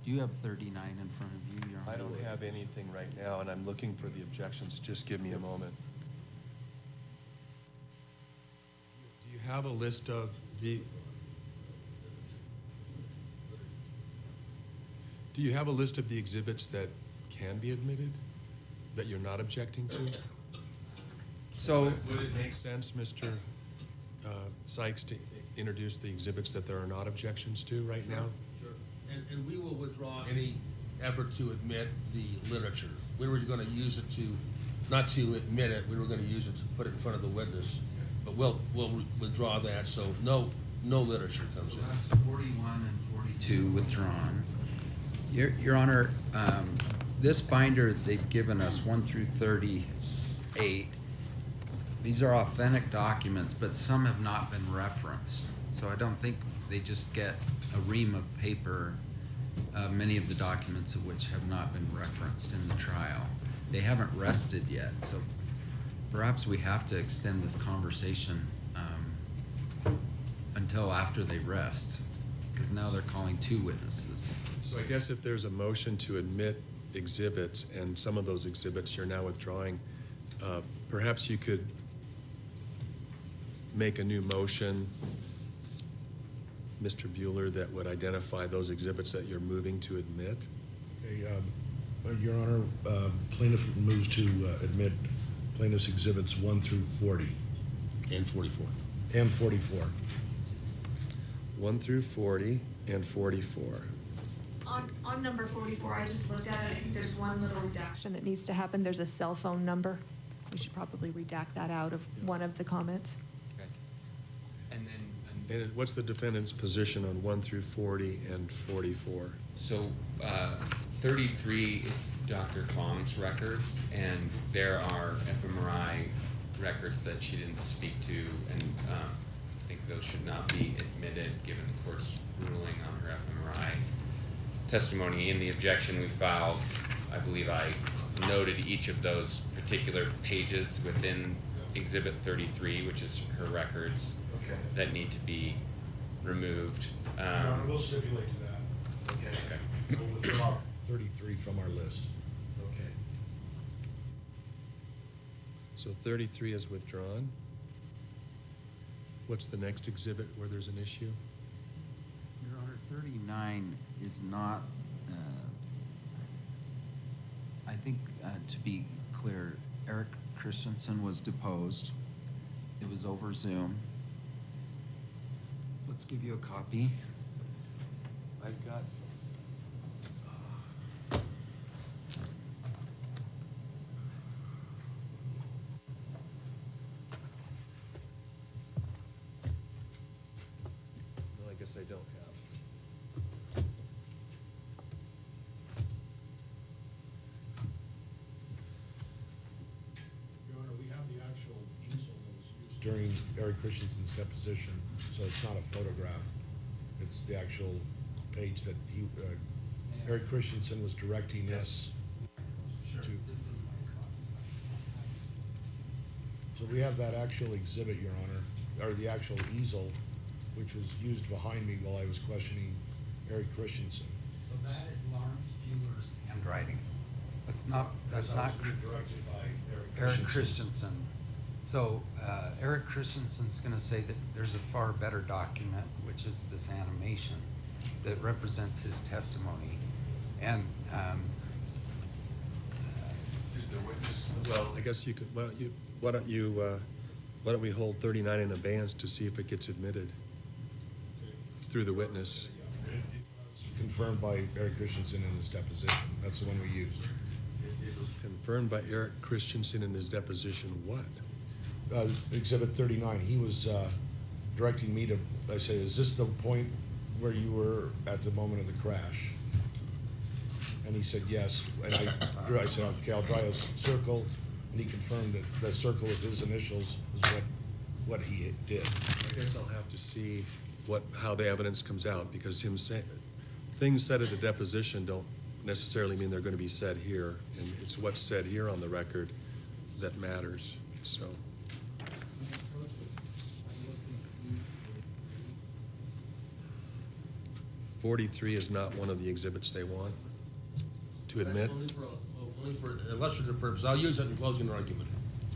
Do you have 39 in front of you, Your Honor? I don't have anything right now, and I'm looking for the objections. Just give me a moment. Do you have a list of the... Do you have a list of the exhibits that can be admitted, that you're not objecting to? So, Would it make sense, Mr. Sykes, to introduce the exhibits that there are not objections to right now? Sure. And we will withdraw any effort to admit the literature. We were going to use it to, not to admit it, we were going to use it to put it in front of the witness. But we'll withdraw that, so no literature comes in. so that's 41 and 42 withdrawn. Your Honor, this binder they've given us 1 through 38. These are authentic documents, but some have not been referenced. So I don't think they just get a ream of paper, many of the documents of which have not been referenced in the trial. They haven't rested yet, so perhaps we have to extend this conversation until after they rest, because now they're calling 2 witnesses. So I guess if there's a motion to admit exhibits, and some of those exhibits you're now withdrawing, perhaps you could make a new motion, Mr. Bueller, that would identify those exhibits that you're moving to admit? Okay, Your Honor, plaintiff moves to admit plaintiff's exhibits 1 through 40. And 44. And 44. 1 through 40 and 44. On number 44, I just looked at it. I think there's one little redaction that needs to happen. There's a cell phone number. We should probably redact that out of one of the comments. Okay. And then And what's the defendant's position on 1 through 40 and 44? So 33 is Dr. Fong's records, and there are fMRI records that she didn't speak to, and I think those should not be admitted given the court's ruling on her fMRI testimony. In the objection we filed, I believe I noted each of those particular pages within Exhibit 33, which is her records, Okay. that need to be removed. Your Honor, we'll stipulate to that. Okay. We'll withdraw 33 from our list. Okay. So 33 is withdrawn. What's the next exhibit where there's an issue? Your Honor, 39 is not, I think, to be clear, Eric Christensen was deposed. It was over Zoom. Let's give you a copy. I've got... No, I guess I don't have. Your Honor, we have the actual easel that was used during Eric Christensen's deposition, so it's not a photograph. It's the actual page that he, Eric Christensen was directing us Sure, to. this is my copy. So we have that actual exhibit, Your Honor, or the actual easel, which was used behind me while I was questioning Eric Christensen. So that is Lawrence Bueller's handwriting. That's not Directed by Eric Christensen. So Eric Christensen's going to say that there's a far better document, which is this animation that represents his testimony. And Is the witness? Well, I guess you could. Why don't we hold 39 in abeyance to see if it gets admitted through the witness? Confirmed by Eric Christensen in his deposition. That's the one we used. It was confirmed by Eric Christensen in his deposition. What? Exhibit 39, he was directing me to, I said, is this the point where you were at the moment of the crash? And he said, yes. And I said, okay, I'll draw a circle. And he confirmed that the circle with his initials is what he did. I guess I'll have to see how the evidence comes out, because things said at a deposition don't necessarily mean they're going to be said here, and it's what's said here on the record that matters. So. 43 is not one of the exhibits they want to admit? That's only for illustrative purpose. I'll use it in closing argument.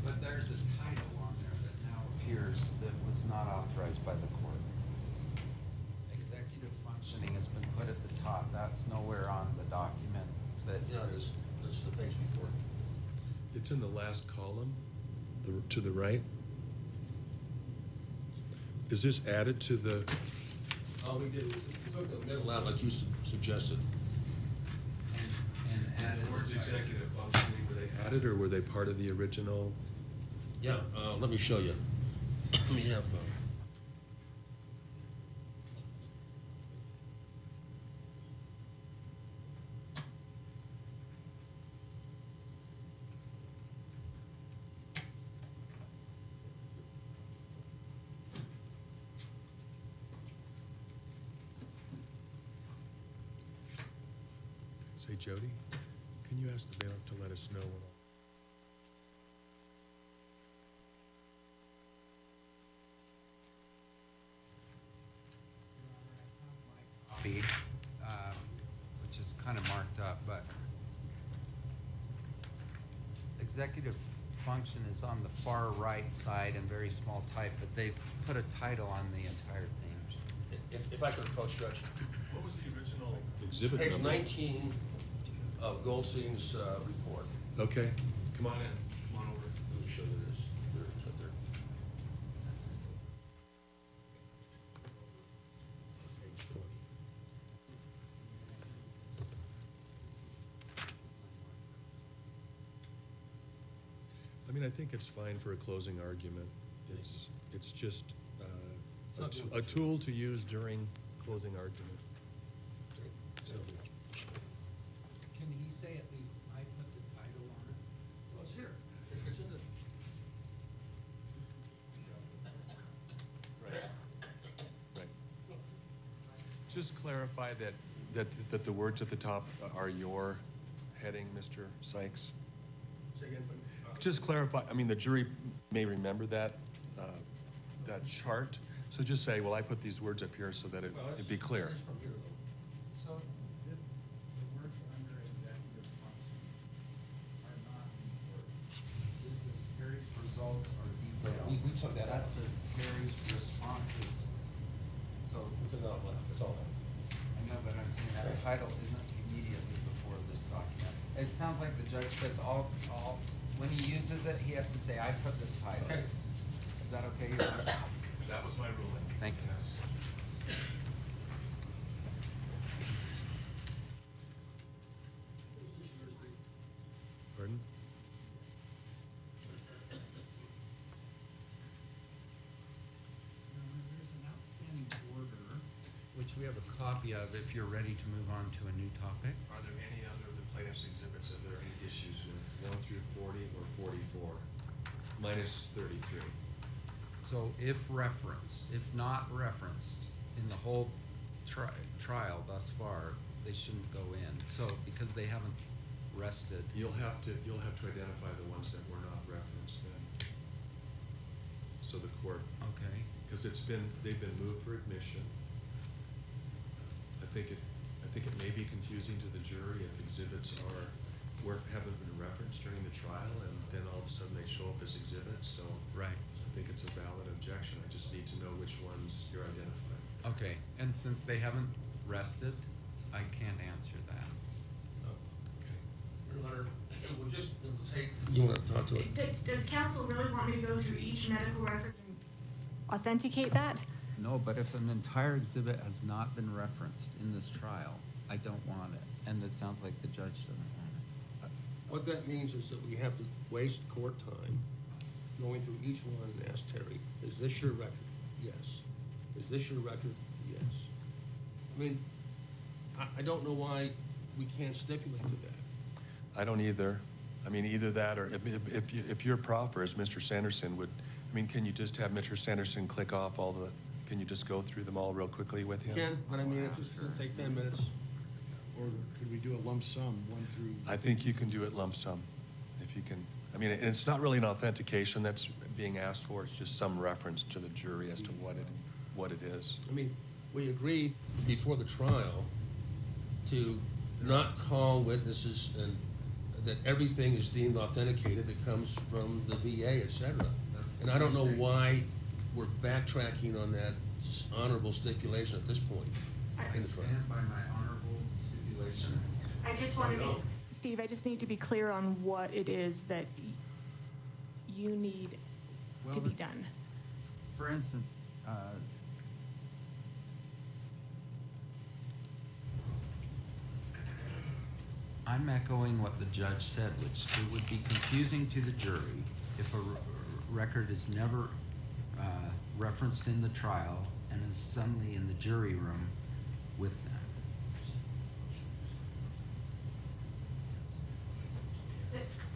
But there's a title on there that now appears that was not authorized by the court. Executive functioning has been put at the top. That's nowhere on the document that. Yeah, it is. That's the page before. It's in the last column, to the right. Is this added to the, All we did was we took the middle out like you suggested. And added. words executive functioning, were they added or were they part of the original? Yeah, let me show you. Let me have, Say, Jody, can you ask the bailiff to let us know when Copy, which is kind of marked up, but executive function is on the far right side in very small type, but they've put a title on the entire thing. if I could approach Judge. What was the original exhibit Page number? 19 of Goldstein's report. Okay, come on in, come on over. Let me show you this. There it is right there. Page 20. I mean, I think it's fine for a closing argument. It's just a tool to use during closing argument. So, Can he say at least I put the title on it? Well, it's here. It's in the. right, right. Just clarify that the words at the top are your heading, Mr. Sykes. Say again, please. Just clarify, I mean, the jury may remember that chart, so just say, well, I put these words up here so that it'd be clear. It's from here, though. So this, the words under executive function are not these words. This is Terry's results are detailed. We took that out. That says Terry's responses. So, We took that out, that's all. I know, but I'm saying that title isn't immediately before this document. It sounds like the judge says when he uses it, he has to say, I put this title. Okay. Is that okay, Your Honor? That was my ruling. Thank you. Pardon? There's an outstanding order, which we have a copy of if you're ready to move on to a new topic. Are there any other of the plaintiff's exhibits that there are any issues with 1 through 40 or 44, minus 33? So if referenced, if not referenced in the whole trial thus far, they shouldn't go in. So, because they haven't rested. You'll have to identify the ones that were not referenced then. So the court, Okay. because they've been moved for admission. I think it may be confusing to the jury if exhibits haven't been referenced during the trial and then all of a sudden they show up as exhibits, so. Right. I think it's a valid objection, I just need to know which ones you're identifying. Okay, and since they haven't rested, I can't answer that. Okay. Your Honor, we'll just take. You want to talk to it? Does counsel really want me to go through each medical record and authenticate that? No, but if an entire exhibit has not been referenced in this trial, I don't want it, and it sounds like the judge doesn't want it. What that means is that we have to waste court time going through each one and ask Terry, is this your record? Yes. Is this your record? Yes. I mean, I don't know why we can't stipulate to that. I don't either. I mean, either that or if your proffer, as Mr. Sanderson would, I mean, can you just have Mr. Sanderson click off can you just go through them all real quickly with him? Can, but I mean, it's just gonna take 10 minutes. Or could we do a lump sum, 1 through? I think you can do it lump sum, if you can. I mean, it's not really an authentication that's being asked for, it's just some reference to the jury as to what it is. I mean, we agreed before the trial to not call witnesses and that everything is deemed authenticated that comes from the VA, et cetera. And I don't know why we're backtracking on that honorable stipulation at this point in the trial. Stand by my honorable stipulation. I just wanted to, Steve, I just need to be clear on what it is that you need to be done. For instance, I'm echoing what the judge said, which it would be confusing to the jury if a record is never referenced in the trial and is suddenly in the jury room with them.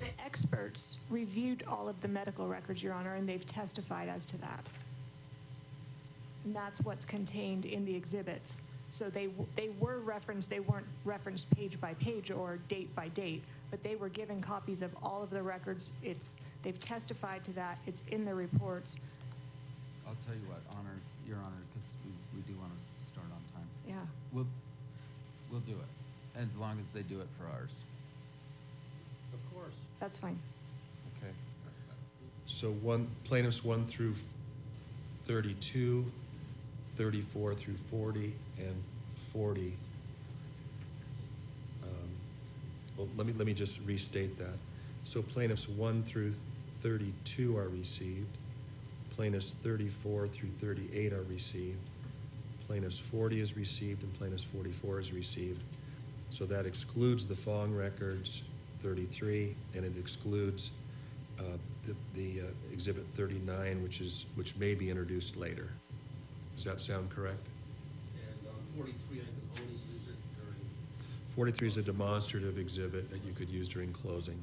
The experts reviewed all of the medical records, Your Honor, and they've testified as to that. And that's what's contained in the exhibits. So they were referenced, they weren't referenced page by page or date by date, but they were given copies of all of the records. They've testified to that, it's in the reports. I'll tell you what, Your Honor, because we do want to start on time. Yeah. We'll do it, as long as they do it for ours. Of course. That's fine. Okay. So plaintiffs 1 through 32, 34 through 40, and 40. Well, let me just restate that. So plaintiffs 1 through 32 are received. Plaintiffs 34 through 38 are received. Plaintiffs 40 is received, and plaintiffs 44 is received. So that excludes the Fong records 33, and it excludes the exhibit 39, which may be introduced later. Does that sound correct? And on 43, I can only use it during. 43 is a demonstrative exhibit that you could use during closing.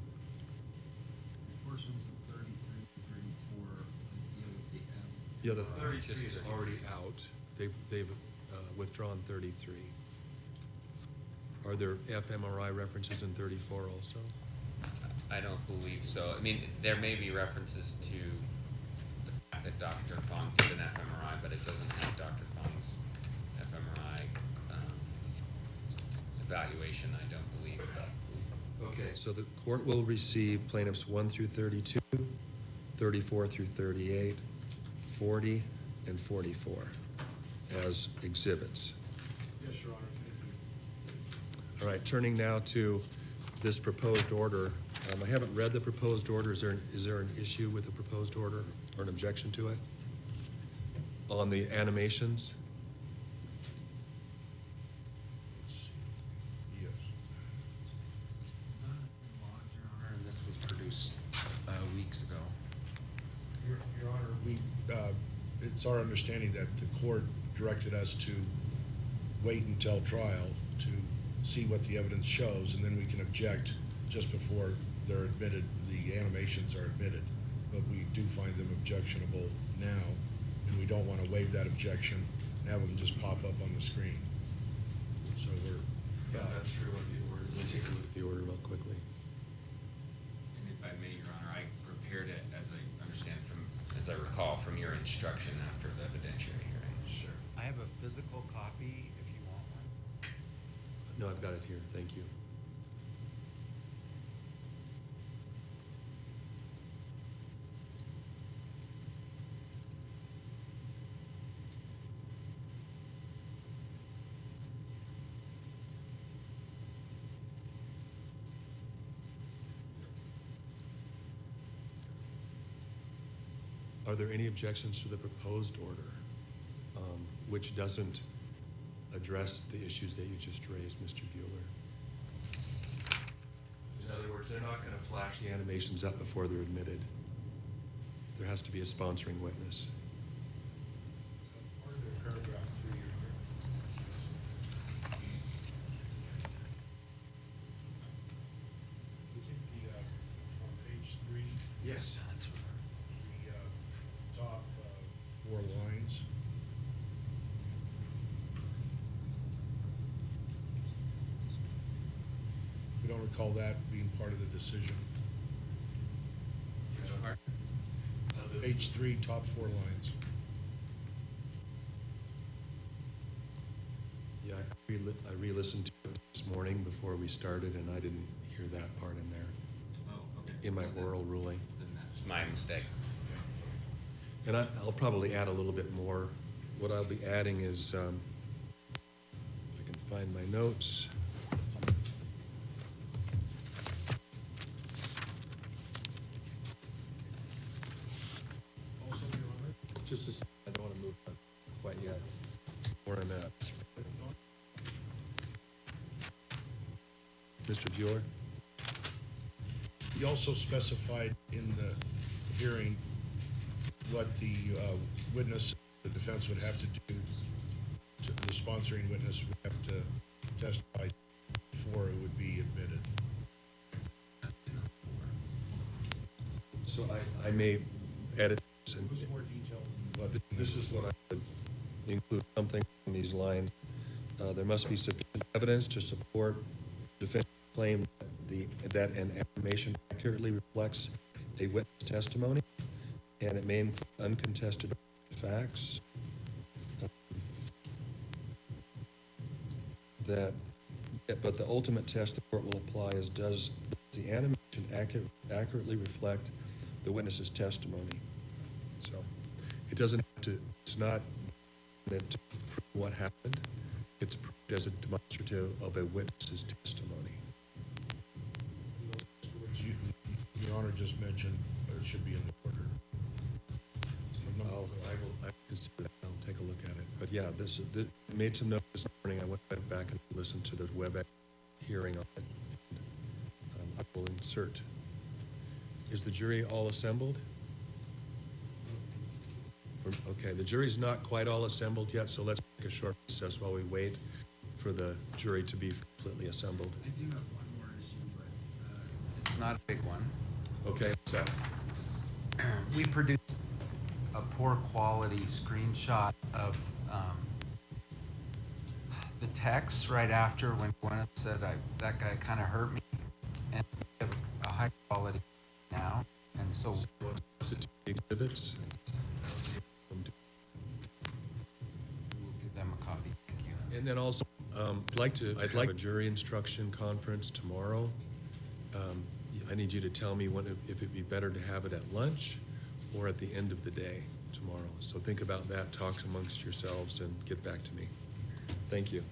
Portions of 33 and 34 deal with the F. Yeah, the 33 is already out. They've withdrawn 33. Are there fMRI references in 34 also? I don't believe so. I mean, there may be references to the fact that Dr. Fong did an fMRI, but it doesn't have Dr. Fong's fMRI evaluation, I don't believe. Okay, so the court will receive plaintiffs 1 through 32, 34 through 38, 40, and 44 as exhibits. Yes, Your Honor, thank you. All right, turning now to this proposed order. I haven't read the proposed order. Is there an issue with the proposed order or an objection to it? On the animations? Yes. None has been logged, Your Honor, and this was produced weeks ago. Your Honor, it's our understanding that the court directed us to wait until trial to see what the evidence shows, and then we can object just before they're admitted, the animations are admitted. But we do find them objectionable now, and we don't want to waive that objection and have them just pop up on the screen. So we're. I'm not sure what the order is. Let me take a look at the order real quickly. And if I may, Your Honor, I prepared it, as I understand as I recall, from your instruction after the evidentiary hearing. Sure. I have a physical copy if you want one. No, I've got it here. Thank you. Are there any objections to the proposed order, which doesn't address the issues that you just raised, Mr. Bueller? In other words, they're not going to flash the animations up before they're admitted. There has to be a sponsoring witness. Part of their paragraph 3, Your Honor. You think on page 3? Yes. The top 4 lines. We don't recall that being part of the decision. Page 3, top 4 lines. I re-listened to it this morning before we started, and I didn't hear that part in there, Oh, okay. in my oral ruling. Then that's my mistake. And I'll probably add a little bit more. What I'll be adding is, if I can find my notes. Also, Your Honor, Just a second, I don't want to move on quite yet. More on that. Mr. Bueller? he also specified in the hearing what the witness, the defense would have to do, the sponsoring witness would have to testify before it would be admitted. So I may edit this, and Who's more detailed? But this is what I would include, something in these lines. There must be sufficient evidence to support defense claim that an affirmation accurately reflects a witness testimony, and it may include uncontested facts. But the ultimate test the court will apply is, does the animation accurately reflect the witness's testimony? So it doesn't have to, it's not meant to prove what happened, it's proved as a demonstrative of a witness's testimony. Your Honor just mentioned, it should be in the order. I will consider that. I'll take a look at it. But yeah, made some notes this morning. I went back and listened to the WebEx hearing on it. And, I will insert. Is the jury all assembled? Okay, the jury's not quite all assembled yet, so let's take a short recess while we wait for the jury to be completely assembled. I do have one more issue, but it's not a big one. Okay, what's that? We produced a poor quality screenshot of the text right after when Gwyneth said that guy kind of hurt me, and we have a high quality now, and so Substitute exhibits. we'll give them a copy. Thank you. And then also, I'd like a jury instruction conference tomorrow. I need you to tell me if it'd be better to have it at lunch or at the end of the day tomorrow. So think about that, talk amongst yourselves, and get back to me. Thank you.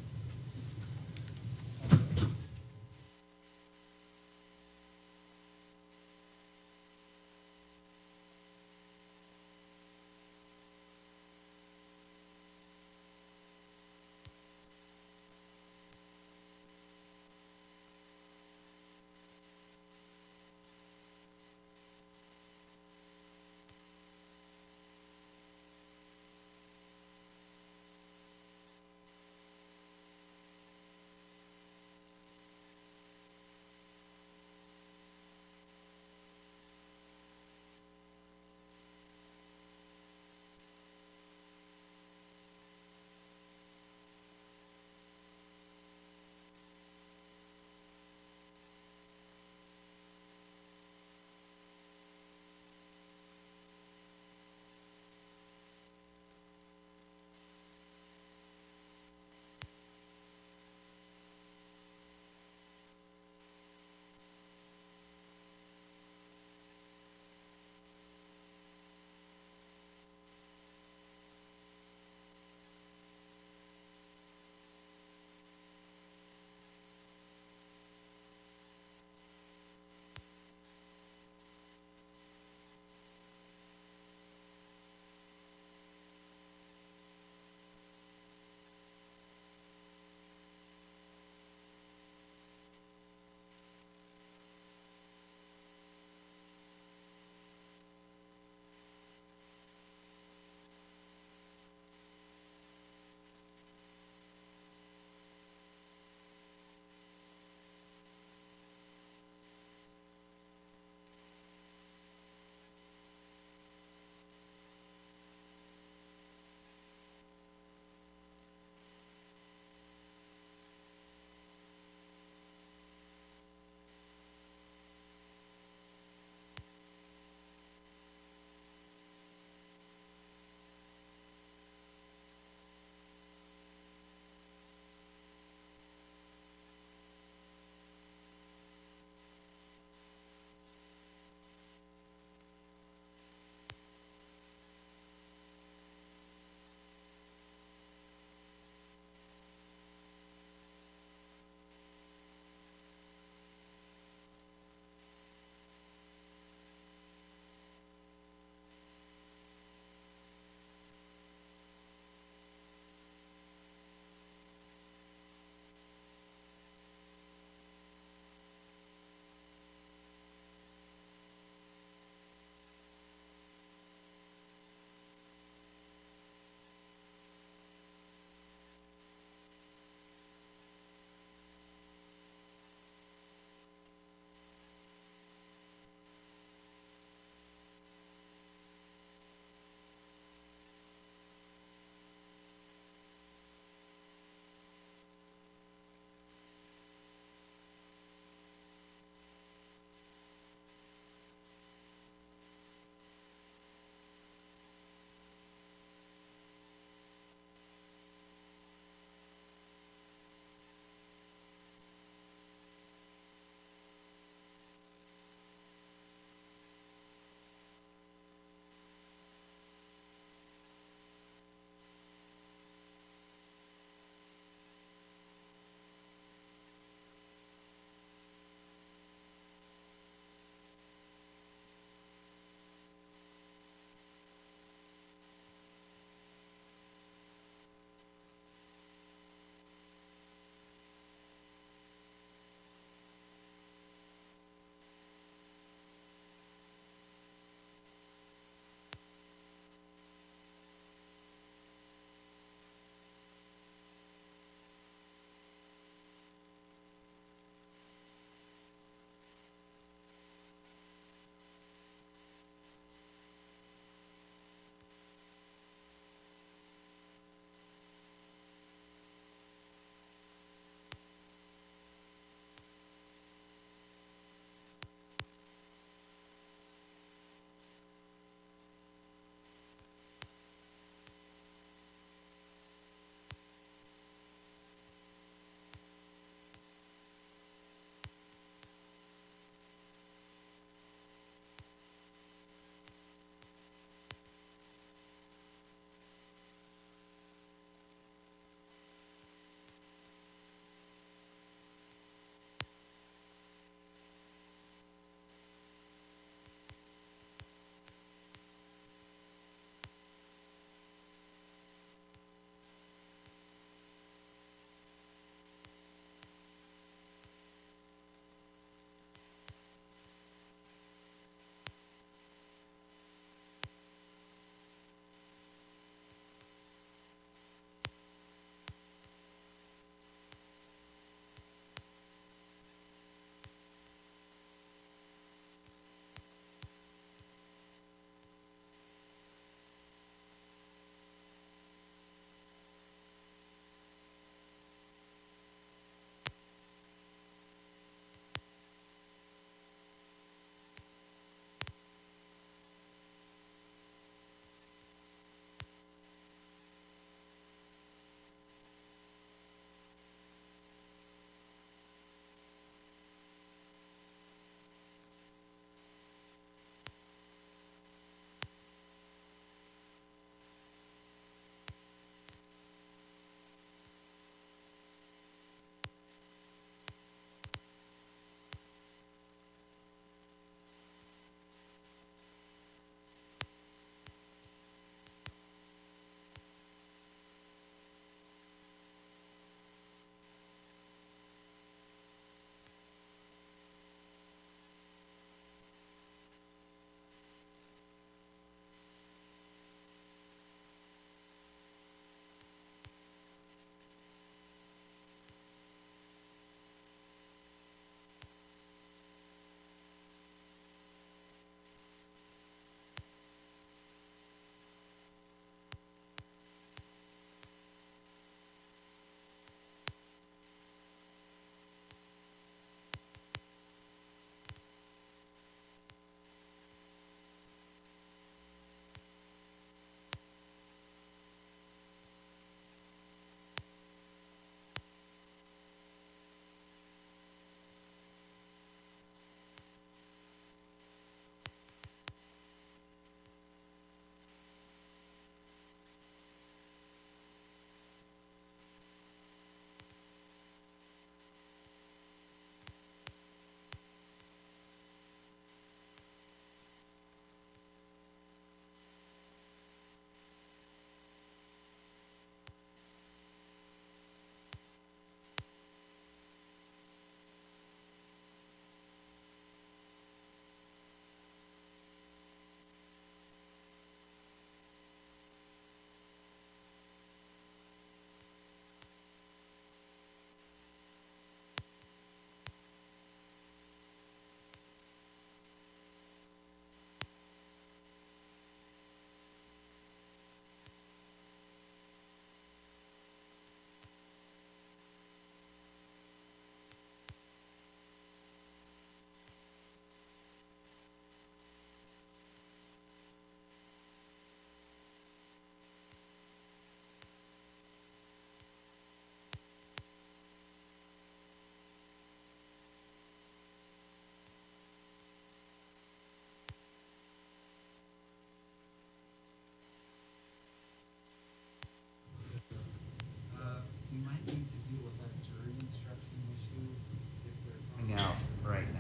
out right now.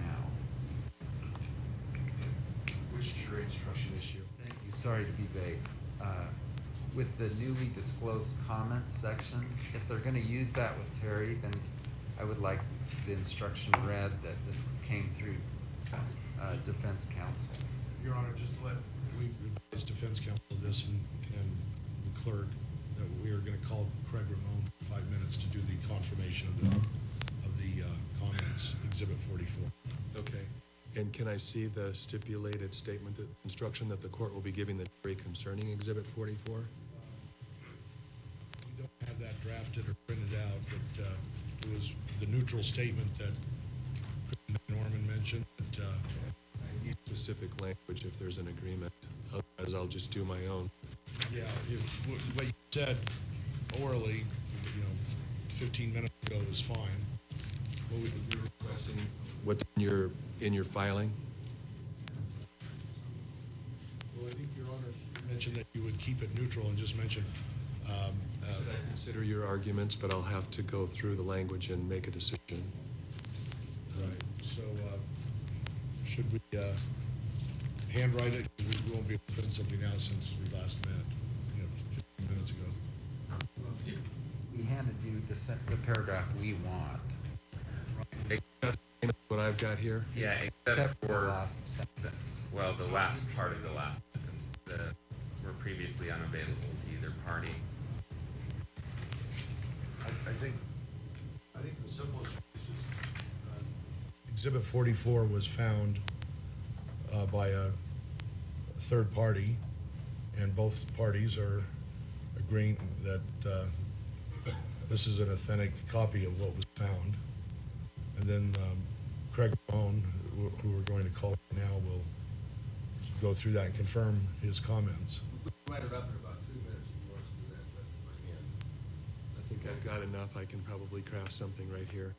Which jury instruction issue? Thank you, sorry to be vague. With the newly disclosed comments section, if they're gonna use that with Terry, then I would like the instruction read that this came through defense counsel. Your Honor, just to let, we advise defense counsel this and the clerk that we are gonna call Craig Ramon for 5 minutes to do the confirmation of the comments, Exhibit 44. Okay. And can I see the stipulated statement, that instruction that the court will be giving the jury concerning Exhibit 44? We don't have that drafted or printed out, but it was the neutral statement that Norman mentioned, that I need specific language if there's an agreement. Otherwise, I'll just do my own. yeah, what you said orally, 15 minutes ago was fine. Well, we're requesting what's in your filing? Well, I think Your Honor mentioned that you would keep it neutral and just mention, Should I consider your arguments, but I'll have to go through the language and make a decision. right, so, should we, handwrite it? We won't be able to print something out since we last met, 15 minutes ago. We handed you the paragraph we want. What I've got here? Yeah, Except except for the for, last sentence. well, the last part of the last sentence, were previously unavailable to either party. I think the simplest is just, Exhibit 44 was found by a third party, and both parties are agreeing that this is an authentic copy of what was found. And then Craig Ramon, who we're going to call now, will go through that and confirm his comments. Write it up in about 3 minutes if you want to do that, Judge, if I can. I think I've got enough. I can probably craft something right here.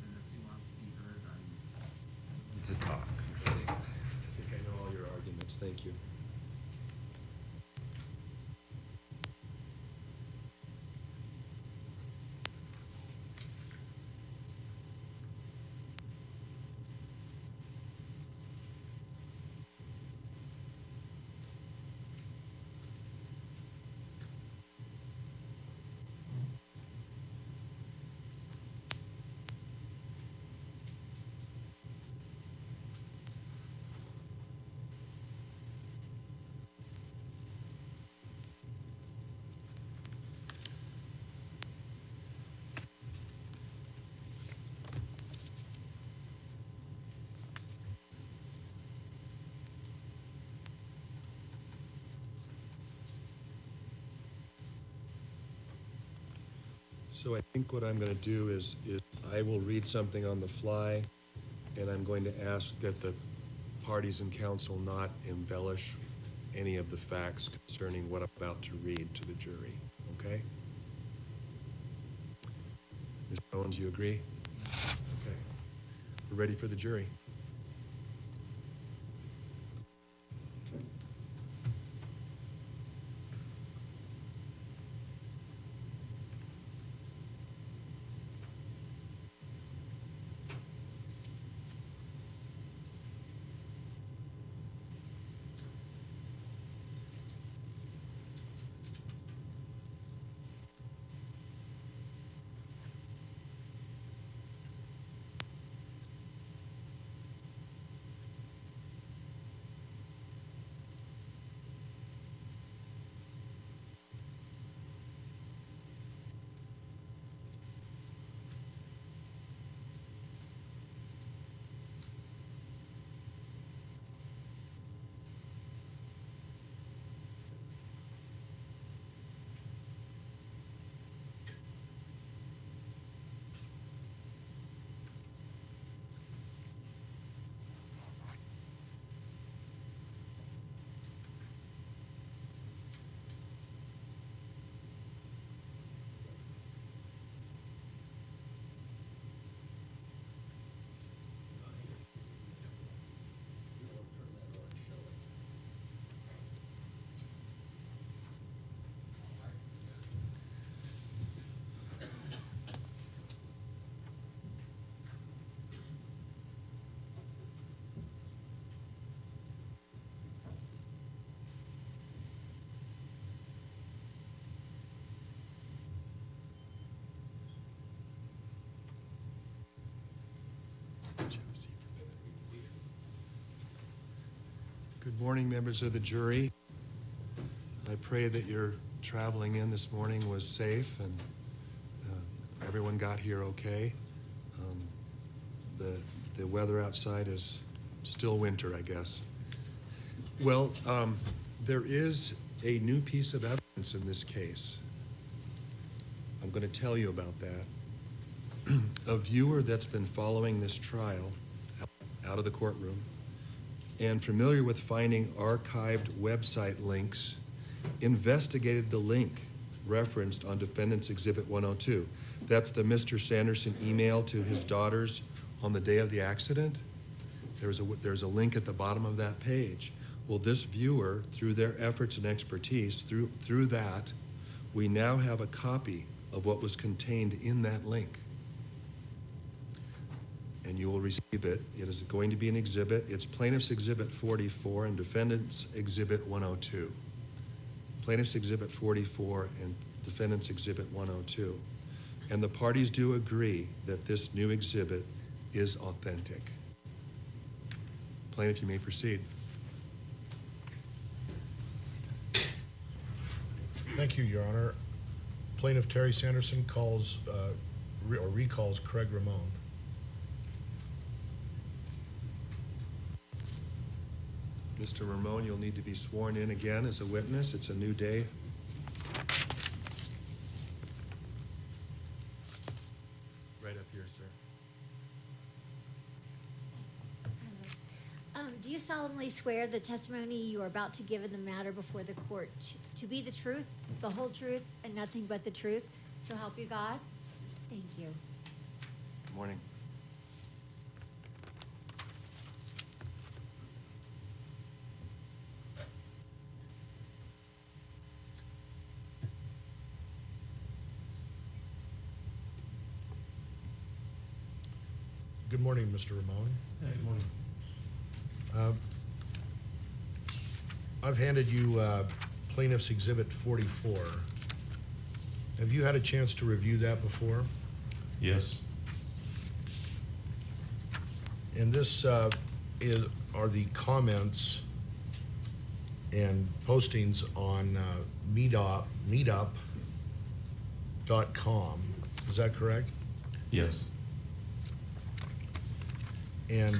And if you want to be heard, I'm to talk. I think I know all your arguments. Thank you. So I think what I'm going to do is I will read something on the fly, and I'm going to ask that the parties in council not embellish any of the facts concerning what I'm about to read to the jury, okay? Ms. Owens, you agree? Okay. We're ready for the jury. Good morning, members of the jury. I pray that your traveling in this morning was safe and everyone got here okay. The weather outside is still winter, I guess. Well, there is a new piece of evidence in this case. I'm going to tell you about that. A viewer that's been following this trial out of the courtroom and familiar with finding archived website links investigated the link referenced on Defendant's Exhibit 102. That's the Mr. Sanderson email to his daughters on the day of the accident. There's a link at the bottom of that page. Well, this viewer, through their efforts and expertise, through that, we now have a copy of what was contained in that link. And you will receive it. It is going to be an exhibit. It's Plaintiff's Exhibit 44 and Defendant's Exhibit 102. Plaintiff's Exhibit 44 and Defendant's Exhibit 102. And the parties do agree that this new exhibit is authentic. Plaintiff, you may proceed. Thank you, Your Honor. Plaintiff Terry Sanderson calls, or recalls Craig Ramon. Mr. Ramon, you'll need to be sworn in again as a witness. It's a new day. Right up here, sir. Do you solemnly swear the testimony you are about to give in the matter before the court to be the truth, the whole truth, and nothing but the truth? So help you God? Thank you. Good morning. Good morning, Mr. Ramon. Good morning. I've handed you Plaintiff's Exhibit 44. Have you had a chance to review that before? Yes. And this are the comments and postings on meetup.com. Is that correct? Yes. And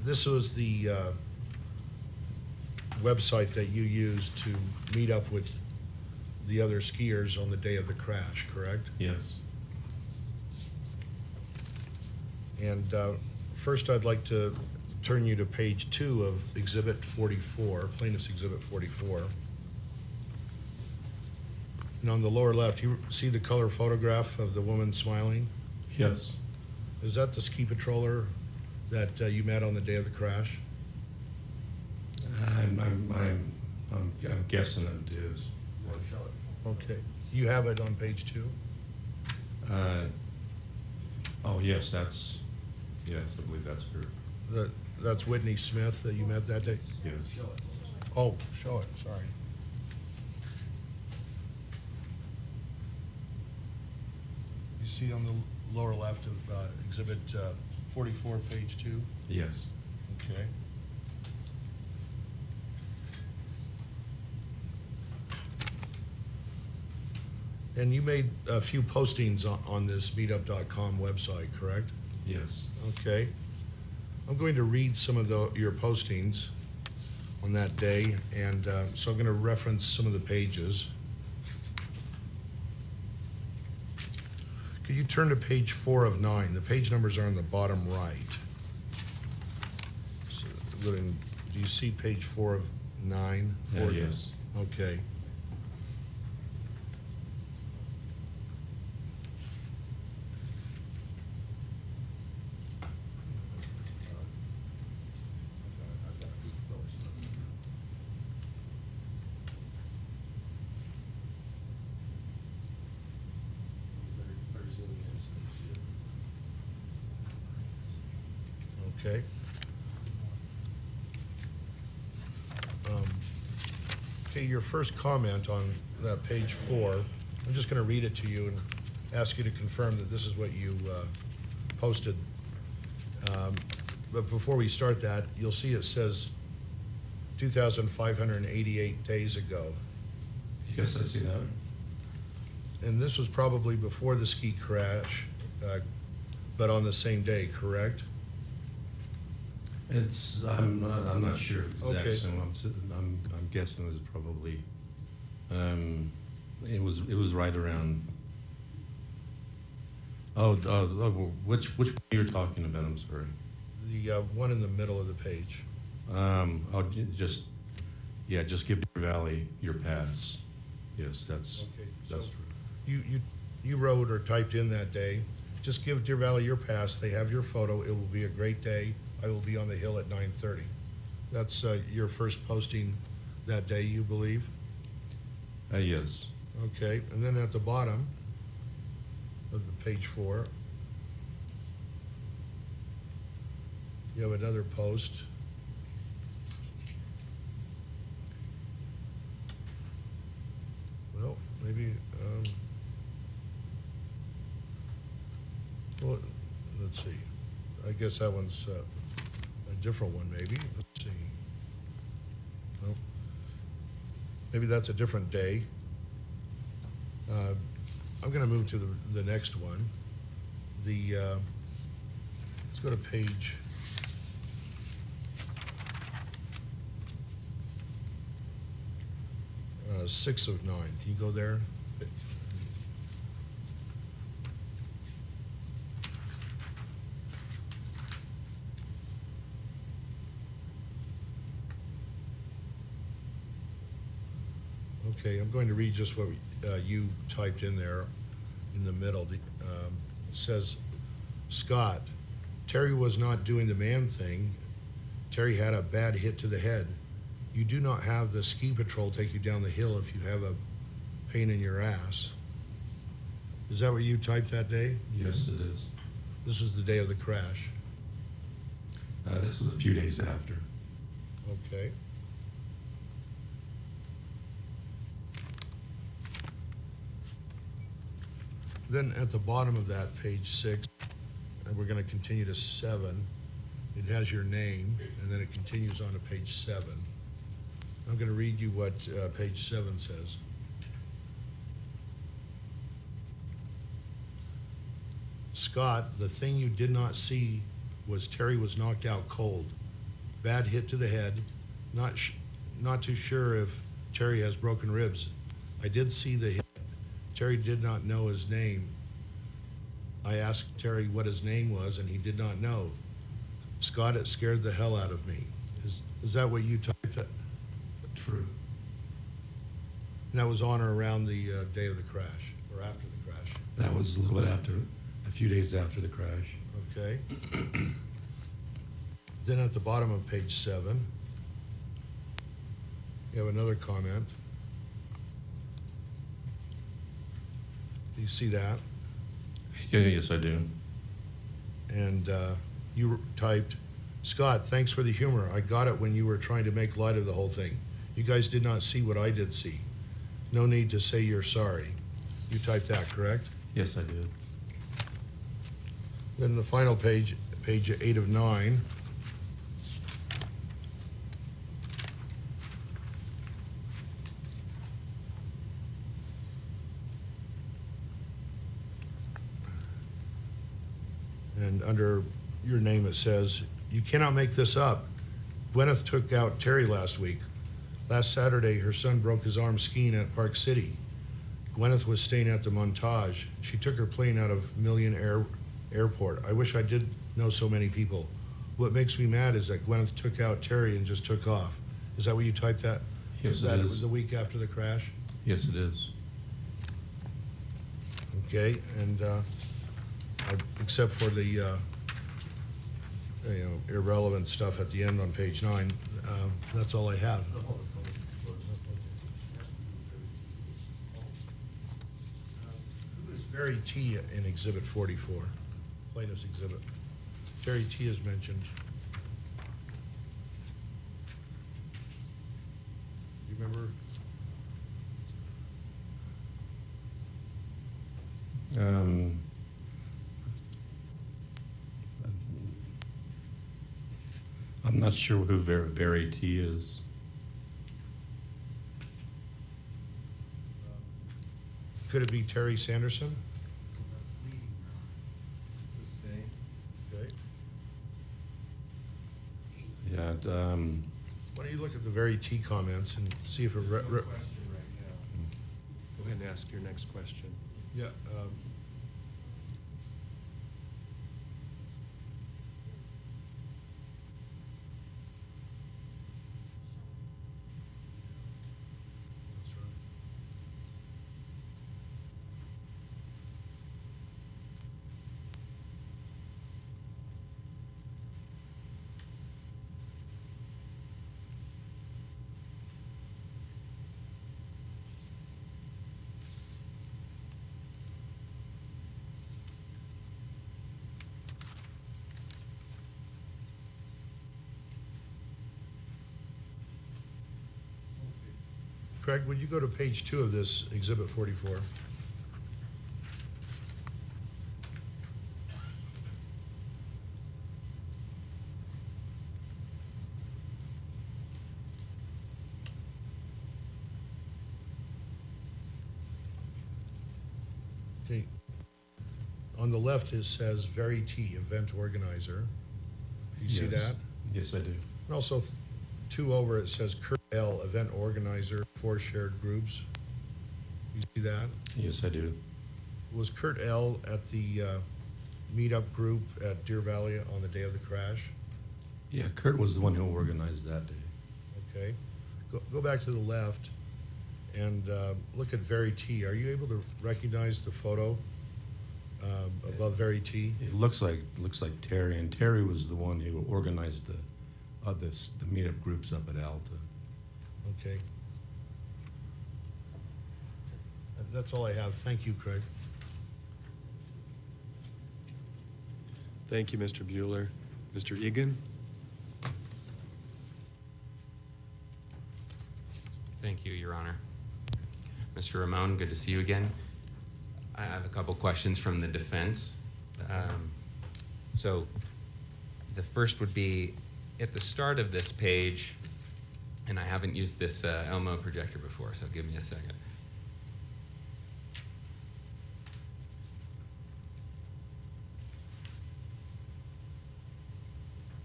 this was the website that you used to meet up with the other skiers on the day of the crash, correct? Yes. And first, I'd like to turn you to page 2 of Exhibit 44, Plaintiff's Exhibit 44. And on the lower left, you see the color photograph of the woman smiling? Yes. Is that the ski patroller that you met on the day of the crash? I'm guessing it is. Okay. You have it on page 2? Oh, yes, yes, I believe that's her. That's Whitney Smith that you met that day? Yes. Oh, show it, sorry. You see on the lower left of Exhibit 44, page 2? Yes. Okay. And you made a few postings on this meetup.com website, correct? Yes. Okay. I'm going to read some of your postings on that day, and so I'm going to reference some of the pages. Could you turn to page 4 of 9? The page numbers are on the bottom right. So, do you see page 4 of 9? Yes. Okay. Okay. Okay, your first comment on that page 4, I'm just going to read it to you and ask you to confirm that this is what you posted. but before we start that, you'll see it says 2,588 days ago. Yes, I see that. And this was probably before the ski crash, but on the same day, correct? It's, I'm not sure Okay. exactly, I'm guessing it's probably, it was right around, which one you're talking about, I'm sorry. The one in the middle of the page. Just give Deer Valley your pass. Yes, that's Okay, true. You wrote or typed in that day, just give Deer Valley your pass, they have your photo, it will be a great day, I will be on the hill at 9:30. That's your first posting that day, you believe? Yes. Okay, and then at the bottom of the page 4, you have another post. Well, maybe, well, let's see. I guess that one's a different one, maybe. Let's see. Nope. Maybe that's a different day. I'm going to move to the next one. Let's go to page 6 of 9. Can you go there? Okay, I'm going to read just what you typed in there in the middle. It says, Scott, Terry was not doing the man thing. Terry had a bad hit to the head. You do not have the ski patrol take you down the hill if you have a pain in your ass. Is that what you typed that day? Yes, it is. This was the day of the crash. This was a few days after. Okay. Then at the bottom of that, page 6, and we're going to continue to 7, it has your name, and then it continues on to page 7. I'm going to read you what page 7 says. Scott, the thing you did not see was Terry was knocked out cold. Bad hit to the head. Not too sure if Terry has broken ribs. I did see the hit. Terry did not know his name. I asked Terry what his name was, and he did not know. Scott, it scared the hell out of me. Is that what you typed? True. And that was on or around the day of the crash, or after the crash? That was a little bit after, a few days after the crash. Okay. Then at the bottom of page 7, you have another comment. Do you see that? Yeah, yes, I do. And you typed, Scott, thanks for the humor. I got it when you were trying to make light of the whole thing. You guys did not see what I did see. No need to say you're sorry. You typed that, correct? Yes, I did. Then the final page, page 8 of 9. And under your name it says, you cannot make this up. Gwyneth took out Terry last week. Last Saturday, her son broke his arm skiing at Park City. Gwyneth was staying at the Montage. She took her plane out of Million Airport. I wish I did know so many people. What makes me mad is that Gwyneth took out Terry and just took off. Is that what you typed that? Yes, That it was is. the week after the crash? Yes, it is. Okay, and except for the irrelevant stuff at the end on page 9, that's all I have. Who is Terry T in Exhibit 44, plaintiff's exhibit? Terry T is mentioned. Do you remember? I'm not sure who Very T is. Could it be Terry Sanderson? Okay. Yeah, Why don't you look at the very T comments and see if it, Go ahead and ask your next question. yeah, that's right. Craig, would you go to page 2 of this Exhibit 44? Okay. On the left, it says Very T, event organizer. Do you see Yes. that? yes, I do. And also, 2 over, it says Kurt L, event organizer, 4 shared groups. You see that? Yes, I do. Was Kurt L at the meetup group at Deer Valley on the day of the crash? Yeah, Kurt was the one who organized that day. Okay. Go back to the left and look at Very T. Are you able to recognize the photo above Very T? It looks like Terry, and Terry was the one who organized the meetup groups up at Alta. Okay. That's all I have. Thank you, Craig. Thank you, Mr. Bueller. Mr. Egan? Thank you, Your Honor. Mr. Ramon, good to see you again. I have a couple questions from the defense. So the first would be, at the start of this page, and I haven't used this Elmo projector before, so give me a second.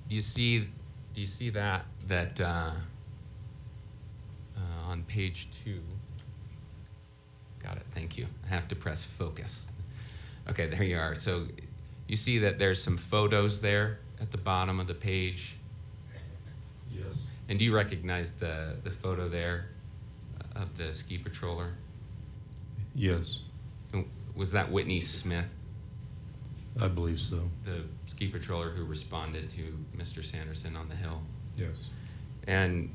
Do you see that on page 2? Got it, thank you. I have to press focus. Okay, there you are. So you see that there's some photos there at the bottom of the page. Yes. And do you recognize the photo there of the ski patroller? Yes, And was that Whitney Smith, I believe so. the ski patroller who responded to Mr. Sanderson on the hill Yes. and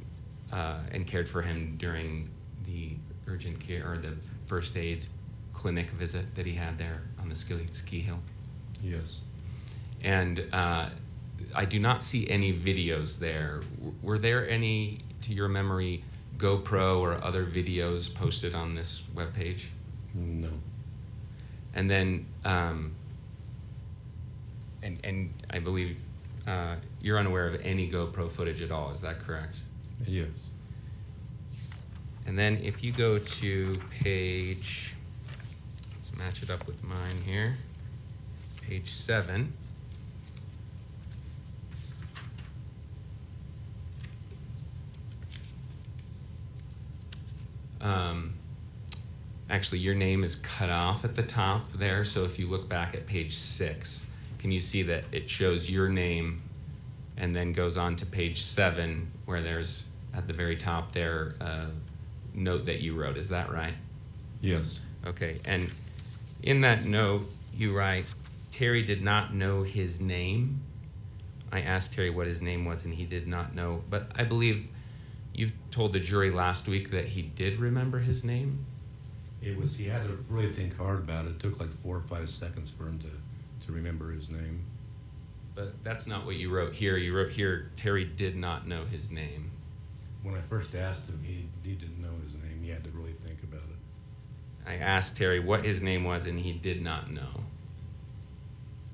cared for him during the urgent care or the first aid clinic visit that he had there on the ski hill? Yes. And I do not see any videos there. Were there any, to your memory, GoPro or other videos posted on this webpage? No. And then, and I believe you're unaware of any GoPro footage at all, is that correct? Yes. And then if you go to page, let's match it up with mine here, page 7. Actually, your name is cut off at the top there, so if you look back at page 6, can you see that it shows your name and then goes on to page 7 where there's at the very top there a note that you wrote, is that right? Yes. Okay, and in that note, you write, Terry did not know his name. I asked Terry what his name was and he did not know, but I believe you've told the jury last week that he did remember his name. He had to really think hard about it. It took like 4 or 5 seconds for him to remember his name. But that's not what you wrote here. You wrote here, Terry did not know his name. When I first asked him, he didn't know his name. He had to really think about it. I asked Terry what his name was and he did not know.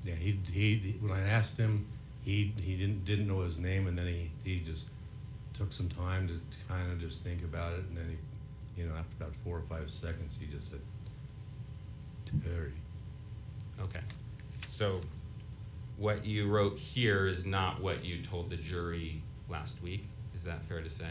Yeah, he when I asked him, he didn't know his name, and then he just took some time to kind of just think about it, and then he, after about 4 or 5 seconds, he just said, Terry. Okay. So what you wrote here is not what you told the jury last week. Is that fair to say?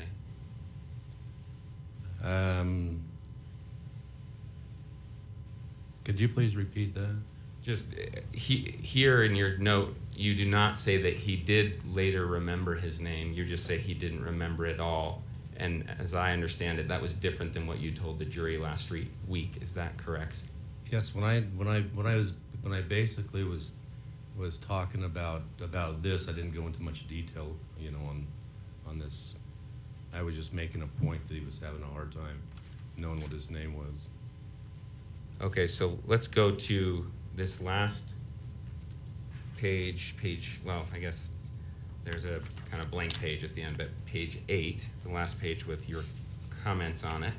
Could you please repeat that? Just here in your note, you do not say that he did later remember his name. You just say he didn't remember it all. And as I understand it, that was different than what you told the jury last week. Is that correct? Yes, when I basically was talking about this, I didn't go into much detail, on this. I was just making a point that he was having a hard time knowing what his name was. Okay, so let's go to this last page, well, I guess there's a kind of blank page at the end, but page 8, the last page with your comments on it.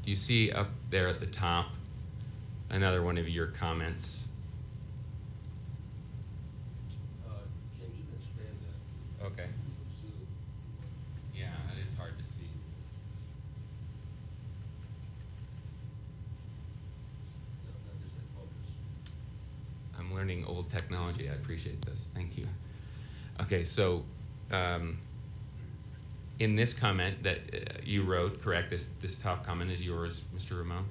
Do you see up there at the top another one of your comments? James, you can expand that. Okay. You can zoom. Yeah, that is hard to see. No, just that focus. I'm learning old technology. I appreciate this. Thank you. Okay, so in this comment that you wrote, correct, this top comment is yours, Mr. Ramon?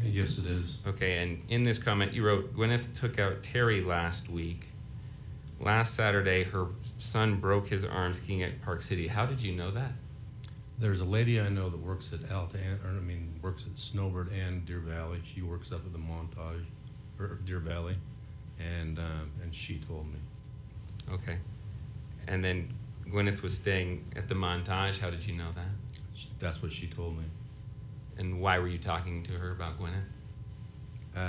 Yes, it is. Okay, and in this comment you wrote, Gwyneth took out Terry last week. Last Saturday, her son broke his arm skiing at Park City. How did you know that? There's a lady I know that works at works at Snowbird and Deer Valley. She works up at the Montage, or Deer Valley, and she told me. Okay. And then Gwyneth was staying at the Montage. How did you know that? That's what she told me. And why were you talking to her about Gwyneth?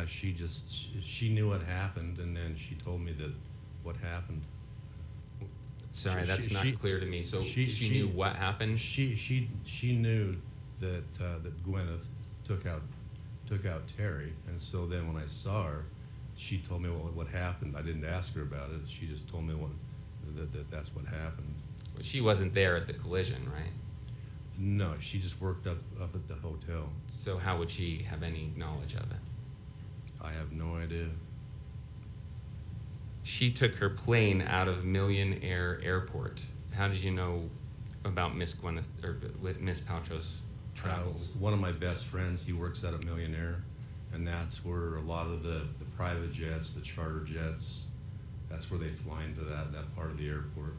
She knew what happened, and then she told me that what happened. Sorry, She- that's she- not she- clear to me. So she- she knew what happened? She knew that that Gwyneth took out Terry, and so then when I saw her, she told me what happened. I didn't ask her about it. She just told me that's what happened. Well, she wasn't there at the collision, right? No, she just worked up at the hotel. So how would she have any knowledge of it? I have no idea. She took her plane out of Million Air Airport. How did you know about Miss Gwyneth or with Miss Paltrow's travels? One of my best friends, he works at a Millionaire, and that's where a lot of the private jets, the charter jets, that's where they fly into that part of the airport.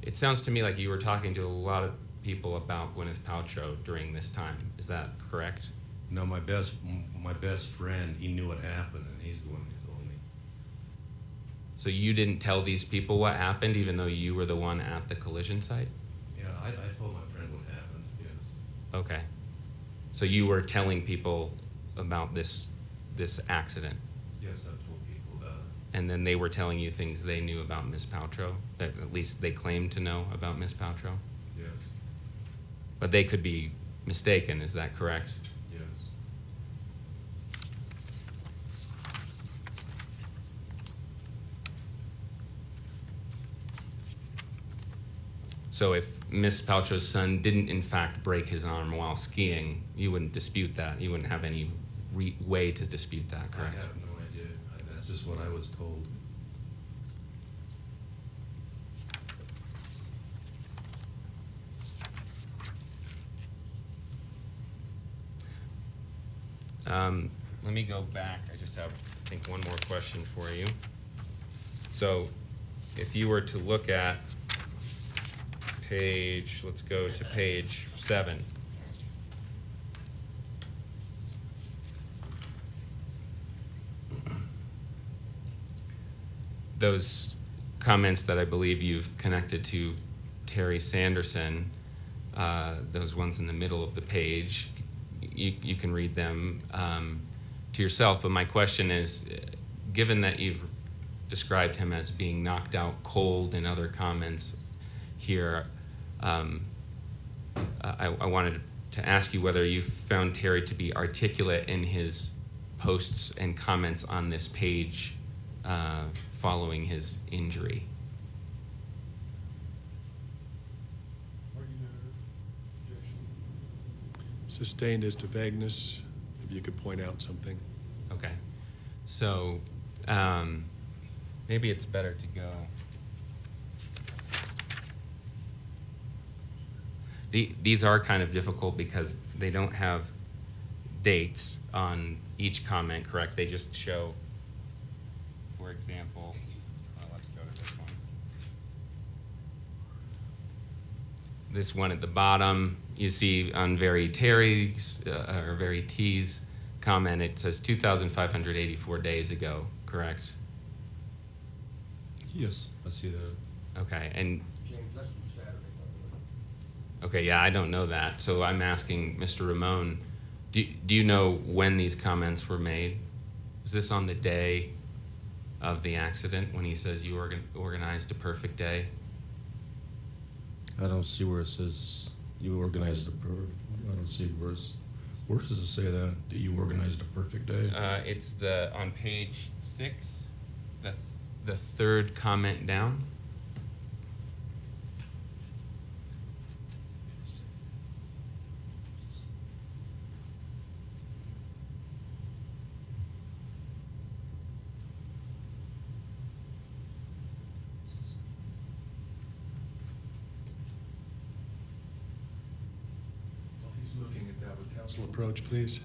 It sounds to me like you were talking to a lot of people about Gwyneth Paltrow during this time. Is that correct? No, my best friend, he knew what happened, and he's the one who told me. So you didn't tell these people what happened, even though you were the one at the collision site? Yeah, I told my friend what happened, yes. Okay. So you were telling people about this accident, Yes, I've told people about it. and then they were telling you things they knew about Miss Paltrow, that at least they claimed to know about Miss Paltrow? Yes, But they could be mistaken, is that correct? yes. So if Miss Paltrow's son didn't in fact break his arm while skiing, you wouldn't dispute that? You wouldn't have any way to dispute that, I correct? have no idea. That's just what I was told. Let me go back. I just have, I think, one more question for you. So if you were to look at let's go to page 7. Those comments that I believe you've connected to Terry Sanderson, those ones in the middle of the page, you can read them to yourself. But my question is, given that you've described him as being knocked out cold in other comments here, I wanted to ask you whether you found Terry to be articulate in his posts and comments on this page following his injury. Sustained as to vagueness, if you could point out something. Okay. So maybe it's better to go. These are kind of difficult because they don't have dates on each comment, correct? They just show, for example, let's go to this one. This one at the bottom, you see on Very Terry's, or Very T's comment, it says 2,584 days ago, correct? Yes, I see that. Okay, and James, that's from Saturday, by the way. okay, yeah, I don't know that. So I'm asking Mr. Ramon, do you know when these comments were made? Was this on the day of the accident when he says you organized a perfect day? I don't see where it says you organized I don't see where does it say that you organized a perfect day? It's on page 6, the third comment down. While he's looking at that, would counsel approach, please?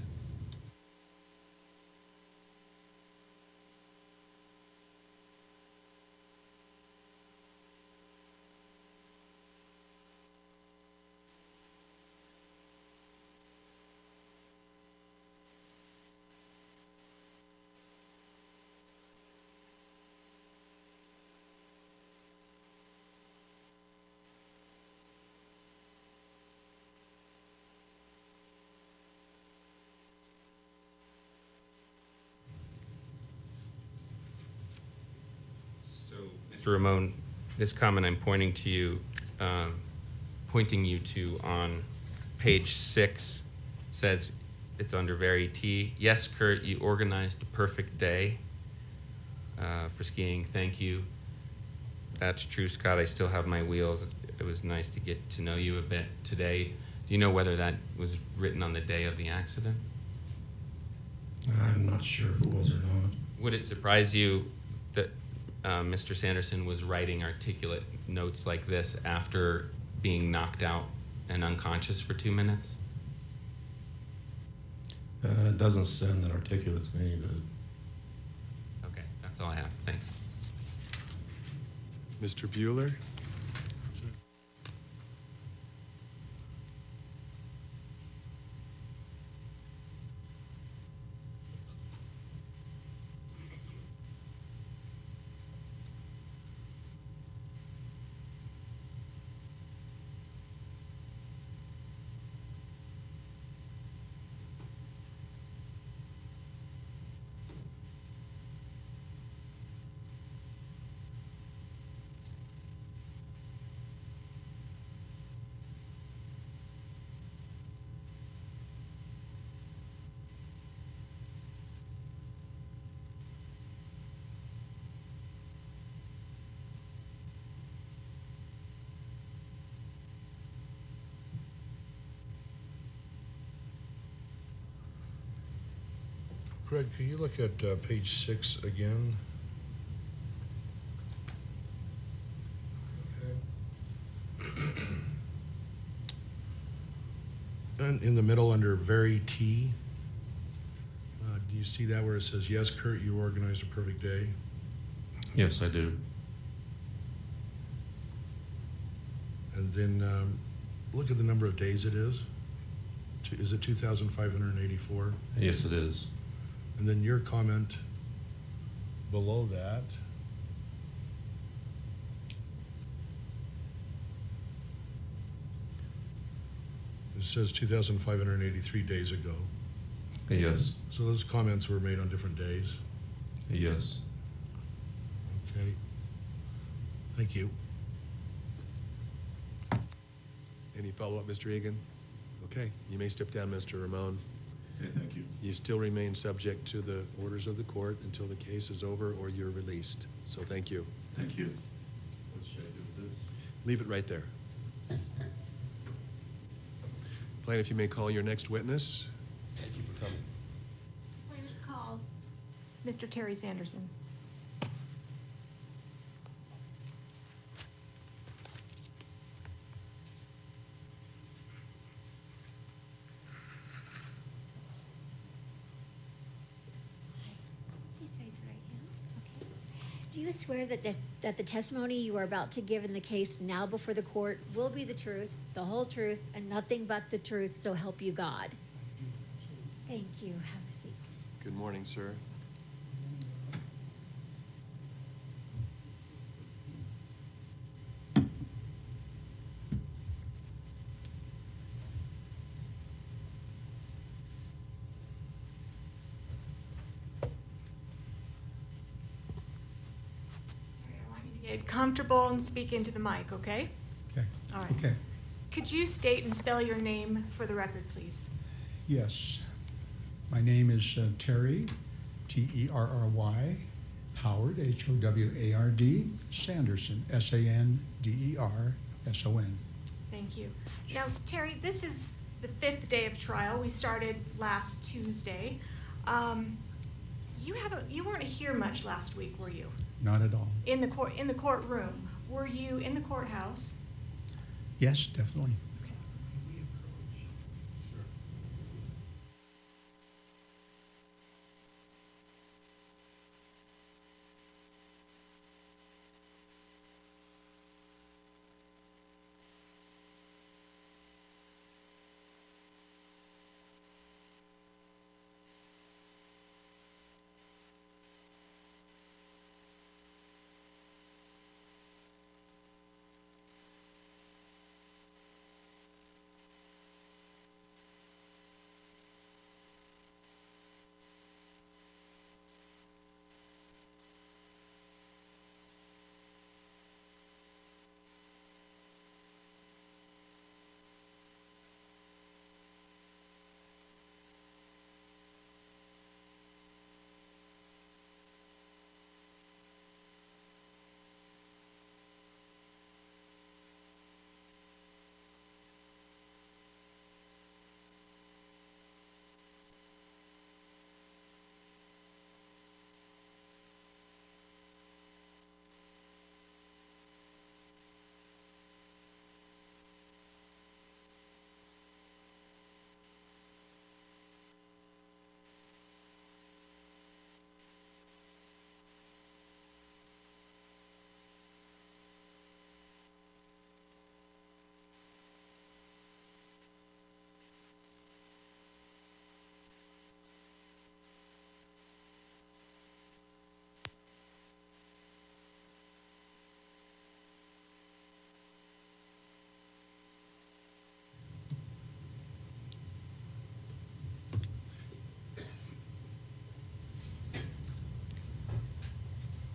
So, Mr. Ramon, this comment I'm pointing you to on page 6 says it's under Very T. Yes, Kurt, you organized a perfect day for skiing. Thank you. That's true, Scott. I still have my wheels. It was nice to get to know you a bit today. Do you know whether that was written on the day of the accident? I'm not sure if it was or not. Would it surprise you that Mr. Sanderson was writing articulate notes like this after being knocked out and unconscious for 2 minutes? It doesn't sound that articulate to me, but Okay, that's all I have. Thanks. Mr. Bueller? Craig, can you look at page 6 again? And in the middle under Very T, do you see that where it says, yes, Kurt, you organized a perfect day? yes, I do. And then look at the number of days it is. Is it 2,584? Yes, it is. And then your comment below that. It says 2,583 days ago. Yes, So those comments were made on different days. yes. Okay. Thank you. Any follow-up, Mr. Egan? Okay, you may step down, Mr. Ramon. Okay, thank you. You still remain subject to the orders of the court until the case is over or you're released. So thank you. Thank you. What should I do with this? Leave it right there. Plaintiff, you may call your next witness. Thank you for coming. Plaintiff's called. Mr. Terry Sanderson. Please raise your right hand. Okay. Do you swear that the testimony you are about to give in the case now before the court will be the truth, the whole truth, and nothing but the truth, so help you God? Thank you. Have a seat. Good morning, sir. Sorry, I want you to get comfortable and speak into the mic, okay? Okay. All right. Okay. Could you state and spell your name for the record, please? Yes. My name is Terry, Terry, Howard, Howard, Sanderson, Sanderson. Thank you. Now, Terry, this is the 5th day of trial. We started last Tuesday. You weren't here much last week, were you? Not at all. In the courtroom. Were you in the courthouse? Yes, definitely. Okay.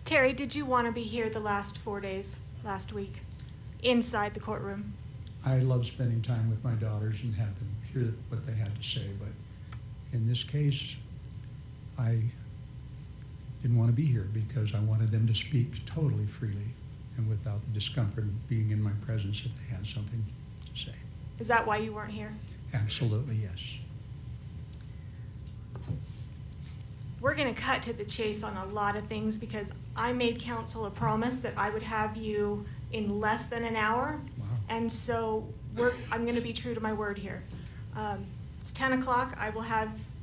Terry, did you want to be here the last 4 days, last week, inside the courtroom? I love spending time with my daughters and have them hear what they had to say, but in this case, I didn't want to be here because I wanted them to speak totally freely and without the discomfort of being in my presence if they had something to say. Is that why you weren't here? Absolutely, yes. We're going to cut to the chase on a lot of things because I made counsel a promise that I would have you in less than an hour. Wow. And so I'm going to be true to my word here. It's 10 o'clock.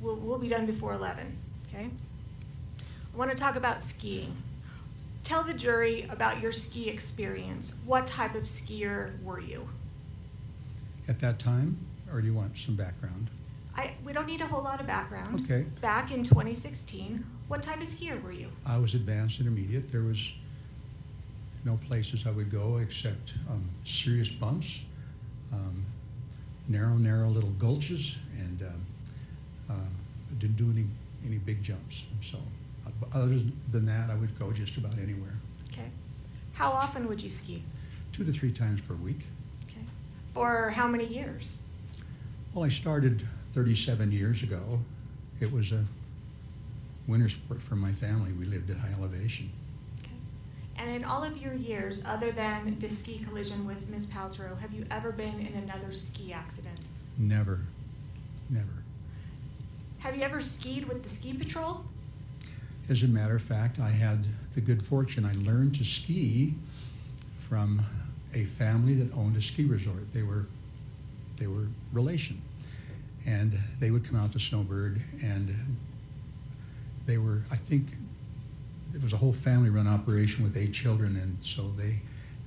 We'll be done before 11, okay? I want to talk about skiing. Tell the jury about your ski experience. What type of skier were you? At that time, or do you want some background? We don't need a whole lot of background. Okay. Back in 2016, what type of skier were you? I was advanced intermediate. There was no places I would go except serious bumps, narrow little gulches, and didn't do any big jumps. So other than that, I would go just about anywhere. Okay. How often would you ski? 2 to 3 times per week. Okay. For how many years? Well, I started 37 years ago. It was a winter sport for my family. We lived at high elevation. Okay. And in all of your years, other than the ski collision with Miss Paltrow, have you ever been in another ski accident? Never, never. Have you ever skied with the ski patrol? As a matter of fact, I had the good fortune, I learned to ski from a family that owned a ski resort. They were relation. And they would come out to Snowbird, and they were, I think, it was a whole family-run operation with 8 children, and so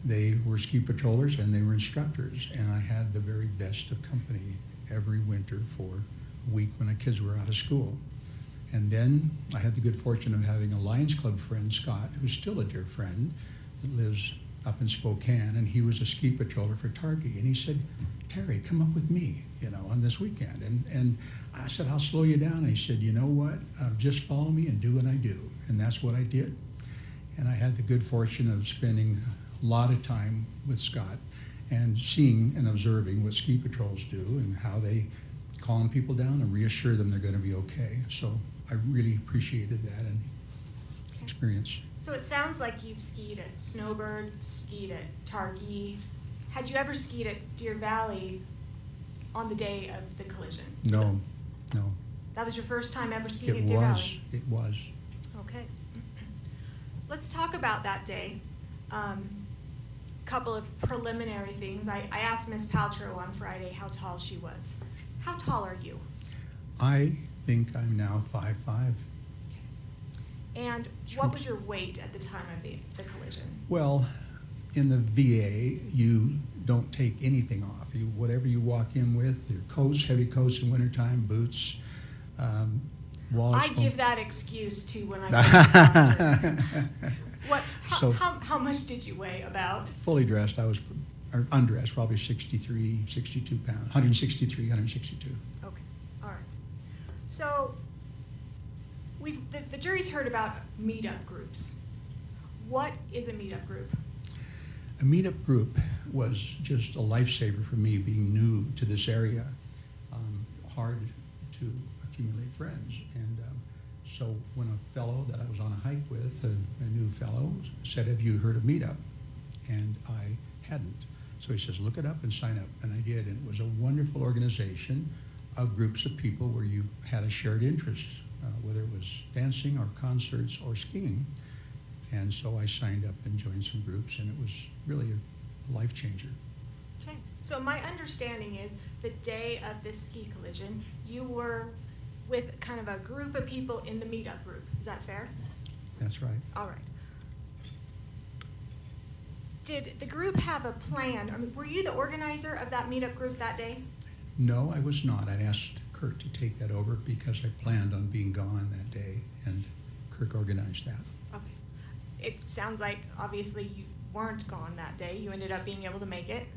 they were ski patrollers and they were instructors, and I had the very best of company every winter for a week when the kids were out of school. And then I had the good fortune of having a Lions Club friend, Scott, who's still a dear friend, that lives up in Spokane, and he was a ski patroller for Targhee, and he said, Terry, come up with me, on this weekend. And I said, I'll slow you down. And he said, you know what, just follow me and do what I do. And that's what I did. And I had the good fortune of spending a lot of time with Scott and seeing and observing what ski patrols do and how they calm people down and reassure them they're going to be okay. So I really appreciated that and experience. So it sounds like you've skied at Snowbird, skied at Targhee. Had you ever skied at Deer Valley on the day of the collision? No. That was your first time ever skiing It at Deer Valley? It was. Okay. Let's talk about that day. Couple of preliminary things. I asked Miss Paltrow on Friday how tall she was. How tall are you? I think I'm now 5'5". And what was your weight at the time of the collision? Well, in the VA, you don't take anything off. Whatever you walk in with, your coats, heavy coats in wintertime, boots, walls. I give that excuse too when I go to the hospital. How much did you weigh about? Fully dressed, or undressed, probably 63, 62 pounds, 163, 162. Okay, all right. So the jury's heard about meetup groups. What is a meetup group? A meetup group was just a lifesaver for me, being new to this area. Hard to accumulate friends. And so when a fellow that I was on a hike with, a new fellow, said, have you heard of meetup? And I hadn't. So he says, look it up and sign up. And I did. And it was a wonderful organization of groups of people where you had a shared interest, whether it was dancing or concerts or skiing. And so I signed up and joined some groups, and it was really a life changer. Okay, so my understanding is the day of this ski collision, you were with kind of a group of people in the meetup group. Is that fair? That's right. All right. Did the group have a plan? I mean, were you the organizer of that meetup group that day? No, I was not. I'd asked Kurt to take that over because I planned on being gone that day, and Kirk organized that. Okay. It sounds like obviously you weren't gone that day. You ended up being able to make it.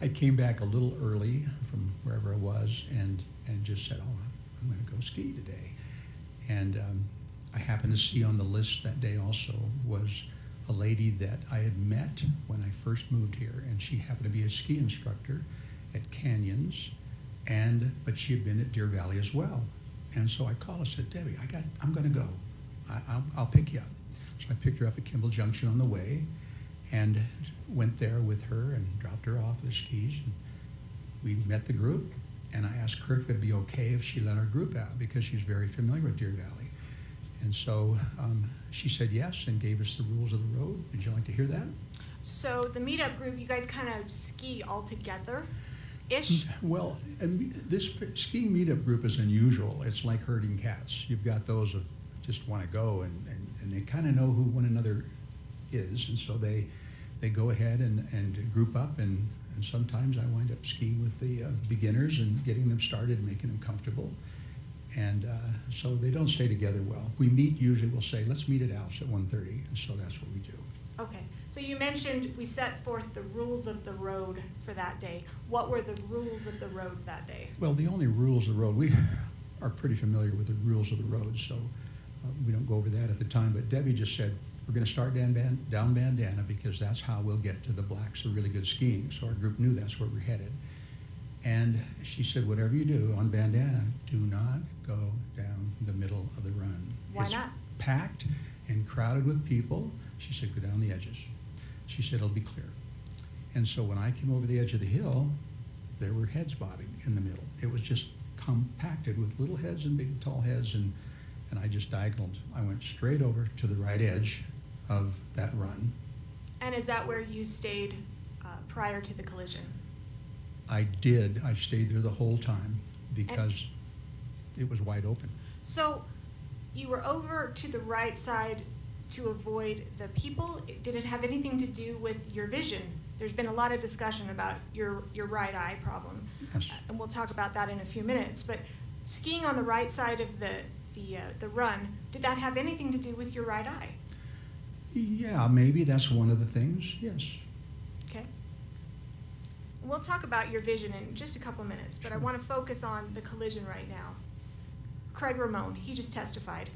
I came back a little early from wherever I was and just said, oh, I'm going to go ski today. And I happened to see on the list that day also was a lady that I had met when I first moved here, and she happened to be a ski instructor at Canyons, but she had been at Deer Valley as well. And so I called and said, Debbie, I'm going to go. I'll pick you up. So I picked her up at Kimball Junction on the way and went there with her and dropped her off with the skis. And we met the group, and I asked Kirk if it'd be okay if she let our group out because she's very familiar with Deer Valley. And so she said yes and gave us the rules of the road. Would you like to hear that? So the meetup group, you guys kind of ski all together-ish? Well, this ski meetup group is unusual. It's like herding cats. You've got those of just want to go, and they kind of know who one another is, and so they go ahead and group up, and sometimes I wind up skiing with the beginners and getting them started and making them comfortable. And so they don't stay together well. We meet, usually we'll say, let's meet at Alps at 1:30, and so that's what we do. Okay, so you mentioned we set forth the rules of the road for that day. What were the rules of the road that day? Well, the only rules of the road, we are pretty familiar with the rules of the road, so we don't go over that at the time, but Debbie just said, we're going to start down Bandana because that's how we'll get to the blacks of really good skiing. So our group knew that's where we're headed. And she said, whatever you do on bandana, do not go down the middle of the run. Why It's not? packed and crowded with people. She said, go down the edges. She said, it'll be clear. And so when I came over the edge of the hill, there were heads bobbing in the middle. It was just compacted with little heads and big tall heads, and I just diagonaled. I went straight over to the right edge of that run. And is that where you stayed prior to the collision? I did. I stayed there the whole time because it was wide open. So you were over to the right side to avoid the people. Did it have anything to do with your vision? There's been a lot of discussion about your right eye problem. Yes. And we'll talk about that in a few minutes. But skiing on the right side of the run, did that have anything to do with your right eye? Yeah, maybe that's one of the things, yes. Okay. We'll talk about your vision in just a couple minutes, but I Sure. want to focus on the collision right now. Craig Ramone, he just testified.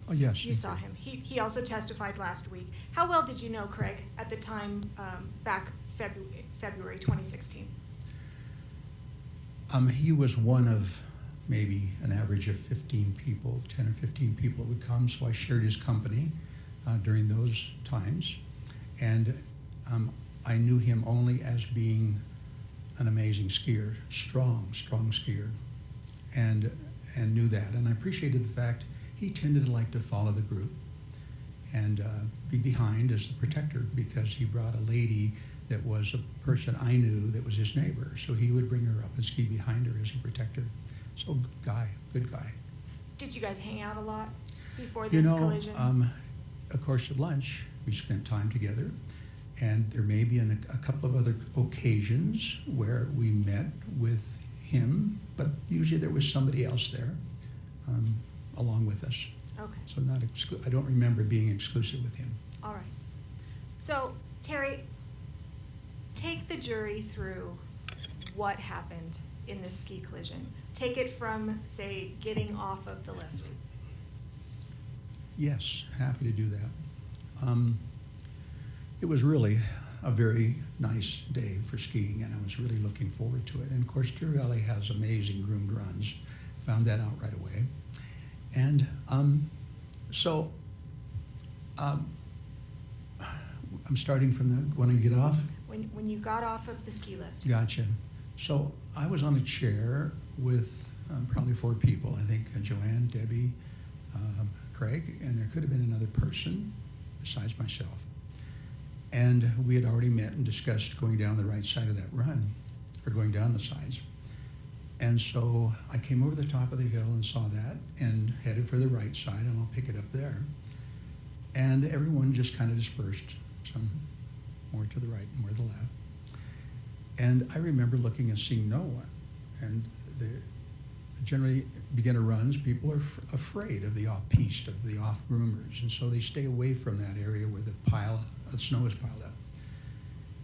Oh, yes. You saw him. He also testified last week. How well did you know Craig at the time back February 2016? He was one of maybe an average of 15 people, 10 or 15 people would come, so I shared his company during those times. And I knew him only as being an amazing skier, strong skier, and knew that. And I appreciated the fact he tended to like to follow the group and be behind as the protector, because he brought a lady that was a person I knew that was his neighbor. So he would bring her up and ski behind her as a protector. So good guy. Did you guys hang out a lot before You this know, collision? of course, at lunch, we spent time together. And there may be a couple of other occasions where we met with him, but usually there was somebody else there along with us. Okay. So I don't remember being exclusive with him. All right. So, Terry, take the jury through what happened in this ski collision. Take it from, say, getting off of the lift. Yes, happy to do that. It was really a very nice day for skiing, and I was really looking forward to it. And of course, Deer Valley has amazing groomed runs. Found that out right away. And so I'm starting from when I get off. When you got off of the ski lift. Gotcha. So I was on a chair with probably 4 people. I think Joanne, Debbie, Craig, and there could have been another person besides myself. And we had already met and discussed going down the right side of that run, or going down the sides. And so I came over the top of the hill and saw that and headed for the right side, and I'll pick it up there. And everyone just kind of dispersed, some more to the right and more to the left. And I remember looking and seeing no one. And generally, beginner runs, people are afraid of the off-piste, of the off-groomers, and so they stay away from that area where the snow is piled up.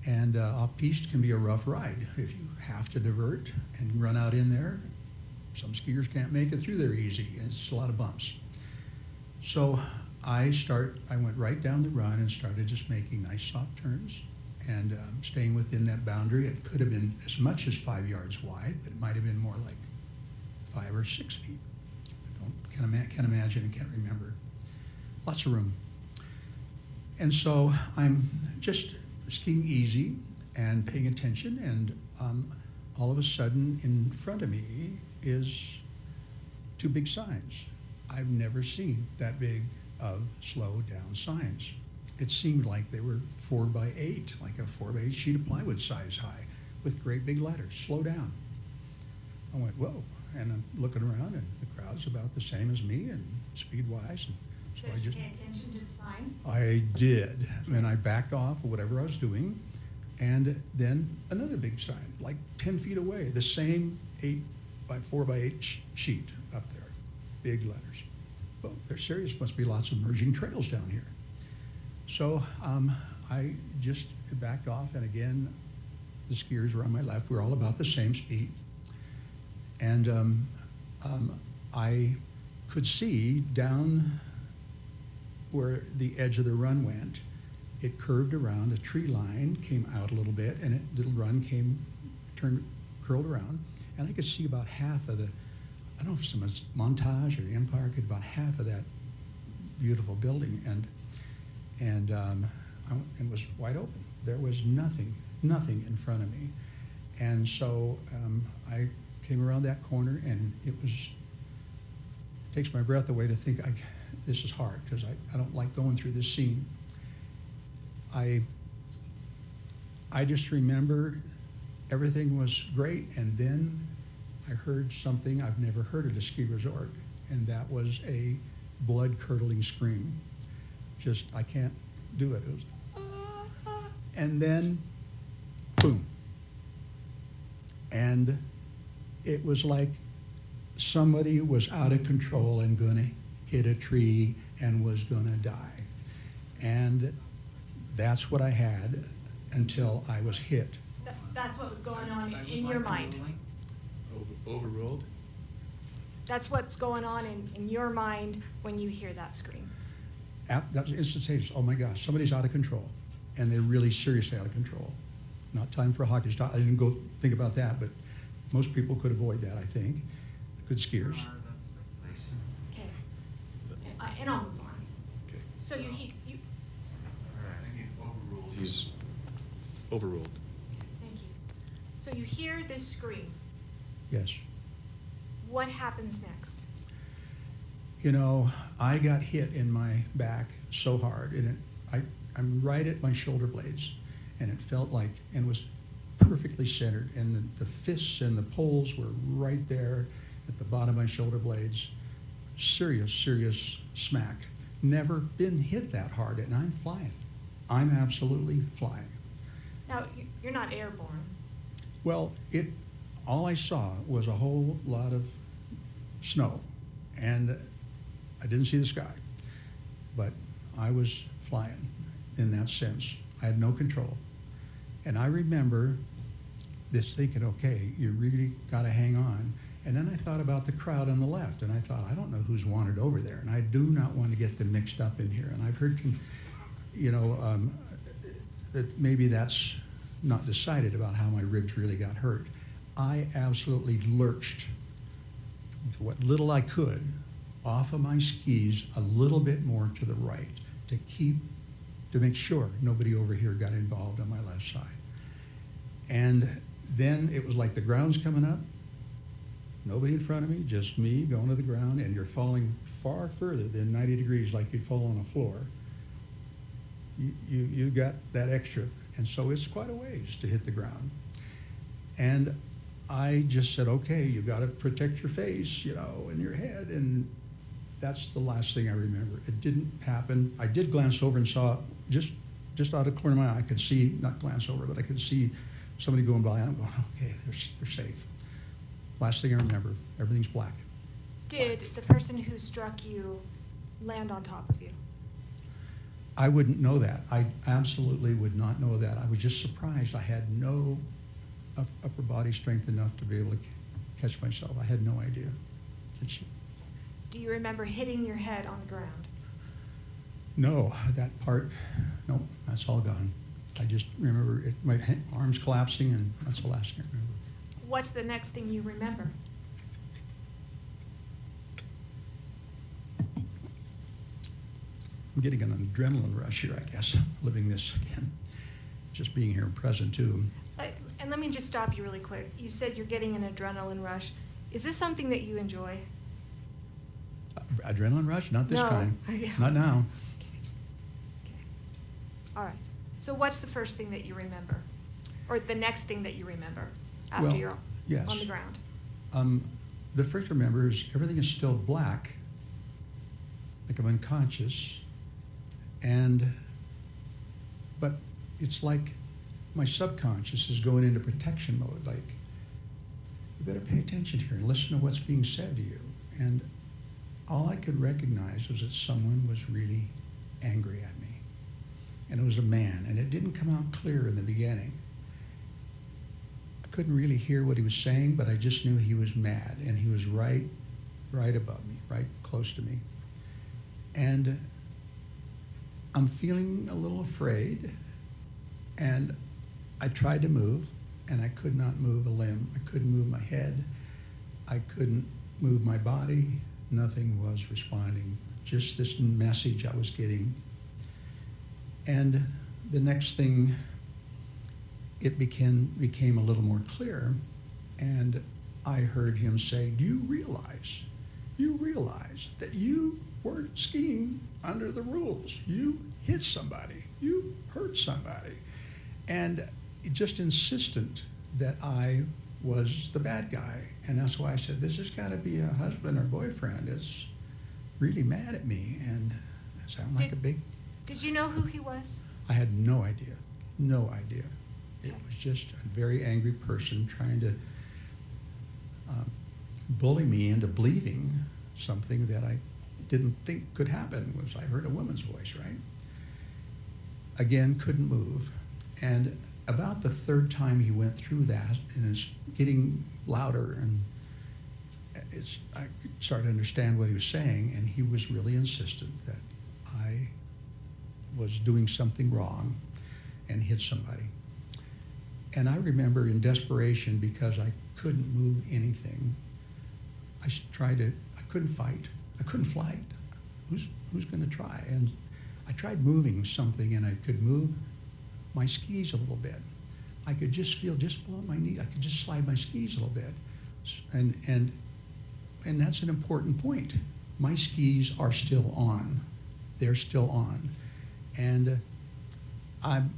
And off-piste can be a rough ride. If you have to divert and run out in there, some skiers can't make it through there easy. It's a lot of bumps. So I went right down the run and started just making nice soft turns and staying within that boundary. It could have been as much as 5 yards wide, but it might have been more like 5 or 6 feet. Can't imagine and can't remember. Lots of room. And so I'm just skiing easy and paying attention, and all of a sudden in front of me is 2 big signs. I've never seen that big of slow down signs. It seemed like they were 4x8, like a 4x8 sheet of plywood size high, with great big letters, slow down. I went, whoa, and I'm looking around, and the crowd's about the same as me, and speed-wise. And so Did you pay attention to the sign? I did, and I backed off of whatever I was doing, and then another big sign, like 10 feet away, the same 4x8 sheet up there, big letters. Well, they're serious, must be lots of merging trails down here. So I just backed off, and again, the skiers were on my left. We're all about the same speed. And I could see down where the edge of the run went. It curved around, a tree line came out a little bit, and the run turned curled around, and I could see about half of the, I don't know if it's a Montage or the Empire, could about half of that beautiful building, and it was wide open. There was nothing in front of me. And so I came around that corner, and it takes my breath away to think this is hard, because I don't like going through this scene. I just remember everything was great, and then I heard something I've never heard at a ski resort, and that was a blood-curdling scream. Just, I can't do it. It was, ah, and then, boom. And it was like somebody was out of control and gonna hit a tree and was gonna die. And that's what I had until I was hit. That's what was going on in your mind. Overruled? That's what's going on in your mind when you hear that scream. That was instantaneous. Oh my gosh, somebody's out of control. And they're really seriously out of control. Not time for a hockey stop. I didn't go think about that, but most people could avoid that, I think. Good skiers. Okay. And I'll move on. Okay. So you He's overruled. thank you. So you hear this scream. Yes. What happens next? You know, I got hit in my back so hard, and I'm right at my shoulder blades, and it felt like, and was perfectly centered, and the fists and the poles were right there at the bottom of my shoulder blades. Serious smack. Never been hit that hard, and I'm flying. I'm absolutely flying. Now, you're not airborne. Well, all I saw was a whole lot of snow, and I didn't see the sky, but I was flying in that sense. I had no control. And I remember this thinking, okay, you really got to hang on. And then I thought about the crowd on the left, and I thought, I don't know who's wanted over there, and I do not want to get them mixed up in here. And I've heard, that maybe that's not decided about how my ribs really got hurt. I absolutely lurched with what little I could off of my skis a little bit more to the right to make sure nobody over here got involved on my left side. And then it was like the ground's coming up, nobody in front of me, just me going to the ground, and you're falling far further than 90 degrees like you'd fall on a floor. You got that extra, and so it's quite a ways to hit the ground. And I just said, okay, you got to protect your face, and your head, and that's the last thing I remember. It didn't happen. I did glance over and saw, just out of the corner of my eye, I could see, not glance over, but I could see somebody going by, and I'm going, okay, they're safe. Last thing I remember, everything's black. Did the person who struck you land on top of you? I wouldn't know that. I absolutely would not know that. I was just surprised. I had no upper body strength enough to be able to catch myself. I had no idea. Do you remember hitting your head on the ground? No, that part, no, that's all gone. I just remember my arms collapsing, and that's the last thing I remember. What's the next thing you remember? I'm getting an adrenaline rush here, I guess, living this again. Just being here and present, too. And let me just stop you really quick. You said you're getting an adrenaline rush. Is this something that you enjoy? Adrenaline rush? Not this No. kind. Yeah. Not now. Okay. All right. So what's the first thing that you remember? Or the next thing that you remember after Well, you're yes. on the ground? The first I remember is everything is still black, like I'm unconscious, but it's like my subconscious is going into protection mode, like, you better pay attention here and listen to what's being said to you. And all I could recognize was that someone was really angry at me. And it was a man, and it didn't come out clear in the beginning. I couldn't really hear what he was saying, but I just knew he was mad, and he was right above me, right close to me. And I'm feeling a little afraid, and I tried to move, and I could not move a limb. I couldn't move my head. I couldn't move my body. Nothing was responding. Just this message I was getting. And the next thing, it became a little more clear, and I heard him say, "Do you realize that you weren't skiing under the rules? You hit somebody, you hurt somebody." And just insistent that I was the bad guy. And that's why I said, this has got to be a husband or boyfriend that's really mad at me. And I sound like a big... Did you know who he was? I had no idea. No idea. It was just a very angry person trying to bully me into believing something that I didn't think could happen. Was I heard a woman's voice, right? Again, couldn't move. And about the third time he went through that, and it's getting louder, and I started to understand what he was saying, and he was really insistent that I was doing something wrong and hit somebody. And I remember in desperation, because I couldn't move anything, I couldn't fight, I couldn't flight. Who's going to try? And I tried moving something, and I could move my skis a little bit. I could just feel just below my knee. I could just slide my skis a little bit, and that's an important point. My skis are still on. They're still on, and I'm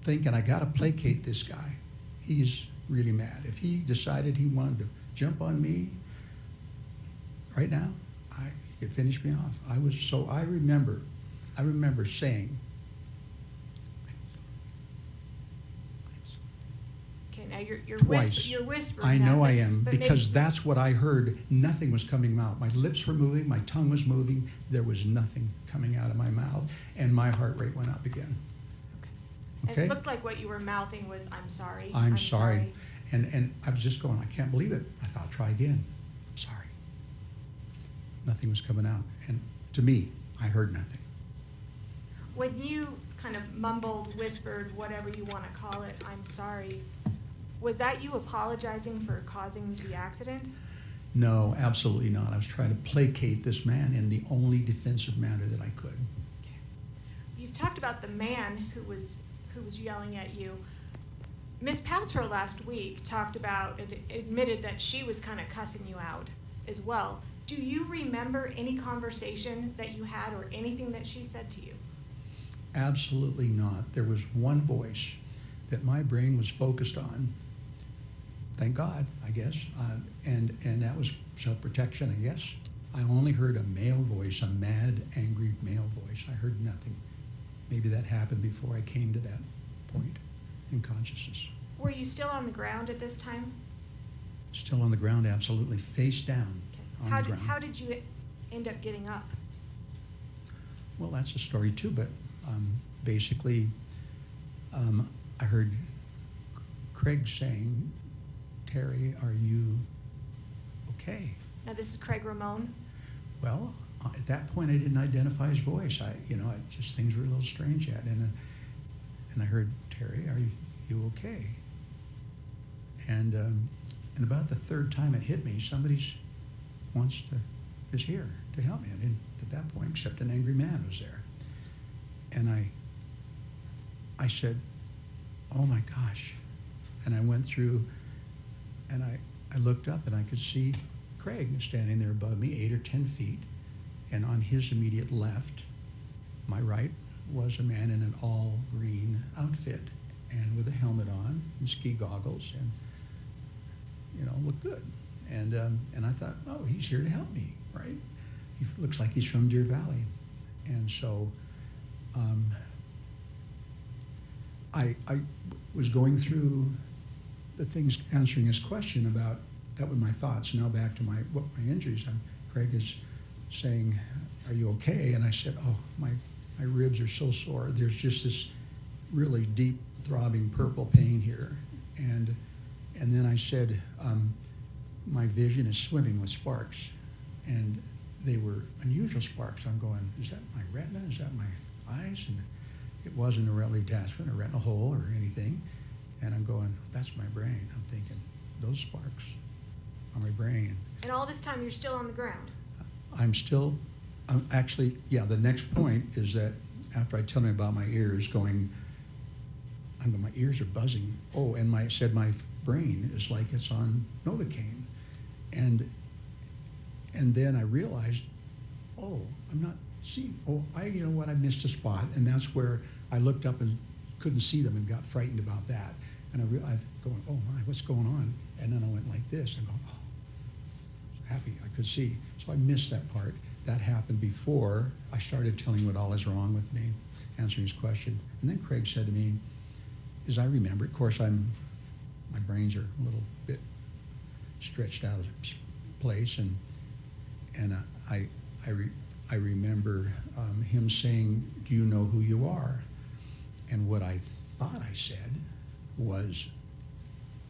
thinking I got to placate this guy. He's really mad. If he decided he wanted to jump on me right now, he could finish me off. I remember saying, Okay, now you're twice. you're whispering. I know that, I am, but because maybe, that's what I heard. Nothing was coming out. My lips were moving, my tongue was moving. There was nothing coming out of my mouth, and my heart rate went up again. And Okay? it looked like what you were mouthing was, "I'm sorry. I'm sorry. And I was just going, I can't believe it. I thought, try again. I'm sorry. Nothing was coming out. And to me, I heard nothing. When you kind of mumbled, whispered, whatever you want to call it, "I'm sorry," was that you apologizing for causing the accident? No, absolutely not. I was trying to placate this man in the only defensive manner that I could. Okay. You've talked about the man who was yelling at you. Ms. Paltrow last week talked about and admitted that she was kind of cussing you out as well. Do you remember any conversation that you had or anything that she said to you? Absolutely not. There was one voice that my brain was focused on. Thank God, I guess. And that was self-protection, I guess. I only heard a male voice, a mad, angry male voice. I heard nothing. Maybe that happened before I came to that point in consciousness. Were you still on the ground at this time? Still on the ground, absolutely, face down on the ground. How did you end up getting up? Well, that's a story too, but basically, I heard Craig saying, "Terry, are you okay?" Now, this is Craig Ramone. Well, at that point, I didn't identify his voice. Just things were a little strange yet, and I heard, "Terry, are you okay?" And about the third time it hit me, somebody is here to help me. I didn't at that point, except an angry man was there, and I said, "Oh my gosh," and I went through, and I looked up and I could see Craig standing there above me, 8 or 10 feet, and on his immediate left, my right, was a man in an all green outfit and with a helmet on and ski goggles and looked good. And I thought, oh, he's here to help me, right? He looks like he's from Deer Valley. And so I was going through the things, answering his question about, that were my thoughts. Now back to my injuries. Craig is saying, "Are you okay?" And I said, "Oh, my ribs are so sore. There's just this really deep, throbbing purple pain here." And then I said, "My vision is swimming with sparks." And they were unusual sparks. I'm going, is that my retina? Is that my eyes? And it wasn't a retinal detachment, a retinal hole or anything. And I'm going, that's my brain. I'm thinking, those sparks are my brain. And all this time, you're still on the ground. I'm actually, yeah, the next point is that after I tell him about my ears going, my ears are buzzing. Oh, and I said my brain is like it's on Novocaine. And then I realized, oh, I'm not seeing, you know what, I missed a spot. And that's where I looked up and couldn't see them and got frightened about that. And I realized, going, oh my, what's going on? And then I went like this and go, oh, happy I could see. So I missed that part. That happened before I started telling what all is wrong with me, answering his question. And then Craig said to me, as I remember, of course, my brains are a little bit stretched out of place, and I remember him saying, "Do you know who you are?" And what I thought I said was,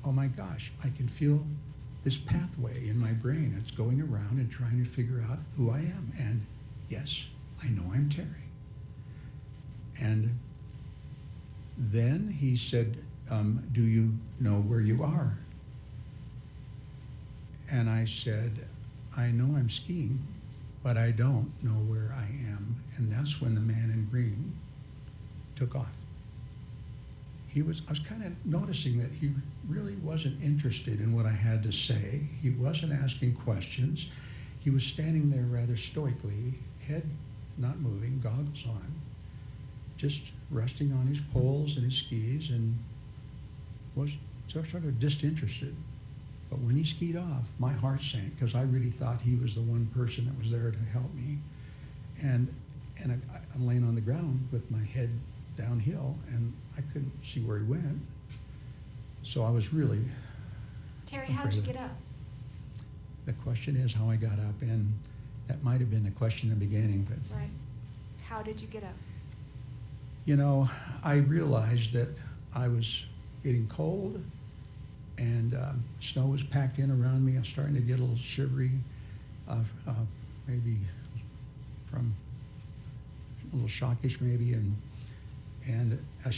"Oh my gosh, I can feel this pathway in my brain. It's going around and trying to figure out who I am. And yes, I know I'm Terry." And then he said, "Do you know where you are?" And I said, "I know I'm skiing, but I don't know where I am." And that's when the man in green took off. I was kind of noticing that he really wasn't interested in what I had to say. He wasn't asking questions. He was standing there rather stoically, head not moving, goggles on, just resting on his poles and his skis, and was sort of disinterested. But when he skied off, my heart sank, because I really thought he was the one person that was there to help me. And I'm laying on the ground with my head downhill, and I couldn't see where he went. So I was really Terry, how'd you get up? The question is how I got up, and that might have been the question in the beginning, but Right. How did you get up? you know, I realized that I was getting cold, and snow was packed in around me. I was starting to get a little shivery, maybe from a little shockish maybe, and I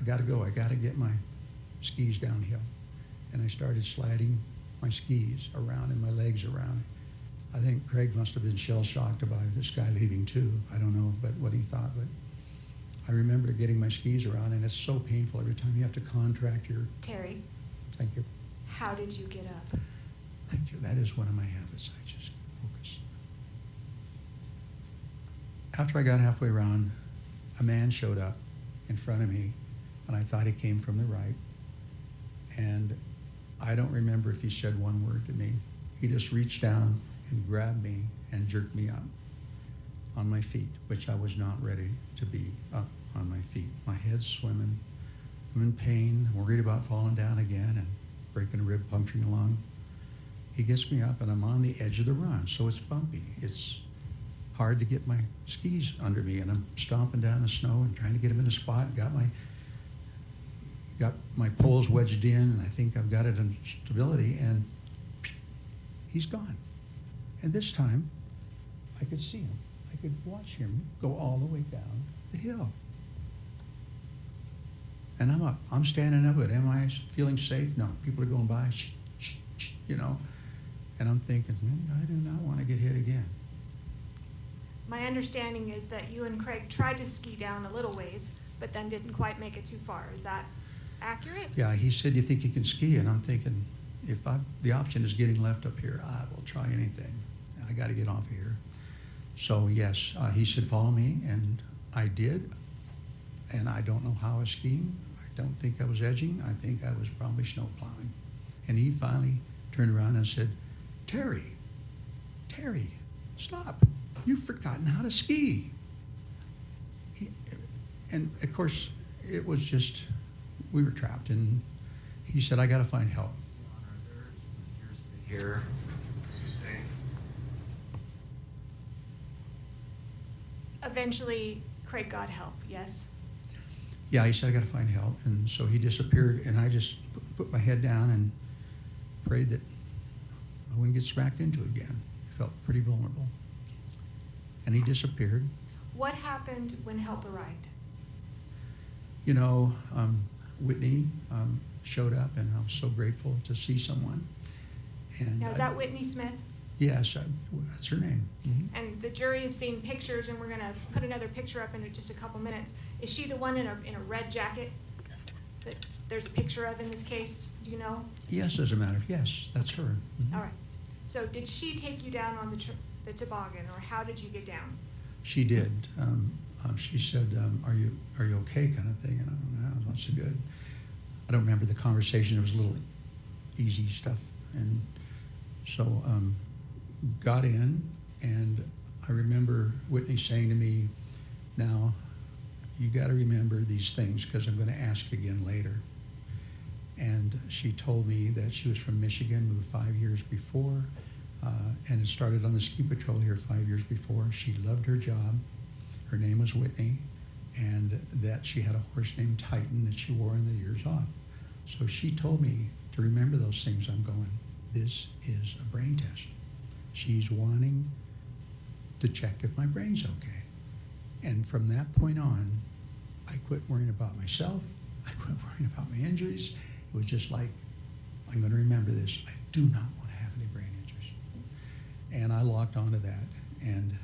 got to go. I got to get my skis downhill. And I started sliding my skis around and my legs around. I think Craig must have been shell-shocked about this guy leaving too. I don't know but what he thought, but I remember getting my skis around, and it's so painful every time you have to contract your... Terry, Thank you. how did you get up? Thank you. That is one of my habits. I just focus. After I got halfway around, a man showed up in front of me, and I thought he came from the right. And I don't remember if he said one word to me. He just reached down and grabbed me and jerked me up on my feet, which I was not ready to be up on my feet. My head's swimming. I'm in pain, worried about falling down again and breaking a rib, puncturing a lung. He gets me up, and I'm on the edge of the run, so it's bumpy. It's hard to get my skis under me, and I'm stomping down the snow and trying to get them in a spot. Got my poles wedged in, and I think I've got it in stability, and he's gone. And this time, I could see him. I could watch him go all the way down the hill. And I'm up. I'm standing up, but am I feeling safe? No. People are going by, shh, shh, shh, you know. And I'm thinking, I do not want to get hit again. My understanding is that you and Craig tried to ski down a little ways, but then didn't quite make it too far. Is that accurate? Yeah, he said, "You think you can ski?" And I'm thinking, if the option is getting left up here, I will try anything. I got to get off of here. So yes, he said, "Follow me," and I did. And I don't know how I was skiing. I don't think I was edging. I think I was probably snow plowing. And he finally turned around and said, Terry, stop. You've forgotten how to ski." And of course, it was just, we were trapped. And he said, "I got to find help." Here. Eventually, Craig got help, yes? Yeah, he said, "I got to find help." And so he disappeared, and I just put my head down and prayed that I wouldn't get smacked into again. I felt pretty vulnerable. And he disappeared. What happened when help arrived? You know, Whitney showed up, and I was so grateful to see someone. And Now, is that Whitney Smith? Yes, that's her name. Mhm. And the jury has seen pictures, and we're gonna put another picture up in just a couple minutes. Is she the one in a red jacket that there's a picture of in this case? Do you know? Yes, as a matter of, yes, that's her. Mhm. All right. So did she take you down on the toboggan, or how did you get down? She did. She said, "Are you okay?" kind of thing, and I don't know, not so good. I don't remember the conversation. It was a little easy stuff, and so got in, and I remember Whitney saying to me, "Now, you got to remember these things because I'm going to ask again later." And she told me that she was from Michigan, moved 5 years before, and had started on the ski patrol here 5 years before. She loved her job. Her name was Whitney, and that she had a horse named Titan that she wore in the years off. So she told me to remember those things. I'm going, this is a brain test. She's wanting to check if my brain's okay. And from that point on, I quit worrying about myself. I quit worrying about my injuries. It was just like, I'm going to remember this. I do not want to have any brain injuries. And I locked onto that and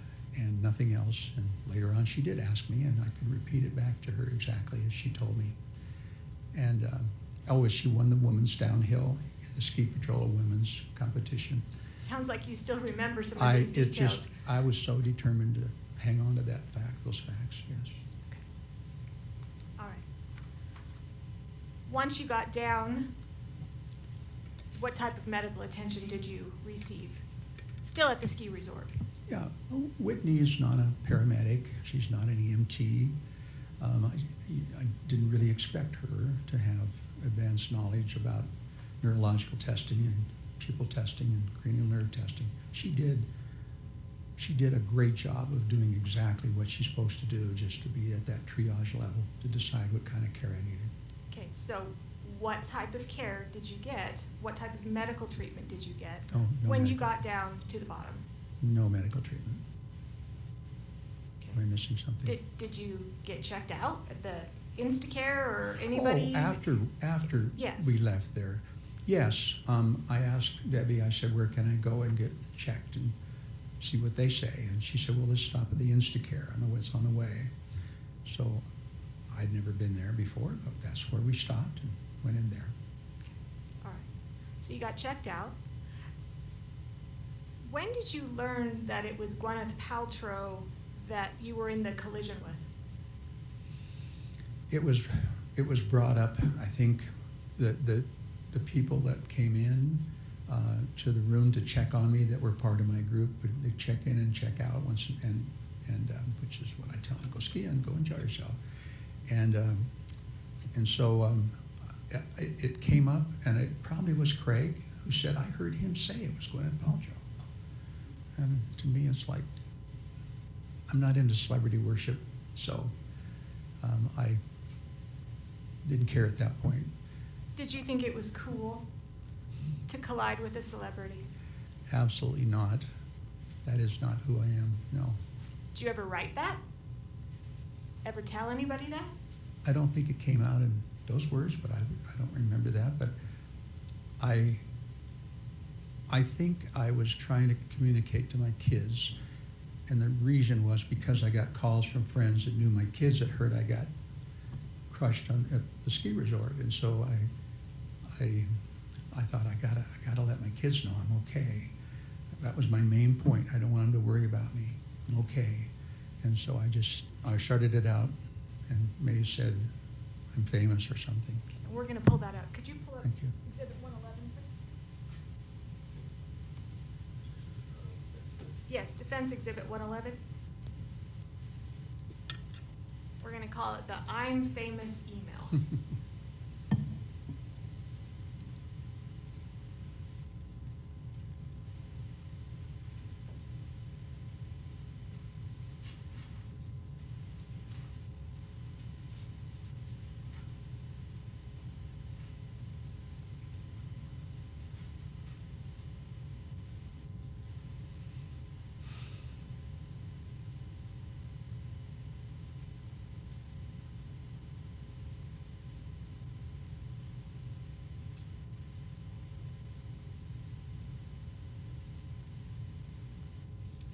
nothing else. And later on, she did ask me, and I could repeat it back to her exactly as she told me. And she won the women's downhill in the ski patrol women's competition. Sounds like you still remember some of these details. I was so determined to hang on to that fact, those facts, yes. Okay. All right. Once you got down, what type of medical attention did you receive? Still at the ski resort? Yeah, Whitney is not a paramedic. She's not an EMT. I didn't really expect her to have advanced knowledge about neurological testing and pupil testing and cranial nerve testing. She did a great job of doing exactly what she's supposed to do, just to be at that triage level to decide what kind of care I needed. Okay, so what type of care did you get? What type of medical treatment did you get Oh, no when you medical- got down to the bottom? No medical treatment. Okay. Am I missing something? Did you get checked out at the Instacare or anybody? Oh, after Yes. we left there. Yes, I asked Debbie, I said, where can I go and get checked and see what they say? And she said, well, let's stop at the Instacare. I know what's on the way. So I'd never been there before, but that's where we stopped and went in there. All right. So you got checked out. When did you learn that it was Gwyneth Paltrow that you were in the collision with? It was brought up, I think, the people that came in to the room to check on me that were part of my group would check in and check out once, and which is what I tell them, go ski and go enjoy yourself. And so it came up, and it probably was Craig who said, I heard him say it was Gwyneth Paltrow. And to me, it's like, I'm not into celebrity worship, so I didn't care at that point. Did you think it was cool to collide with a celebrity? Absolutely not. That is not who I am, no. Did you ever write that? Ever tell anybody that? I don't think it came out in those words, but I don't remember that. But I think I was trying to communicate to my kids, and the reason was because I got calls from friends that knew my kids that heard I got crushed at the ski resort, and so I thought I gotta let my kids know I'm okay. That was my main point. I don't want them to worry about me. I'm okay. And so I started it out, and May said I'm famous or something. Okay, we're going to pull that up. Could you pull up Thank you. Exhibit 111, please? Yes, Defense Exhibit 111. We're going to call it the I'm Famous email.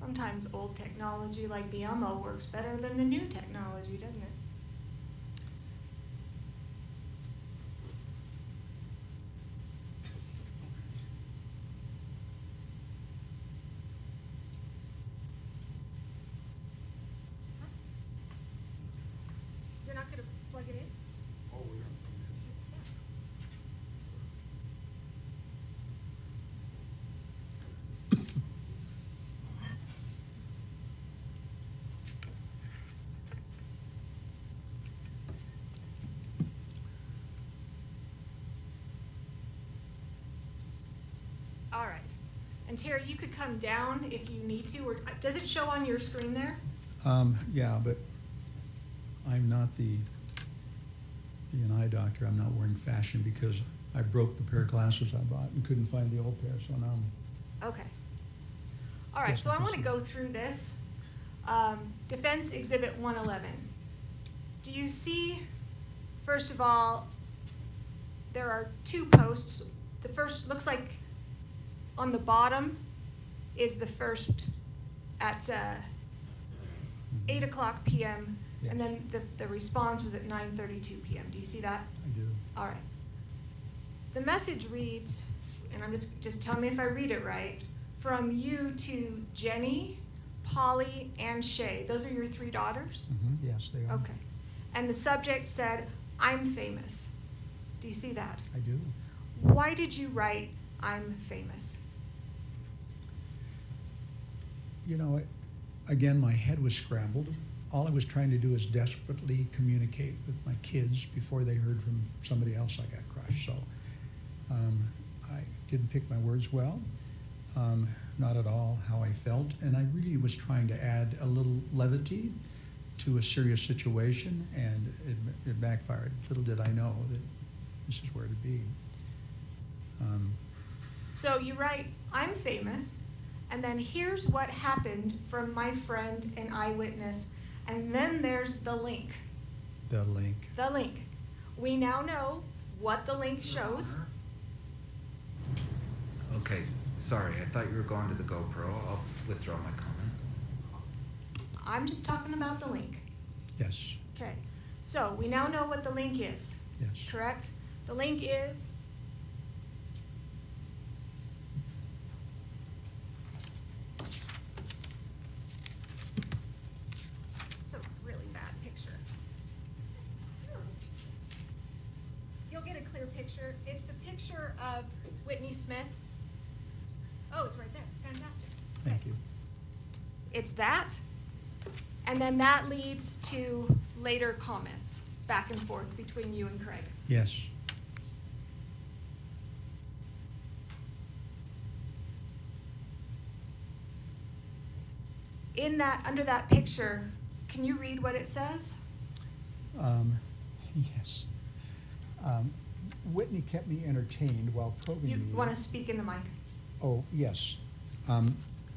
Sometimes old technology like the Elmo works better than the new technology, doesn't it? You're not gonna plug it in? Oh, we're gonna All right. And Terry, you could come down if you need to, or does it show on your screen there? Yeah, but I'm not the eye doctor. I'm not wearing fashion because I broke the pair of glasses I bought and couldn't find the old pair, so now I'm. Okay. All right, Yes, so I I can want to see. go through this. Defense Exhibit 111. Do you see, first of all, there are two posts. The first looks like on the bottom is the first at 8 o'clock p.m. And then the response was at 9:32 p.m. Do you see that? I do. All right. The message reads, and I'm just tell me if I read it right, from you to Jenny, Polly, and Shay. Those are your three daughters? Yes, they are. Okay. And the subject said, I'm famous. Do you see that? I do. Why did you write, I'm famous? You know, again, my head was scrambled. All I was trying to do is desperately communicate with my kids before they heard from somebody else I got crushed. So I didn't pick my words well, not at all how I felt. And I really was trying to add a little levity to a serious situation, and it backfired. Little did I know that this is where it'd be. So you write, I'm famous, and then here's what happened from my friend and eyewitness, and then there's the link. The link. The link. We now know what the link shows. Okay, sorry, I thought you were going to the GoPro. I'll withdraw my comment. I'm just talking about the link. Yes. Okay. So we now know what the link is. Yes. Correct? The link is it's a really bad picture. You'll get a clear picture. It's the picture of Whitney Smith. Oh, it's right there. Fantastic. Thank you. It's that, and then that leads to later comments back and forth between you and Craig. Yes. In that, under that picture, can you read what it says? Yes. Whitney kept me entertained while probing You me. want to speak in the mic? Oh, yes.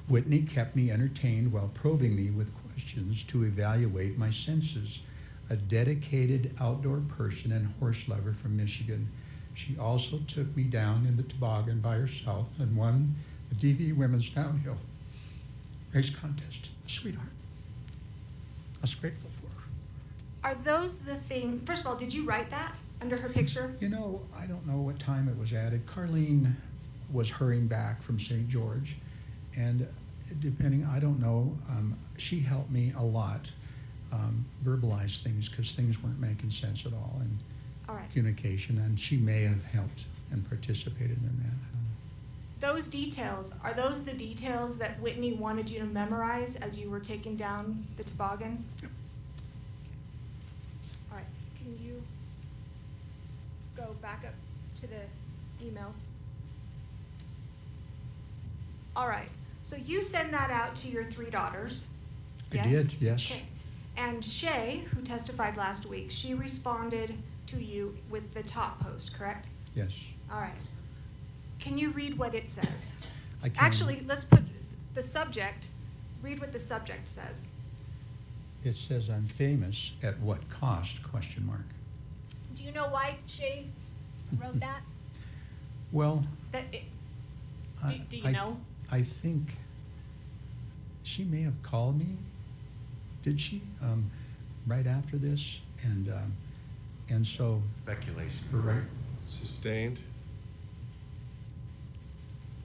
Whitney kept me entertained while probing me with questions to evaluate my senses. A dedicated outdoor person and horse lover from Michigan. She also took me down in the toboggan by herself and won the DV Women's Downhill Race Contest. A sweetheart. I was grateful for her. Are those the thing? First of all, did you write that under her picture? You know, I don't know what time it was added. Carlene was hurrying back from St. George, and depending, I don't know, she helped me a lot verbalize things because things weren't making sense at all in All right. communication, and she may have helped and participated in that. I don't know. Those details, are those the details that Whitney wanted you to memorize as you were taking down the toboggan? Yep. All right. Can you go back up to the emails? All right. So you send that out to your three daughters. I did, yes. Okay. And Shay, who testified last week, she responded to you with the top post, correct? Yes, All right. Can you read what it says? I can. Actually, let's put the subject, read what the subject says. It says, I'm famous, at what cost, question mark. Do you know why Shay wrote that? Well, That it, I- do you I- know? I think she may have called me, did she? Right after this, and so, Speculation. right, Sustained?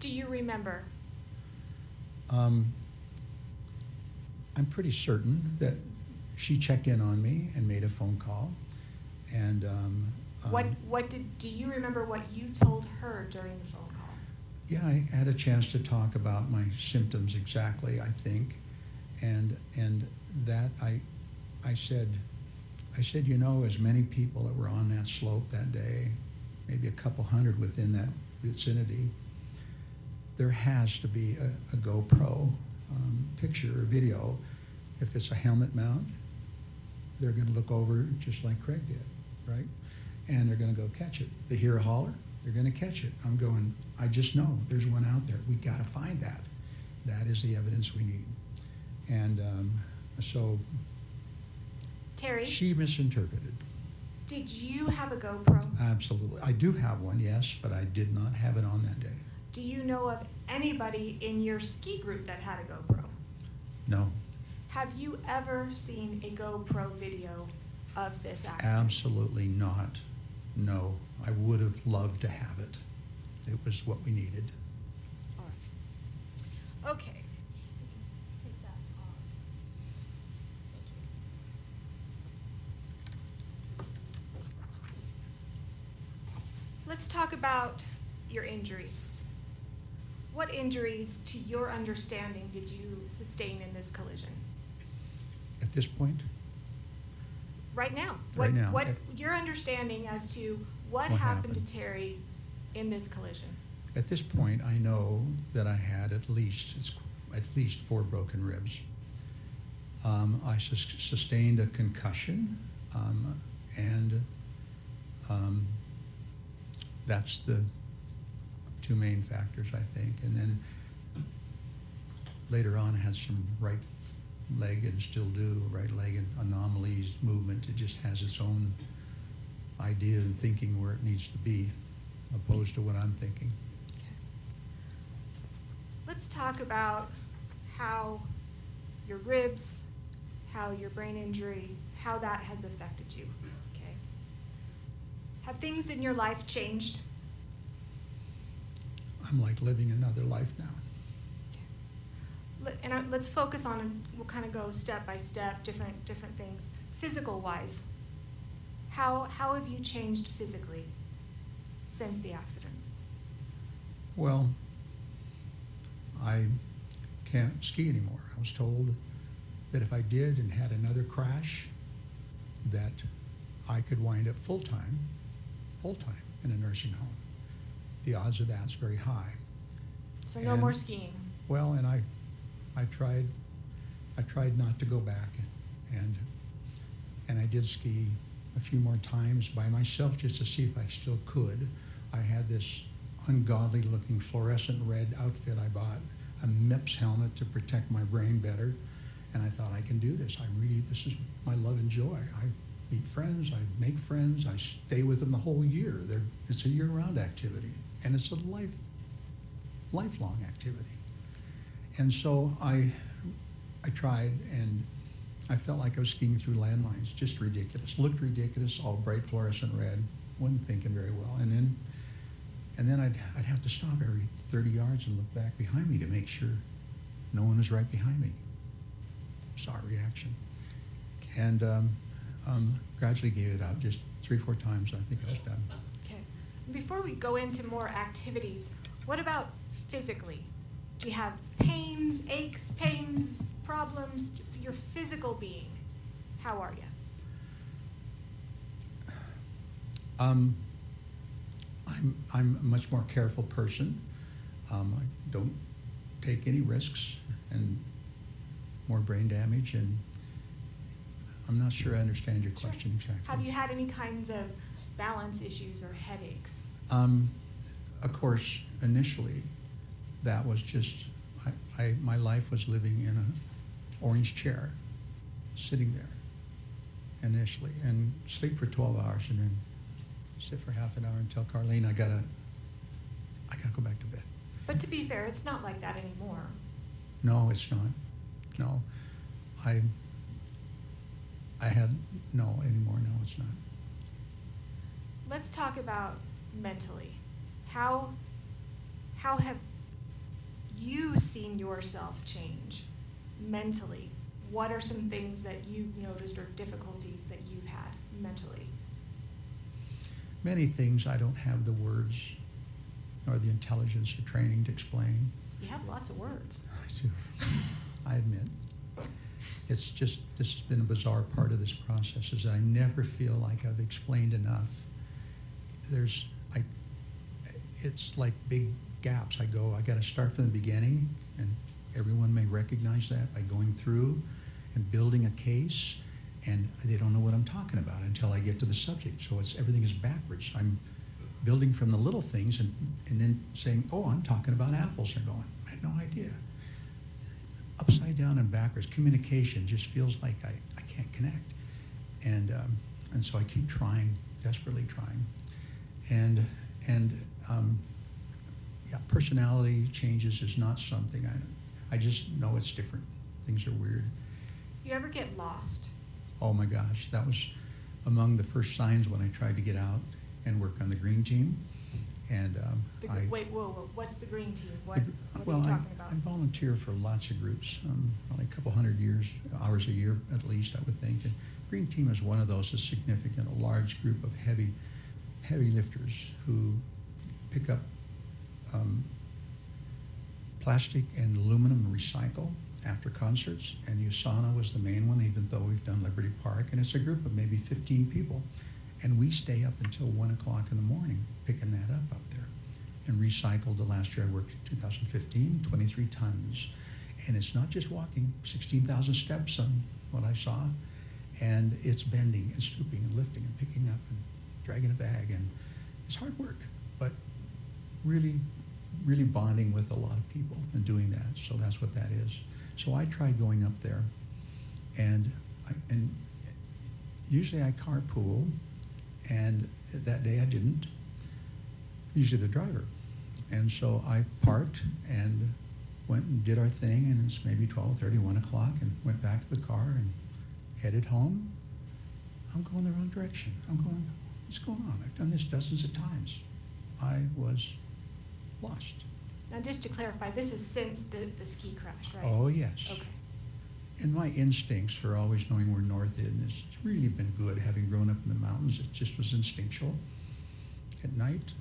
Do you remember? I'm pretty certain that she checked in on me and made a phone call, and, Do you remember what you told her during the phone call? yeah, I had a chance to talk about my symptoms exactly, I think, and that I said, you know, as many people that were on that slope that day, maybe a couple hundred within that vicinity, there has to be a GoPro picture or video. If it's a helmet mount, they're going to look over just like Craig did, right? And they're going to go catch it. They hear a holler, they're going to catch it. I'm going, I just know there's one out there. We got to find that. That is the evidence we need. And so Terry, she misinterpreted. did you have a GoPro? Absolutely. I do have one, yes, but I did not have it on that day. Do you know of anybody in your ski group that had a GoPro? No, Have you ever seen a GoPro video of this accident? absolutely not. No, I would have loved to have it. It was what we needed. All right. Okay. Take that off. Let's talk about your injuries. What injuries, to your understanding, did you sustain in this collision? At this point, Right now? Right now. What your understanding as to what What happened to happened? Terry in this collision? at this point, I know that I had at least 4 broken ribs. I sustained a concussion, and that's the 2 main factors, I think. And then later on, I had some right leg, and still do, right leg and anomalies, movement. It just has its own idea and thinking where it needs to be, opposed to what I'm thinking. Let's talk about how your ribs, how your brain injury, how that has affected you, okay? Have things in your life changed? I'm like living another life now. Let's focus on, we'll kind of go step by step, different things. Physical wise, how have you changed physically since the accident? Well, I can't ski anymore. I was told that if I did and had another crash, that I could wind up full-time in a nursing home. The odds of that's very high. So no And- more skiing. Well, and I tried not to go back, and I did ski a few more times by myself just to see if I still could. I had this ungodly looking fluorescent red outfit I bought, a MIPS helmet to protect my brain better, and I thought I can do this. This is my love and joy. I meet friends, I make friends, I stay with them the whole year. It's a year-round activity, and it's a lifelong activity. And so I tried, and I felt like I was skiing through landmines, just ridiculous. Looked ridiculous, all bright fluorescent red. Wasn't thinking very well. And then I'd have to stop every 30 yards and look back behind me to make sure no one was right behind me. Saw a reaction. And gradually gave it out just 3 or 4 times, and I think I was done. Okay. Before we go into more activities, what about physically? Do you have pains, aches, pains, problems? Your physical being, how are you? I'm a much more careful person. I don't take any risks, and more brain damage, and I'm not sure I understand your question exactly. Have you had any kinds of balance issues or headaches? Of course, initially, that was just, my life was living in an orange chair, sitting there initially, and sleep for 12 hours and then sit for half an hour and tell Carlene I gotta go back to bed. But to be fair, it's not like that anymore. No, it's not. no. I had, no, anymore, no, it's not. Let's talk about mentally. How have you seen yourself change mentally? What are some things that you've noticed or difficulties that you've had mentally? Many things I don't have the words nor the intelligence or training to explain. You have lots of words. I do, I admit. It's just, this has been a bizarre part of this process, is that I never feel like I've explained enough. It's like big gaps. I gotta start from the beginning, and everyone may recognize that by going through and building a case, and they don't know what I'm talking about until I get to the subject. So everything is backwards. I'm building from the little things and then saying, oh, I'm talking about apples. They're going, I had no idea. Upside down and backwards. Communication just feels like I can't connect. And so I keep trying, desperately trying. Yeah, personality changes is not something I just know it's different. Things are weird. You ever get lost? Oh my gosh, that was among the first signs when I tried to get out and work on the green team. And Wait, whoa, what's the green team? What are you talking about? I volunteer for lots of groups, probably a couple hundred hours a year at least, I would think. And green team is one of those, is significant, a large group of heavy lifters who pick up plastic and aluminum and recycle after concerts. And USANA was the main one, even though we've done Liberty Park. And it's a group of maybe 15 people. And we stay up until 1 o'clock in the morning picking that up there. And recycled, the last year I worked in 2015, 23 tons. And it's not just walking, 16,000 steps on what I saw. And it's bending and stooping and lifting and picking up and dragging a bag. And it's hard work, but really, really bonding with a lot of people and doing that. So that's what that is. So I tried going up there, and usually I carpool, and that day I didn't. Usually the driver. And so I parked and went and did our thing, and it's maybe 12:30, 1 o'clock, and went back to the car and headed home. I'm going the wrong direction. I'm going, what's going on? I've done this dozens of times. I was lost. Now, just to clarify, this is since the ski crash, right? Oh, yes. Okay. And my instincts for always knowing where north is, and it's really been good having grown up in the mountains. It just was instinctual. At night,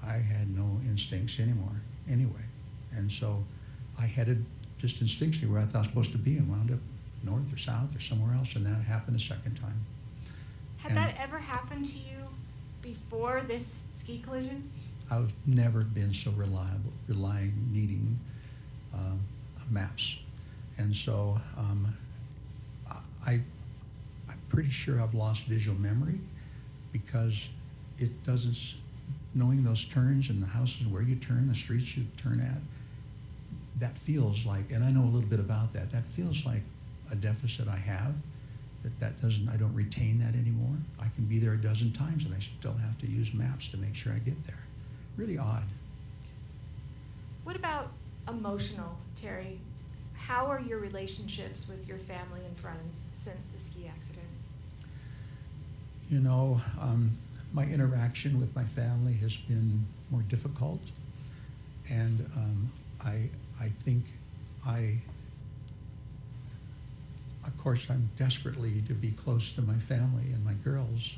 I had no instincts anymore, anyway. And so I headed just instinctually where I thought I was supposed to be and wound up north or south or somewhere else, and that happened a second time. Had that ever happened to you before this ski collision? I've never been so needing maps. And so I'm pretty sure I've lost visual memory, because it doesn't, knowing those turns and the houses where you turn, the streets you turn at, that feels like, and I know a little bit about that, that feels like a deficit I have, I don't retain that anymore. I can be there a dozen times and I still have to use maps to make sure I get there. Really odd. What about emotional, Terry? How are your relationships with your family and friends since the ski accident? You know, my interaction with my family has been more difficult, and I think of course, I'm desperately to be close to my family and my girls,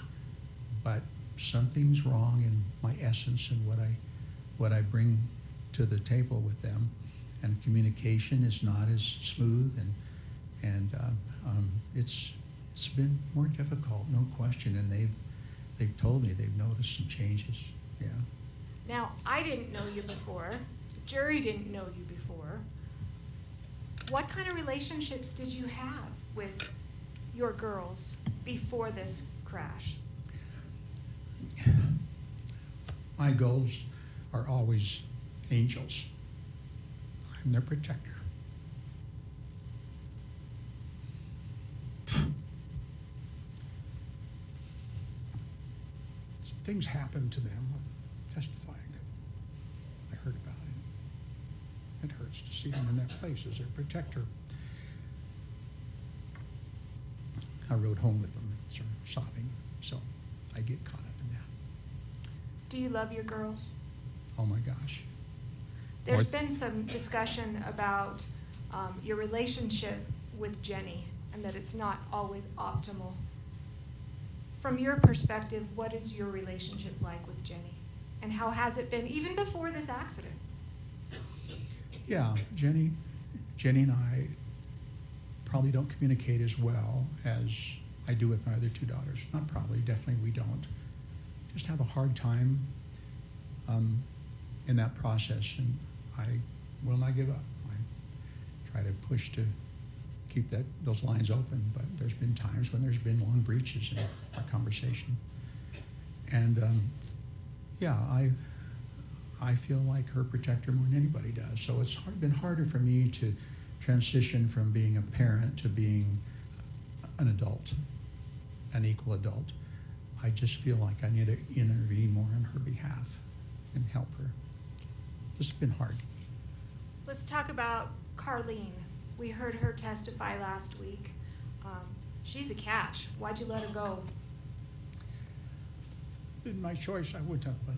but something's wrong in my essence and what I bring to the table with them, and communication is not as smooth, and it's been more difficult, no question, and they've told me they've noticed some changes. Yeah. Now, I didn't know you before. The jury didn't know you before. What kind of relationships did you have with your girls before this crash? My goals are always angels. I'm their protector. Some things happened to them. I'm testifying that I heard about it. It hurts to see them in that place as their protector. I rode home with them and started sobbing. So I get caught up in that. Do you love your girls? Oh my gosh. There's More- been some discussion about your relationship with Jenny and that it's not always optimal. From your perspective, what is your relationship like with Jenny? And how has it been even before this accident? Yeah, Jenny and I probably don't communicate as well as I do with my other two daughters. Not probably, definitely we don't. We just have a hard time in that process, and I will not give up. I try to push to keep those lines open, but there's been times when there's been long breaches in our conversation. And yeah, I feel like her protector more than anybody does. So it's been harder for me to transition from being a parent to being an adult, an equal adult. I just feel like I need to intervene more on her behalf and help her. This has been hard. Let's talk about Carlene. We heard her testify last week. She's a catch. Why'd you let her go? In my choice, I wouldn't have, but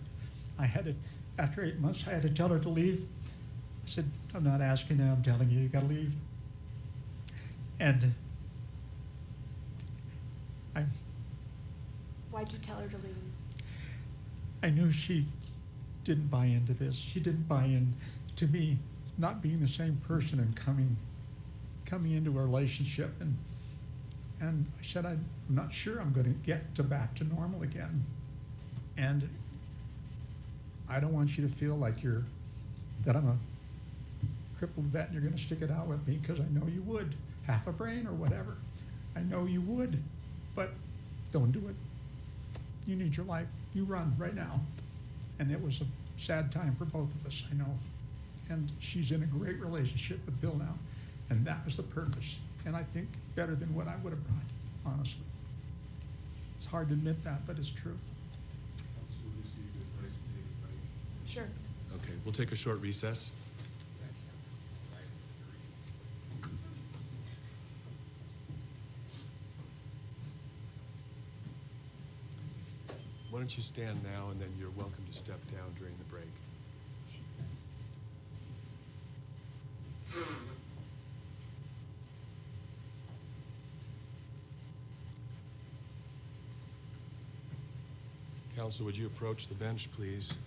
I had to, after 8 months, I had to tell her to leave. I said, I'm not asking you, I'm telling you, you gotta leave. And Why'd you tell her to leave? I knew she didn't buy into this. She didn't buy in to me not being the same person and coming into a relationship. And I said, I'm not sure I'm going to get back to normal again. And I don't want you to feel like that I'm a crippled vet and you're going to stick it out with me, because I know you would. Half a brain or whatever. I know you would, but don't do it. You need your life. You run right now. And it was a sad time for both of us, I know. And she's in a great relationship with Bill now. And that was the purpose. And I think better than what I would have brought, honestly. It's hard to admit that, but it's true. Sure. Okay, we'll take a short recess. Why don't you stand now, and then you're welcome to step down during the break. Counsel, would you approach the bench, please?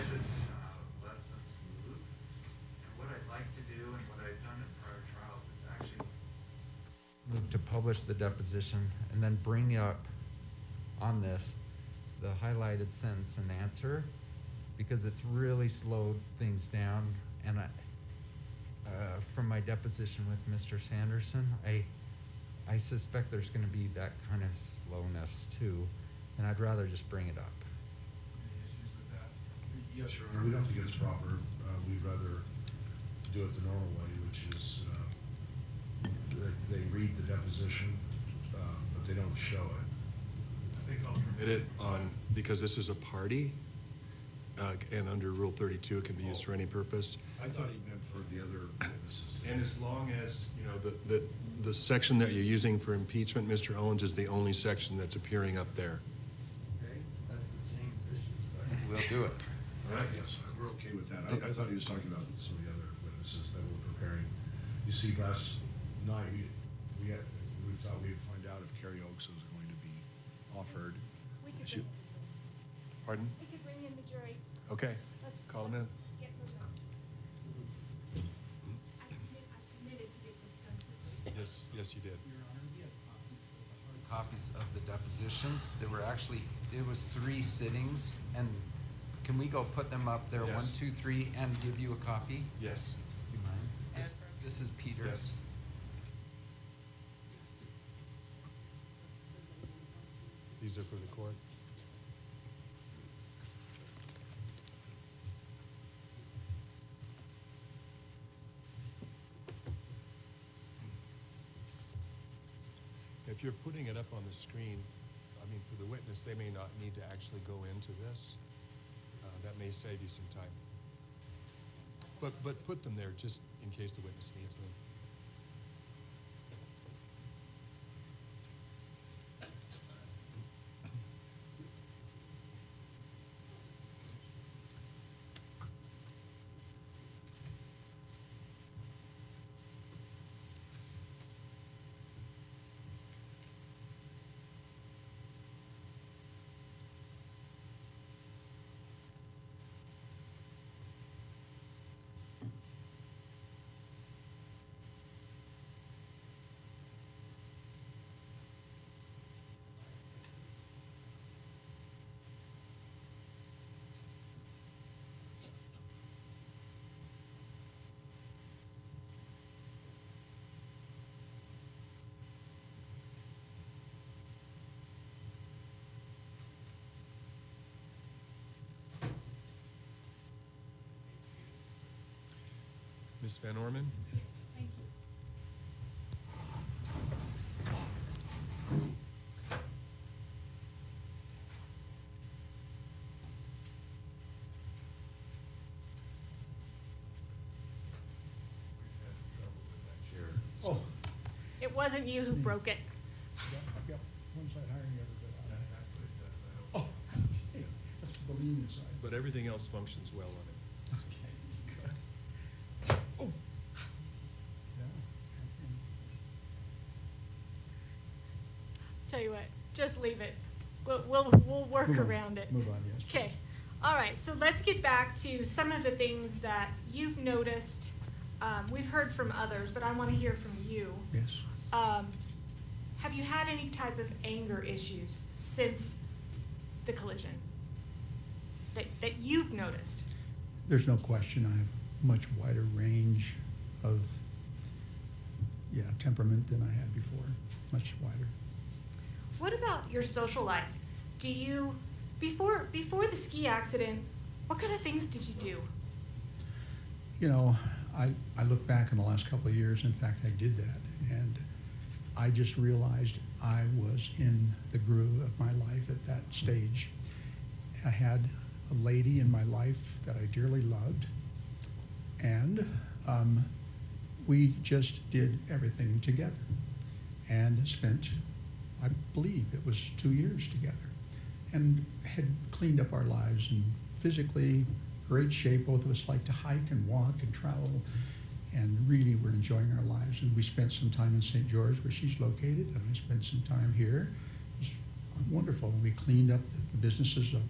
realize it's less than smooth. And what I'd like to do and what I've done in prior trials is actually move to publish the deposition and then bring up on this the highlighted sentence and answer, because it's really slowed things down. And from my deposition with Mr. Sanderson, I suspect there's gonna be that kind of slowness too, and I'd rather just bring it up. Any issues with that? Yes, Your Honor, we don't think it's proper. We'd rather do it the normal way, which is, they read the deposition, but they don't show it. I think I'll permit it on, because this is a party, and under Rule 32, it can be used for any purpose. I thought he meant for the other witnesses. And as long as, you know, the section that you're using for impeachment, Mr. Owens, is the only section that's appearing up there. Okay, that's the James issue, but we'll do it. All right, yes, we're okay with that. I thought he was talking about some of the other witnesses that we're preparing. You see, last night, we thought we'd find out if Carrie Oakes was going to be offered. We could She- Pardon? We could bring in the jury. Okay, Let's call them in. get moving on. I committed to get this done quickly. Yes, you did. Copies of the depositions. There were actually, it was 3 sittings, and can we go put them up there, Yes. 1, 2, 3, and give you a copy? Yes. You mind? This is Peter. Yes. These are for the court? If you're putting it up on the screen, I mean, for the witness, they may not need to actually go into this. That may save you some time. But put them there just in case the witness needs them. Ms. Van Orman? Yes, thank you. Oh, It wasn't you who broke it. I've got one side higher than the other, but That's what it does, I hope. oh, okay, that's for the lenient side. But everything else functions well on it. Okay, good. Oh. Yeah, okay. Tell you what, just leave it. We'll work Move on. around it. Move on, yes. Okay, all right, so let's get back to some of the things that you've noticed. We've heard from others, but I want to hear from you. Yes. Have you had any type of anger issues since the collision that you've noticed? There's no question I have a much wider range of, temperament than I had before, much wider. What about your social life? Do you, before the ski accident, what kind of things did you do? You know, I look back in the last couple of years, in fact, I did that, and I just realized I was in the groove of my life at that stage. I had a lady in my life that I dearly loved, and we just did everything together and spent, I believe it was 2 years together, and had cleaned up our lives and physically great shape. Both of us like to hike and walk and travel, and really we're enjoying our lives. And we spent some time in St. George, where she's located, and I spent some time here. It was wonderful. We cleaned up the businesses of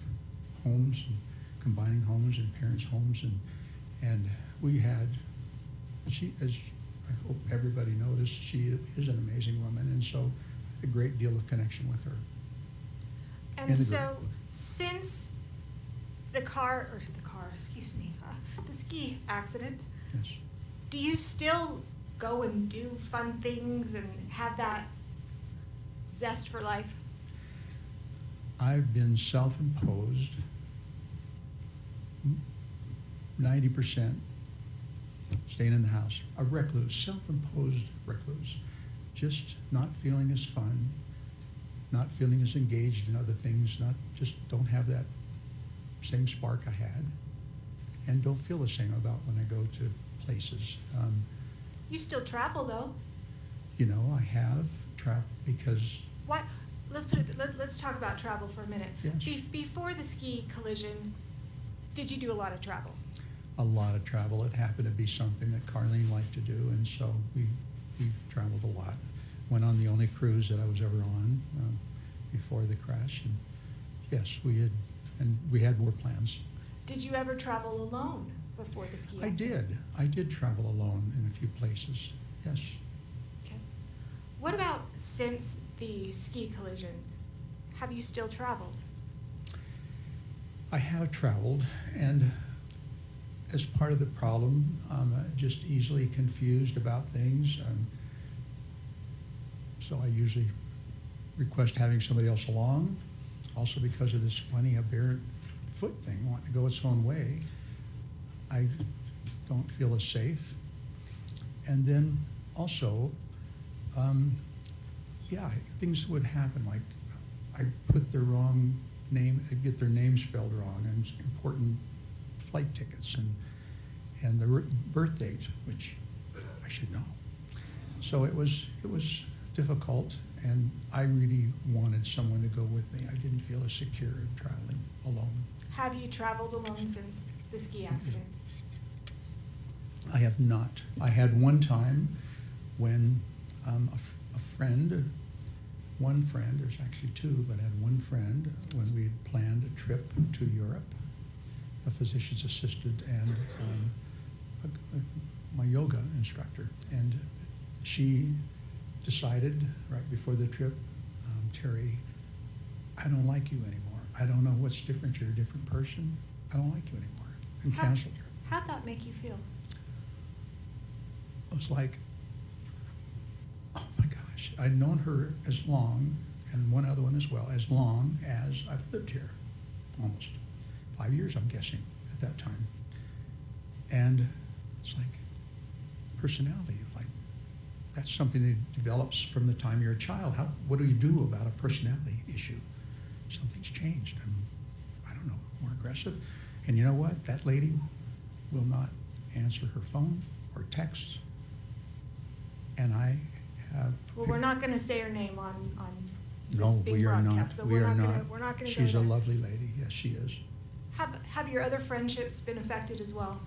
homes and combining homes. homes and parents' homes, and we had, she, as I hope everybody noticed, she is an amazing woman, and so I had a great deal of connection with her. And And the so, group. since the ski accident, Yes. do you still go and do fun things and have that zest for life? I've been self-imposed, 90% staying in the house, a recluse, self-imposed recluse, just not feeling as fun, not feeling as engaged in other things, just don't have that same spark I had, and don't feel the same about when I go to places. You still travel though. You know, I have traveled because What? Let's talk about travel for a minute. Yes. Before the ski collision, did you do a lot of travel? a lot of travel. It happened to be something that Carlene liked to do, and so we traveled a lot. Went on the only cruise that I was ever on before the crash, and yes, we had more plans. Did you ever travel alone before the ski accident? I did travel alone in a few places, yes. Okay. What about since the ski collision? Have you still traveled? I have traveled, and as part of the problem, I'm just easily confused about things. So I usually request having somebody else along. Also because of this funny aberrant foot thing, wanting to go its own way, I don't feel as safe. And then also, things would happen, like I put the wrong name, I'd get their name spelled wrong, and important flight tickets, and the birth date, which I should know. So it was difficult, and I really wanted someone to go with me. I didn't feel as secure traveling alone. Have you traveled alone since the ski accident? I have not. I had one time when one friend, there's actually two, but I had one friend when we had planned a trip to Europe, a physician's assistant and my yoga instructor. And she decided right before the trip, Terry, I don't like you anymore. I don't know what's different. You're a different person. I don't like you anymore. And canceled her. How'd that make you feel? It was like, oh my gosh, I'd known her as long, and one other one as well, as long as I've lived here, almost 5 years, I'm guessing, at that time. And it's like personality, like that's something that develops from the time you're a child. What do you do about a personality issue? Something's changed. I don't know, more aggressive. And you know what? That lady will not answer her phone or texts. And I have. Well, we're not going to say her name on No, this being we are not. broadcast, so We we're are not not. going to. We're not going to. She's a lovely lady. Yes, she is. Have your other friendships been affected as well?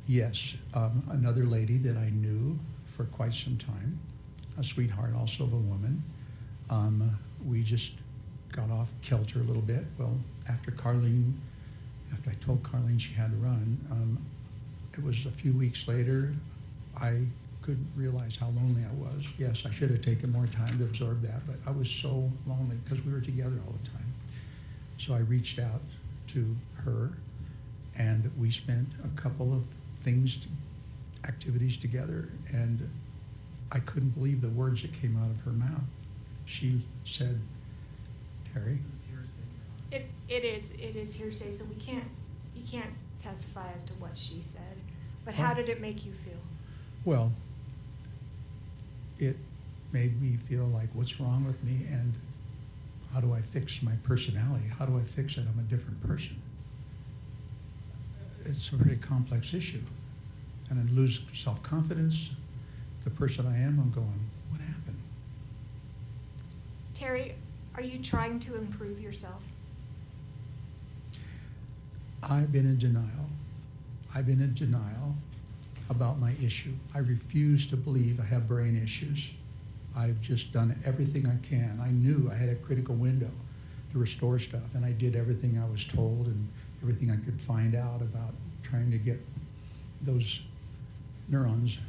Yes, another lady that I knew for quite some time, a sweetheart, also of a woman. We just got off kilter a little bit. Well, after I told Carlene she had to run, it was a few weeks later, I couldn't realize how lonely I was. Yes, I should have taken more time to absorb that, but I was so lonely because we were together all the time. So I reached out to her, and we spent a couple of activities together, and I couldn't believe the words that came out of her mouth. She said, Terry. It is hearsay, so you can't testify as to what she said. But how did it make you feel? Well, it made me feel like, what's wrong with me, and how do I fix my personality? How do I fix it? I'm a different person. It's a very complex issue. And I lose self-confidence. The person I am, I'm going, what happened? Terry, are you trying to improve yourself? I've been in denial. I've been in denial about my issue. I refuse to believe I have brain issues. I've just done everything I can. I knew I had a critical window to restore stuff. And I did everything I was told and everything I could find out about trying to get those neurons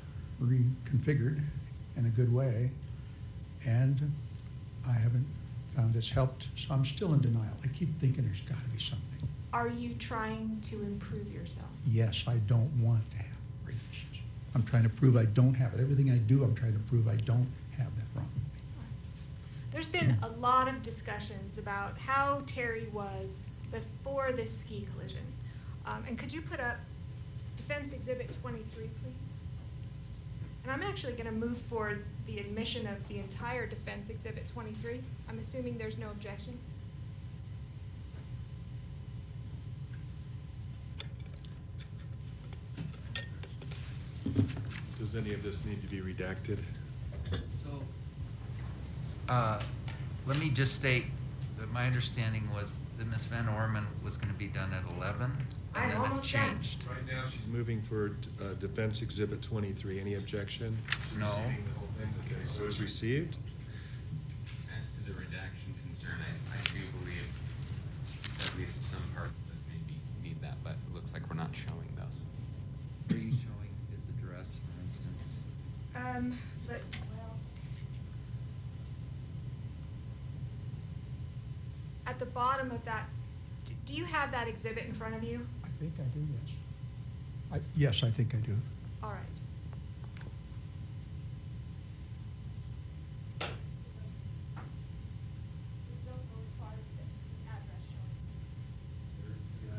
reconfigured in a good way. And I haven't found it's helped, so I'm still in denial. I keep thinking there's got to be something. Are you trying to improve yourself? Yes, I don't want to have brain issues. I'm trying to prove I don't have it. Everything I do, I'm trying to prove I don't have that wrong with me. There's been a lot of discussions about how Terry was before this ski collision. And could you put up Defense Exhibit 23, please? And I'm actually going to move forward the admission of the entire Defense Exhibit 23. I'm assuming there's no objection. Does any of this need to be redacted? So, let me just state that my understanding was that Ms. Van Orman was gonna be done at 11, I'm and then it almost done. changed. Right now, she's moving for Defense Exhibit 23. Any objection? No. Okay, so it's received. As to the redaction concern, I do believe at least some parts of this maybe need that, but it looks like we're not showing those. Are you showing his address, for instance? At the bottom of that, do you have that exhibit in front of you? I think I do, yes. Yes, I think I do. All right.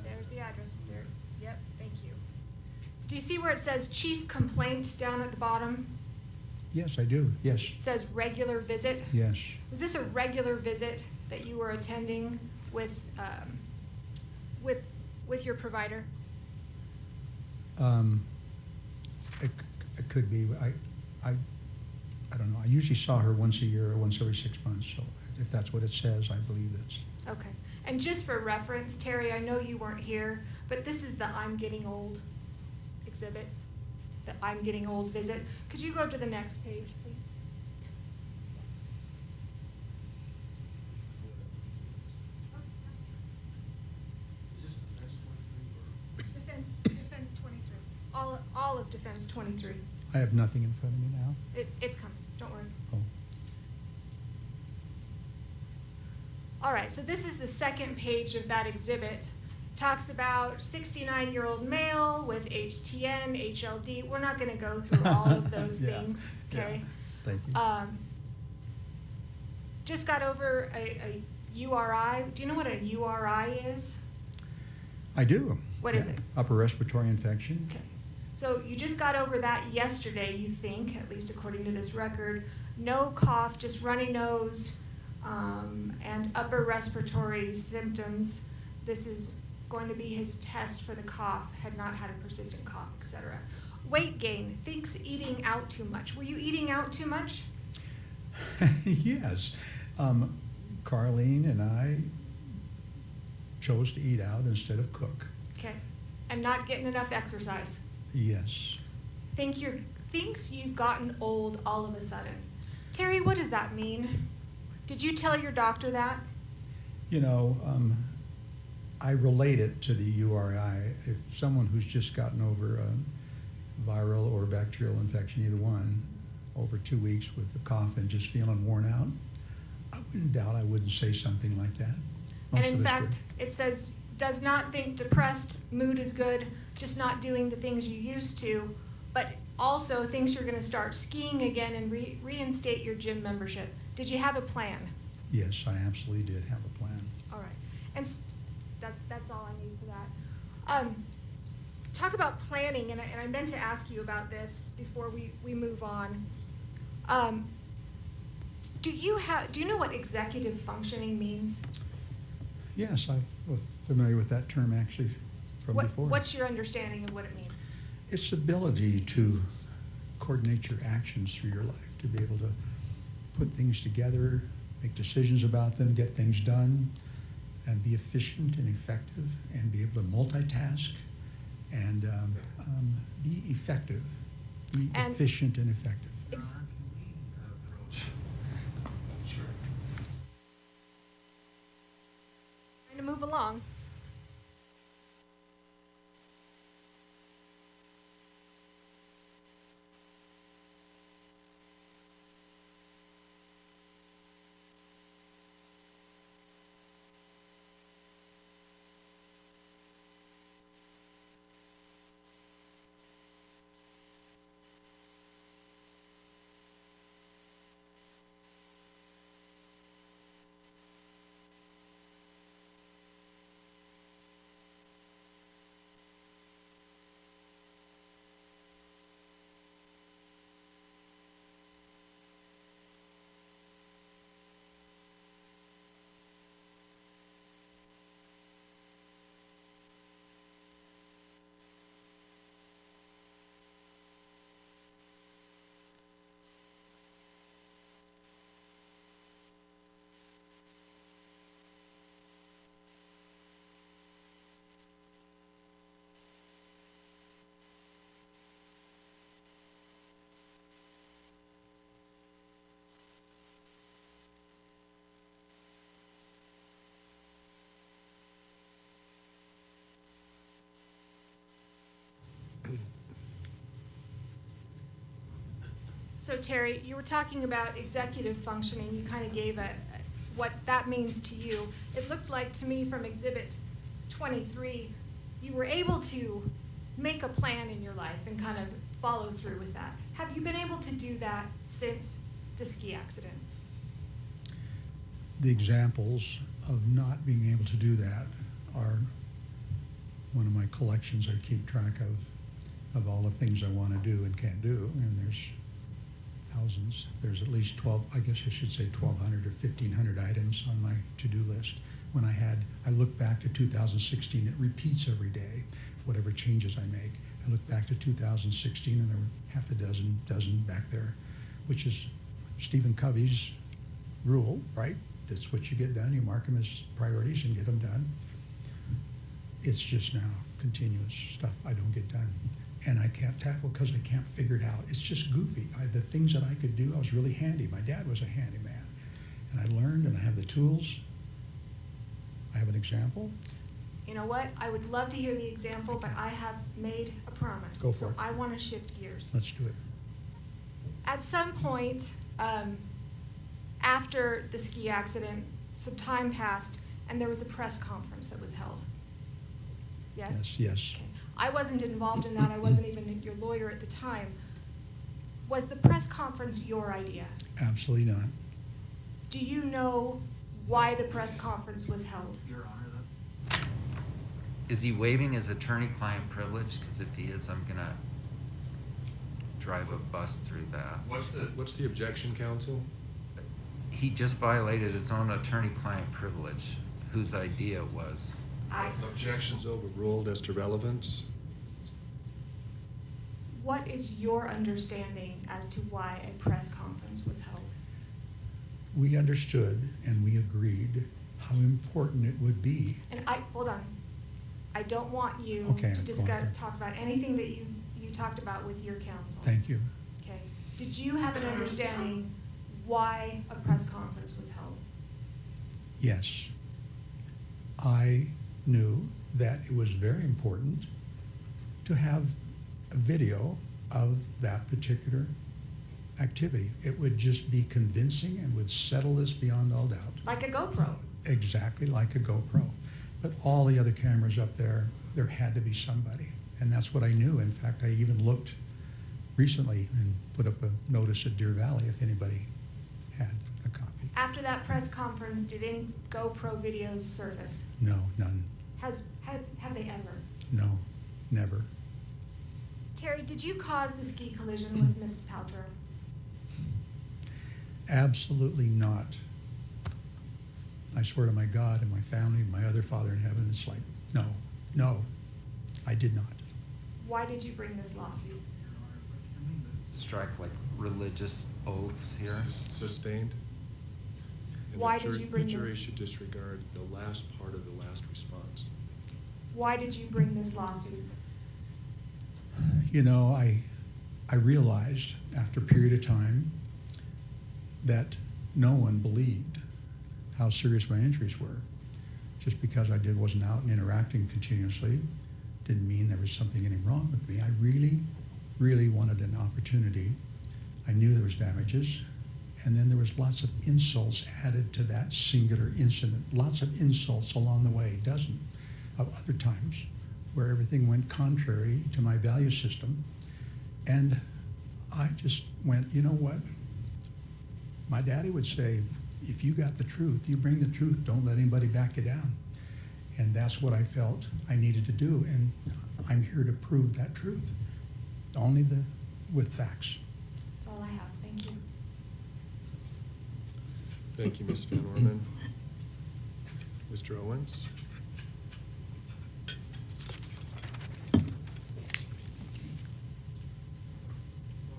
There's the address there. Yep, thank you. Do you see where it says chief complaint down at the bottom? Yes, I do, yes, It says regular visit. yes. Was this a regular visit that you were attending with your provider? It could be, I don't know. I usually saw her once a year or once every 6 months, so if that's what it says, I believe it's. Okay. And just for reference, Terry, I know you weren't here, but this is the I'm getting old exhibit, the I'm getting old visit. Could you go to the next page, please? Defense 23. All of Defense 23. I have nothing in front of me now. It's coming, don't worry. Oh, All right, so this is the second page of that exhibit. Talks about 69-year-old male with HTN, HLD. We're not going to go through all of those Yeah, things, yeah. okay? thank you. Just got over a URI. Do you know what a URI is? I do. What is it? Upper respiratory infection. Okay. So you just got over that yesterday, you think, at least according to this record. No cough, just runny nose, and upper respiratory symptoms. This is going to be his test for the cough, had not had a persistent cough, etc. Weight gain, thinks eating out too much. Were you eating out too much? Yes. Carlene and I chose to eat out instead of cook. Okay. And not getting enough exercise. Yes. Thinks you've gotten old all of a sudden. Terry, what does that mean? Did you tell your doctor that? You know, I relate it to the URI. If someone who's just gotten over a viral or bacterial infection, either one, over 2 weeks with a cough and just feeling worn out, I wouldn't doubt I wouldn't say something like that. And Most in of us fact, would. it says, does not think depressed, mood is good, just not doing the things you used to, but also thinks you're gonna start skiing again and reinstate your gym membership. Did you have a plan? Yes, I absolutely did have a plan. All right, and that's all I need for that. Talk about planning, and I meant to ask you about this before we move on. Do you know what executive functioning means? Yes, I'm familiar with that term actually from before. What's your understanding of what it means? It's the ability to coordinate your actions through your life, to be able to put things together, make decisions about them, get things done, and be efficient and effective, and be able to multitask and be effective, be And- efficient and effective. Ex- Ron, can we approach? Sure. move along. So Terry, you were talking about executive functioning. You kind of gave what that means to you. It looked like to me from Exhibit 23, you were able to make a plan in your life and kind of follow through with that. Have you been able to do that since the ski accident? The examples of not being able to do that are one of my collections I keep track of all the things I want to do and can't do, and there's thousands. There's at least 12, I guess I should say 1,200 or 1,500 items on my to-do list. When I look back to 2016, it repeats every day, whatever changes I make. I look back to 2016 and there were half a dozen back there, which is Stephen Covey's rule, right? That's what you get done. You mark them as priorities and get them done. It's just now continuous stuff I don't get done. And I can't tackle because I can't figure it out. It's just goofy. The things that I could do, I was really handy. My dad was a handyman. And I learned, and I have the tools. I have an example. You know what? I would love to hear the example, but I have made a promise. Go for so it. I want to shift gears. Let's do it. At some point, after the ski accident, some time passed, and there was a press conference that was held. Yes? Yes. Okay. I wasn't involved in that. I wasn't even your lawyer at the time. Was the press conference your idea? Absolutely not. Do you know why the press conference was held? Your Honor, that's... Is he waiving his attorney-client privilege? Because if he is, I'm gonna drive a bus through that. What's the objection, counsel? He just violated his own attorney-client privilege, whose idea it was. Objections overruled as to relevance. What is your understanding as to why a press conference was held? We understood and we agreed how important it would be. And hold on. I don't want you Okay, to go on. talk about anything that you talked about with your counsel. Thank you. Okay. Did you have an understanding why a press conference was held? Yes. I knew that it was very important to have a video of that particular activity. It would just be convincing and would settle this beyond all doubt. Like a GoPro. Exactly like a GoPro. But all the other cameras up there had to be somebody. And that's what I knew. In fact, I even looked recently and put up a notice at Deer Valley if anybody had a copy. After that press conference, did any GoPro videos surface? No, none. Have they ever? No, never. Terry, did you cause the ski collision with Miss Paltrow? Absolutely not. I swear to my God and my family, my other Father in heaven, it's like, no, I did not. Why did you bring this lawsuit? Strike like religious oaths here. Sustained. And Why did you bring the jury this? should disregard the last part of the last response. Why did you bring this lawsuit? You know, I realized after a period of time that no one believed how serious my injuries were. Just because I wasn't out and interacting continuously didn't mean there was something any wrong with me. I really, really wanted an opportunity. I knew there was damages, and then there was lots of insults added to that singular incident. Lots of insults along the way, dozen of other times where everything went contrary to my value system. And I just went, you know what? My daddy would say, if you got the truth, you bring the truth, don't let anybody back you down. And that's what I felt I needed to do, and I'm here to prove that truth, only with facts. That's all I have. Thank you. Thank you, Ms. Van Orman. Mr. Owens? So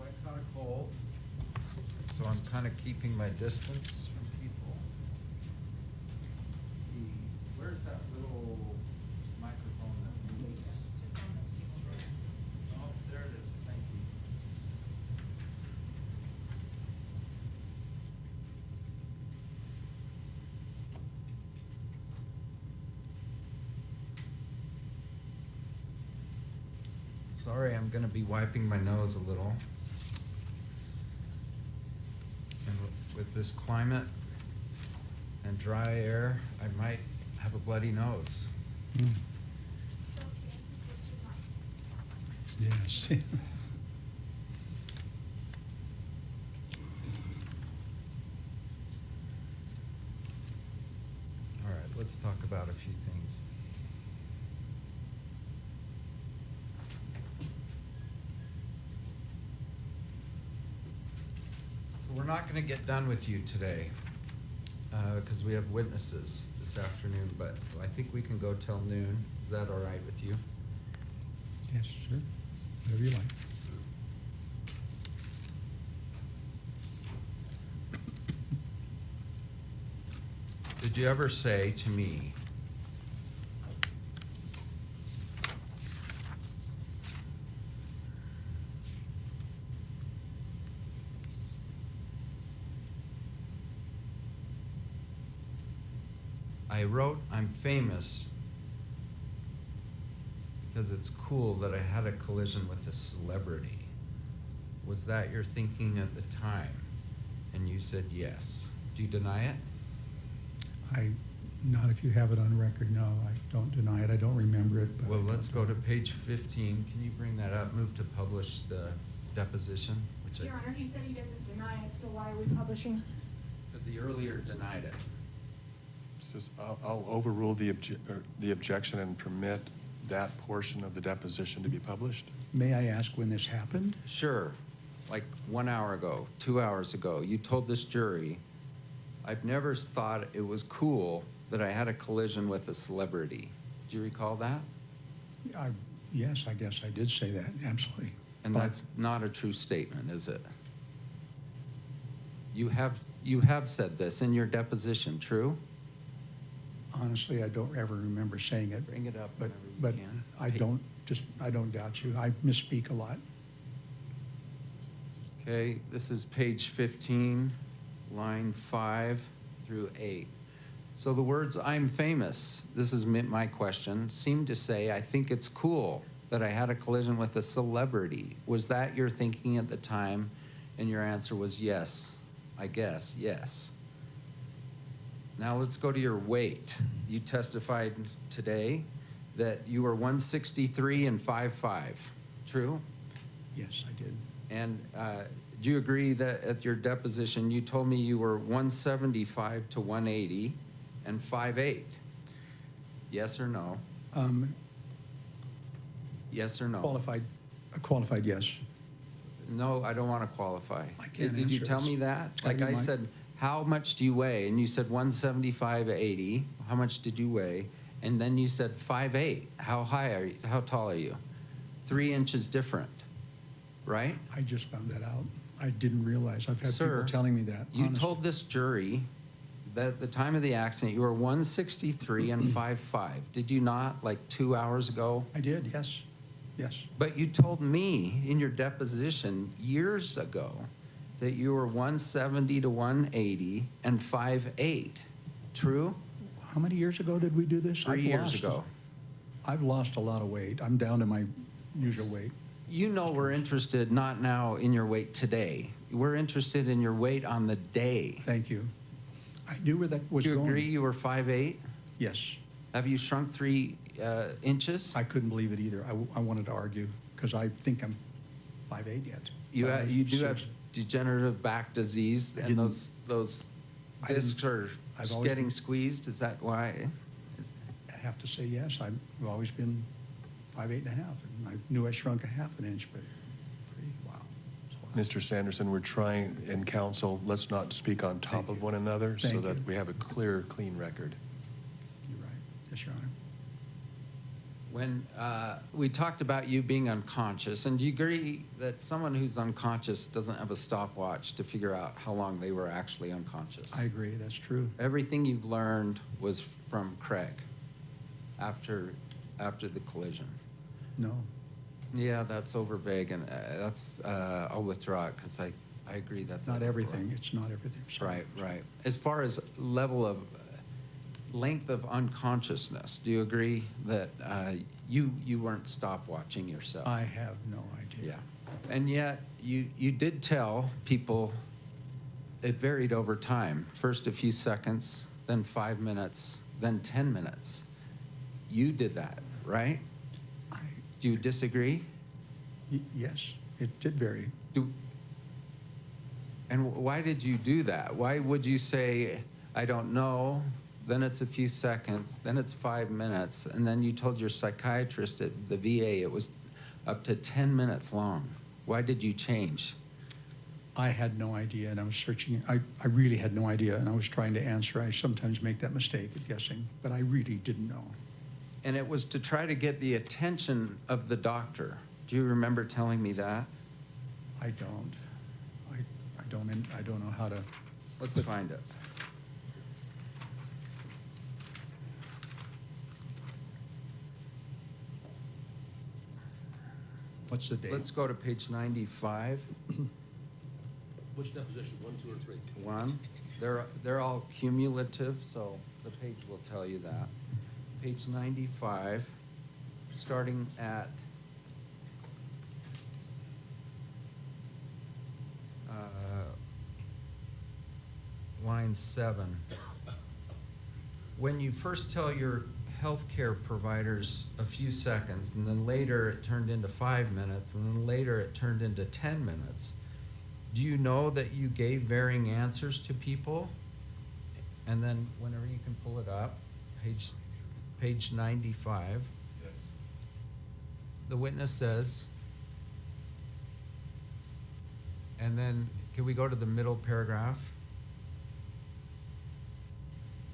I caught a cold, so I'm kind of keeping my distance from people. Let's see, where's that little microphone that moves? Just on the table there. Oh, there it is, thank you. Sorry, I'm gonna be wiping my nose a little. And with this climate and dry air, I might have a bloody nose. Mm. Yes. All right, let's talk about a few things. So we're not gonna get done with you today, because we have witnesses this afternoon, but I think we can go till noon. Is that all right with you? Yes, sir. Whatever you like. Did you ever say to me, I wrote I'm famous because it's cool that I had a collision with a celebrity? Was that your thinking at the time? And you said yes. Do you deny it? Not if you have it on record, no, I don't deny it, I don't remember it, but. Well, I don't let's go to deny it. page 15. Can you bring that up? Move to publish the deposition, which Your Honor, he said he doesn't deny it, so why are we publishing? because he earlier denied it. Says, I'll overrule the objection and permit that portion of the deposition to be published. May I ask when this happened? Sure, like 1 hour ago, 2 hours ago, you told this jury, I've never thought it was cool that I had a collision with a celebrity. Do you recall that? Yes, I guess I did say that, absolutely. And But that's not a true statement, is it? You have said this in your deposition, true? honestly, I don't ever remember saying it. Bring it up But, whenever you but can. I don't doubt you. I misspeak a lot. Okay, this is page 15, line 5 through 8. So the words "I'm famous," this is my question, seem to say, I think it's cool that I had a collision with a celebrity. Was that your thinking at the time? And your answer was yes, I guess, yes. Now let's go to your weight. You testified today that you were 163 and 5'5", true? Yes, I did. And do you agree that at your deposition, you told me you were 175 to 180 and 5'8"? Yes or no? Yes or no? Qualified, yes. No, I don't want to qualify. I can't Did you answer tell this. me that? Tell Like me I my- said, how much do you weigh? And you said 175, 80. How much did you weigh? And then you said 5'8". How high are you? How tall are you? 3 inches different, right? I just found that out. I didn't realize. I've had Sir, people telling me that. You honestly. told this jury that at the time of the accident, you were 163 and 5'5". Did you not, like 2 hours ago? I did, yes. Yes. But you told me in your deposition years ago that you were 170 to 180 and 5'8". True? how many years ago did we do this? 3 years ago. I've lost a lot of weight. I'm down to my usual weight. You know we're interested not now in your weight today. We're interested in your weight on the day. Thank you. I knew where that was Do you going. agree you were 5'8"? Yes. Have you shrunk 3 inches? I couldn't believe it either. I wanted to argue because I think I'm 5'8" yet. You do have degenerative back disease, I and didn't- those I didn't- discs are I've always getting been- squeezed. Is that why? I have to say yes. I've always been 5'8" and a half, and I knew I shrunk a half an inch, but 3, wow. It's a lot. Mr. Sanderson, we're trying, in council, let's not speak on top Thank of you. one another so Thank that you. we have a clear, clean record. You're right. Yes, Your Honor. When we talked about you being unconscious, and do you agree that someone who's unconscious doesn't have a stopwatch to figure out how long they were actually unconscious? I agree. That's true. Everything you've learned was from Craig after the collision. No. Yeah, that's over vague, and I'll withdraw it because I agree that's Not overbroad. everything. It's not everything. Sorry. Right. As far as level of length of unconsciousness, do you agree that you weren't stopwatching yourself? I have no idea. Yeah, and yet you did tell people it varied over time. First a few seconds, then 5 minutes, then 10 minutes. You did that, right? Do you disagree? Yes, it did vary. And why did you do that? Why would you say, I don't know, then it's a few seconds, then it's 5 minutes, and then you told your psychiatrist at the VA it was up to 10 minutes long? Why did you change? I had no idea, and I was searching. I really had no idea, and I was trying to answer. I sometimes make that mistake of guessing, but I really didn't know. And it was to try to get the attention of the doctor. Do you remember telling me that? I don't. I don't know how to. Let's find it. What's the date? Let's go to page 95. Which deposition, 1, 2, or 3? 1. They're all cumulative, so the page will tell you that. Page 95, starting at line 7. When you first tell your healthcare providers a few seconds, and then later it turned into 5 minutes, and then later it turned into 10 minutes, do you know that you gave varying answers to people? And then whenever you can pull it up, page 95. Yes. The witness says, and then can we go to the middle paragraph?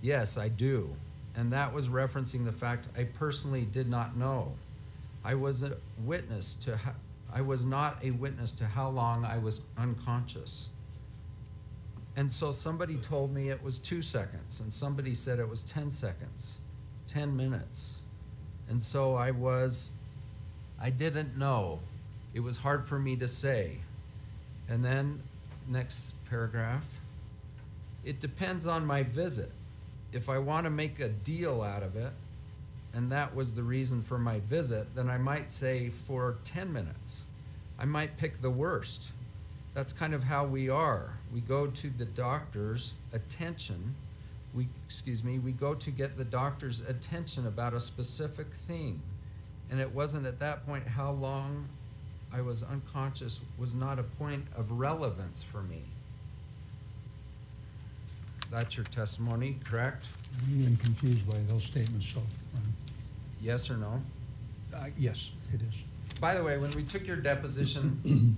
Yes, I do. And that was referencing the fact I personally did not know. I was not a witness to how long I was unconscious. And so somebody told me it was 2 seconds, and somebody said it was 10 seconds, 10 minutes. And so I didn't know. It was hard for me to say. And then, next paragraph, it depends on my visit. If I want to make a deal out of it, and that was the reason for my visit, then I might say for 10 minutes. I might pick the worst. That's kind of how we are. We go to the doctor's attention. We go to get the doctor's attention about a specific thing. And it wasn't at that point how long I was unconscious was not a point of relevance for me. That's your testimony, correct? I'm even confused by those statements, so, Yes or no? yes, it is. By the way, when we took your deposition,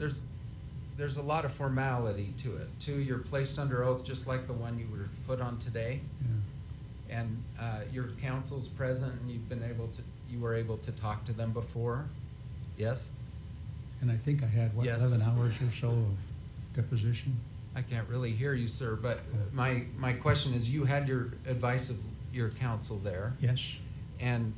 there's a lot of formality to it. Too, you're placed under oath just like the one you were put on today. Yeah. And your counsel's present, and you were able to talk to them before. Yes? And I think I had, Yes. 11 hours or so of deposition? I can't really hear you, sir, but my question is, you had your advice of your counsel there. Yes. And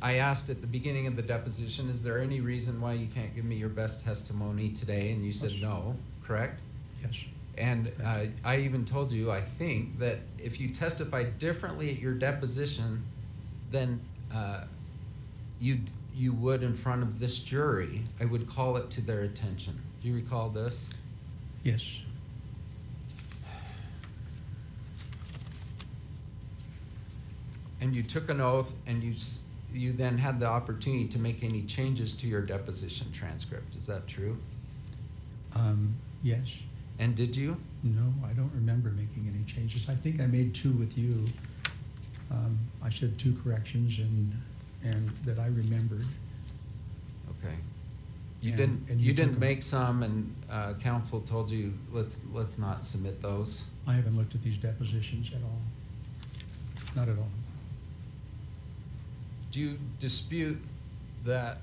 I asked at the beginning of the deposition, is there any reason why you can't give me your best testimony today? And you said Yes. no, correct? Yes. And I even told you, I think, that if you testified differently at your deposition than you would in front of this jury, I would call it to their attention. Do you recall this? Yes. And you took an oath, and you then had the opportunity to make any changes to your deposition transcript. Is that true? Yes. And did you? No, I don't remember making any changes. I think I made 2 with you. I said 2 corrections and that I remembered. Okay. And You you took didn't them. make some, and counsel told you let's not submit those. I haven't looked at these depositions at all. Not at all. Do you dispute that?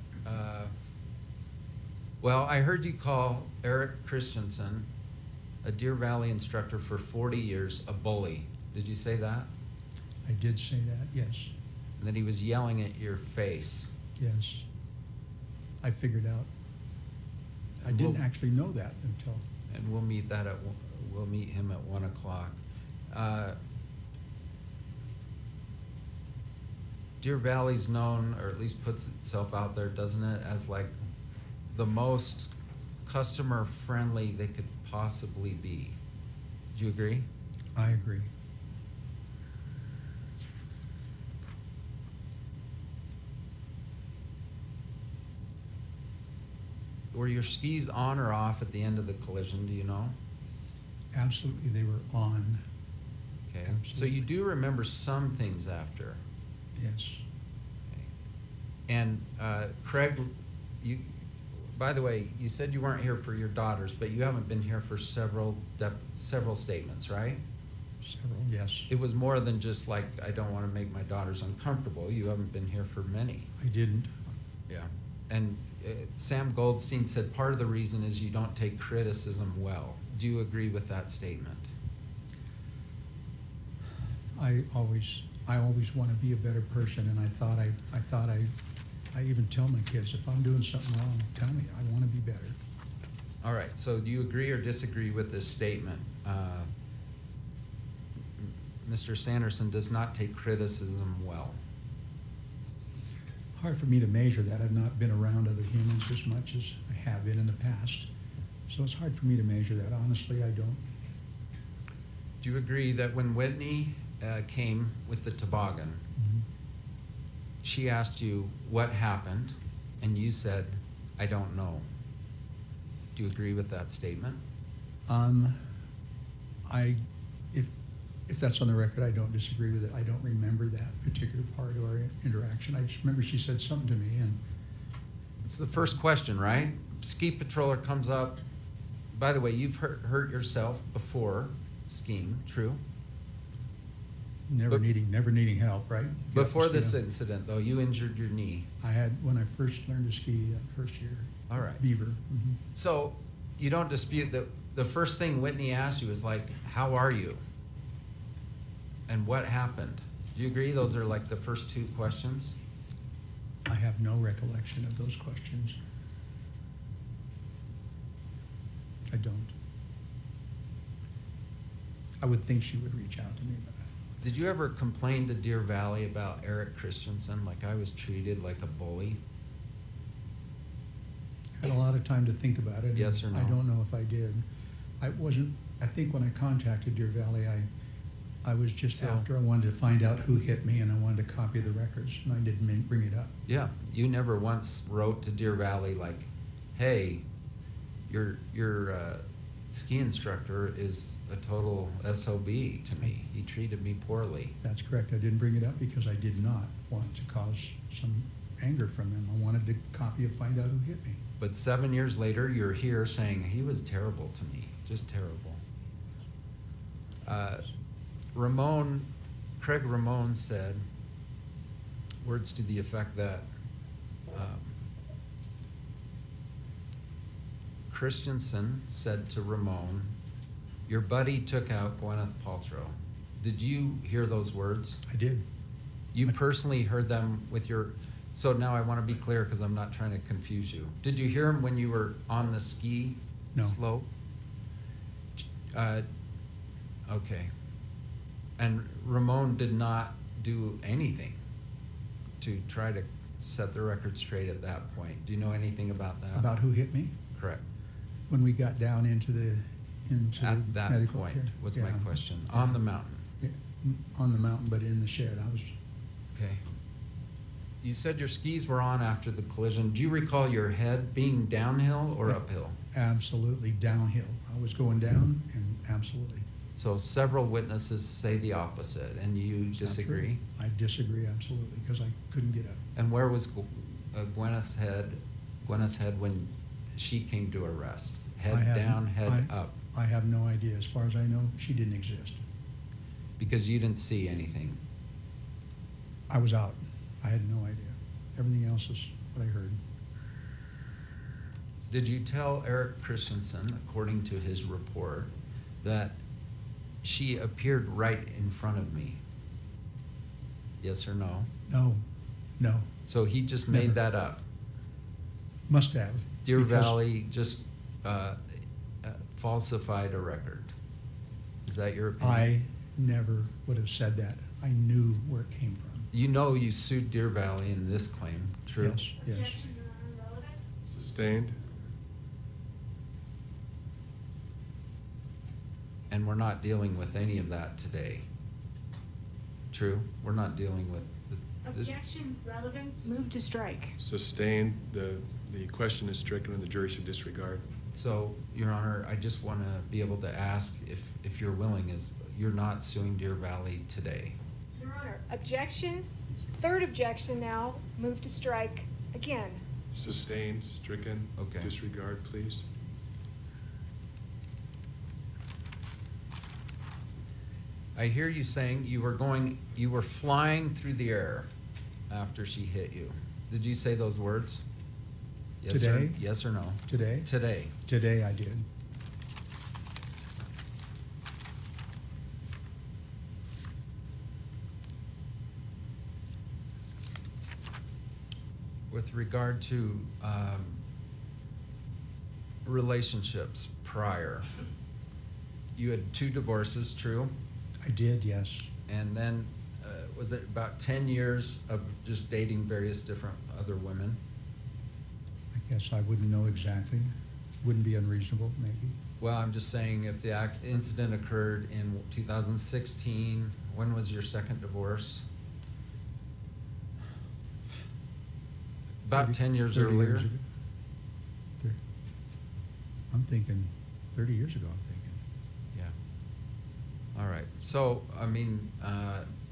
Well, I heard you call Eric Christensen, a Deer Valley instructor for 40 years, a bully. Did you say that? I did say that, yes. And that he was yelling at your face. Yes. I figured out. I And didn't we'll- actually know that until, And we'll meet him at 1 o'clock. Deer Valley's known, or at least puts itself out there, doesn't it, as like the most customer friendly they could possibly be. Do you agree? I agree. Were your skis on or off at the end of the collision, do you know? Absolutely, they were on, Okay. So Absolutely. you do remember some things after. yes. And Craig, by the way, you said you weren't here for your daughters, but you haven't been here for several statements, right? Several, yes. It was more than just like, I don't want to make my daughters uncomfortable. You haven't been here for many. I didn't. Yeah. And Sam Goldstein said part of the reason is you don't take criticism well. Do you agree with that statement? I always want to be a better person, and I even tell my kids, if I'm doing something wrong, tell me, I want to be better. All right, so do you agree or disagree with this statement? Mr. Sanderson does not take criticism well. Hard for me to measure that. I've not been around other humans as much as I have been in the past. So it's hard for me to measure that. Honestly, I don't. Do you agree that when Whitney came with the toboggan, Mhm. she asked you what happened, and you said, I don't know? Do you agree with that statement? If that's on the record, I don't disagree with it. I don't remember that particular part of our interaction. I just remember she said something to me, and It's the first question, right? Ski patroller comes up. By the way, you've hurt yourself before skiing, true? never But- needing help, right? Get up and Before ski this down. incident, though, you injured your knee. I had, when I first learned to ski, first year. All right. Beaver. Mhm. So you don't dispute that the first thing Whitney asked you was like, how are you? And what happened? Do you agree those are like the first 2 questions? I have no recollection of those questions. I don't. I would think she would reach out to me, but I don't know. Did you ever complain to Deer Valley about Eric Christensen, like I was treated like a bully? Had a lot of time to think about it. and Yes or no? I don't know if I did. I think when I contacted Deer Valley, I was just So- after I wanted to find out who hit me, and I wanted to copy the records, and I didn't bring it up. Yeah, you never once wrote to Deer Valley like, hey, your ski instructor is a total SOB to me. He treated me poorly. That's correct. I didn't bring it up because I did not want to cause some anger from them. I wanted to copy and find out who hit me. But 7 years later, you're here saying he was terrible to me, just terrible. Craig Ramon said words to the effect that Christensen said to Ramon, your buddy took out Gwyneth Paltrow. Did you hear those words? I did. You personally heard them with your, so now I want to be clear because I'm not trying to confuse you. Did you hear them when you were on the ski No. slope? Okay. And Ramon did not do anything to try to set the record straight at that point. Do you know anything about that? About who hit me? Correct. When we got down into the At that medical point care. was Yeah. my question. Yeah. On the mountain. Yeah, on the mountain, but in the shed. I was, Okay. You said your skis were on after the collision. Do you recall your head being downhill or uphill? absolutely downhill. I was going down and absolutely. So several witnesses say the opposite, and you It's not true. disagree? I disagree absolutely because I couldn't get up. And where was Gwyneth's head when she came to arrest? I Head have- down, head I- up? I have no idea. As far as I know, she didn't exist. Because you didn't see anything. I was out. I had no idea. Everything else is what I heard. Did you tell Eric Christensen, according to his report, that she appeared right in front of me? Yes or no? No. So he just Never. made that up. Must have. Deer because Valley just falsified a record. Is that your opinion? I never would have said that. I knew where it came from. You know you sued Deer Valley in this claim, true? Yes. Sustained? And we're not dealing with any of that today. True? We're not dealing with this. Objection, relevance, move to strike. Sustained, the question is stricken and the jury should disregard. So, Your Honor, I just want to be able to ask if you're willing, is you're not suing Deer Valley today? Your Honor, objection, third objection now, move to strike again. Sustained, stricken, Okay. disregard, please. I hear you saying you were flying through the air after she hit you. Did you say those words? Yes or- Today? Yes or no? Today? Today. Today I did. With regard to relationships prior, you had 2 divorces, true? I did, yes. And then, was it about 10 years of just dating various different other women? I guess I wouldn't know exactly. Wouldn't be unreasonable, maybe. Well, I'm just saying if the incident occurred in 2016, when was your second divorce? About 10 years 30 earlier? ago. I'm thinking 30 years ago, I'm thinking. Yeah. All right. So, I mean,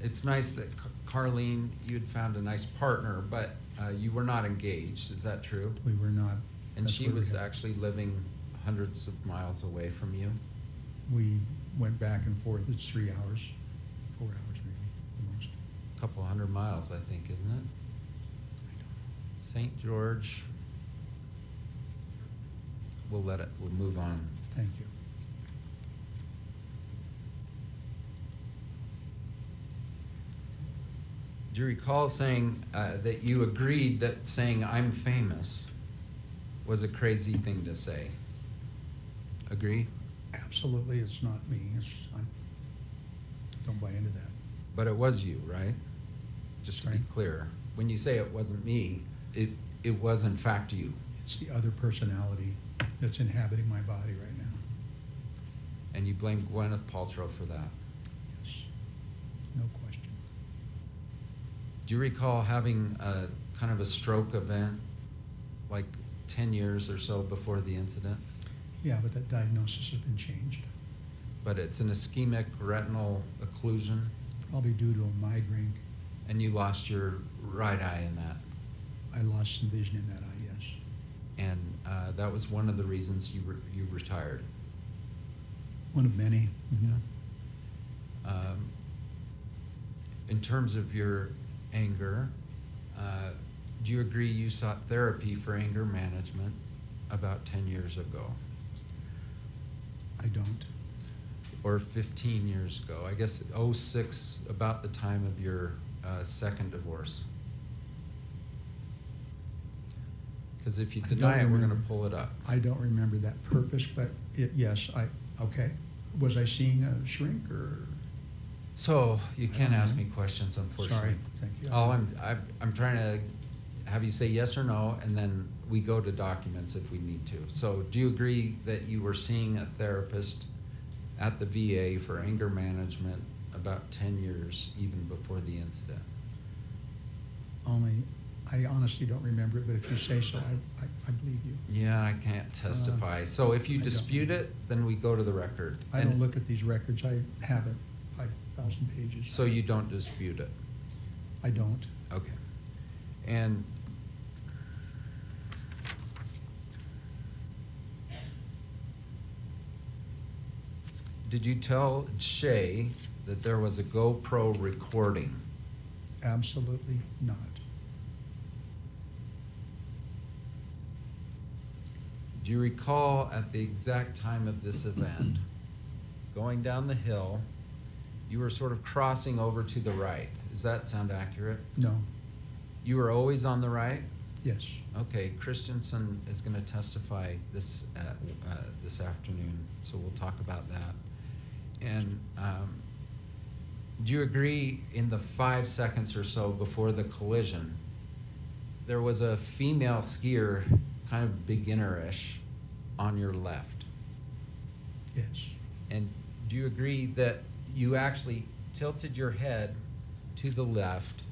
it's nice that Carlene, you'd found a nice partner, but you were not engaged. Is that true? We were not. And That's she where we was had- actually living hundreds of miles away from you? We went back and forth. It's 3 hours, 4 hours maybe, the most. A couple 100 miles, I think, isn't it? I don't know. St. George. We'll move on. Thank you. Do you recall saying that you agreed that saying I'm famous was a crazy thing to say? Agree? Absolutely, it's not me. I don't buy into that. But it was you, right? Just to be Right. clear. When you say it wasn't me, it was in fact you. It's the other personality that's inhabiting my body right now. And you blame Gwyneth Paltrow for that. Yes, no question. Do you recall having a kind of a stroke event like 10 years or so before the incident? Yeah, but that diagnosis has been changed. But it's an ischemic retinal occlusion, Probably due to a migraine. and you lost your right eye in that. I lost some vision in that eye, yes. And that was one of the reasons you retired. One of many. Mhm. In terms of your anger, do you agree you sought therapy for anger management about 10 years ago? I don't. Or 15 years ago? I guess 06, about the time of your second divorce. Because if you I don't deny it, we're going to remember. pull it up. I don't remember that purpose, but yes, okay. Was I seeing a shrink or? So you I can't don't ask know. me questions, unfortunately. Sorry, thank you. All I'm trying to have you say yes or no, and then we go to documents if we need to. So do you agree that you were seeing a therapist at the VA for anger management about 10 years even before the incident? I honestly don't remember it, but if you say so, I believe you. Yeah, I can't testify. So if you I don't. dispute it, then we go to the record. I And don't look at these records, I have it, 5,000 pages. So you don't dispute it? I don't. Okay. And did you tell Shay that there was a GoPro recording? Absolutely not. Do you recall at the exact time of this event, going down the hill, you were sort of crossing over to the right? Does that sound accurate? No. You were always on the right? Yes. Okay, Christensen is going to testify this afternoon, so we'll talk about that. And do you agree in the 5 seconds or so before the collision, there was a female skier, kind of beginner-ish, on your left? Yes. And do you agree that you actually tilted your head to the left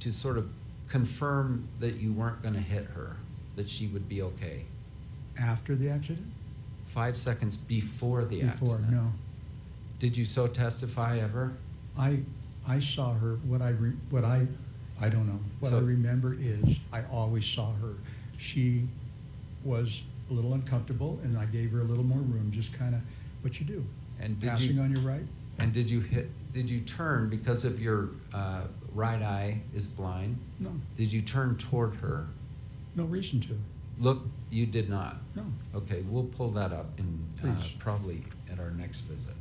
to sort of confirm that you weren't going to hit her, that she would be okay? After the accident? 5 seconds before the Before, accident. no. Did you so testify ever? I saw her, I don't know. What I So- remember is I always saw her. She was a little uncomfortable and I gave her a little more room, just kind of what you do. And did Passing you on your right? and did you turn because of your right eye is blind? No, Did you turn toward her? no reason to. Look, you did not. No. Okay, we'll pull that up in Please. probably at our next visit.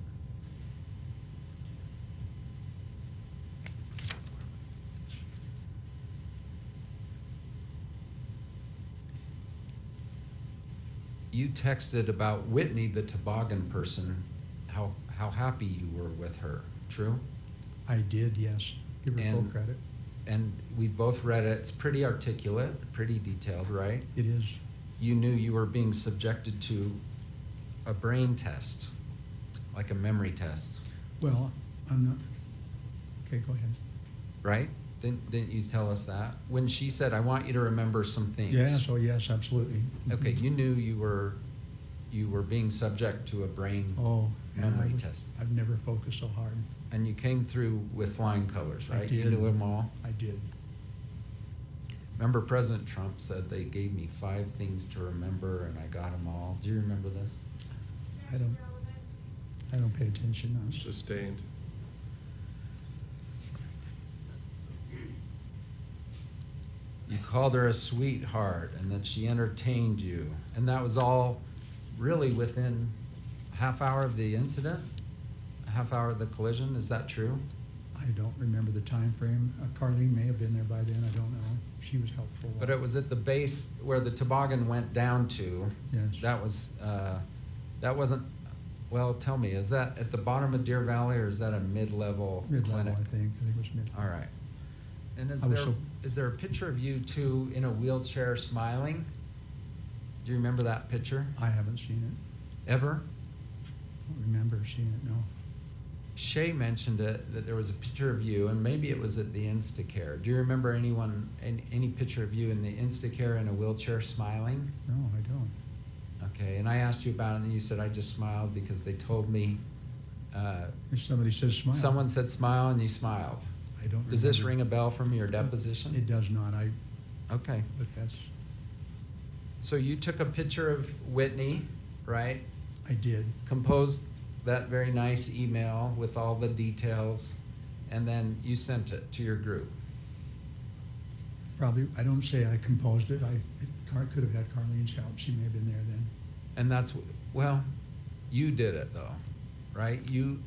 You texted about Whitney, the toboggan person, how happy you were with her. True? I did, yes. Give her full And- credit. And we've both read it. It's pretty articulate, pretty detailed, right? It is. You knew you were being subjected to a brain test, like a memory test, Well, I'm not, okay, go ahead. right? Didn't you tell us that? When she said, I want you to remember some things. Yes, oh, yes, absolutely. Okay, you knew you were being subject to a brain Oh, and memory test. I've never focused so hard. And you came through with flying colors, I right? You did. knew them all? I did. Remember President Trump said they gave me 5 things to remember and I got them all. Do you remember this? I don't pay attention now. Sustained. You called her a sweetheart and that she entertained you. And that was all really within a half hour of the incident? A half hour of the collision? Is that true? I don't remember the time frame. Carlene may have been there by then, I don't know. She was helpful. But it was at the base where the toboggan went down to. Yes. That wasn't, well, tell me, is that at the bottom of Deer Valley or is that a mid-level Mid-level, clinic? I think it was mid. All right. And I was so- is there a picture of you two in a wheelchair smiling? Do you remember that picture? I haven't seen it. Ever? I don't remember seeing it, no. Shay mentioned it, that there was a picture of you, and maybe it was at the Instacare. Do you remember any picture of you in the Instacare in a wheelchair smiling? No, I don't. Okay, and I asked you about it, and you said, I just smiled because they told me, If somebody says smile. someone said smile, and you smiled. I don't Does this remember. ring a bell from your deposition? It does not, Okay, but that's, so you took a picture of Whitney, right? I did. Composed that very nice email with all the details, and then you sent it to your group. Probably, I don't say I composed it. Could have had Carlene's help. She may have been there then. And that's, well, you did it though, right? You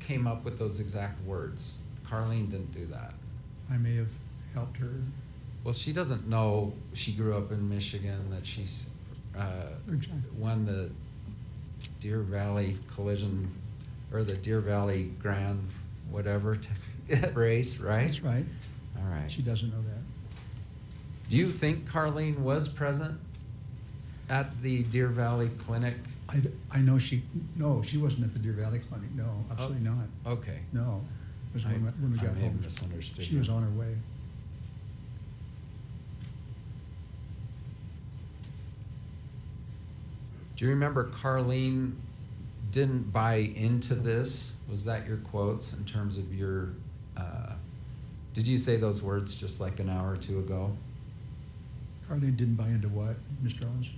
came up with those exact words. Carlene didn't do that. I may have helped her. Well, she doesn't know she grew up in Michigan, that she's Exactly. won the Deer Valley collision, or the Deer Valley Grand whatever race, right? That's right. All right. She doesn't know that. Do you think Carlene was present at the Deer Valley Clinic? I know no, she wasn't at the Deer Valley Clinic. No, absolutely not. Okay. No. It was when we I got may have home. misunderstood She you. was on her way. Do you remember Carlene didn't buy into this? Was that your quotes in terms of your, did you say those words just like an hour or two ago? Carlene didn't buy into what, Mr. Owens?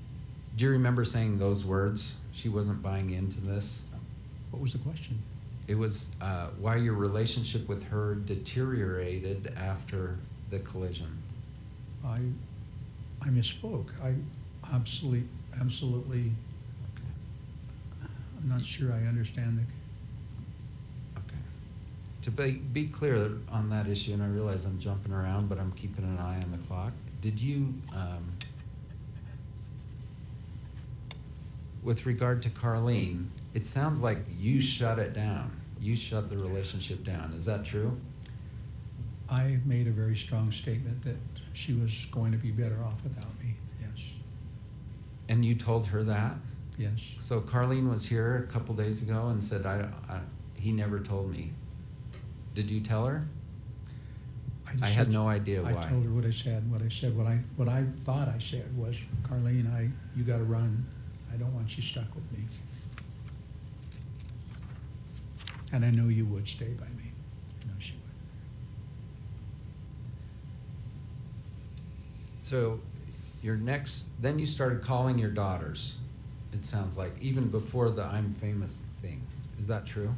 Do you remember saying those words? She wasn't buying into this? What was the question? It was why your relationship with her deteriorated after the collision. I misspoke. I absolutely, Okay. I'm not sure I understand the, Okay. To be clear on that issue, and I realize I'm jumping around, but I'm keeping an eye on the clock. Did you, with regard to Carlene, it sounds like you shut it down. You shut the relationship down. Is that true? I made a very strong statement that she was going to be better off without me. Yes. And you told her that? Yes. So Carlene was here a couple days ago and said, he never told me. Did you tell her? just I had said- no idea why. I told her what I said. What I thought I said was, Carlene, you gotta run. I don't want you stuck with me. And I know you would stay by me. I know she would. So then you started calling your daughters, it sounds like, even before the I'm famous thing. Is that true?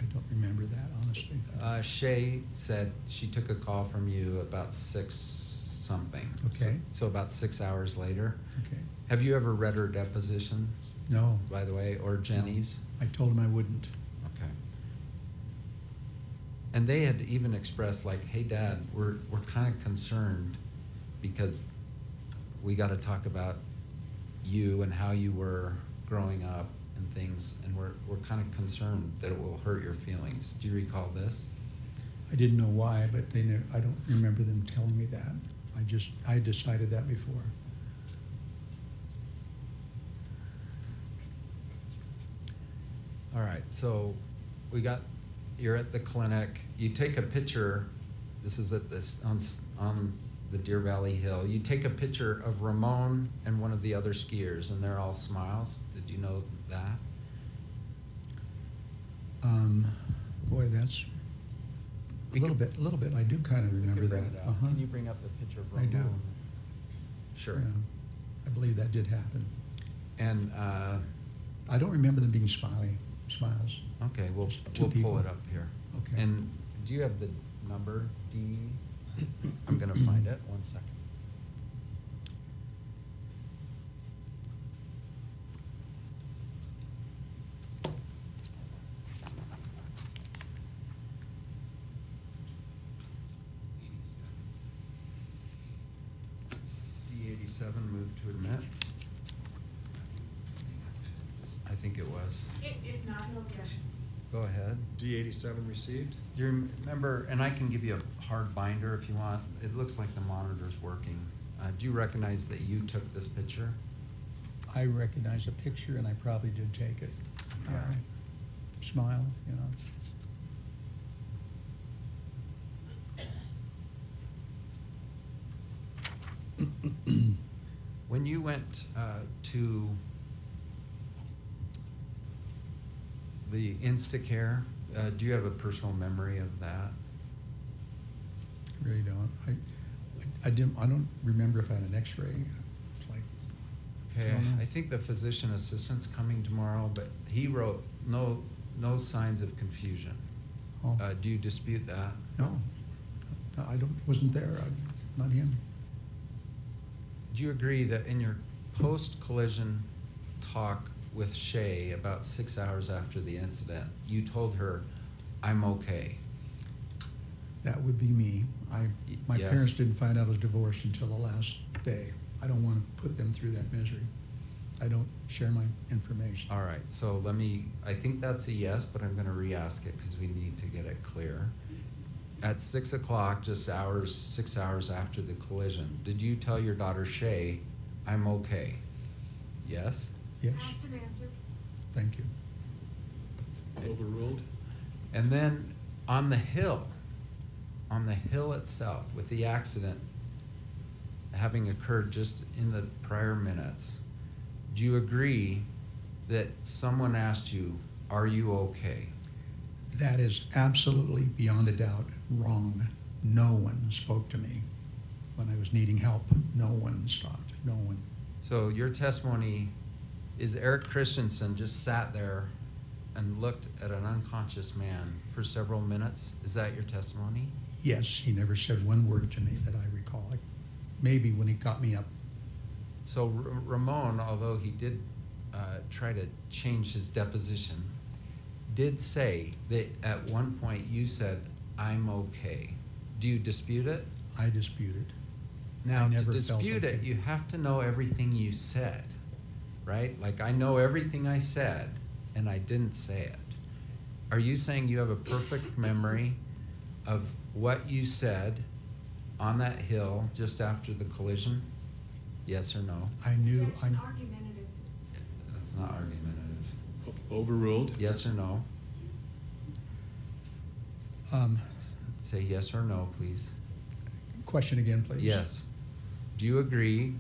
I don't remember that, honestly. Shay said she took a call from you about 6 something. Okay. So about 6 hours later. Okay. Have you ever read her depositions, No, by the way, or Jenny's? I told him I wouldn't. Okay. And they had even expressed like, hey, Dad, we're kind of concerned because we got to talk about you and how you were growing up and things, and we're kind of concerned that it will hurt your feelings. Do you recall this? I didn't know why, but I don't remember them telling me that. I decided that before. All right, so you're at the clinic. You take a picture. This is at this on the Deer Valley Hill. You take a picture of Ramon and one of the other skiers, and they're all smiles. Did you know that? Boy, that's a little bit. I do kind of remember that. Uh-huh. Can you bring up the picture of I Ramon? do. Sure. Yeah. I believe that did happen. And I don't remember them being smiles. okay, we'll Just two pull people. it up here. Okay. And do you have the number D? I'm gonna find it. 1 second. D87 moved to admit. I think it was. If not, he'll get. Go ahead. D87 received? Do you remember, and I can give you a hard binder if you want, it looks like the monitor's working. Do you recognize that you took this picture? I recognize the picture, and I probably did take it. All right. Smile, When you went to the Instacare, do you have a personal memory of that? I really don't. I don't remember if I had an X-ray. It's like, Okay, I don't know. I think the physician assistant's coming tomorrow, but he wrote no signs of confusion. oh, Do you dispute that? no, I wasn't there. Not him. Do you agree that in your post-collision talk with Shay about 6 hours after the incident, you told her, I'm okay? That would be me. My Yes. parents didn't find out I was divorced until the last day. I don't want to put them through that misery. I don't share my information. All right, so I think that's a yes, but I'm gonna re-ask it because we need to get it clear. At 6 o'clock, just 6 hours after the collision, did you tell your daughter Shay, I'm okay? Yes? Yes, Asked and answered. thank you. Overruled? And then on the hill itself, with the accident having occurred just in the prior minutes, do you agree that someone asked you, are you okay? That is absolutely beyond a doubt wrong. No one spoke to me when I was needing help. No one stopped, no one. So your testimony is Eric Christensen just sat there and looked at an unconscious man for several minutes? Is that your testimony? Yes, he never said one word to me that I recall. Maybe when he got me up. So Ramon, although he did try to change his deposition, did say that at one point you said, I'm okay. Do you dispute it? I dispute it. Now, I to never felt dispute it, okay. you have to know everything you said, right? Like, I know everything I said, and I didn't say it. Are you saying you have a perfect memory of what you said on that hill just after the collision? Yes or no? I knew, That's an argumentative. That's not argumentative. Overruled? Yes or no? Say yes or no, please. question again, please. Yes. Do you agree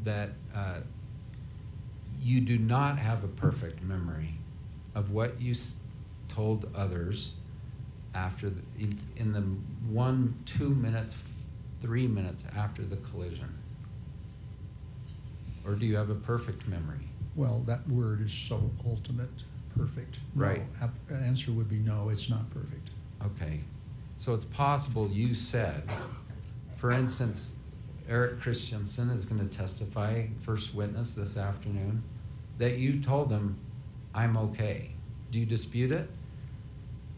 that you do not have a perfect memory of what you told others after in the 1, 2 minutes, 3 minutes after the collision? Or do you have a perfect memory? Well, that word is so ultimate, perfect. No. Right. An answer would be no, it's not perfect. Okay. So it's possible you said, for instance, Eric Christensen is going to testify, first witness this afternoon, that you told him, I'm okay. Do you dispute it?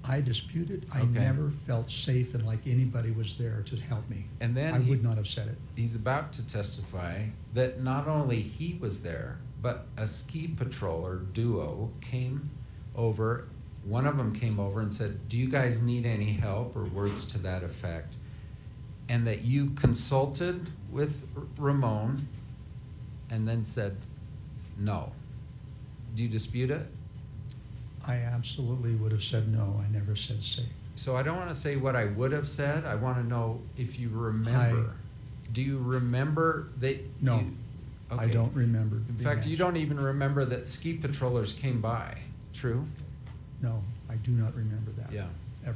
I dispute it. I Okay. never felt safe and like anybody was there to help me. And then I would not have said it. He's about to testify that not only he was there, but a ski patroller duo came over. One of them came over and said, do you guys need any help, or words to that effect? And that you consulted with Ramon and then said, no. Do you dispute it? I absolutely would have said no. I never said safe. So I don't want to say what I would have said. I want to know if you remember. Do you remember that? No, you- I okay. don't remember. In fact, you don't even remember that ski patrollers came by. True? No, I do not remember that. Yeah. Ever.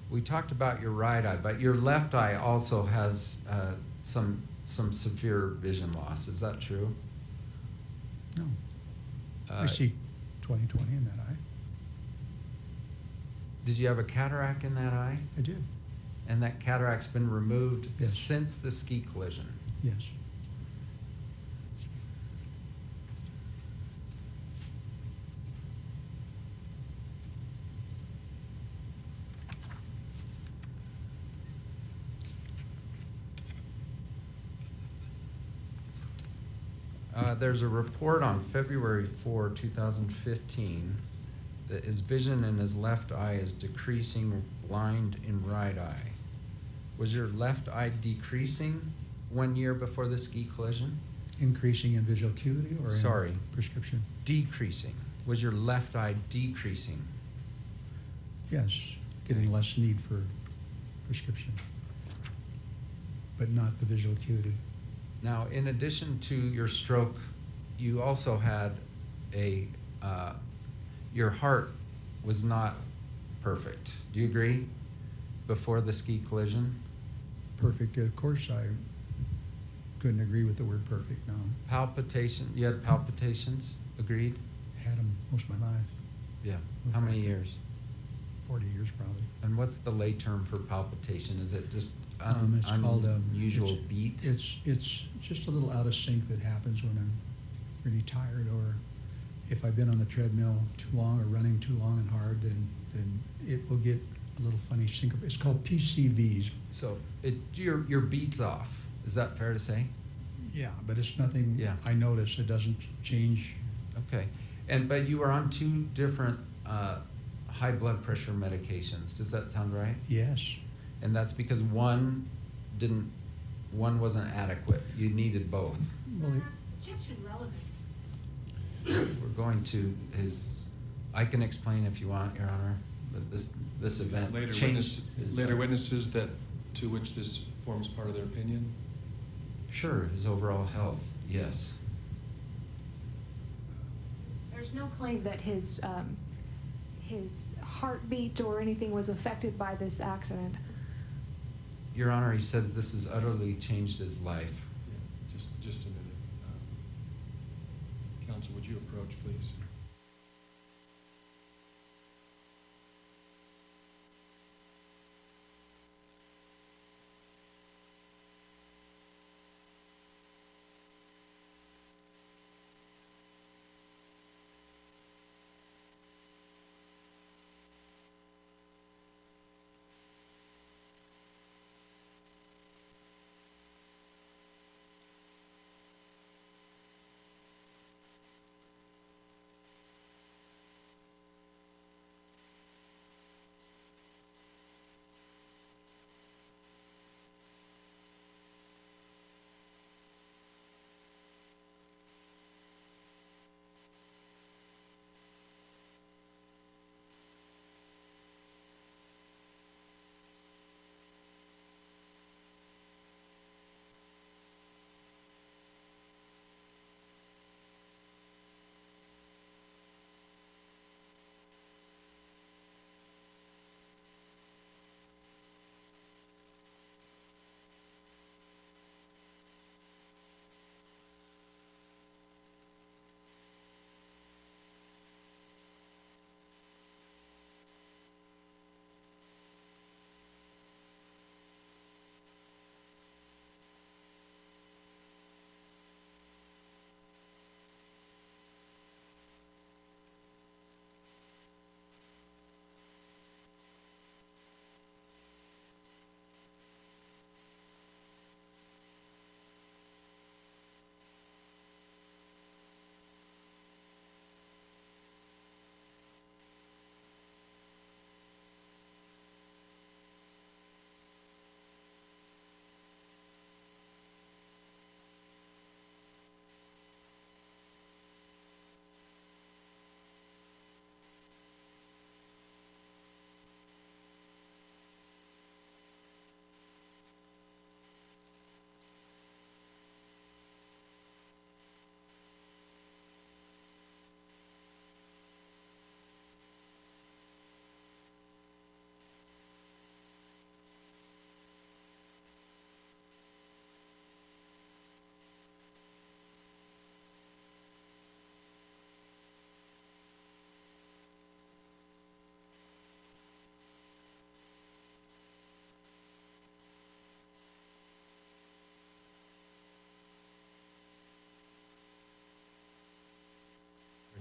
We talked about your right eye, but your left eye also has some severe vision loss. Is that true? No. I see 20/20 in that eye. Did you have a cataract in that eye? I did. And that cataract's been removed Yes. since the ski collision? Yes. There's a report on February 4, 2015, that his vision in his left eye is decreasing, blind in right eye. Was your left eye decreasing 1 year before the ski collision? Increasing in visual acuity or Sorry. in prescription? Decreasing. Was your left eye decreasing? Yes, getting less need for prescription, but not the visual acuity. Now, in addition to your stroke, you also had your heart was not perfect. Do you agree? Before the ski collision? Perfect, of course, I couldn't agree with the word perfect, no. Palpitation, you had palpitations, agreed? Had them most of my life, Yeah. Most How many likely. years? 40 years probably. And what's the lay term for palpitation? Is it just It's called, unusual it's- beat? It's just a little out of sync that happens when I'm really tired, or if I've been on the treadmill too long or running too long and hard, then it will get a little funny syncope. It's called PCVs. So your beat's off. Is that fair to say? Yeah, but it's nothing. Yeah. I notice it doesn't change. Okay. But you were on 2 different high blood pressure medications. Does that sound right? Yes. And that's because one wasn't adequate. You needed both. Well, Objection relevance. We're going to I can explain if you want, Your Honor, but this event changed. Later witnesses to which this forms part of their opinion? Sure, his overall health, yes. There's no claim that his heartbeat or anything was affected by this accident. Your Honor, he says this has utterly changed his life. Yeah, just a minute. Counsel, would you approach, please?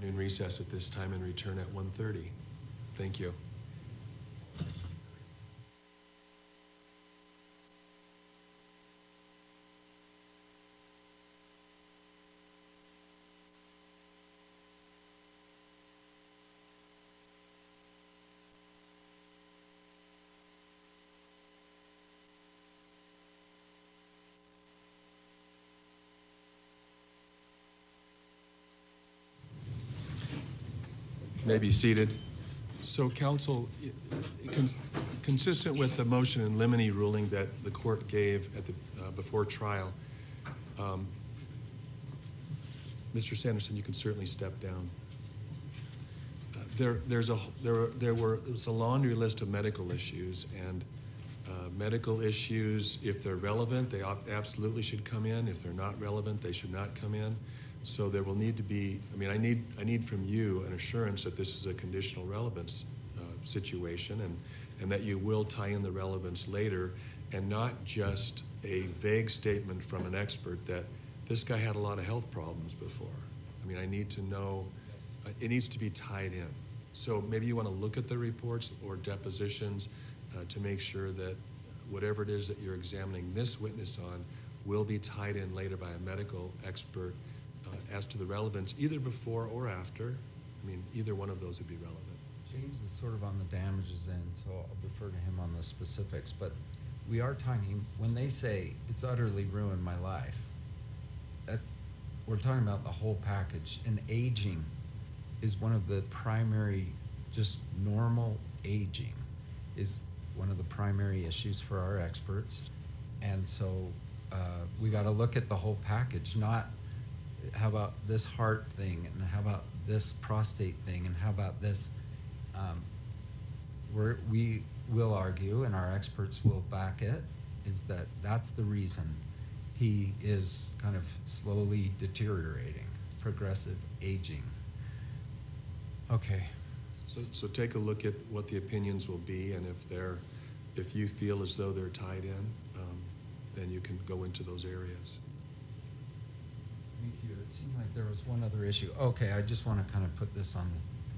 In recess at this time and return at 1:30. Thank you. May be seated. So, counsel, consistent with the motion in limine ruling that the court gave at the before trial, Mr. Sanderson, you can certainly step down. There was a laundry list of medical issues, and medical issues, if they're relevant, they absolutely should come in. If they're not relevant, they should not come in. So there will need to be, I need from you an assurance that this is a conditional relevance situation, and that you will tie in the relevance later, and not just a vague statement from an expert that this guy had a lot of health problems before. I need to know, it needs to be tied in. So maybe you want to look at the reports or depositions to make sure that whatever it is that you're examining this witness on will be tied in later by a medical expert as to the relevance, either before or after. I mean, either one of those would be relevant. James is sort of on the damages end, so I'll defer to him on the specifics, but we are talking, when they say it's utterly ruined my life, we're talking about the whole package, and aging is one of the primary, just normal aging is one of the primary issues for our experts. And so we got to look at the whole package, not how about this heart thing, and how about this prostate thing, and how about this. We will argue, and our experts will back it, is that that's the reason he is kind of slowly deteriorating, progressive aging. Okay. So take a look at what the opinions will be, and if you feel as though they're tied in, then you can go into those areas. Thank you. It seemed like there was one other issue. Okay, I just want to kind of put this on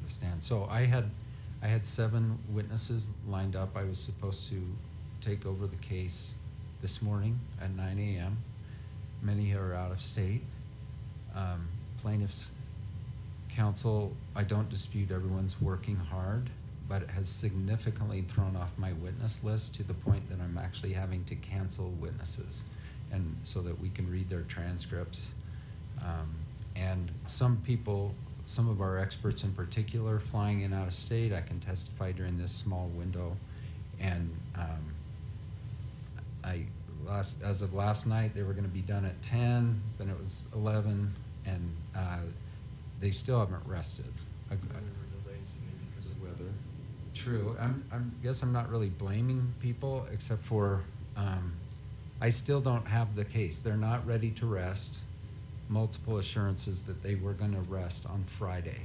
the stand. So I had 7 witnesses lined up. I was supposed to take over the case this morning at 9 a.m. Many are out of state. Plaintiffs' counsel, I don't dispute everyone's working hard, but it has significantly thrown off my witness list to the point that I'm actually having to cancel witnesses, and so that we can read their transcripts. And some people, some of our experts in particular, flying in out of state, I can testify during this small window. And as of last night, they were going to be done at 10, then it was 11, and they still haven't rested. Maybe because of weather. True. Guess I'm not really blaming people, except for I still don't have the case. They're not ready to rest. Multiple assurances that they were going to rest on Friday.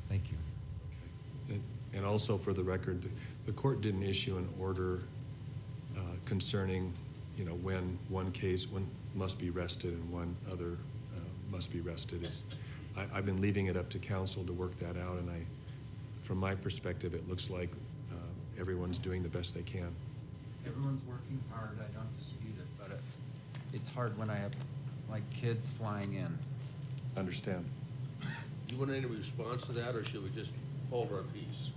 When Okay. And also for the record, the court didn't issue an order concerning, when one case must be rested and one other must be rested. I've been leaving it up to counsel to work that out, and from my perspective, it looks like everyone's doing the best they can. Everyone's working hard. I don't dispute it, but it's hard when I have kids flying in. Understand. You want any response to that, or should we just hold our peace?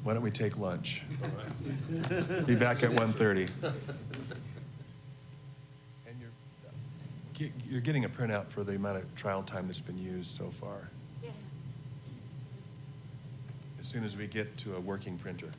Why don't we take lunch? All right. Be back at 1:30. And you're getting a printout for the amount of trial time that's been used so far. Yes. As soon as we get to a working printer.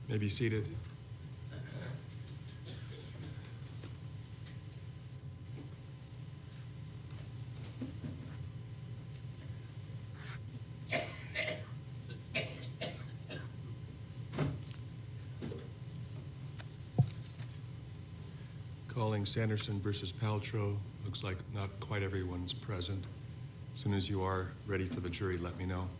May be seated. Calling Sanderson versus Paltrow. Looks like not quite everyone's present. As soon as you are ready for the jury, let me know.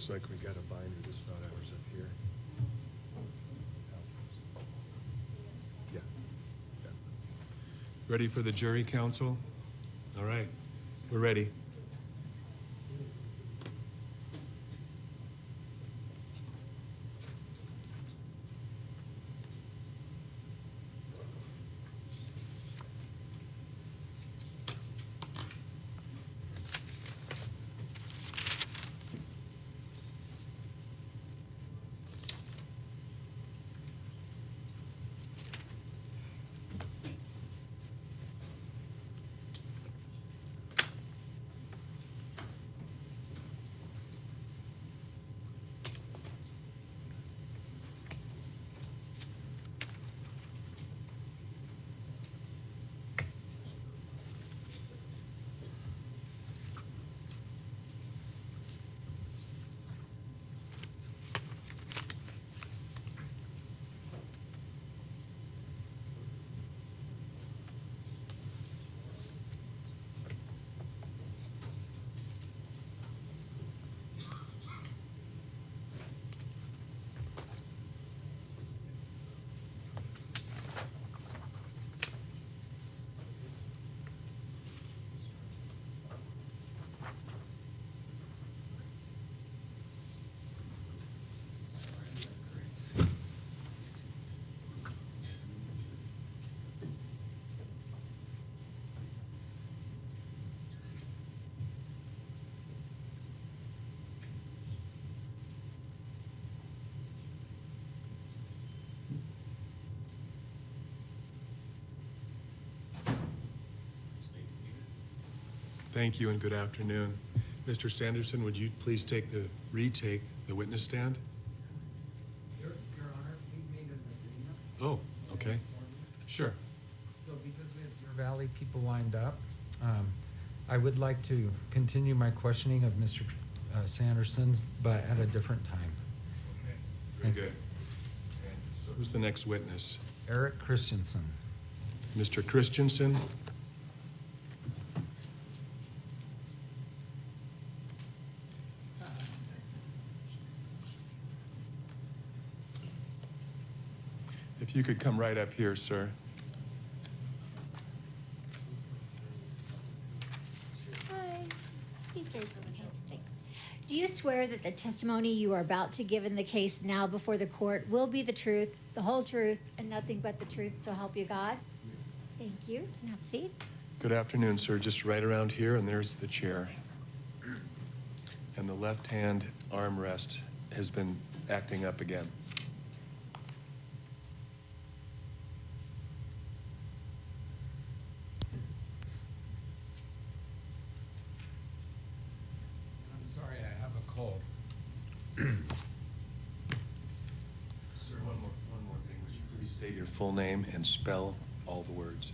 Looks like we got a binder. Just thought I was up here. Yeah. Yeah. Ready for the jury, counsel? All right. We're ready. Thank you and good afternoon. Mr. Sanderson, would you please retake the witness stand? Your Honor, we've made an agreement. Oh, okay. Sure. So because we have Deer Valley people lined up, I would like to continue my questioning of Mr. Sanderson, but at a different time. Okay. Very good. And so who's the next witness? Eric Christensen. Mr. Christensen? If you could come right up here, sir. Hi. Please raise your hand. Thanks. Do you swear that the testimony you are about to give in the case now before the court will be the truth, the whole truth, and nothing but the truth, so help you God? Yes. Thank you. And have a seat. Good afternoon, sir. Just right around here, and there's the chair. And the left-hand armrest has been acting up again. I'm sorry, I have a cold. Sir, one more thing. Would you please state your full name and spell all the words?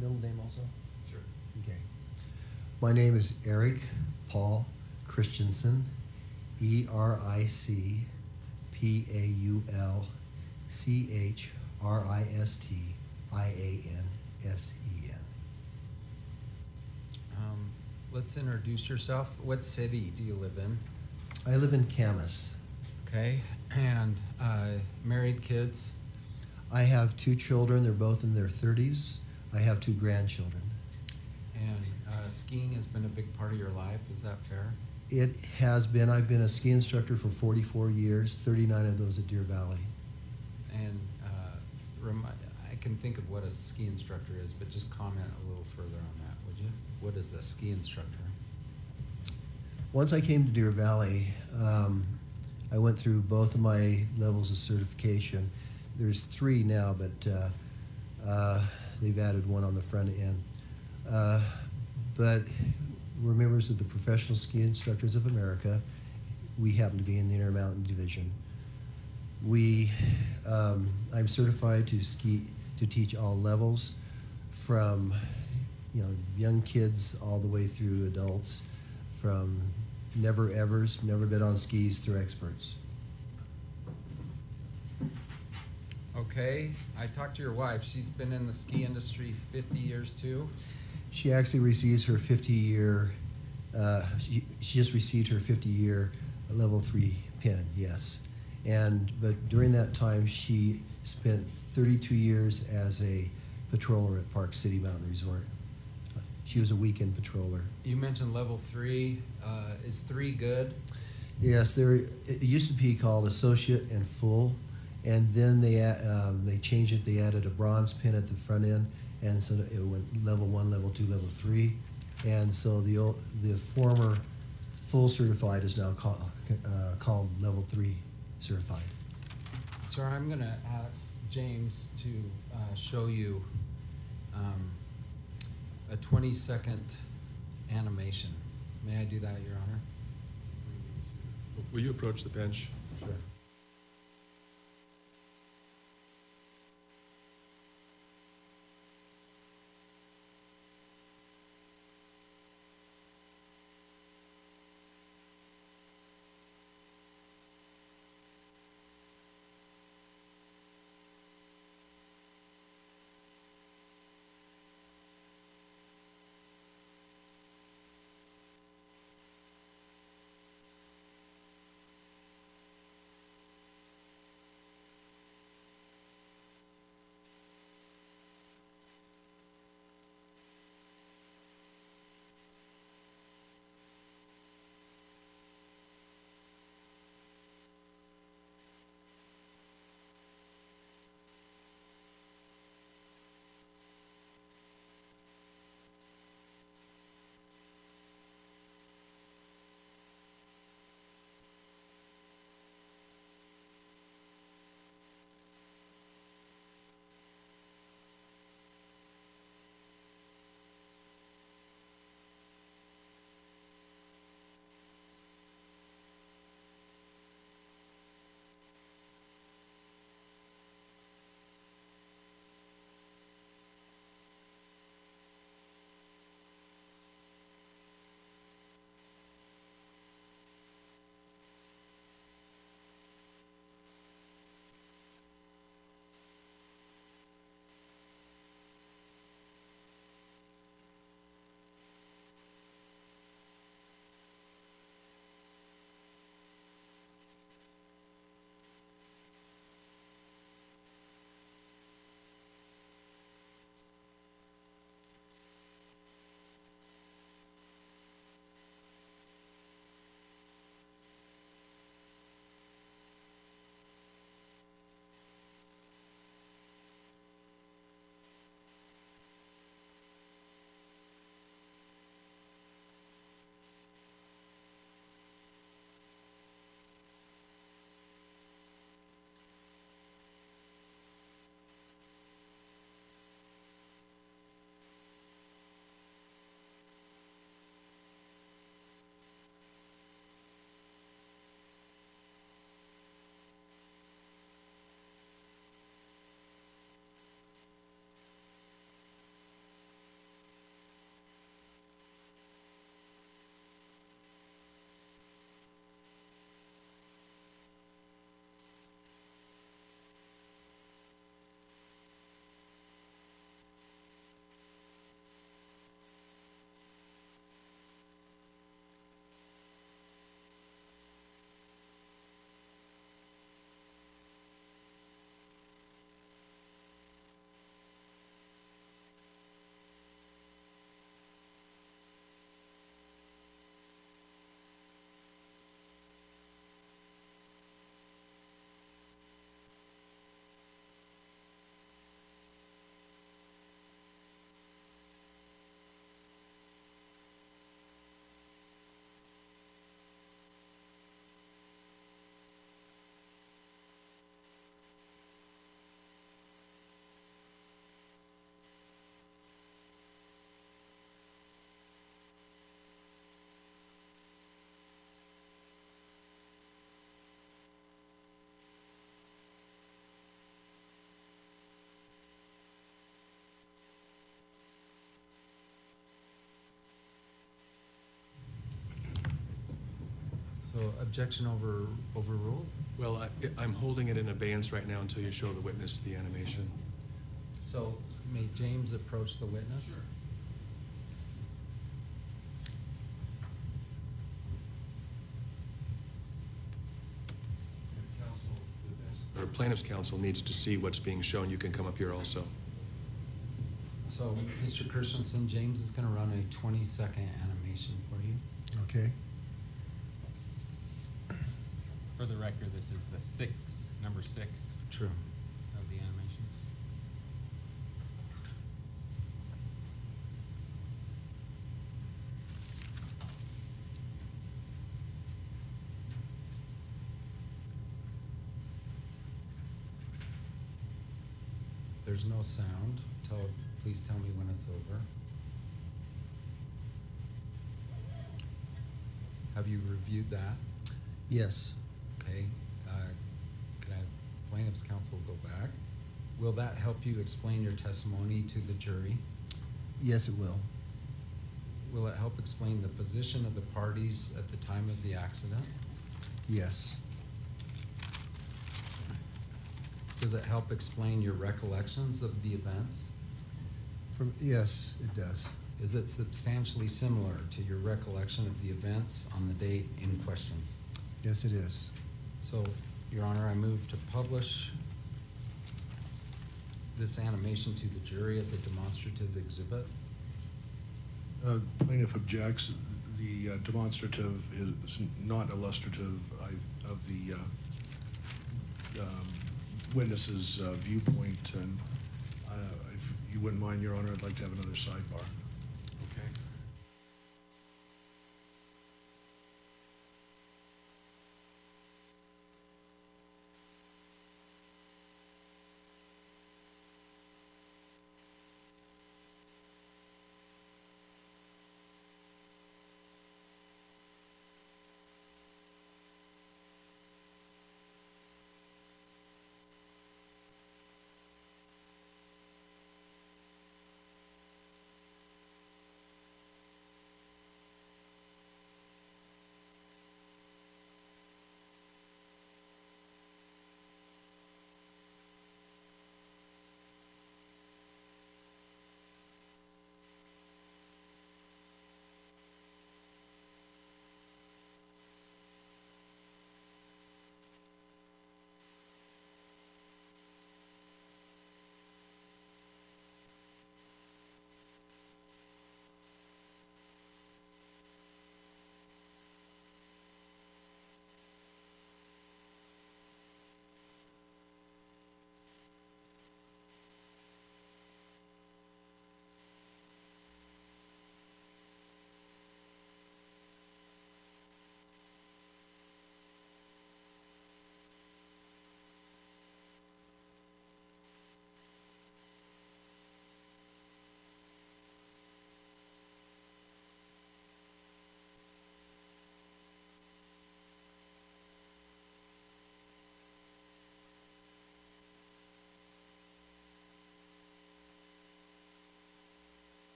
Middle name also? Sure. Okay. My name is Eric Paul Christensen, EricPaulChristiansen. Let's introduce yourself. What city do you live in? I live in Camas. Okay, and married, kids? I have 2 children. They're both in their 30s. I have 2 grandchildren. And skiing has been a big part of your life, is that fair? It has been. I've been a ski instructor for 44 years, 39 of those at Deer Valley. And I can think of what a ski instructor is, but just comment a little further on that, would you? What is a ski instructor? Once I came to Deer Valley, I went through both of my levels of certification. There's 3 now, but they've added one on the front end. But we're members of the Professional Ski Instructors of America. We happen to be in the Intermountain Division. I'm certified to teach all levels, from young kids all the way through adults, from never evers, never been on skis, through experts. Okay, I talked to your wife. She's been in the ski industry 50 years too. She actually receives her 50-year, she just received her 50-year level 3 pin, yes. But during that time, she spent 32 years as a patroller at Park City Mountain Resort. She was a weekend patroller. You mentioned level 3. Is 3 good? Yes, it used to be called associate and full, and then they changed it. They added a bronze pin at the front end, and so it went level 1, level 2, level 3, and so the former full certified is now called level 3 certified. Sir, I'm going to ask James to show you a 20-second animation. May I do that, Your Honor? Will you approach the bench? Sure. So objection overruled? Well, I'm holding it in abeyance right now until you show the witness the animation. So may James approach the witness? Or plaintiff's counsel needs to see what's being shown. You can come up here also. So, Mr. Christensen, James is gonna run a 20-second animation for you. Okay. For the record, this is the number six True. of the animations. There's no sound. Please tell me when it's over. Have you reviewed that? Yes. Okay. Can I have plaintiff's counsel go back? Will that help you explain your testimony to the jury? Yes, it will. Will it help explain the position of the parties at the time of the accident? Yes. Does it help explain your recollections of the events? Yes, it does. Is it substantially similar to your recollection of the events on the date in question? Yes, it is. So, Your Honor, I move to publish this animation to the jury as a demonstrative exhibit. Plaintiff objects. The demonstrative is not illustrative of the witness's viewpoint, and if you wouldn't mind, Your Honor, I'd like to have another sidebar. Okay.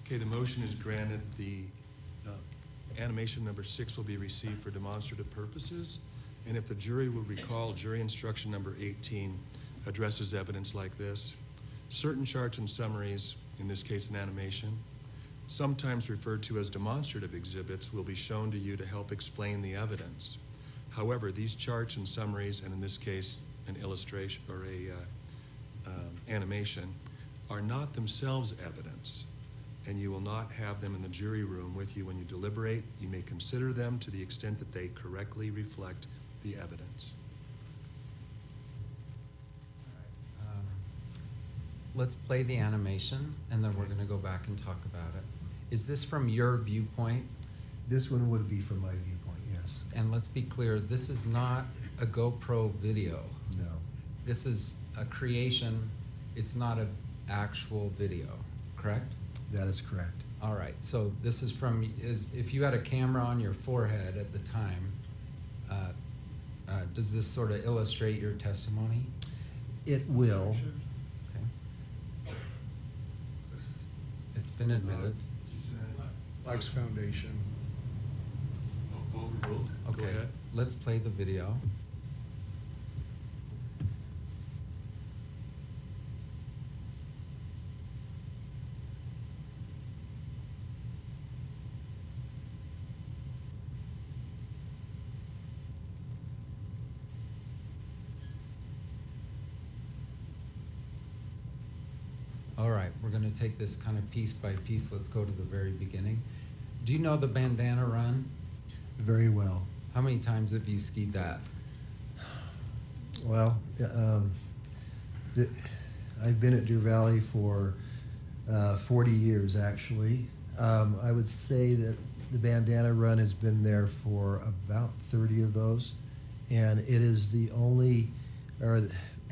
Okay, the motion is granted. The animation number 6 will be received for demonstrative purposes. And if the jury will recall, jury instruction number 18 addresses evidence like this. Certain charts and summaries, in this case an animation, sometimes referred to as demonstrative exhibits, will be shown to you to help explain the evidence. However, these charts and summaries, and in this case an illustration or a animation, are not themselves evidence, and you will not have them in the jury room with you when you deliberate. You may consider them to the extent that they correctly reflect the evidence. Let's play the animation, and then we're gonna go back and talk about it. Is this from your viewpoint? This one would be from my viewpoint, yes. And let's be clear, this is not a GoPro video. No. This is a creation, it's not an actual video, correct? That is correct. All right, so this is from, if you had a camera on your forehead at the time, does this sort of illustrate your testimony? It will. Okay. It's been admitted. Mike's Foundation. Overruled. Go Okay, ahead. let's play the video. All right, we're gonna take this kind of piece by piece. Let's go to the very beginning. Do you know the bandana run? Very well. How many times have you skied that? Well, I've been at Deer Valley for 40 years, actually. I would say that the bandana run has been there for about 30 of those, and it is the only or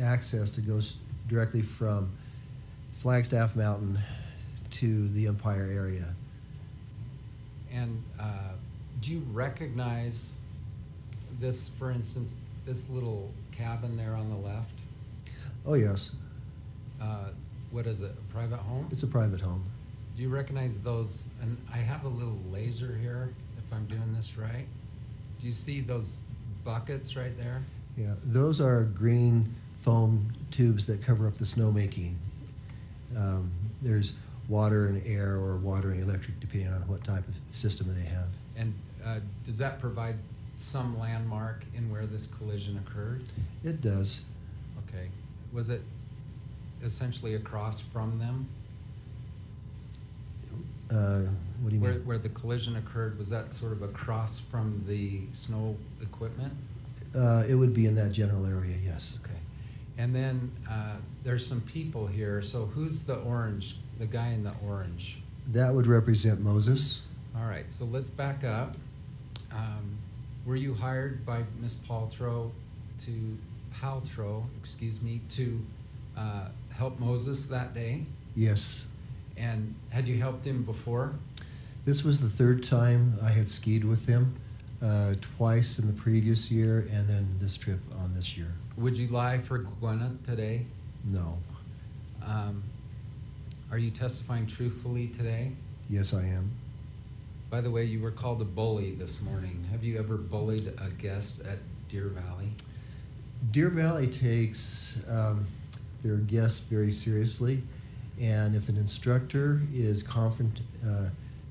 access to go directly from Flagstaff Mountain to the Empire area. And do you recognize this, for instance, this little cabin there on the left? Oh, yes. What is it, a private home? It's a private home. Do you recognize those? And I have a little laser here, if I'm doing this right. Do you see those buckets right there? Yeah, those are green foam tubes that cover up the snowmaking. There's water and air, or water and electric, depending on what type of system they have. And does that provide some landmark in where this collision occurred? It does. Okay. Was it essentially across from them? What do you mean? Where the collision occurred, was that sort of across from the snow equipment? It would be in that general area, yes. Okay. And then there's some people here. So who's the orange, the guy in the orange? That would represent Moses. All right, so let's back up. Were you hired by Miss Paltrow to help Moses that day? Yes. And had you helped him before? This was the third time I had skied with him, twice in the previous year, and then this trip on this year. Would you lie for Gwyneth today? No. Are you testifying truthfully today? Yes, I am. By the way, you were called a bully this morning. Have you ever bullied a guest at Deer Valley? Deer Valley takes their guests very seriously, and if an instructor is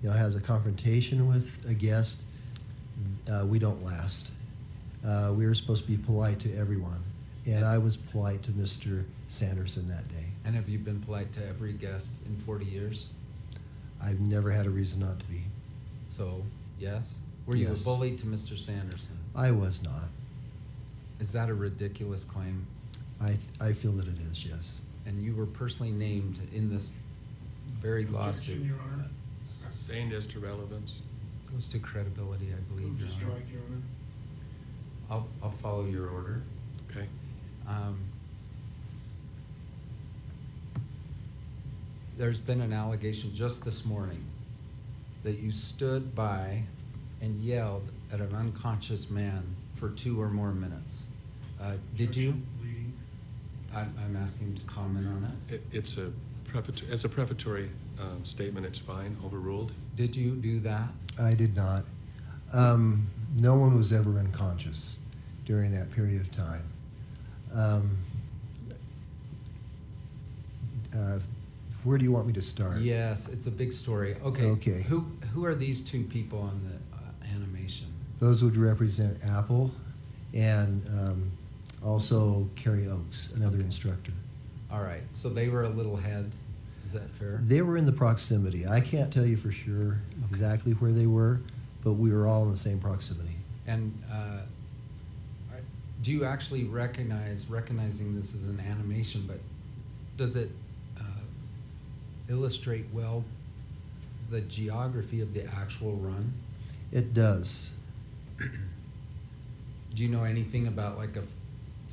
has a confrontation with a guest, we don't last. We are supposed to be polite to everyone, and I was polite to Mr. Sanderson that day. And have you been polite to every guest in 40 years? I've never had a reason not to be. So, yes? Were you Yes. a bully to Mr. Sanderson? I was not. Is that a ridiculous claim? I feel that it is, yes. And you were personally named in this very lawsuit. Your Honor. Sustained as to relevance. Goes to credibility, I believe, Move to Your Honor. strike, Your Honor. I'll follow your order. Okay. There's been an allegation just this morning that you stood by and yelled at an unconscious man for 2 or more minutes. Did you? Objection, leading. I'm asking to comment on it. It's a prefatory statement. It's fine. Overruled. Did you do that? I did not. No one was ever unconscious during that period of time. Where do you want me to start? Yes, it's a big story. Okay. Okay. Who are these 2 people on the animation? Those would represent Apple and also Carrie Oakes, another instructor. All right. So they were a little head. Is that fair? They were in the proximity. I can't tell you for sure exactly where they were, but we were all in the same proximity. And do you actually recognizing this as an animation, but does it illustrate well the geography of the actual run? It does. Do you know anything about like a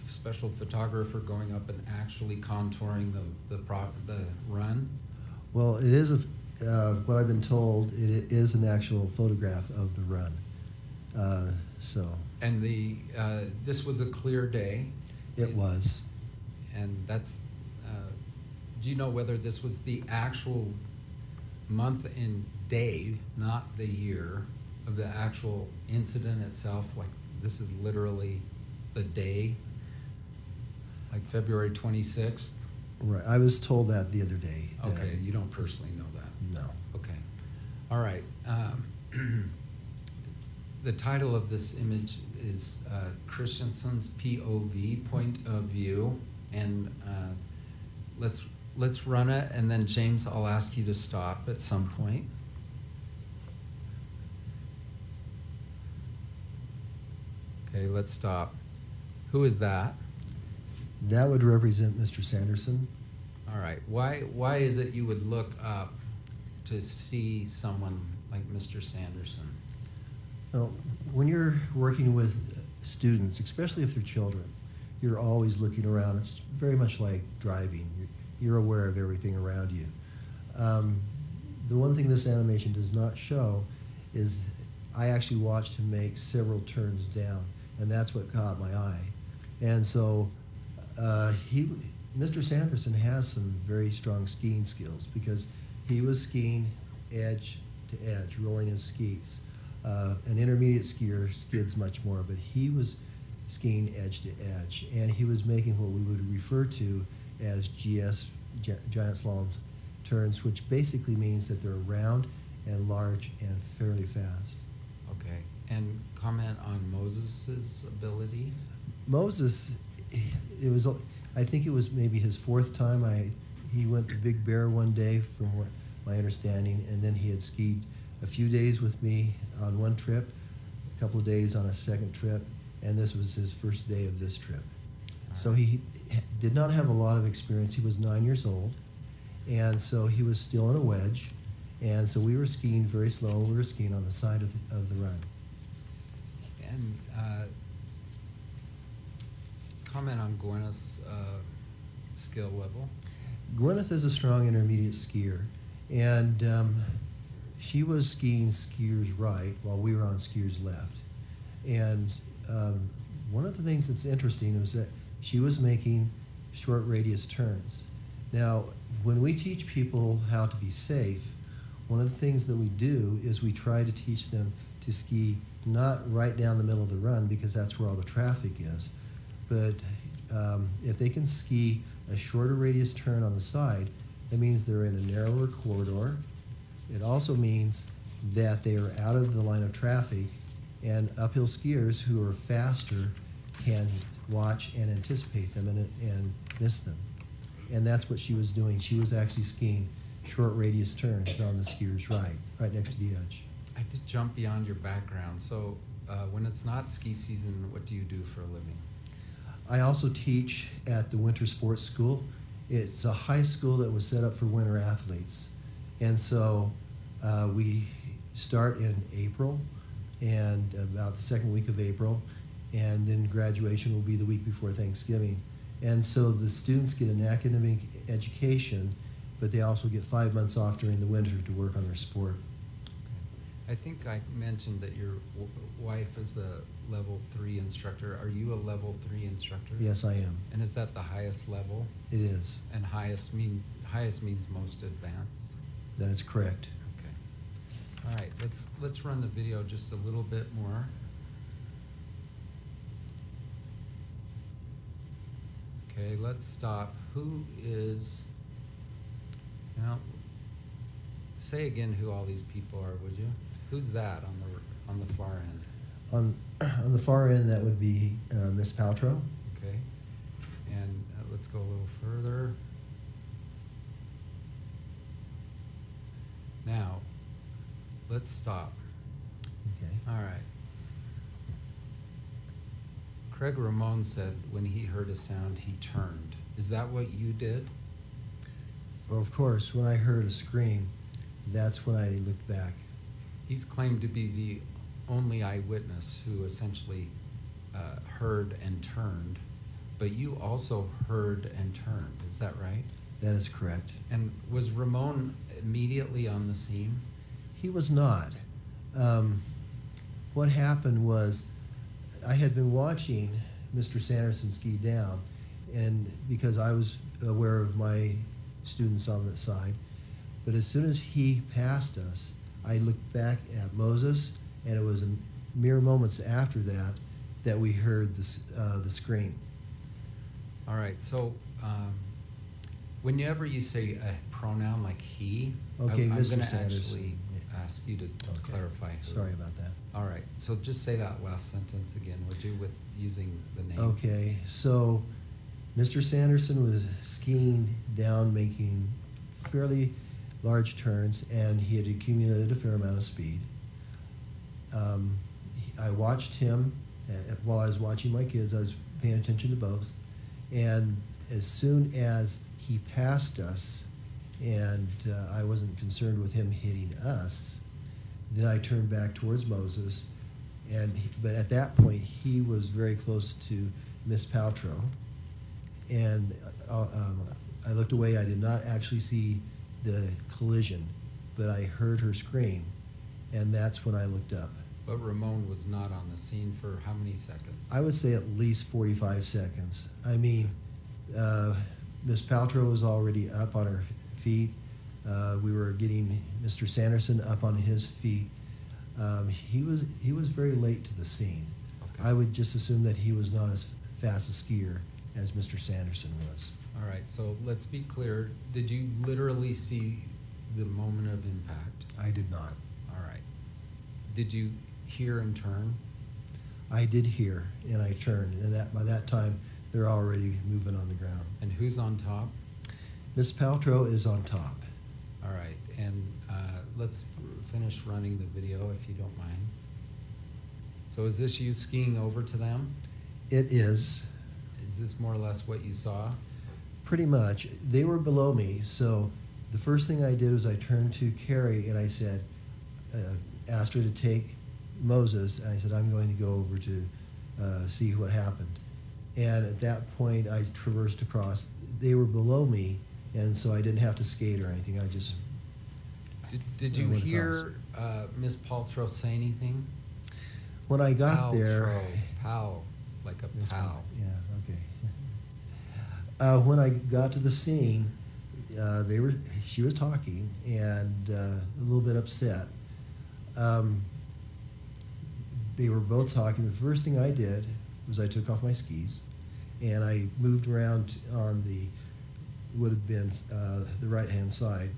special photographer going up and actually contouring the run? Well, it is what I've been told. It is an actual photograph of the run. And this was a clear day. It was. And that's. Do you know whether this was the actual month and day, not the year, of the actual incident itself? Like, this is literally the day, like February 26th? Right, I was told that the other day. that Okay, you don't personally know that? No. Okay. All right. The title of this image is Christensen's POV, point of view, and let's run it, and then James, I'll ask you to stop at some point. Okay, let's stop. Who is that? That would represent Mr. Sanderson. All right. Why is it you would look up to see someone like Mr. Sanderson? Well, when you're working with students, especially if they're children, you're always looking around. It's very much like driving. You're aware of everything around you. The one thing this animation does not show is I actually watched him make several turns down, and that's what caught my eye. And so Mr. Sanderson has some very strong skiing skills because he was skiing edge to edge, rolling his skis. An intermediate skier skids much more, but he was skiing edge to edge, and he was making what we would refer to as GS, giant slalom turns, which basically means that they're round and large and fairly fast. Okay. And comment on Moses's ability? Moses, I think it was maybe his fourth time. He went to Big Bear one day, from what my understanding, and then he had skied a few days with me on one trip, a couple of days on a second trip, and this was his first day of this trip. So he did not have a lot of experience. He was 9 years old, and so he was still in a wedge, and so we were skiing very slow. We were skiing on the side of the run. And comment on Gwyneth's skill level. Gwyneth is a strong intermediate skier, and she was skiing skiers right while we were on skiers left. And one of the things that's interesting was that she was making short radius turns. Now, when we teach people how to be safe, one of the things that we do is we try to teach them to ski not right down the middle of the run, because that's where all the traffic is, but if they can ski a shorter radius turn on the side, that means they're in a narrower corridor. It also means that they are out of the line of traffic, and uphill skiers who are faster can watch and anticipate them and miss them. And that's what she was doing. She was actually skiing short radius turns on the skier's right next to the edge. I did jump beyond your background. So when it's not ski season, what do you do for a living? I also teach at the Winter Sports School. It's a high school that was set up for winter athletes. And so we start in April, and about the second week of April, and then graduation will be the week before Thanksgiving. And so the students get an academic education, but they also get 5 months off during the winter to work on their sport. Okay. I think I mentioned that your wife is a level 3 instructor. Are you a level 3 instructor? Yes, I am. And is that the highest level? It is. And highest means most advanced? That is correct. Okay. All right, let's run the video just a little bit more. Okay, let's stop. Who is, now, say again who all these people are, would you? Who's that on the far end? On the far end, that would be Miss Paltrow. Okay, and let's go a little further. Now, let's stop. Okay. All right. Craig Ramon said when he heard a sound, he turned. Is that what you did? Well, of course, when I heard a scream, that's when I looked back. He's claimed to be the only eyewitness who essentially heard and turned, but you also heard and turned. Is that right? That is correct. And was Ramon immediately on the scene? He was not. What happened was I had been watching Mr. Sanderson ski down, and because I was aware of my students on that side, But as soon as he passed us, I looked back at Moses, and it was a mere moments after that that we heard the scream. All right, so whenever you say a pronoun like he, Okay, I'm Mr. gonna Sanderson. actually Yeah. ask you to clarify who. Sorry about that. All right, so just say that last sentence again, would you, with using the name? Okay, so Mr. Sanderson was skiing down, making fairly large turns, and he had accumulated a fair amount of speed. I watched him while I was watching my kids. I was paying attention to both, and as soon as he passed us, and I wasn't concerned with him hitting us, then I turned back towards Moses, but at that point he was very close to Miss Paltrow, and I looked away. I did not actually see the collision, but I heard her scream, and that's when I looked up. But Ramon was not on the scene for how many seconds? I would say at least 45 seconds. I mean, Miss Paltrow was already up on her feet. We were getting Mr. Sanderson up on his feet. He was very late to the scene. Okay. I would just assume that he was not as fast a skier as Mr. Sanderson was. All right, so let's be clear. Did you literally see the moment of impact? I did not. All right. Did you hear and turn? I did hear, and I turned, and by that time they're already moving on the ground. And who's on top? Miss Paltrow is on top. All right, and let's finish running the video if you don't mind. So is this you skiing over to them? It is. Is this more or less what you saw? Pretty much. They were below me, so the first thing I did was I turned to Carrie and I said, asked her to take Moses, and I said, I'm going to go over to see what happened. And at that point, I traversed across. They were below me, and so I didn't have to skate or anything. I just Did you went hear Miss Paltrow say anything? when I got there. Paltrow, pal, like a Miss pal. Yeah, okay. When I got to the scene, she was talking and a little bit upset. They were both talking. The first thing I did was I took off my skis and I moved around on would have been the right-hand side.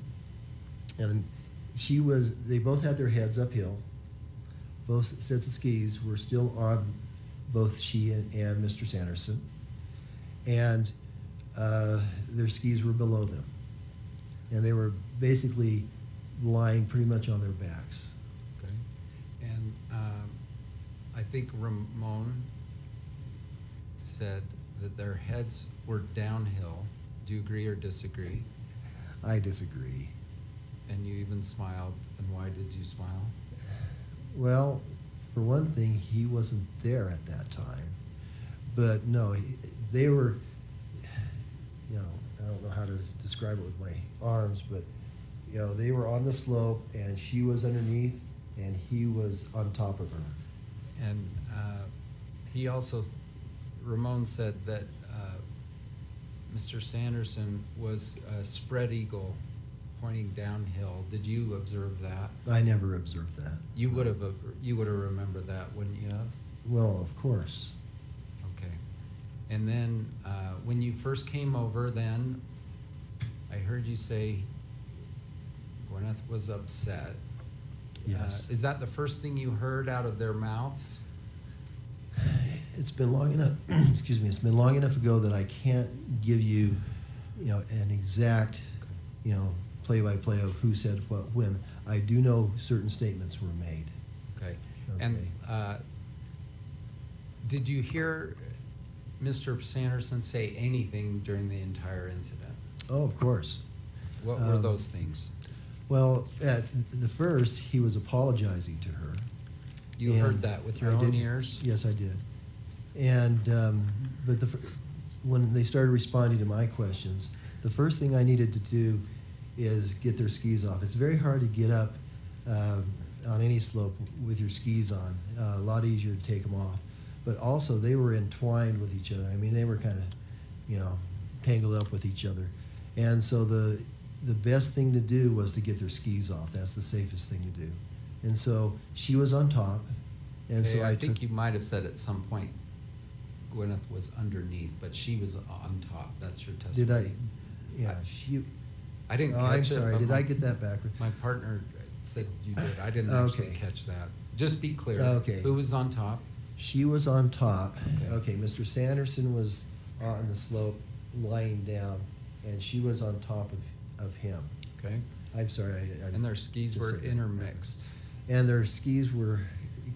And they both had their heads uphill. Both sets of skis were still on both she and Mr. Sanderson. And their skis were below them. And they were basically lying pretty much on their backs. Okay. And I think Ramon said that their heads were downhill. Do you agree or disagree? I disagree. And you even smiled. And why did you smile? Well, for one thing, he wasn't there at that time. But no, they were, I don't know how to describe it with my arms, but, they were on the slope and she was underneath and he was on top of her. And he also, Ramon said that Mr. Sanderson was a spread eagle pointing downhill. Did you observe that? I never observed that. You would have remembered that, wouldn't you have? Well, of course. Okay. And then when you first came over, then I heard you say Gwyneth was upset. Yes. Is that the first thing you heard out of their mouths? It's been long enough. Excuse me. It's been long enough ago that I can't give you, an exact, play-by-play of who said what when. I do know certain statements were made. Okay. Okay. And did you hear Mr. Sanderson say anything during the entire incident? Oh, of course. What were those things? Well, at the first, he was apologizing to her. You And heard that with your I own did. ears? Yes, I did. And but when they started responding to my questions, the first thing I needed to do is get their skis off. It's very hard to get up on any slope with your skis on. A lot easier to take them off. But also, they were entwined with each other. I mean, they were kind of, tangled up with each other. And so the best thing to do was to get their skis off. That's the safest thing to do. And so she was on top, and so Okay, I think took. you might have said at some point Gwyneth was underneath, but she was on top. That's your Did testimony. I? Yeah, she. I didn't Oh, catch I'm it. sorry. but Did my- I get that backwards? My partner said you did. I didn't actually Okay. catch that. Just be clear. Okay. Who was on top? She was on top. Okay. Okay, Mr. Sanderson was on the slope, lying down, and she was on top of him. Okay. I'm sorry. I And their skis just were said that. intermixed. And their skis were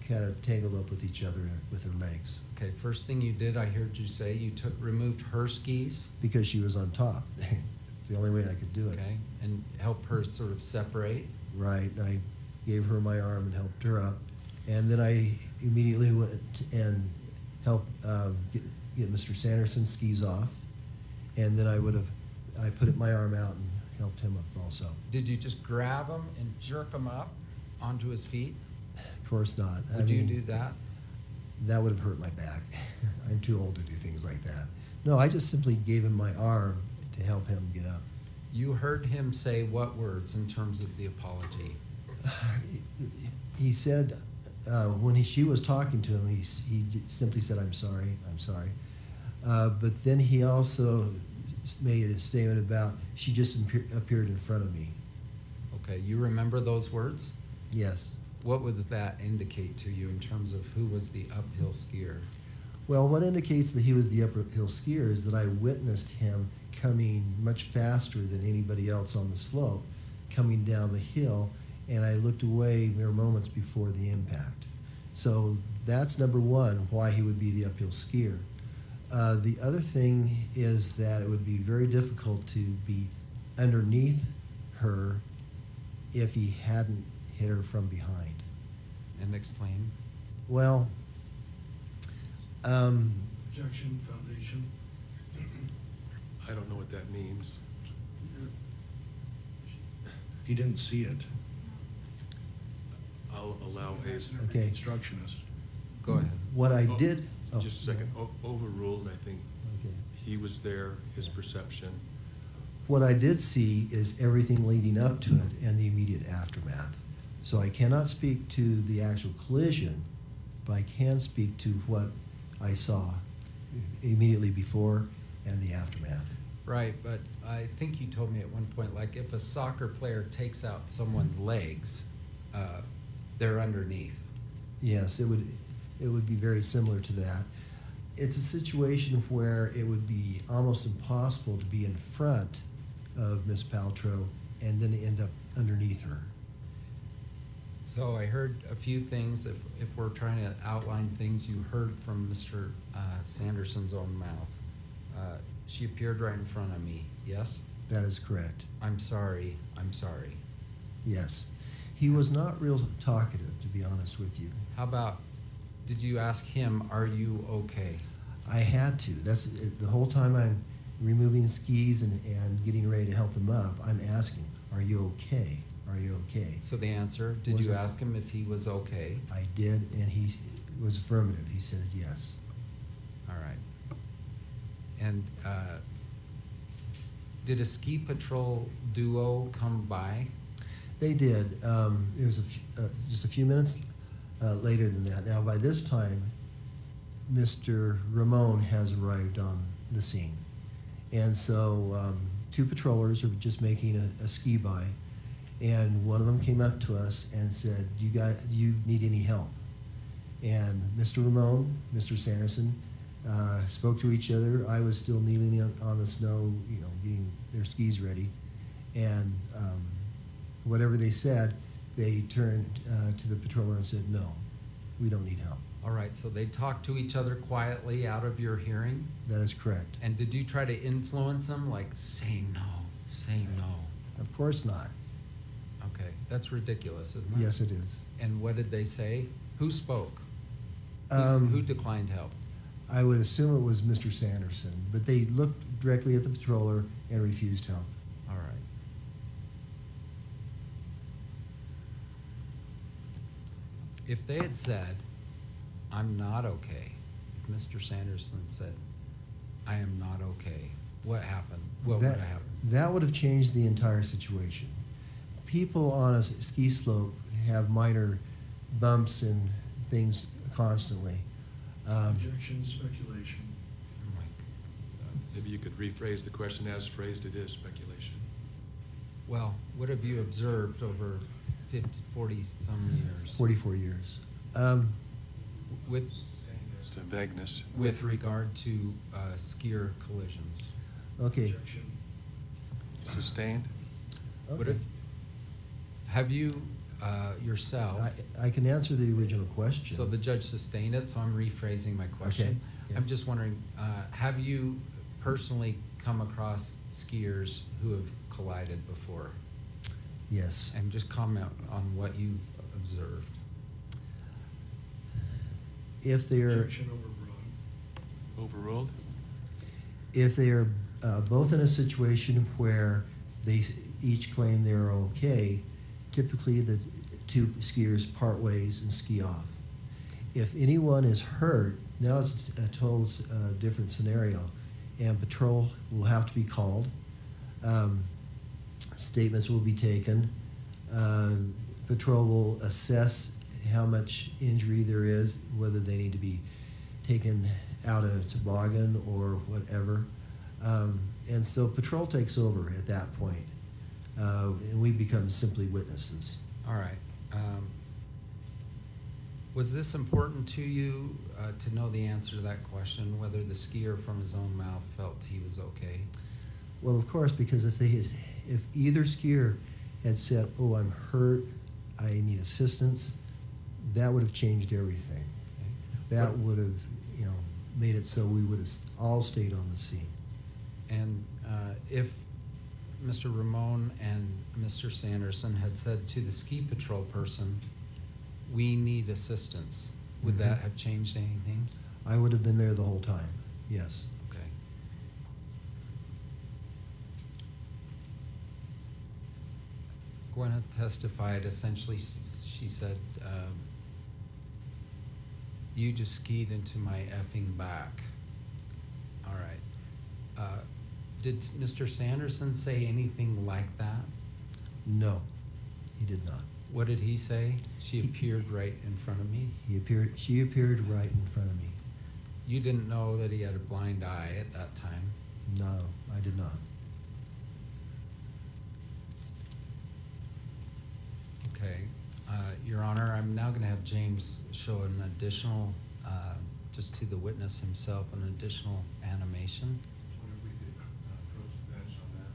kind of tangled up with each other with their legs Okay, first thing you did, I heard you say, you removed her skis, because she was on top. It's the only way I could do it. okay, and helped her sort of separate. Right. I gave her my arm and helped her up. And then I immediately went and helped get Mr. Sanderson's skis off. And then I put my arm out and helped him up also. Did you just grab him and jerk him up onto his feet? Of course not. Would you do that? That would have hurt my back. I'm too old to do things like that. No, I just simply gave him my arm to help him get up. You heard him say what words in terms of the apology? He said, when she was talking to him, he simply said, I'm sorry. But then he also made a statement about, she just appeared in front of me. Okay, you remember those words? Yes. What would that indicate to you in terms of who was the uphill skier? Well, what indicates that he was the uphill skier is that I witnessed him coming much faster than anybody else on the slope, coming down the hill, and I looked away mere moments before the impact. So that's number one, why he would be the uphill skier. The other thing is that it would be very difficult to be underneath her if he hadn't hit her from behind. And explain. Well, Projection, foundation. I don't know what that means. He didn't see it. I'll allow a, Okay. Instructionist. Go ahead. what I Oh, did. oh, just a second, overruled, I think. Okay. He was there, his perception. What I did see is everything leading up to it and the immediate aftermath. So I cannot speak to the actual collision, but I can speak to what I saw immediately before and the aftermath. Right, but I think you told me at one point, like if a soccer player takes out someone's legs, they're underneath. Yes, it would be very similar to that. It's a situation where it would be almost impossible to be in front of Miss Paltrow and then end up underneath her. So I heard a few things, if we're trying to outline things you heard from Mr. Sanderson's own mouth. She appeared right in front of me, yes? That is correct. I'm sorry. Yes. He was not real talkative, to be honest with you. How about, did you ask him, are you okay? I had to. That's the whole time I'm removing skis and getting ready to help them up. I'm asking, "Are you okay? Are you okay?" So the answer, did Was you a- ask him if he was okay? I did, and he was affirmative. He said yes. All right. And did a ski patrol duo come by? They did. It was just a few minutes later than that. Now, by this time, Mr. Ramon has arrived on the scene, and so two patrollers are just making a ski by, and one of them came up to us and said, do you need any help?" And Mr. Ramon, Mr. Sanderson, spoke to each other. I was still kneeling on the snow, getting their skis ready, and whatever they said, they turned to the patroller and said, "No, we don't need help." All right, so they talked to each other quietly out of your hearing? That is correct. And did you try to influence them, like, say no, say no? Of course not. Okay, that's ridiculous, isn't it? Yes, it is. And what did they say? Who spoke? Um, Who declined help? I would assume it was Mr. Sanderson, but they looked directly at the patroller and refused help. All right. If they had said, "I'm not okay," if Mr. Sanderson said, "I am not okay," what happened? What would That, have happened? that would have changed the entire situation. People on a ski slope have minor bumps and things constantly. Objection, speculation. Oh my God. Maybe you could rephrase the question as phrased, it is speculation. Well, what have you observed over 50, 40-some years 44 years. with It's to vagueness. regard to skier collisions? Okay. Objection. Sustained? Would Okay. it- Have you yourself? I can answer the original question. So the judge sustained it, so I'm rephrasing my question. Okay, yeah. I'm just wondering, have you personally come across skiers who have collided before? Yes. And just comment on what you've observed. If they're Objection overbroad. Overruled? if they are both in a situation where they each claim they're okay, typically the two skiers part ways and ski off. If anyone is hurt, now it's a total different scenario, and patrol will have to be called. Statements will be taken. Patrol will assess how much injury there is, whether they need to be taken out in a toboggan or whatever. And so patrol takes over at that point, and we become simply witnesses. All right. Was this important to you to know the answer to that question, whether the skier from his own mouth felt he was okay? Well, of course, because if either skier had said, "Oh, I'm hurt, I need assistance," that would have changed everything. Okay. That would have, made it so we would have all stayed on the scene. And if Mr. Ramon and Mr. Sanderson had said to the ski patrol person, "We need assistance," would that have changed anything? I would have been there the whole time. Yes. Okay. Gwyneth testified, essentially, she said, "You just skied into my effing back." All right. Did Mr. Sanderson say anything like that? No, he did not. What did he say? She appeared right in front of me. She appeared right in front of me. You didn't know that he had a blind eye at that time. No, I did not. Okay. Your Honor, I'm now going to have James show an additional, just to the witness himself, an additional animation. Wonder if we could approach the bench on that.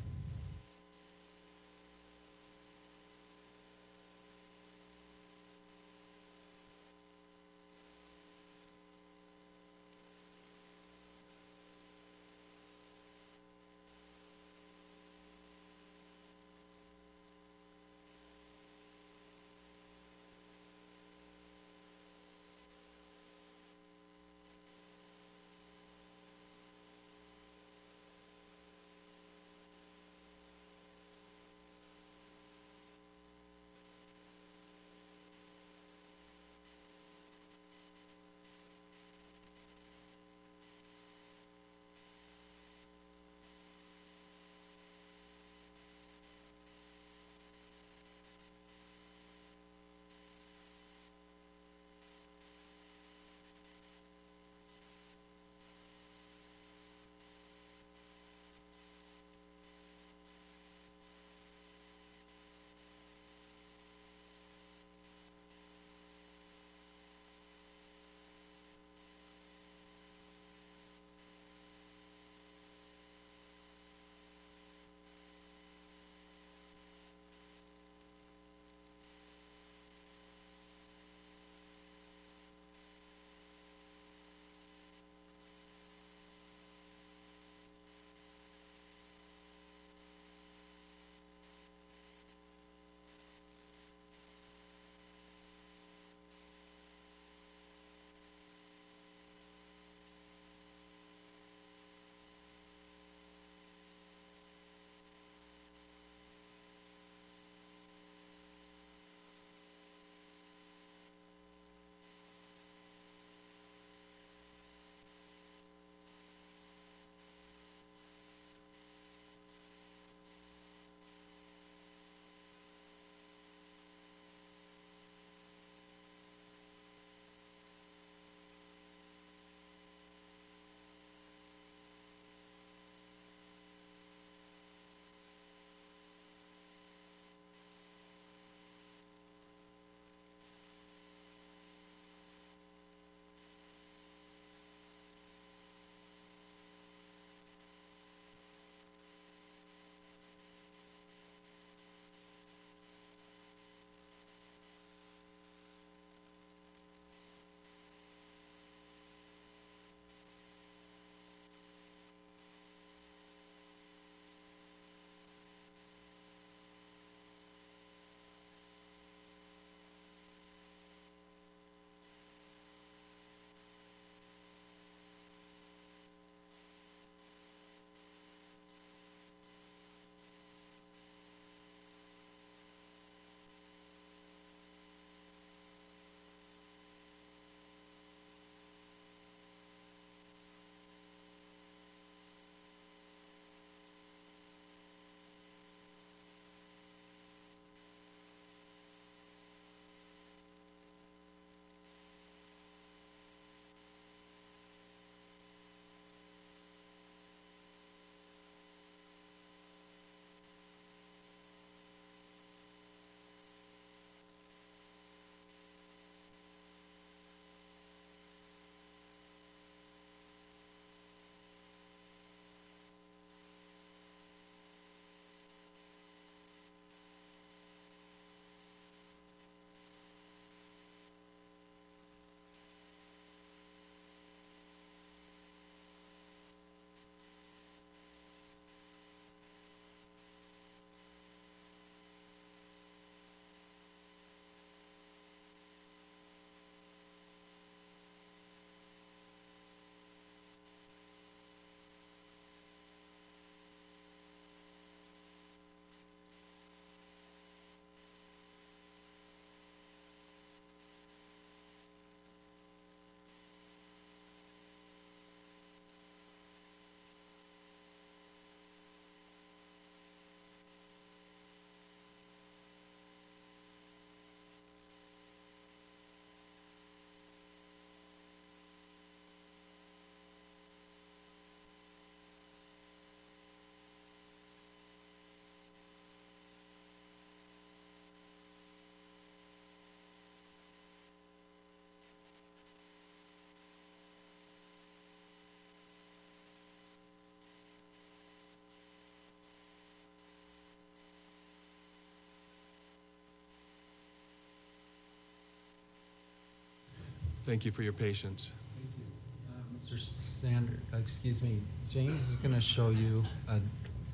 Thank you for your patience. Thank you. Mr. James is gonna show you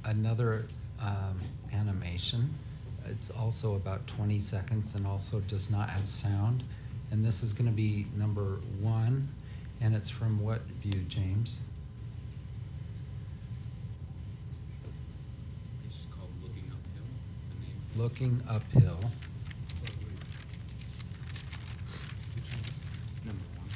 another animation. It's also about 20 seconds and also does not have sound. And this is gonna be number 1, and it's from what view, James? It's called Looking Uphill, is the name. Looking Uphill. Number 1.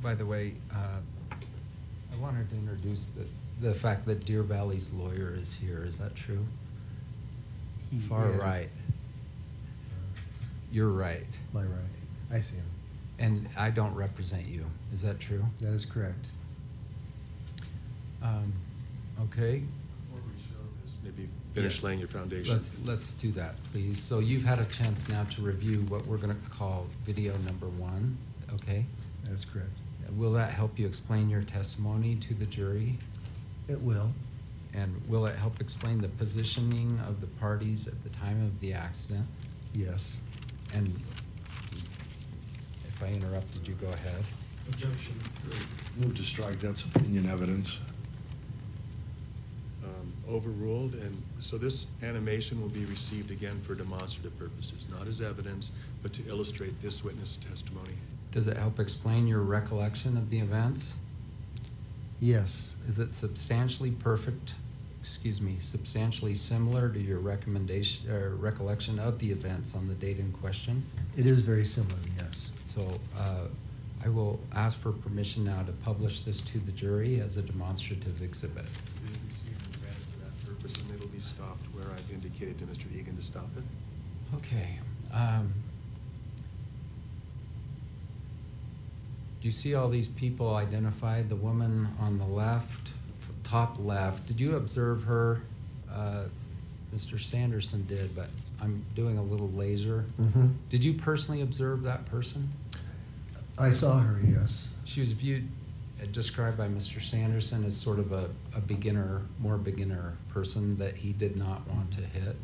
By the way, I wanted to introduce the fact that Deer Valley's lawyer is here. Is that true? Far Yeah. right. You're right. My right. I see him. And I don't represent you. Is that true? That is correct. Okay. Before we show this, maybe finish Yes. laying your foundation. Let's do that, please. So you've had a chance now to review what we're gonna call video number 1, okay? That is correct. Will that help you explain your testimony to the jury? It will. And will it help explain the positioning of the parties at the time of the accident? Yes. And if I interrupted you, go ahead. Objection. Move to strike, that's opinion evidence. Overruled, and so this animation will be received again for demonstrative purposes, not as evidence, but to illustrate this witness testimony. Does it help explain your recollection of the events? Yes. Is it substantially similar to your recommendation, or recollection of the events on the date in question? It is very similar, yes. So, I will ask for permission now to publish this to the jury as a demonstrative exhibit. It is received and read for that purpose, and it'll be stopped where I've indicated to Mr. Egan to stop it. Okay. Do you see all these people identified? The woman on the left, top left, did you observe her? Mr. Sanderson did, but I'm doing a little laser. Mm-hmm. Did you personally observe that person? I saw her, yes. She was described by Mr. Sanderson as sort of a more beginner person that he did not want to hit.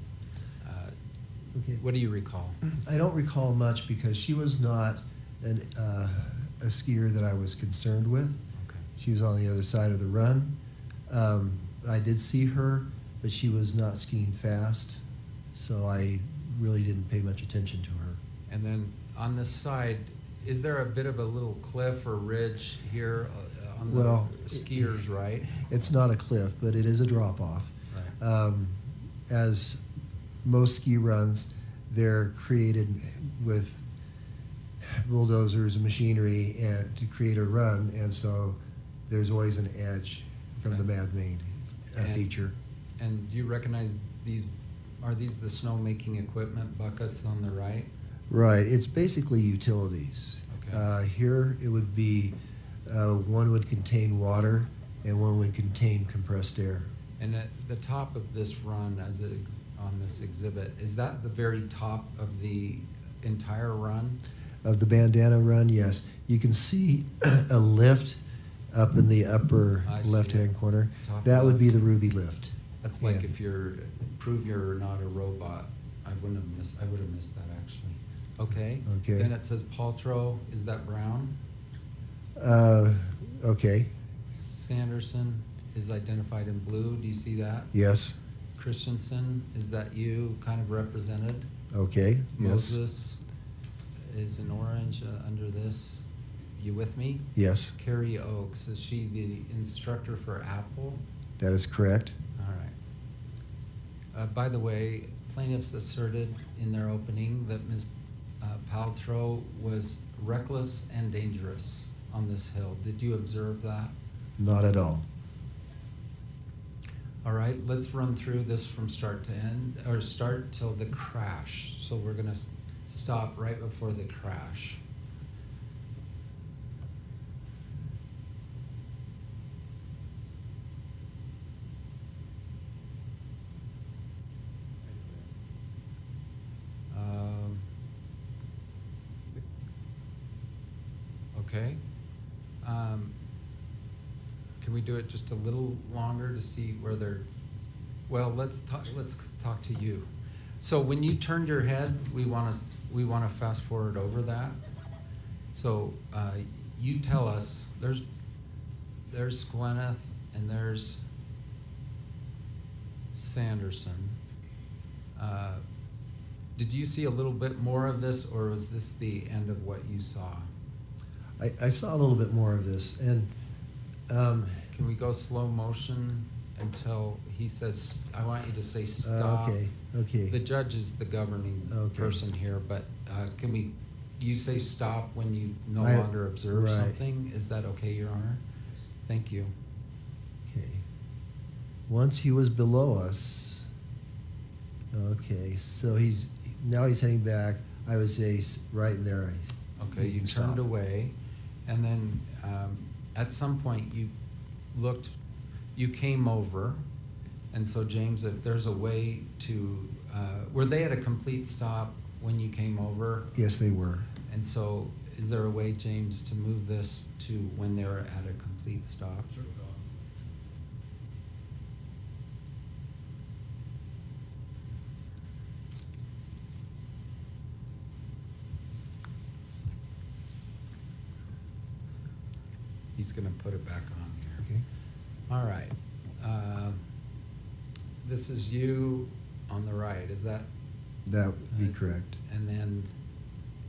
Okay. What do you recall? I don't recall much because she was not a skier that I was concerned with. Okay. She was on the other side of the run. I did see her, but she was not skiing fast, so I really didn't pay much attention to her. And then on this side, is there a bit of a little cliff or ridge here on the Well, skiers' right? It's not a cliff, but it is a drop-off. Right. As most ski runs, they're created with bulldozers and machinery and to create a run, and so there's always an edge from the man-made feature. And do you recognize these? Are these the snow-making equipment buckets on the right? Right. It's basically utilities. Okay. Here it would be one would contain water and one would contain compressed air. And at the top of this run, on this exhibit, is that the very top of the entire run? Of the bandana run, yes. You can see a lift up in the upper I see left-hand it. corner. Top That would left. be the Ruby lift. That's like Yeah. if prove you're not a robot. I would have missed that actually. Okay. Okay. Then it says Paltrow. Is that Brown? Okay, Sanderson is identified in blue. Do you see that? yes, Christensen, is that you kind of represented? okay, yes, Moses is in orange under this. You with me? yes, Carrie Oakes, is she the instructor for Apple? that is correct. All right. By the way, plaintiffs asserted in their opening that Ms. Paltrow was reckless and dangerous on this hill. Did you observe that? Not at all. All right, let's run through this from start to end, or start till the crash. So we're gonna stop right before the crash. Okay. Can we do it just a little longer to see where they're, well, let's talk to you. So when you turned your head, we wanna fast forward over that. So, you tell us, there's Gwyneth and there's Sanderson. Did you see a little bit more of this, or was this the end of what you saw? I saw a little bit more of this, and Can we go slow motion until he says, I want you to say stop. okay. The judge is the governing Okay. person here, but you say stop when you no I- longer observe right. something? Is that okay, Your Honor? Thank you. Okay. Once he was below us. Okay, so now he's heading back. I would say right in there. Okay, you stop. turned away, and then at some point you came over, and so James, if there's a way to, were they at a complete stop when you came over? Yes, they were. And so, is there a way, James, to move this to when they're at a complete stop? He's gonna put it back on here. Okay. All right. This is you on the right, is that? That would be correct. And then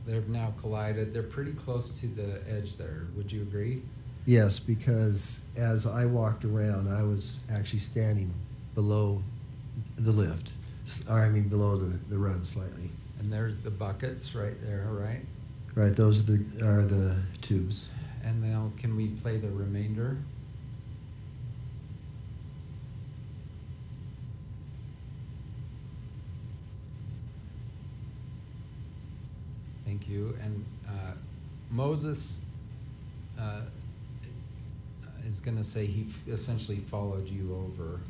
they've now collided. They're pretty close to the edge there. Would you agree? Yes, because as I walked around, I was actually standing below the lift. Below the run slightly. And there's the buckets right there, right? Right, those are the tubes. And now can we play the remainder? Thank you. And Moses is going to say he essentially followed you over.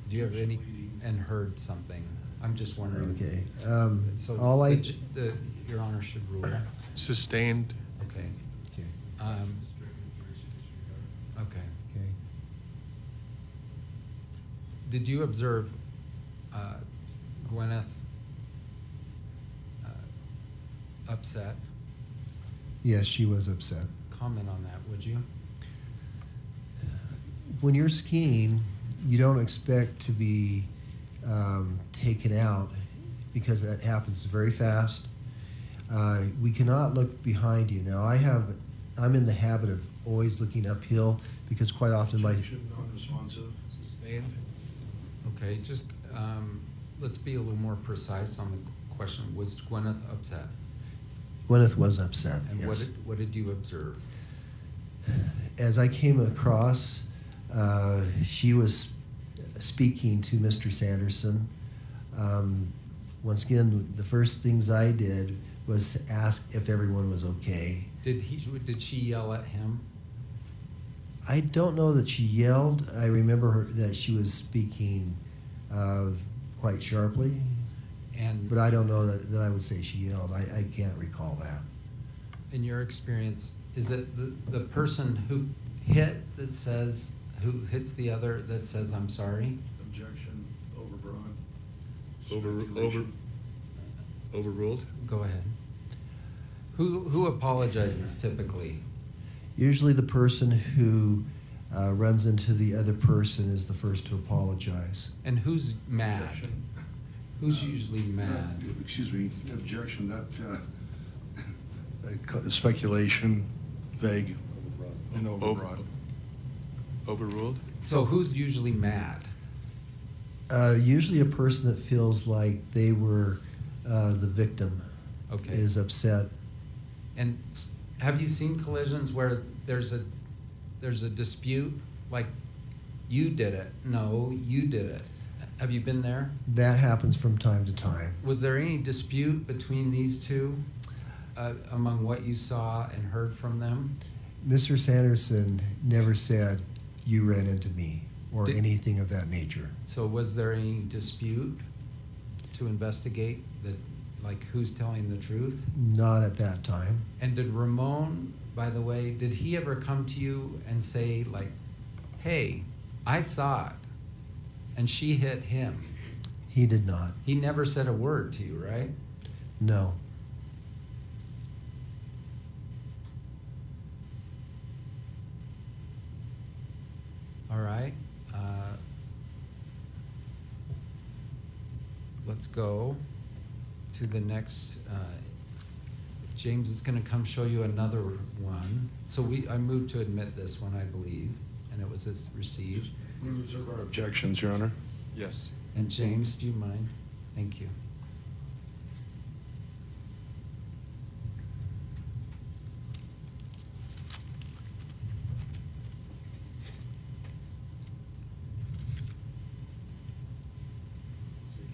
Do you have any, and heard something? I'm just wondering. Okay. So Your Honor should rule. Sustained. Okay. Okay. Okay. Okay. Did you observe Gwyneth upset? Yes, she was upset. Comment on that, would you? When you're skiing, you don't expect to be taken out because that happens very fast. We cannot look behind you. Now, I'm in the habit of always looking uphill because quite often Non-responsive. Sustained. Okay, just let's be a little more precise on the question. Was Gwyneth upset? Gwyneth was upset, And yes. what did you observe? As I came across, she was speaking to Mr. Sanderson. Once again, the first things I did was ask if everyone was okay. Did she yell at him? I don't know that she yelled. I remember that she was speaking quite sharply, And but I don't know that I would say she yelled. I can't recall that. in your experience, is it the person who hits the other that says, I'm sorry? Objection, overbroad. Overruled. Go ahead. Who apologizes typically? Usually the person who runs into the other person is the first to apologize. And who's mad? Objection. Who's usually mad? Excuse me, objection, that speculation, vague, and overbroad. Overruled. So who's usually mad? Usually a person that feels like they were the victim Okay. is upset. And have you seen collisions where there's a dispute, like you did it, no, you did it? Have you been there? That happens from time to time. Was there any dispute between these two among what you saw and heard from them? Mr. Sanderson never said, "You ran into me," or Did- anything of that nature. So was there any dispute to investigate like who's telling the truth? Not at that time. And did Ramon, by the way, did he ever come to you and say like, hey, I saw it and she hit him? He did not. He never said a word to you, right? No. All right. Let's go to the next. James is going to come show you another one. So I moved to admit this one, I believe, and it was received. We reserve our objections, Your Honor. Yes. And James, do you mind? Thank you.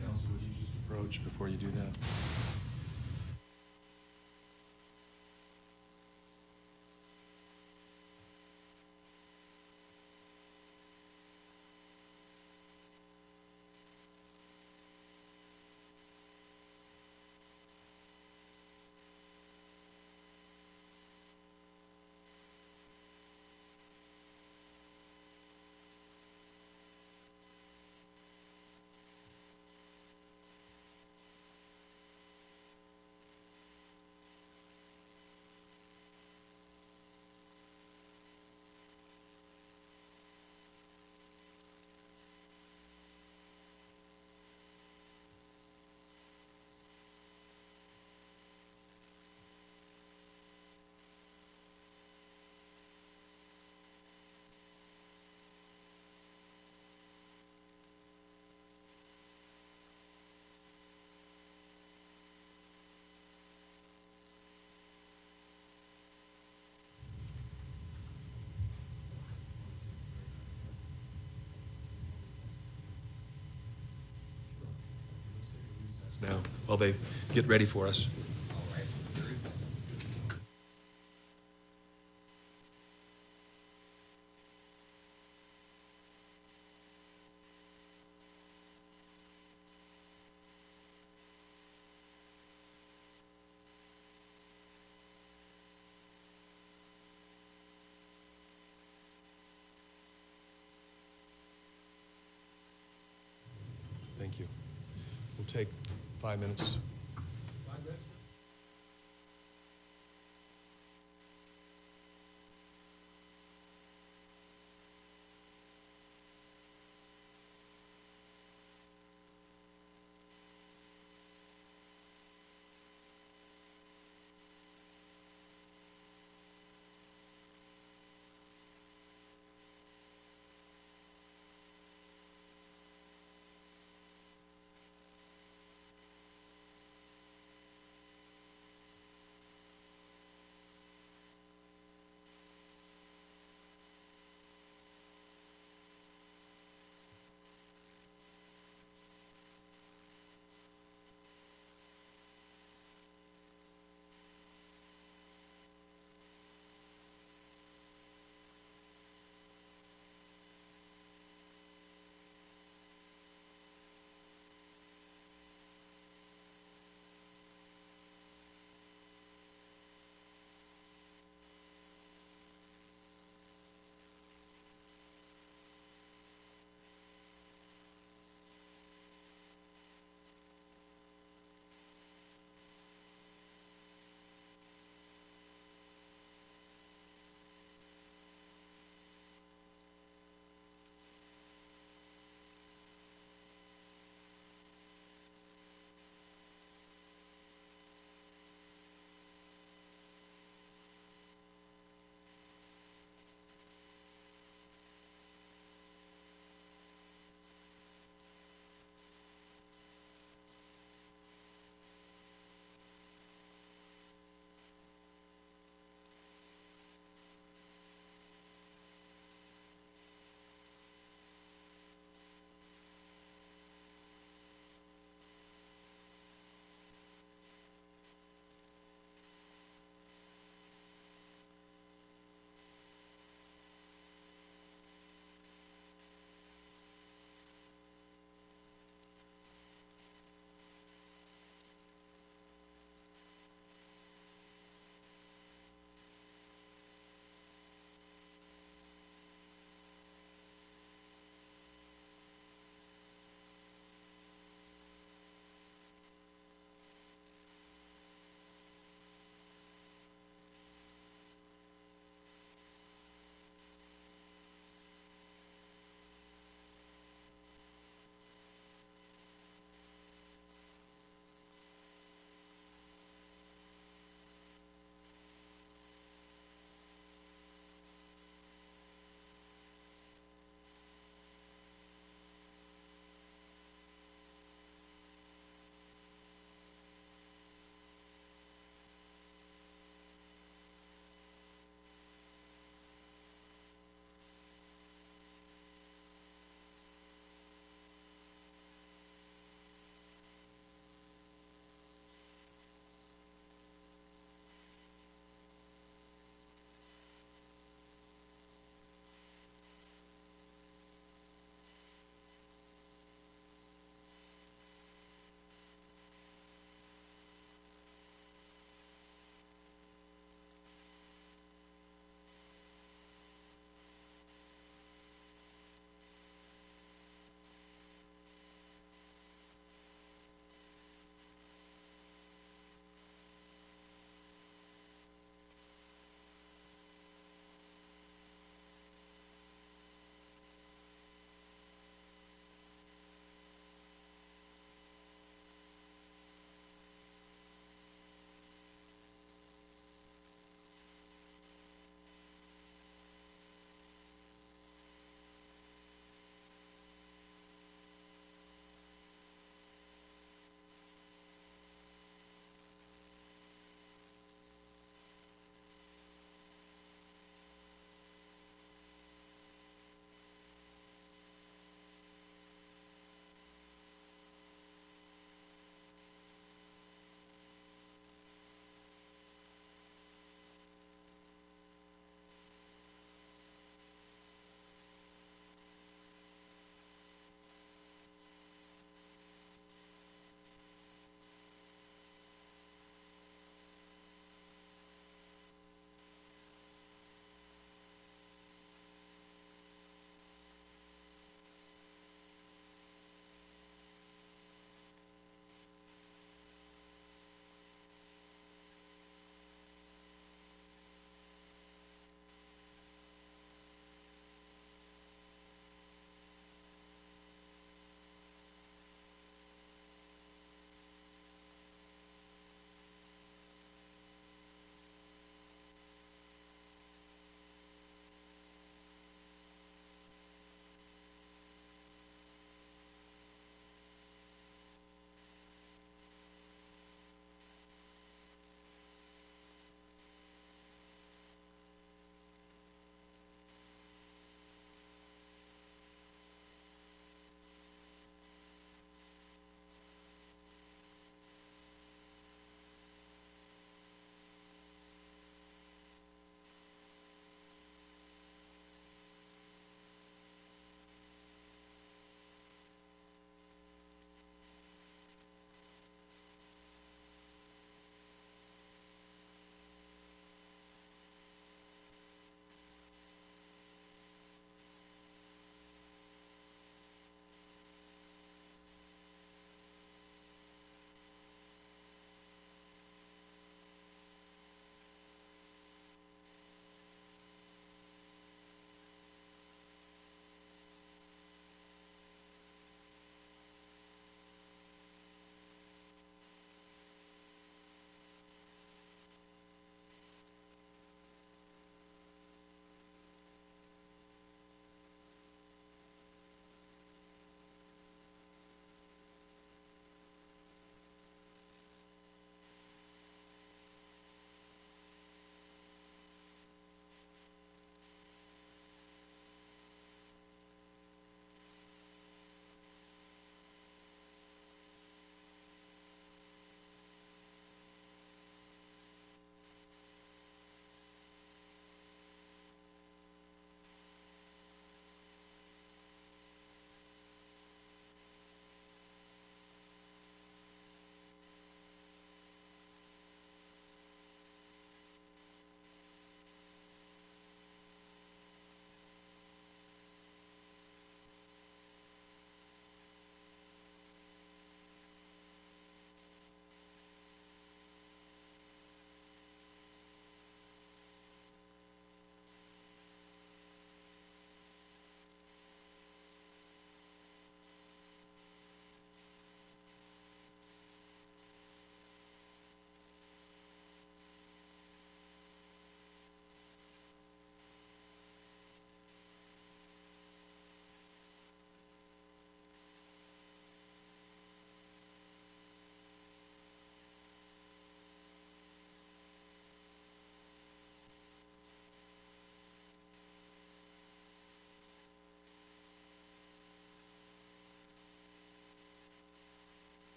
Counsel, would you just approach before you do that? Now, while they get ready for us. Thank you. We'll take 5 minutes. 5 minutes?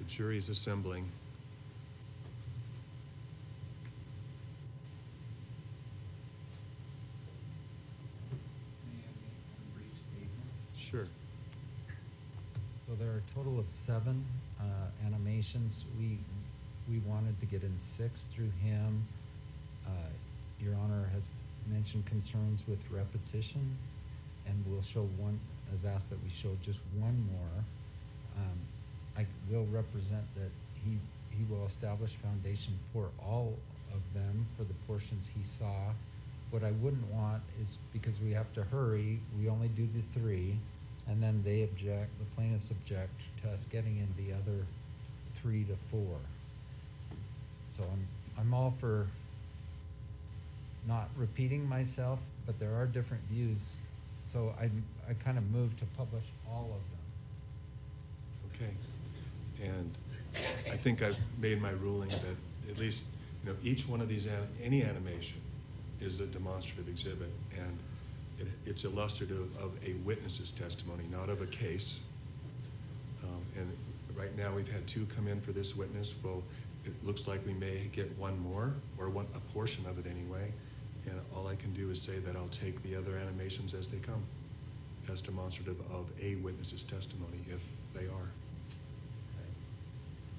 jury's assembling. May I make a brief statement? Sure. So there are a total of 7 animations. We wanted to get in 6 through him. Your Honor has mentioned concerns with repetition, and we'll show one, has asked that we show just one more. I will represent that he will establish foundation for all of them for the portions he saw. What I wouldn't want is, because we have to hurry, we only do the 3, and then they object, the plaintiffs object to us getting in the other 3 to 4. So I'm all for not repeating myself, but there are different views. So I kind of moved to publish all of them. Okay. And I think I've made my ruling that at least, each one of these, any animation is a demonstrative exhibit, and it's illustrative of a witness's testimony, not of a case. And right now, we've had 2 come in for this witness. Well, it looks like we may get one more, or a portion of it anyway. And all I can do is say that I'll take the other animations as they come, as demonstrative of a witness's testimony, if they are.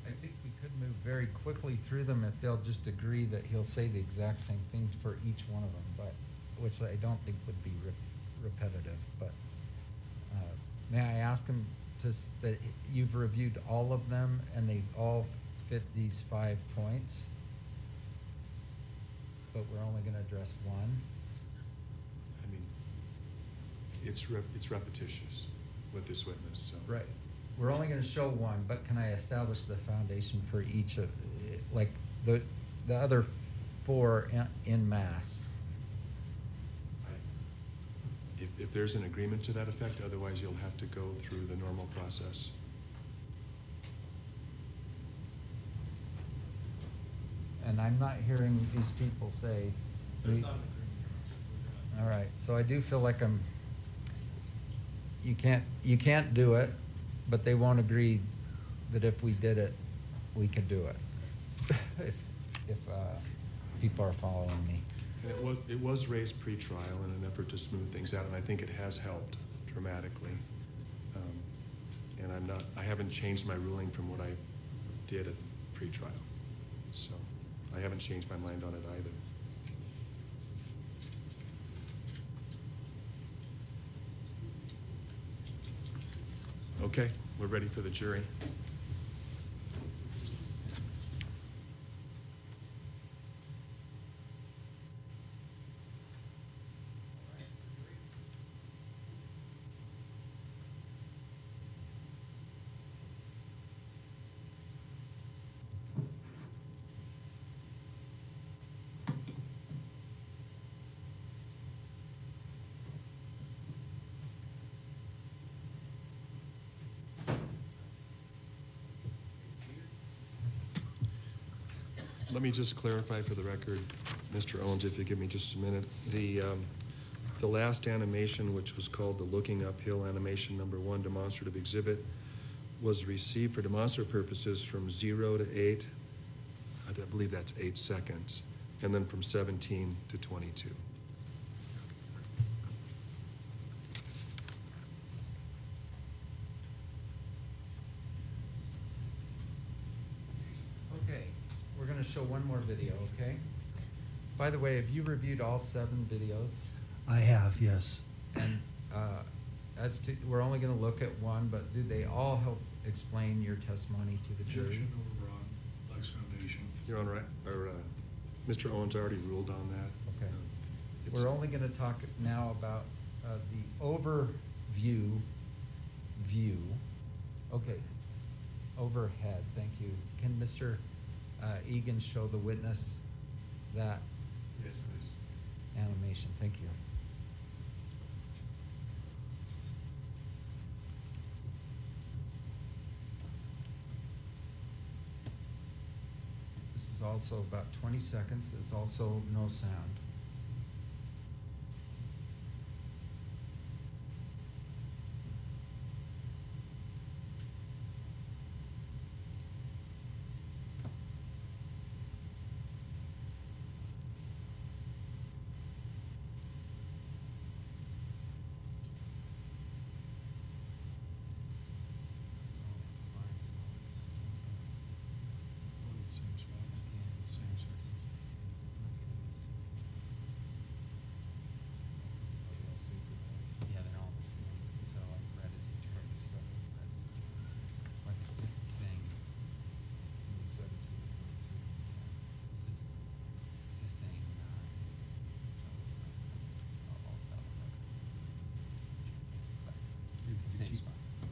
I think we could move very quickly through them if they'll just agree that he'll say the exact same thing for each one of them, but, which I don't think would be repetitive, but, may I ask him that you've reviewed all of them and they all fit these 5 points? But we're only gonna address one? I mean, it's repetitious with this witness, so. Right. We're only gonna show one, but can I establish the foundation for each of, like, the other 4 in mass? If there's an agreement to that effect, otherwise you'll have to go through the normal process. And I'm not hearing these people say. All right, so I do feel like you can't do it, but they won't agree that if we did it, we could do it. if people are following me. And it was raised pre-trial in an effort to smooth things out, and I think it has helped dramatically. And I haven't changed my ruling from what I did at pre-trial. So I haven't changed my mind on it either. Okay, we're ready for the jury. Let me just clarify for the record, Mr. Owens, if you give me just a minute. The last animation, which was called the Looking Uphill Animation number 1 demonstrative exhibit, was received for demonstrative purposes from 0 to 8. I believe that's 8 seconds, and then from 17 to 22. Okay, we're gonna show one more video, okay? By the way, have you reviewed all 7 videos? I have, yes. And as to, we're only gonna look at one, but do they all help explain your testimony to the jury? Objection overbroad, Lex Foundation. Your Honor, Mr. Owens already ruled on that. Okay. It's- We're only gonna talk now about the overview view. Okay, overhead, thank you. Can Mr. Egan show the witness that Yes, please. animation? Thank you. This is also about 20 seconds. It's also no sound.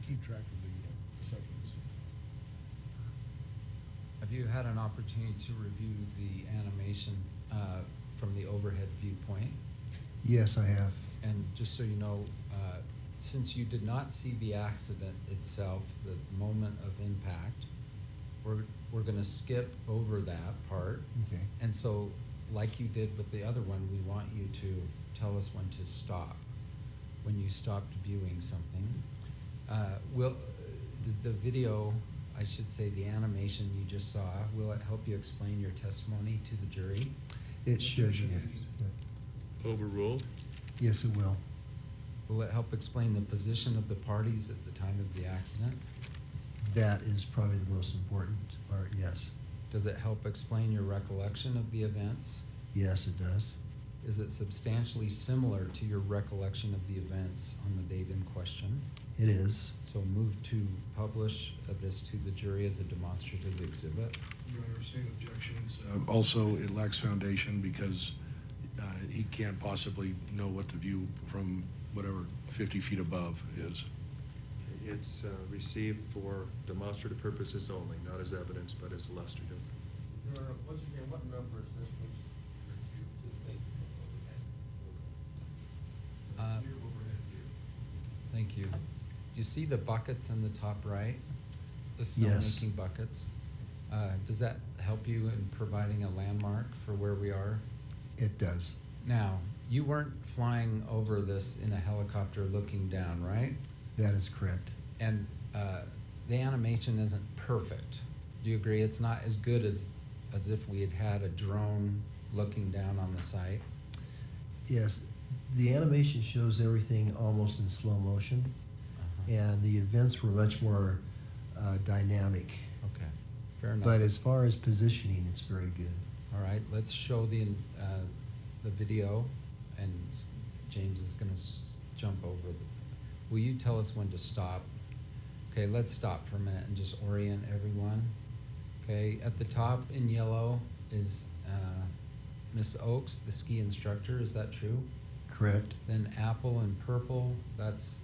keep track of the seconds. Have you had an opportunity to review the animation from the overhead viewpoint? Yes, I have. And just so you know, since you did not see the accident itself, the moment of impact, we're gonna skip over that part. Okay. And so, like you did with the other one, we want you to tell us when to stop, when you stopped viewing something. The video, I should say, the animation you just saw, will it help you explain your testimony to the jury? It should, yeah. Overruled? Yes, it will. Will it help explain the position of the parties at the time of the accident? That is probably the most important part, yes. Does it help explain your recollection of the events? Yes, it does. Is it substantially similar to your recollection of the events on the date in question? It is. So move to publish this to the jury as a demonstrative exhibit. Your Honor, same objections. Also, it lacks foundation because he can't possibly know what the view from whatever 50 feet above is. It's received for demonstrative purposes only, not as evidence, but as illustrative. Your Honor, once again, what number is this, please? Thank you. You see the buckets in the top right? The Yes. snowmaking buckets? Does that help you in providing a landmark for where we are? It does. Now, you weren't flying over this in a helicopter looking down, right? That is correct. And the animation isn't perfect. Do you agree? It's not as good as if we had had a drone looking down on the site. Yes, the animation shows everything almost in slow motion, and the events were much more dynamic. Okay, fair enough. But as far as positioning, it's very good. All right, let's show the video, and James is gonna jump over. Will you tell us when to stop? Okay, let's stop for a minute and just orient everyone. Okay, at the top in yellow is Miss Oakes, the ski instructor, is that true? Correct. Then apple and purple, that's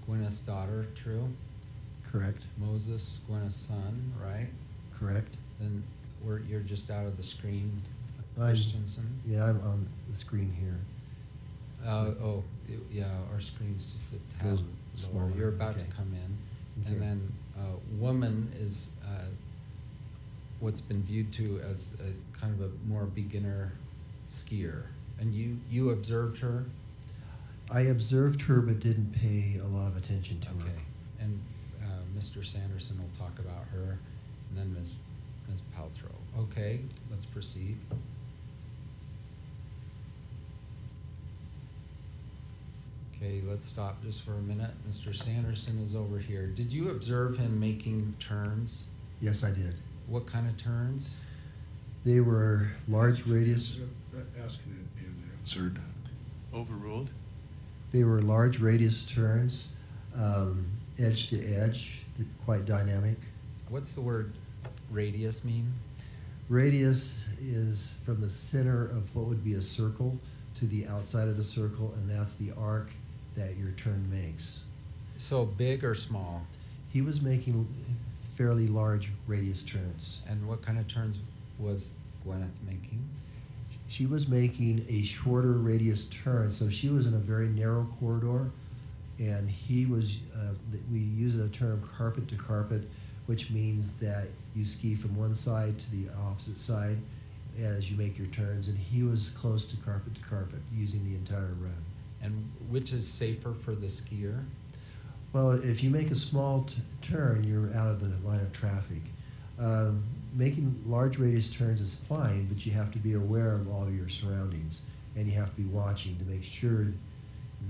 Gwyneth's daughter, true? Correct. Moses, Gwyneth's son, right? Correct. Then you're just out of the screen, I'm- Christensen. Yeah, I'm on the screen here. Yeah, our screen's just a tab Those lower. smaller, You're about to okay. come in. Okay. And then woman is what's been viewed to as a kind of a more beginner skier. And you observed her? I observed her but didn't pay a lot of attention to her. Okay. And Mr. Sanderson will talk about her, and then Ms. Paltrow. Okay, let's proceed. Okay, let's stop just for a minute. Mr. Sanderson is over here. Did you observe him making turns? Yes, I did. What kind of turns? They were large radius. Asked and answered. Overruled. They were large radius turns, edge to edge, quite dynamic. What's the word radius mean? Radius is from the center of what would be a circle to the outside of the circle, and that's the arc that your turn makes. So big or small? He was making fairly large radius turns. And what kind of turns was Gwyneth making? She was making a shorter radius turn, so she was in a very narrow corridor, and he was, we use a term carpet to carpet, which means that you ski from one side to the opposite side as you make your turns, and he was close to carpet using the entire run. And which is safer for the skier? Well, if you make a small turn, you're out of the line of traffic. Making large radius turns is fine, but you have to be aware of all your surroundings, and you have to be watching to make sure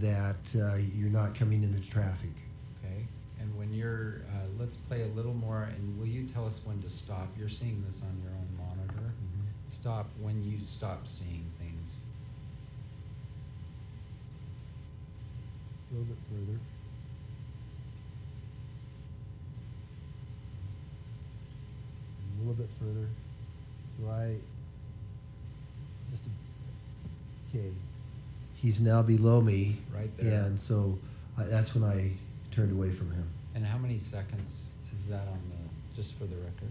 that you're not coming into traffic. Okay, and when you're, let's play a little more, and will you tell us when to stop? You're seeing this on your own monitor. Stop when you stop seeing things. A little bit further. A little bit further. Right. Okay. He's now below me. Right there. And so that's when I turned away from him. And how many seconds is that on the, just for the record?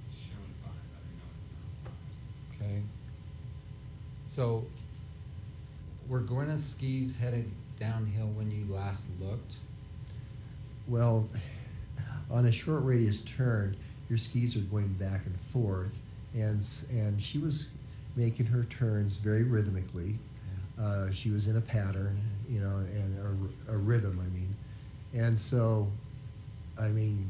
It's showing 5, I don't know it's not 5. Okay. So, were Gwyneth's skis headed downhill when you last looked? Well, on a short radius turn, your skis are going back and forth, and she was making her turns very rhythmically. She was in a pattern, you know, and a rhythm, I mean. And so, I mean,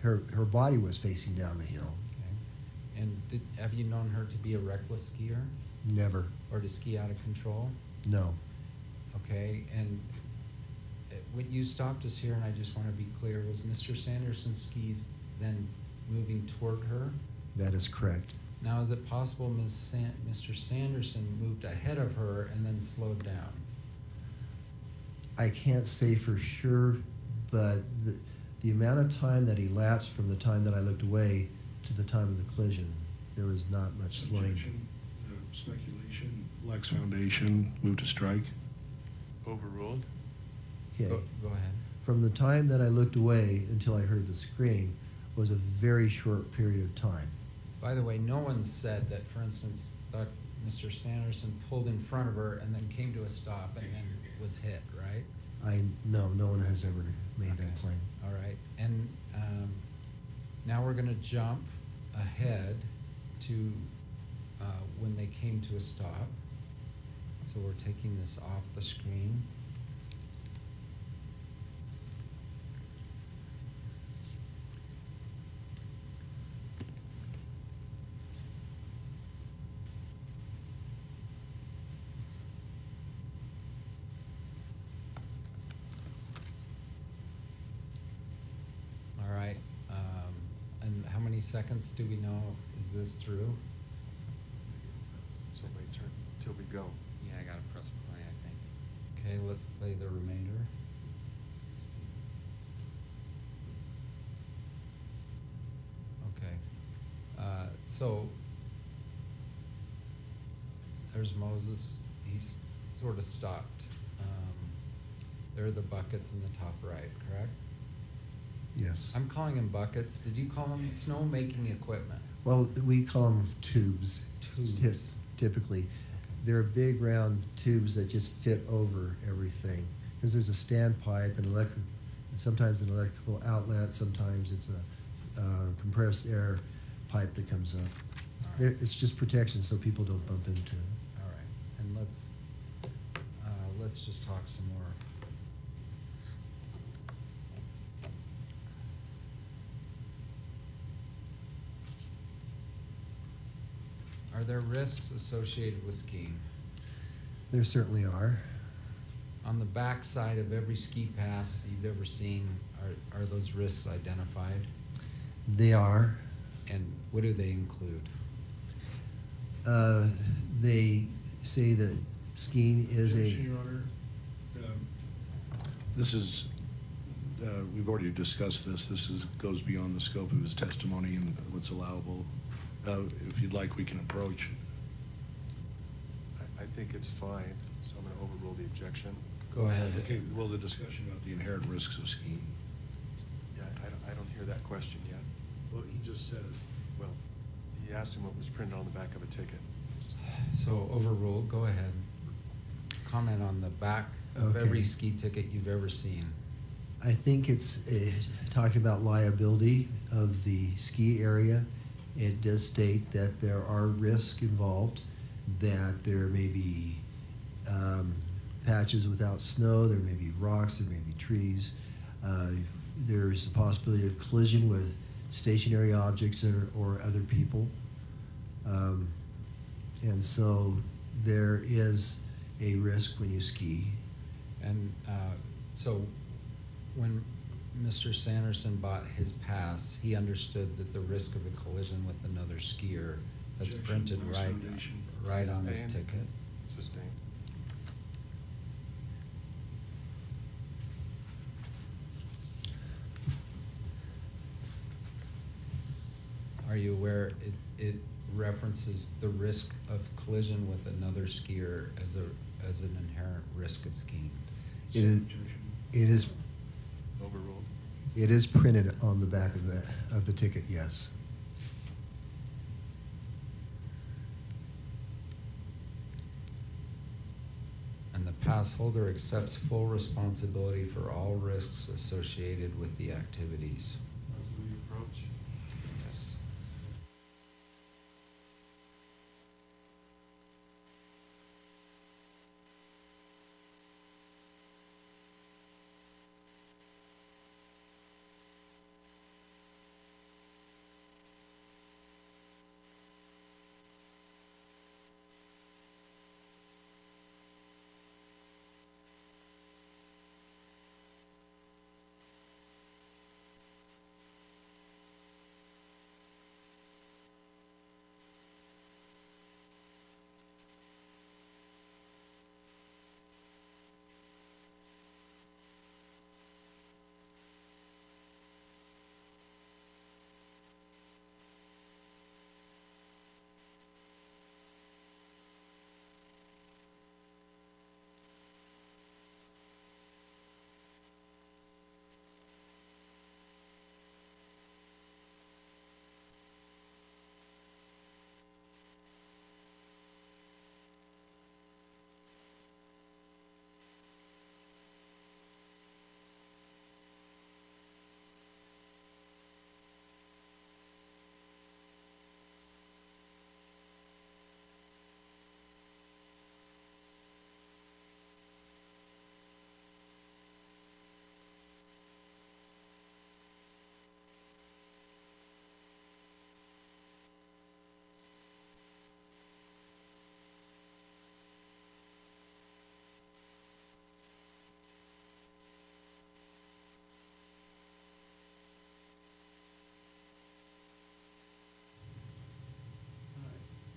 her body was facing down the hill. Okay. And have you known her to be a reckless skier? Never. Or to ski out of control? No. Okay, and what you stopped us here, and I just want to be clear, was Mr. Sanderson's skis then moving toward her? That is correct. Now, is it possible Mr. Sanderson moved ahead of her and then slowed down? I can't say for sure, but the amount of time that elapsed from the time that I looked away to the time of the collision, there was not much slowing. Objection, speculation, lacks foundation, move to strike. Overruled. Okay. Go ahead. From the time that I looked away until I heard the scream was a very short period of time. By the way, no one said that, for instance, Mr. Sanderson pulled in front of her and then came to a stop and then was hit, right? No one has ever made that claim. All right, and now we're gonna jump ahead to when they came to a stop. So we're taking this off the screen. All right, and how many seconds do we know is this through? So wait, turn till we go. Yeah, I gotta press play, I think. Okay, let's play the remainder. Okay, so there's Moses. He's sort of stopped. There are the buckets in the top right, correct? Yes. I'm calling them buckets. Did you call them snow-making equipment? Well, we call them tubes. Tubes. Typically. They're big round tubes that just fit over everything. Because there's a standpipe and sometimes an electrical outlet, sometimes it's a compressed air pipe that comes up. All right. It's just protection so people don't bump into it. All right, and let's just talk some more. Are there risks associated with skiing? There certainly are. On the back side of every ski pass you've ever seen, are those risks identified? They are. And what do they include? They say that skiing is Objection, Your Honor. This is, we've already discussed this. This goes beyond the scope of his testimony and what's allowable. If you'd like, we can approach. I think it's fine, so I'm gonna overrule the objection. Go ahead. Okay, well, the discussion about the inherent risks of skiing. Yeah, I don't hear that question yet. Well, he just said it. Well, he asked him what was printed on the back of a ticket. So overruled, go ahead. Comment on the back of Okay. every ski ticket you've ever seen. I think it's talking about liability of the ski area. It does state that there are risks involved, that there may be patches without snow, there may be rocks, there may be trees. There's a possibility of collision with stationary objects or other people. And so there is a risk when you ski. And so when Mr. Sanderson bought his pass, he understood that the risk of a collision with another skier that's Objection, printed Lewis right, Foundation. right on his Sustained. ticket. Sustained. Are you aware it references the risk of collision with another skier as an inherent risk of skiing? It is, it is, Overruled. it is printed on the back of the ticket, yes. And the pass holder accepts full responsibility for all risks associated with the activities. As we approach. Yes.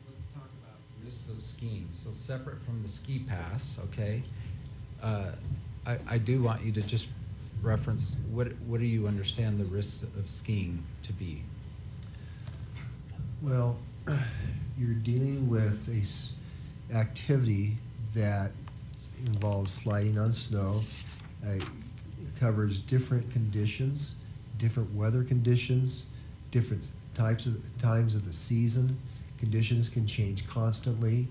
Let's talk about risks of skiing. So separate from the ski pass, okay? I do want you to just reference, what do you understand the risks of skiing to be? Well, you're dealing with activity that involves sliding on snow. It covers different conditions, different weather conditions, different times of the season. Conditions can change constantly.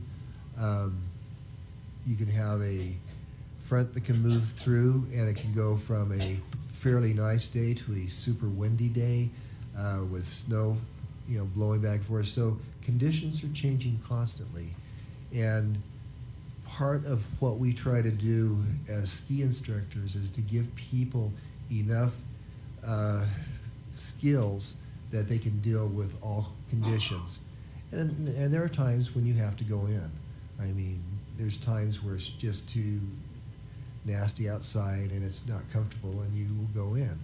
You can have a front that can move through, and it can go from a fairly nice day to a super windy day with snow, blowing back and forth. So conditions are changing constantly, and part of what we try to do as ski instructors is to give people enough skills that they can deal with all conditions. And there are times when you have to go in. I mean, there's times where it's just too nasty outside and it's not comfortable and you will go in.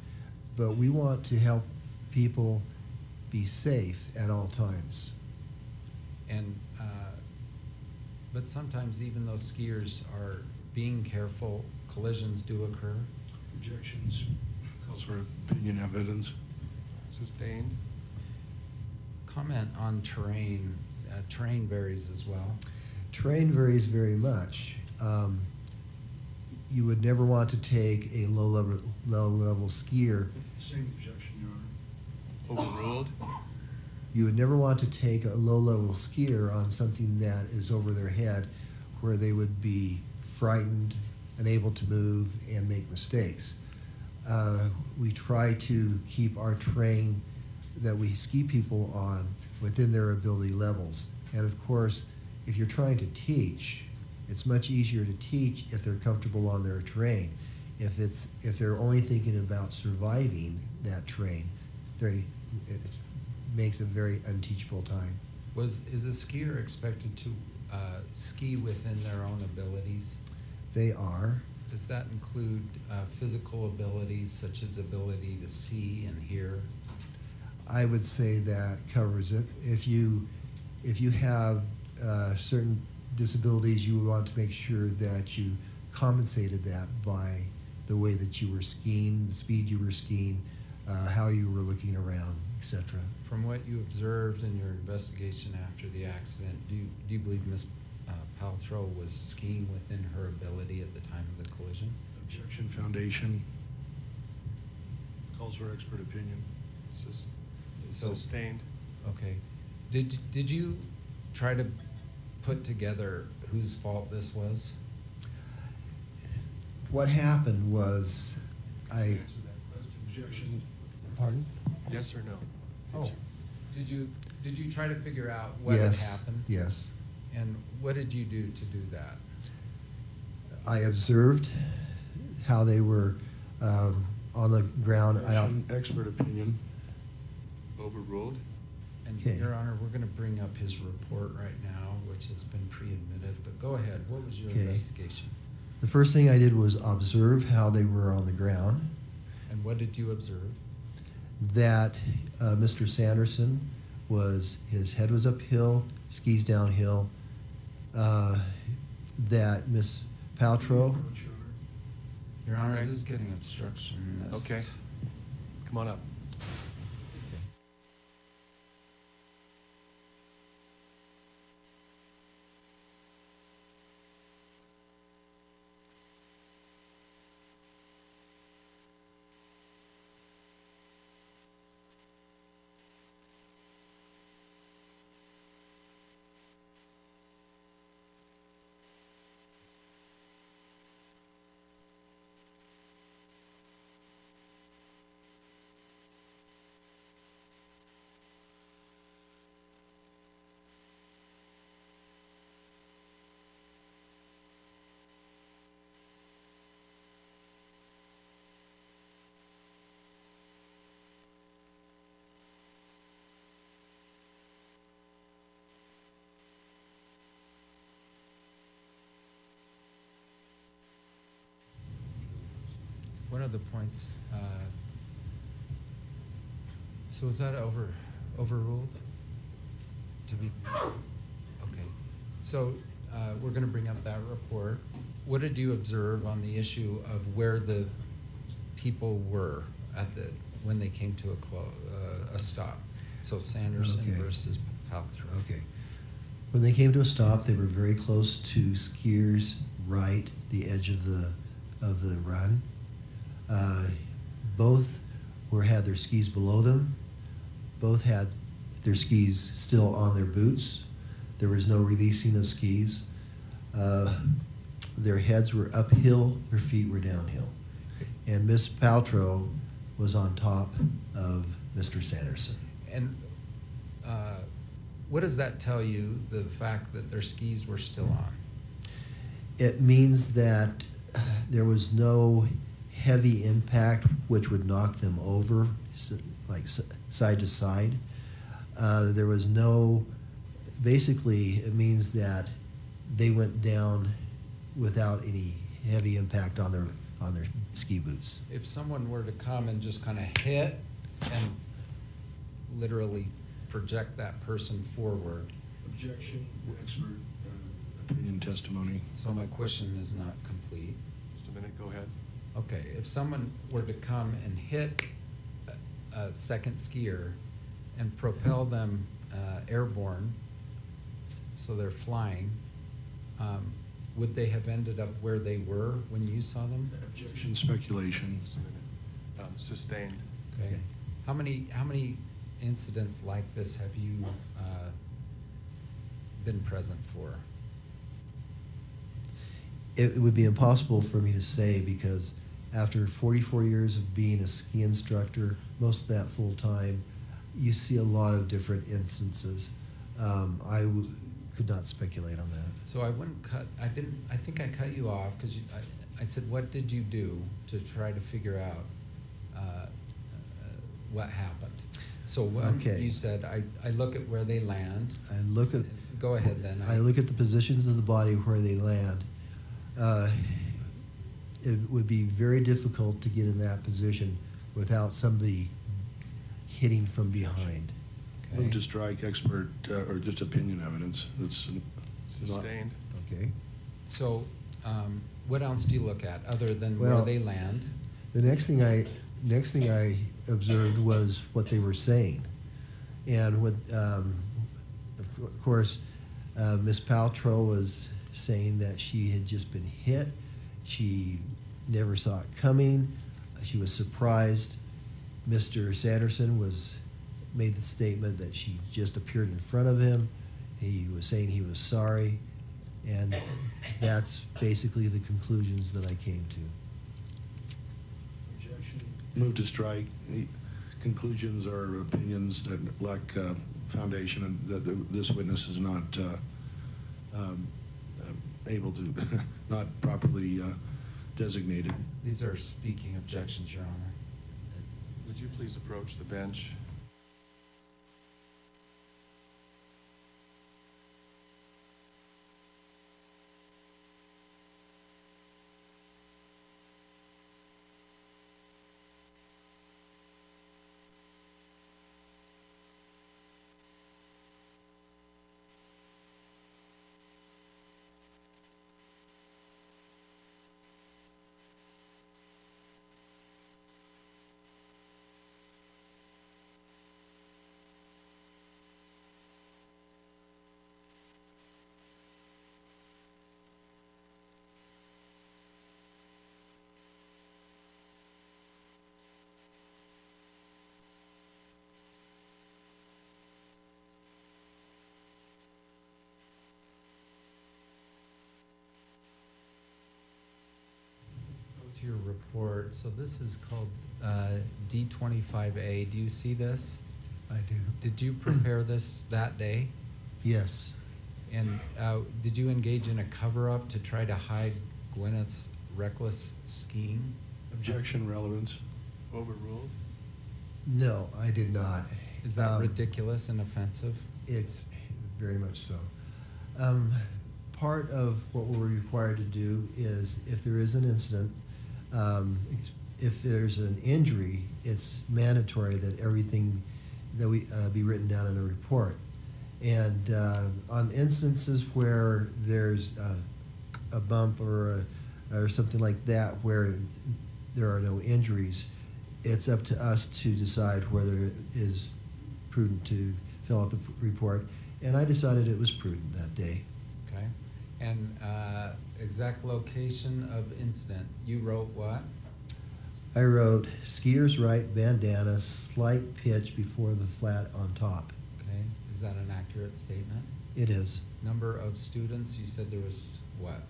But we want to help people be safe at all times. And but sometimes even though skiers are being careful, collisions do occur. Objections. Calls for opinion, evidence. Sustained. Comment on terrain. Terrain varies as well. Terrain varies very much. You would never want to take a low-level skier. Same objection, Your Honor. Overruled. You would never want to take a low-level skier on something that is over their head, where they would be frightened, unable to move, and make mistakes. We try to keep our terrain that we ski people on within their ability levels. And of course, if you're trying to teach, it's much easier to teach if they're comfortable on their terrain. If they're only thinking about surviving that terrain, it makes a very unteachable time. Is a skier expected to ski within their own abilities? They are. Does that include physical abilities such as ability to see and hear? I would say that covers it. If you have certain disabilities, you would want to make sure that you compensated that by the way that you were skiing, the speed you were skiing, how you were looking around, etc. From what you observed in your investigation after the accident, do you believe Ms. Paltrow was skiing within her ability at the time of the collision? Objection, foundation. Calls for expert opinion. So- Sustained. Okay. Did you try to put together whose fault this was? What happened was Answer that question. Objection. pardon? Yes or no? Oh. Did you try to figure out what had Yes, happened? yes. And what did you do to do that? I observed how they were on the ground. Objection, expert opinion. Overruled. And Okay. Your Honor, we're gonna bring up his report right now, which has been pre-admitted, but go ahead, what was your Okay. investigation? The first thing I did was observe how they were on the ground, And what did you observe? that Mr. Sanderson his head was uphill, skis downhill, that Miss Paltrow, Your Honor, Okay. this is getting obstructionist. Okay. Come on up. One of the points, so is that overruled? To be, okay. So, we're gonna bring up that report. What did you observe on the issue of where the people were when they came to a stop? So Sanderson Okay. versus Paltrow. okay. When they came to a stop, they were very close to skiers' right, the edge of the run. Both had their skis below them. Both had their skis still on their boots. There was no releasing of skis. Their heads were uphill, their feet were downhill. And Miss Paltrow was on top of Mr. Sanderson. And what does that tell you, the fact that their skis were still on? It means that there was no heavy impact which would knock them over, side to side. There was no, basically, it means that they went down without any heavy impact on their ski boots. If someone were to come and just kind of hit and literally project that person forward, Objection, expert opinion testimony. so my question is not complete. Just a minute, go ahead. Okay, if someone were to come and hit a second skier and propel them airborne, so they're flying, would they have ended up where they were when you saw them? Objection, speculation. Just a minute. Sustained. Okay. Okay. How many incidents like this have you been present for? It would be impossible for me to say because after 44 years of being a ski instructor, most of that full time, you see a lot of different instances. Could not speculate on that. So I think I cut you off because I said, what did you do to try to figure out what happened? So when Okay. you said, I look at where they land. I look at. Go ahead then. I look at the positions of the body where they land. It would be very difficult to get in that position without somebody hitting from behind. Okay. Move to strike expert, or just opinion evidence. That's not, Sustained. Okay. So what else do you look at other than where Well, they land? The next thing I observed was what they were saying, and what, of course, Miss Paltrow was saying that she had just been hit. She never saw it coming. She was surprised. Mr. Sanderson made the statement that she just appeared in front of him. He was saying he was sorry, and that's basically the conclusions that I came to. Objection. Move to strike. The conclusions are opinions that lack foundation, and that this witness is not able to, not properly designated. These are speaking objections, Your Honor. Would you please approach the bench? Let's go to your report. So this is called D25A. Do you see this? I do. Did you prepare this that day? Yes. And did you engage in a cover-up to try to hide Gwyneth's reckless scheme? Objection, relevance. Overruled? No, I did not. Is that ridiculous and offensive? It's very much so. Part of what we're required to do is, if there is an incident, if there's an injury, it's mandatory that everything that we be written down in a report. And on instances where there's a bump or something like that, where there are no injuries, it's up to us to decide whether it is prudent to fill out the report. And I decided it was prudent that day. Okay. And exact location of incident, you wrote what? I wrote skier's right, bandana, slight pitch before the flat on top. Okay. Is that an accurate statement? It is. Number of students, you said there was what?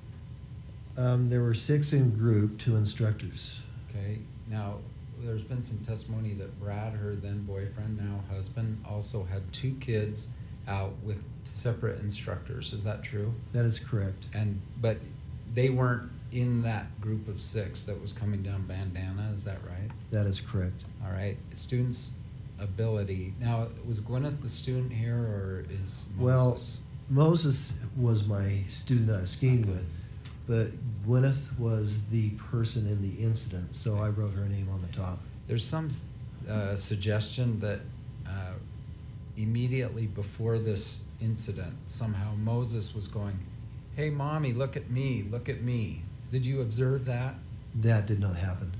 There were 6 in group, 2 instructors. Okay. Now, there's been some testimony that Brad, her then boyfriend, now husband, also had 2 kids out with separate instructors. Is that true? That is correct. But they weren't in that group of 6 that was coming down bandana. Is that right? That is correct. All right. Students' ability. Now, was Gwyneth the student here, or is Moses? Well, Moses was my student that I was skiing with, but Gwyneth was the person in the incident, so I wrote her name on the top. There's some suggestion that immediately before this incident, somehow Moses was going, "Hey, mommy, look at me, look at me." Did you observe that? That did not happen.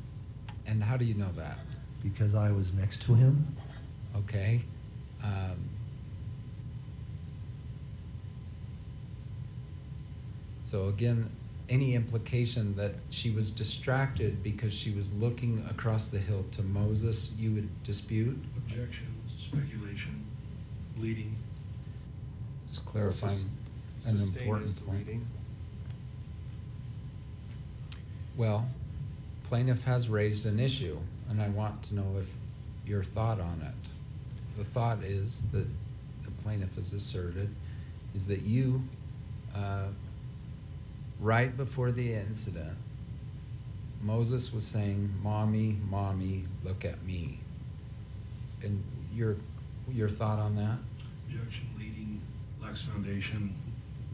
And how do you know that? Because I was next to him. Okay. So again, any implication that she was distracted because she was looking across the hill to Moses, you would dispute? Objection, speculation, leading. Just clarifying an Sustained important as to point. leading? Well, plaintiff has raised an issue, and I want to know if your thought on it. The thought is that the plaintiff has asserted is that you, right before the incident, Moses was saying, "Mommy, mommy, look at me." And your thought on that? Objection, leading, lacks foundation,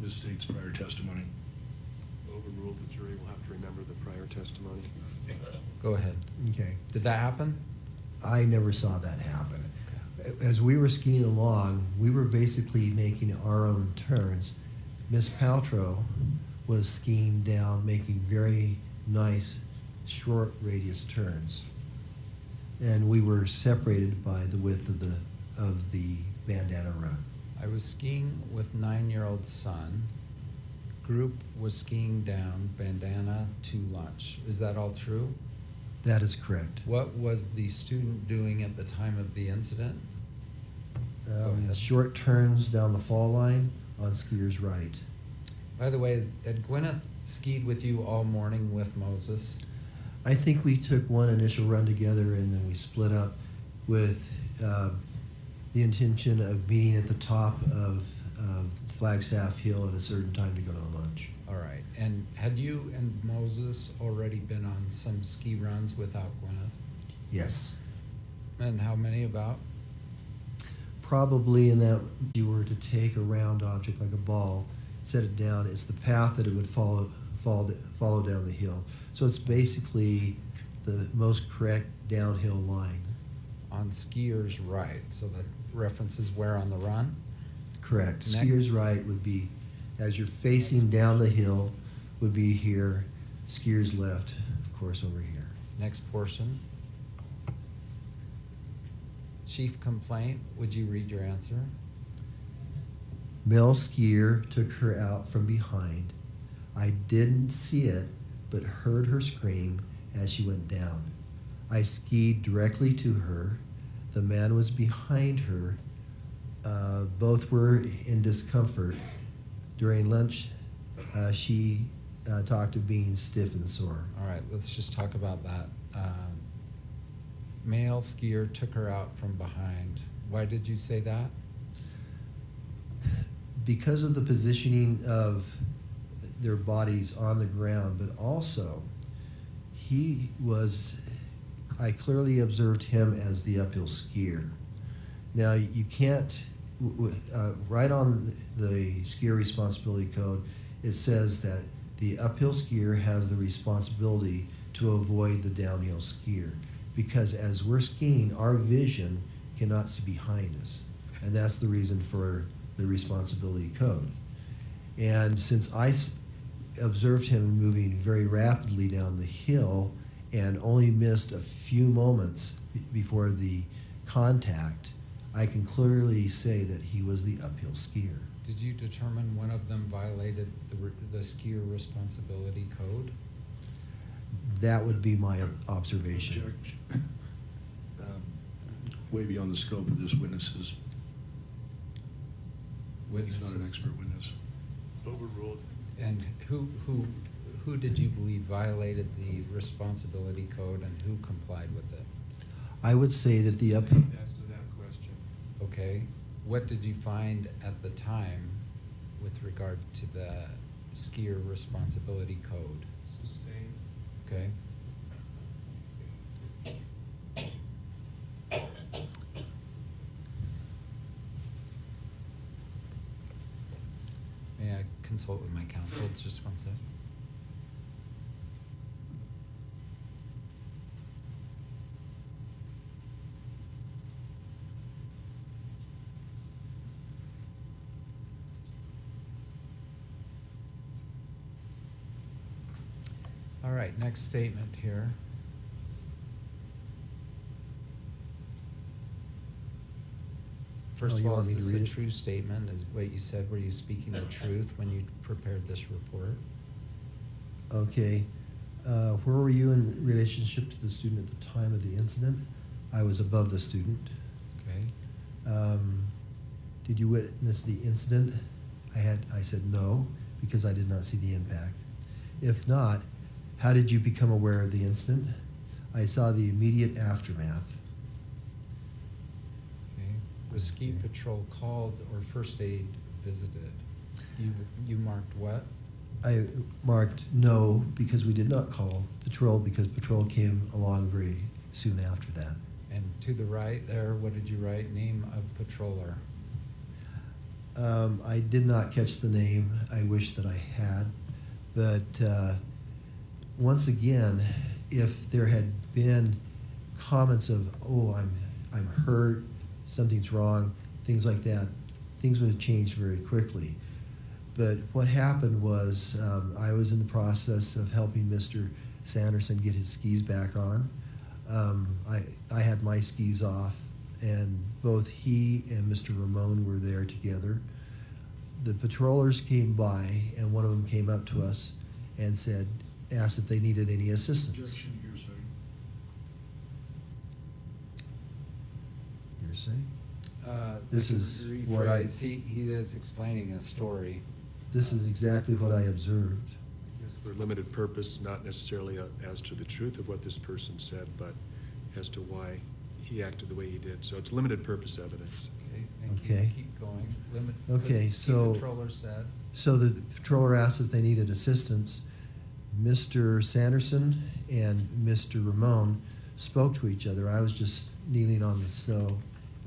misstates prior testimony. Overruled. The jury will have to remember the prior testimony. Go ahead. Okay. Did that happen? I never saw that happen. As we were skiing along, we were basically making our own turns. Miss Paltrow was skiing down, making very nice, short radius turns. And we were separated by the width of the bandana run. I was skiing with 9-year-old son, group was skiing down Bandana to lunch. Is that all true? That is correct. What was the student doing at the time of the incident? Go ahead. Short turns down the fall line on skier's right. By the way, had Gwyneth skied with you all morning with Moses? I think we took one initial run together and then we split up with the intention of meeting at the top of Flagstaff Hill at a certain time to go to lunch. All right. And had you and Moses already been on some ski runs without Gwyneth? Yes. And how many about? Probably in that if you were to take a round object like a ball, set it down, it's the path that it would follow down the hill. So it's basically the most correct downhill line. On skier's right. So that references where on the run? Correct. Next. Skier's right would be, as you're facing down the hill, would be here. Skier's left, of course, over here. Next portion. Chief complaint, would you read your answer? Male skier took her out from behind. I didn't see it, but heard her scream as she went down. I skied directly to her. The man was behind her. Both were in discomfort. During lunch, she talked of being stiff and sore. All right, let's just talk about that. Male skier took her out from behind. Why did you say that? Because of the positioning of their bodies on the ground, but also I clearly observed him as the uphill skier. Now, you can't, right on the skier responsibility code, it says that the uphill skier has the responsibility to avoid the downhill skier. Because as we're skiing, our vision cannot see behind us. And that's the reason for the responsibility code. And since I observed him moving very rapidly down the hill and only missed a few moments before the contact, I can clearly say that he was the uphill skier. Did you determine one of them violated the skier responsibility code? That would be my observation. Judge, way beyond the scope of this witness's. He's not an expert witness. Overruled. And who did you believe violated the responsibility code and who complied with it? I would say that the uphill. As to that question. Okay. What did you find at the time with regard to the skier responsibility code? Sustained. Okay. May I consult with my counsel? Just one sec. All right, next statement here. First Oh, of you all, want is me to this a read it? true statement? Is what you said, were you speaking the truth when you prepared this report? Okay. Where were you in relationship to the student at the time of the incident? I was above the student. Okay. Did you witness the incident? I said no, because I did not see the impact. If not, how did you become aware of the incident? I saw the immediate aftermath. Okay. Was ski patrol called or first aid visited? You marked what? I marked no, because we did not call patrol, because patrol came along very soon after that. And to the right there, what did you write? Name of patroller. I did not catch the name. I wish that I had. But once again, if there had been comments of, oh, I'm hurt, something's wrong, things like that, things would have changed very quickly. But what happened was I was in the process of helping Mr. Sanderson get his skis back on. I had my skis off, and both he and Mr. Ramon were there together. the patrollers came by, and one of them came up to us and asked if they needed any assistance. Objection, hearsay. Hearsay? This is what He is explaining a story. This is exactly what I observed. Yes, for limited purpose, not necessarily as to the truth of what this person said, but as to why he acted the way he did. So it's limited purpose evidence. Okay, thank you. Okay. Keep going. Okay, so- The controller said. So the patroller asked if they needed assistance. Mr. Sanderson and Mr. Ramon spoke to each other. I was just kneeling on the snow.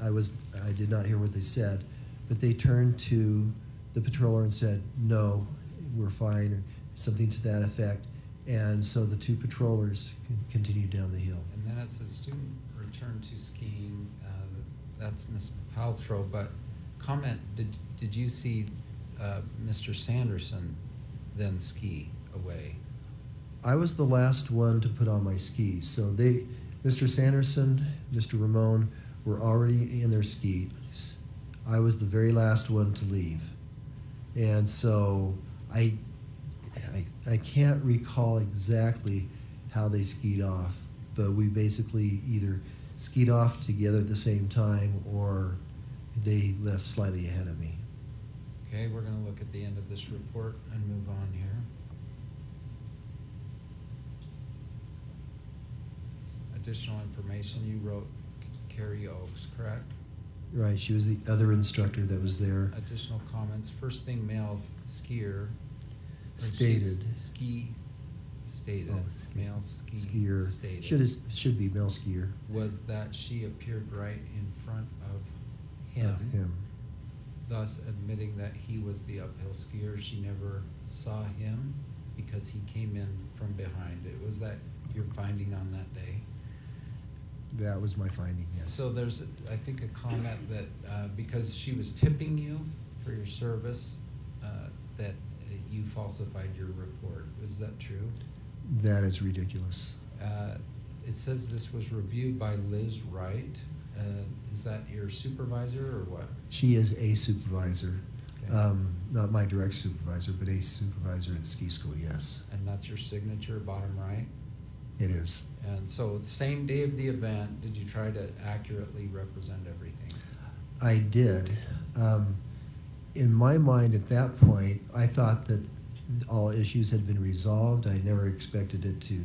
I did not hear what they said, but they turned to the patroller and said, "No, we're fine," or something to that effect. And so the two patrollers continued down the hill. And then it says student returned to skiing. That's Miss Paltrow. But comment, did you see Mr. Sanderson then ski away? I was the last one to put on my skis. So Mr. Sanderson, Mr. Ramon were already in their skis. I was the very last one to leave. And so I can't recall exactly how they skied off, but we basically either skied off together at the same time or they left slightly ahead of me. Okay, we're going to look at the end of this report and move on here. Additional information, you wrote Carrie Oaks, correct? Right, she was the other instructor that was there. Additional comments, first thing male skier. or Stated. Stated, Oh, ski- male skier Skier. Should be male skier. was that she appeared right in front of Of him. thus admitting that he was the uphill skier. She never saw him because he came in from behind. Was that your finding on that day? That was my finding, yes. So there's, I think, a comment that because she was tipping you for your service, that you falsified your report. Is that true? That is ridiculous. It says this was reviewed by Liz Wright. Is that your supervisor or what? She is a supervisor. Okay. Not my direct supervisor, but a supervisor at the ski school, yes. And that's your signature, bottom right? It is. And so, same day of the event, did you try to accurately represent everything? I did. In my mind at that point, I thought that all issues had been resolved. I never expected it to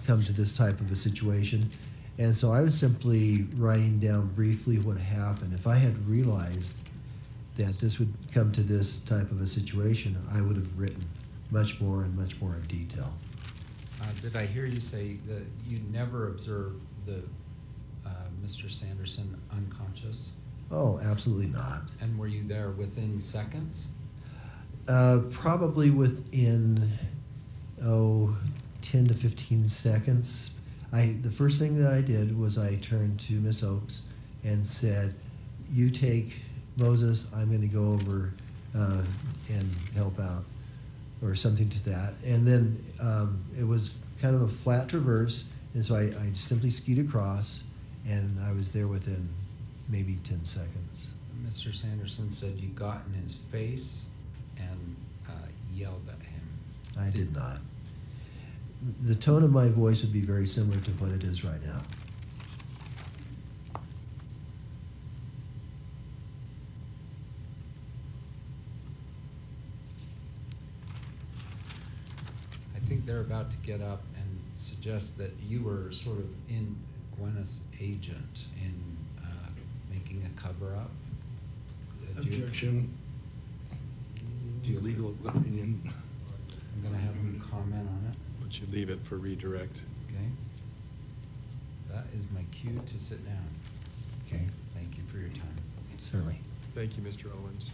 come to this type of a situation. And so I was simply writing down briefly what happened. If I had realized that this would come to this type of a situation, I would have written much more in detail. Did I hear you say that you never observed the Mr. Sanderson unconscious? Oh, absolutely not. And were you there within seconds? Probably within 10 to 15 seconds. The first thing that I did was I turned to Miss Oaks and said, "You take Moses, I'm going to go over and help out," or something to that. And then it was kind of a flat traverse, and so I simply skied across, and I was there within maybe 10 seconds. Mr. Sanderson said you got in his face and yelled at him. I did not. The tone of my voice would be very similar to what it is right now. I think they're about to get up and suggest that you were sort of in Gwyneth's agent in making a cover-up. Objection. Do you- Legal opinion. I'm gonna have them comment on it, Why don't you leave it for redirect? okay? That is my cue to sit down. Okay, Thank you for your time. certainly. Thank you, Mr. Owens.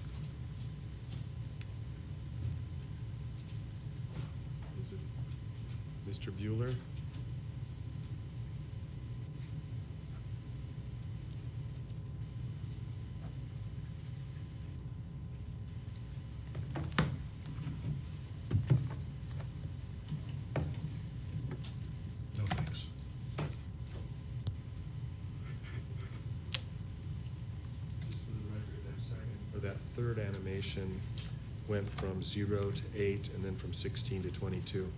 Is it Mr. Bueller? No thanks. Just for the record, that second, or that third animation went from 0 to 8 and then from 16 to 22.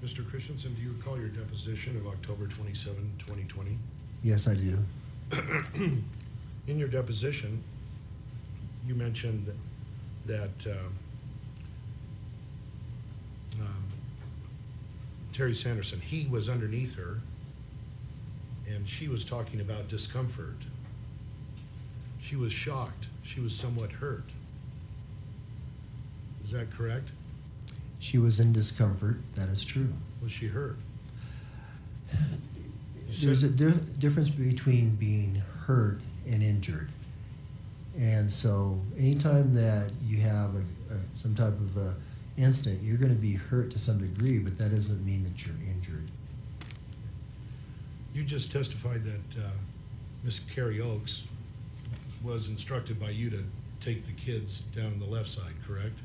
Mr. Christensen, do you recall your deposition of October 27, 2020? Yes, I do. In your deposition, you mentioned that Terry Sanderson, he was underneath her, and she was talking about discomfort. She was shocked. She was somewhat hurt. Is that correct? She was in discomfort, that is true. Was she hurt? There's a difference between being hurt and injured. And so anytime that you have some type of a incident, you're going to be hurt to some degree, but that doesn't mean that you're injured. You just testified that Miss Carrie Oakes was instructed by you to take the kids down the left side, correct?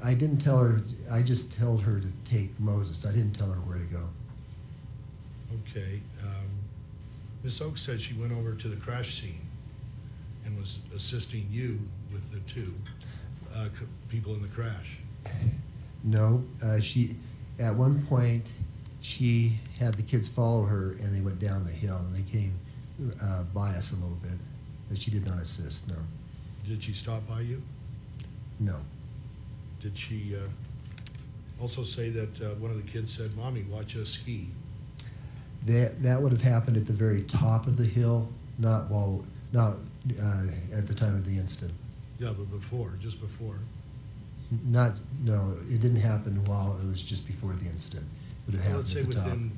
I didn't tell her, I just told her to take Moses. I didn't tell her where to go. Okay. Miss Oakes said she went over to the crash scene and was assisting you with the two people in the crash. No, at one point, she had the kids follow her and they went down the hill and they came by us a little bit, but she did not assist, no. Did she stop by you? No. Did she also say that one of the kids said, "Mommy, watch us ski"? That would have happened at the very top of the hill, not at the time of the incident. Yeah, but before, just before. No, it didn't happen while it was just before the incident. It would have happened Let's say at the top. within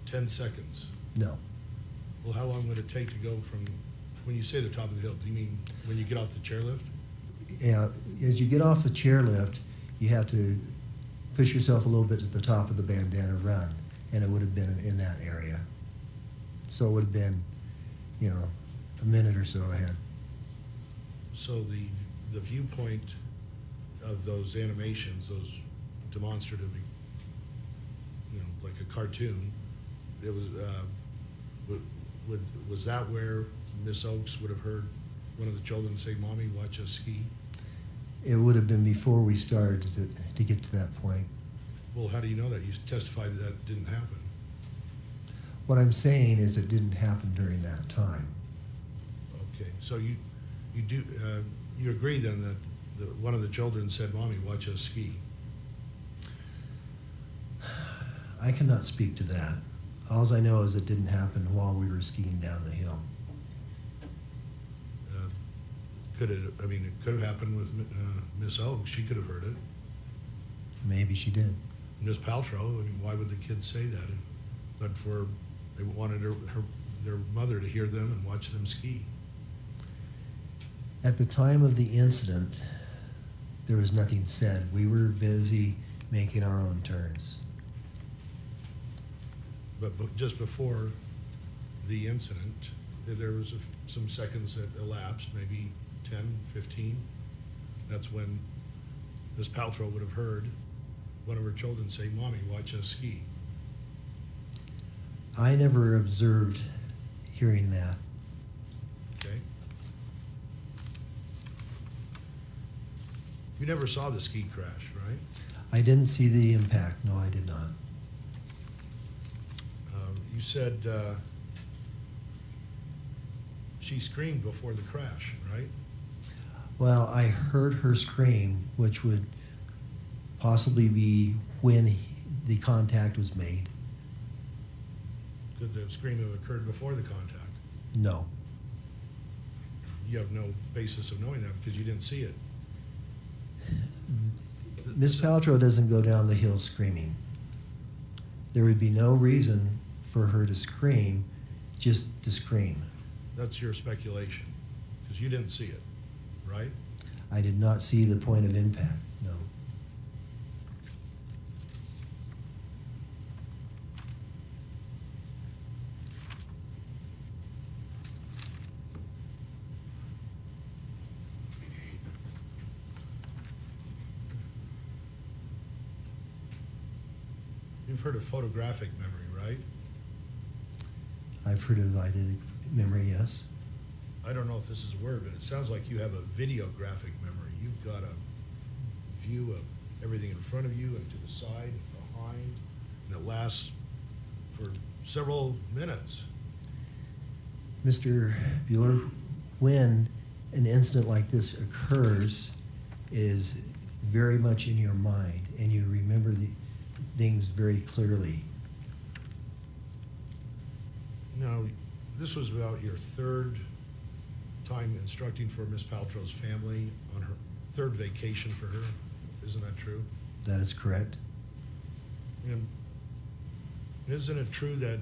10 seconds. No. Well, how long would it take to go from, when you say the top of the hill, do you mean when you get off the chairlift? Yeah, as you get off the chairlift, you have to push yourself a little bit to the top of the bandana run, and it would have been in that area. So it would have been, a minute or so ahead. So the viewpoint of those animations, those demonstrative, like a cartoon, it was that where Miss Oakes would have heard one of the children say, "Mommy, watch us ski"? It would have been before we started to get to that point. Well, how do you know that? You testified that didn't happen. What I'm saying is it didn't happen during that time. Okay, so you do you agree then that one of the children said, "Mommy, watch us ski"? I cannot speak to that. All I know is it didn't happen while we were skiing down the hill. It could have happened with Miss Oakes. She could have heard it. Maybe she did. Miss Paltrow, why would the kids say that? But they wanted their mother to hear them and watch them ski. At the time of the incident, there was nothing said. We were busy making our own turns. But just before the incident, there was some seconds that elapsed, maybe 10, 15. That's when Miss Paltrow would have heard one of her children say, "Mommy, watch us ski." I never observed hearing that. Okay? You never saw the ski crash, right? I didn't see the impact. No, I did not. You said she screamed before the crash, right? Well, I heard her scream, which would possibly be when the contact was made. Could the scream have occurred before the contact? No. You have no basis of knowing that because you didn't see it. Miss Paltrow doesn't go down the hill screaming. There would be no reason for her to scream, just to scream. That's your speculation because you didn't see it, right? I did not see the point of impact, no. you've heard of photographic memory, right? I've heard of eidetic memory, yes. I don't know if this is a word, but it sounds like you have a videographic memory. You've got a view of everything in front of you and to the side and behind, and it lasts for several minutes. Mr. Bueller, when an incident like this occurs, it is very much in your mind, and you remember the things very clearly. Now, this was about your third time instructing for Miss Paltrow's family on her third vacation for her. Isn't that true? That is correct. And isn't it true that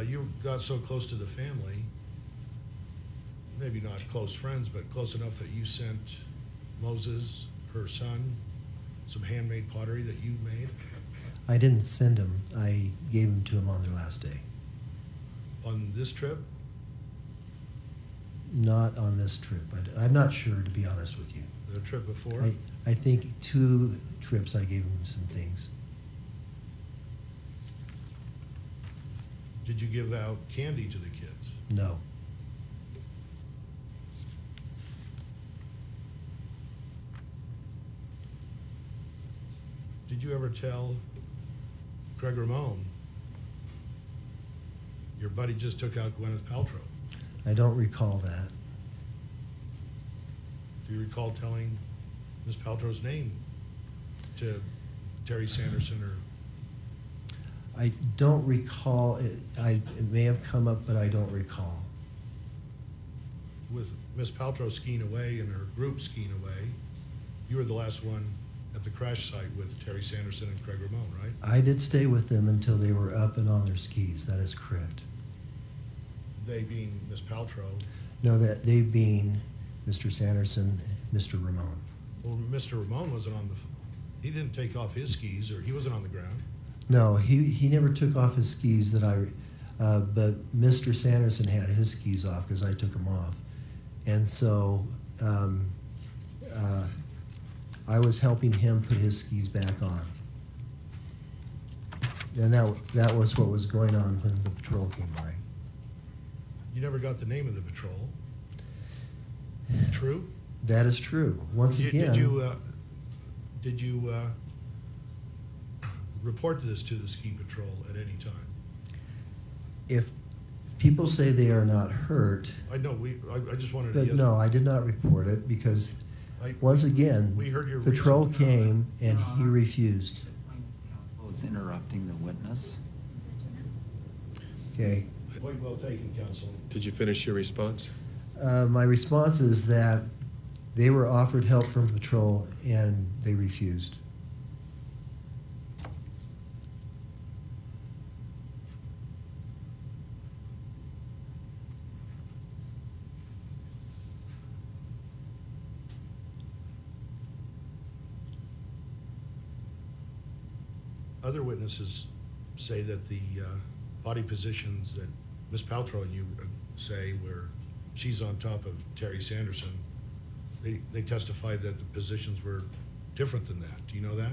you got so close to the family, maybe not close friends, but close enough that you sent Moses, her son, some handmade pottery that you made? I didn't send them. I gave them to them on their last day. On this trip? Not on this trip. I'm not sure, to be honest with you. The trip before? I think 2 trips I gave them some things. Did you give out candy to the kids? No. Did you ever tell Craig Ramon, your buddy just took out Gwyneth Paltrow? I don't recall that. Do you recall telling Miss Paltrow's name to Terry Sanderson or? I don't recall it. It may have come up, but I don't recall. With Miss Paltrow skiing away and her group skiing away, you were the last one at the crash site with Terry Sanderson and Craig Ramon, right? I did stay with them until they were up and on their skis. That is correct. They being Miss Paltrow. No, that they being Mr. Sanderson, Mr. Ramon. Well, Mr. Ramon wasn't on he didn't take off his skis, or he wasn't on the ground. No, he never took off his skis but Mr. Sanderson had his skis off because I took them off. And so I was helping him put his skis back on. And that was what was going on when the patrol came by. You never got the name of the patrol. True? That is true. Once again, Did you report this to the ski patrol at any time? if people say they are not hurt, I know, I just wanted to but get. no, I did not report it because, once again, We heard your patrol reason. came and he refused. Plaintiff's counsel is interrupting the witness. Okay. Point well taken, counsel. Did you finish your response? My response is that they were offered help from patrol and they refused. Other witnesses say that the body positions that Ms. Paltrow and you say where she's on top of Terry Sanderson, they testified that the positions were different than that. Do you know that?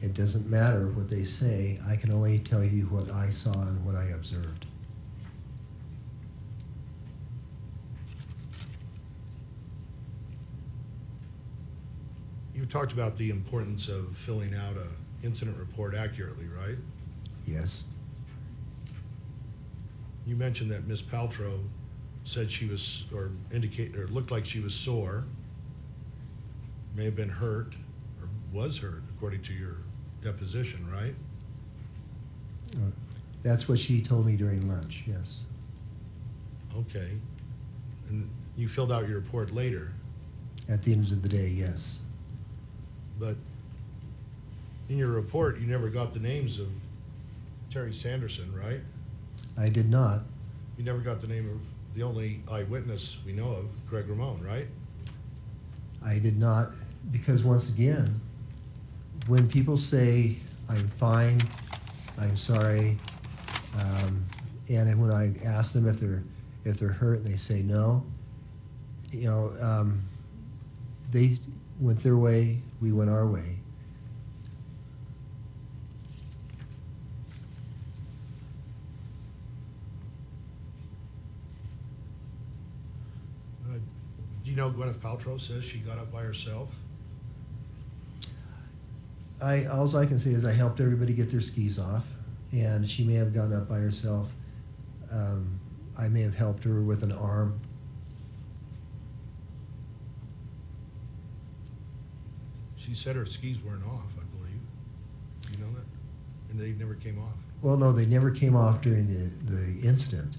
It doesn't matter what they say. I can only tell you what I saw and what I observed. You've talked about the importance of filling out an incident report accurately, right? Yes. You mentioned that Ms. Paltrow said she was, or looked like she was sore, may have been hurt, or was hurt, according to your deposition, right? That's what she told me during lunch, yes. Okay. And you filled out your report later, At the end of the day, yes. but in your report, you never got the names of Terry Sanderson, right? I did not. You never got the name of the only eyewitness we know of, Craig Ramon, right? I did not, because once again, when people say, I'm fine, I'm sorry, and when I ask them if they're hurt, and they say no, they went their way, we went our way. Do you know Gwyneth Paltrow says she got up by herself? Alls I can say is I helped everybody get their skis off, and she may have gotten up by herself. I may have helped her with an arm. She said her skis weren't off, I believe. Do you know that? And they never came off. Well, no, they never came off during the incident.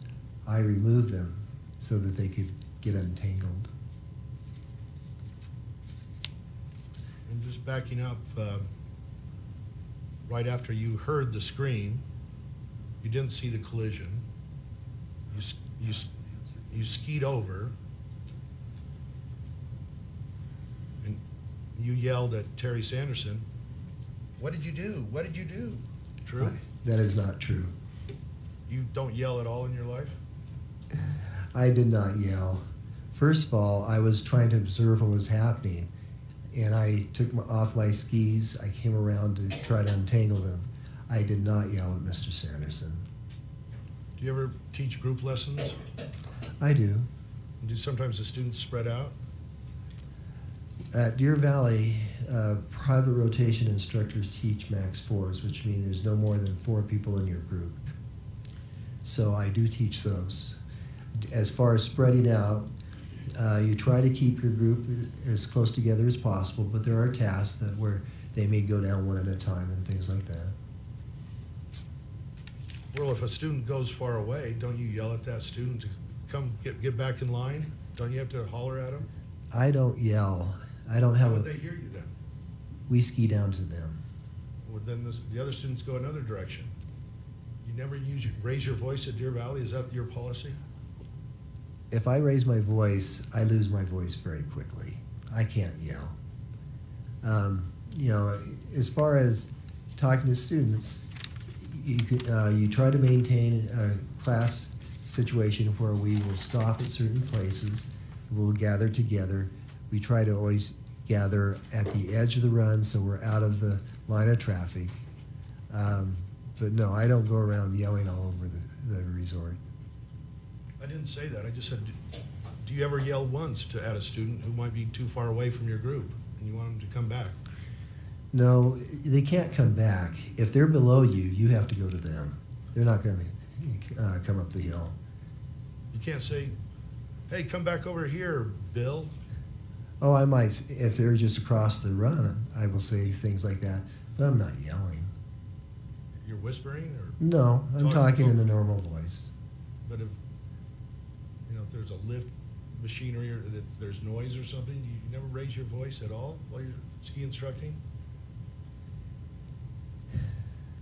I removed them so that they could get untangled. And just backing up, right after you heard the scream, you didn't see the collision. You skied over, and you yelled at Terry Sanderson, "What did you do? What did you do?" True? That is not true. You don't yell at all in your life? I did not yell. First of all, I was trying to observe what was happening, and I took off my skis. I came around to try to untangle them. I did not yell at Mr. Sanderson. Do you ever teach group lessons? I do. And do sometimes the students spread out? At Deer Valley, private rotation instructors teach max fours, which means there's no more than 4 people in your group. So I do teach those. As far as spreading out, you try to keep your group as close together as possible, but there are tasks where they may go down one at a time and things like that. Well, if a student goes far away, don't you yell at that student to come get back in line? Don't you have to holler at them? I don't yell. I don't How have would they hear you then? We ski down to them. Well, then the other students go another direction. You never raise your voice at Deer Valley? Is that your policy? If I raise my voice, I lose my voice very quickly. I can't yell. As far as talking to students, you try to maintain a class situation where we will stop at certain places, we'll gather together. We try to always gather at the edge of the run so we're out of the line of traffic. But no, I don't go around yelling all over the resort. I didn't say that. I just said, do you ever yell once at a student who might be too far away from your group and you want them to come back? No, they can't come back. If they're below you, you have to go to them. They're not going to come up the hill. You can't say, hey, come back over here, Bill. Oh, I might, if they're just across the run, I will say things like that, but I'm not yelling. You're whispering? Or No, I'm talking in a normal voice. But if there's a lift machinery or there's noise or something, you never raise your voice at all while you're ski instructing?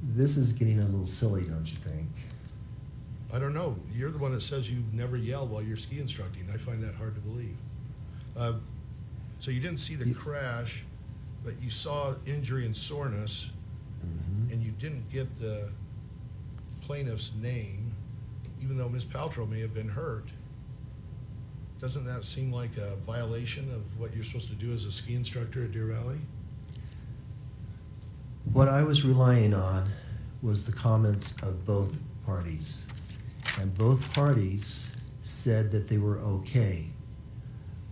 This is getting a little silly, don't you think? I don't know. You're the one that says you never yell while you're ski instructing. I find that hard to believe. So you didn't see the crash, but you saw injury and soreness, and you didn't get the plaintiff's name, even though Ms. Paltrow may have been hurt. Doesn't that seem like a violation of what you're supposed to do as a ski instructor at Deer Valley? What I was relying on was the comments of both parties. And both parties said that they were okay.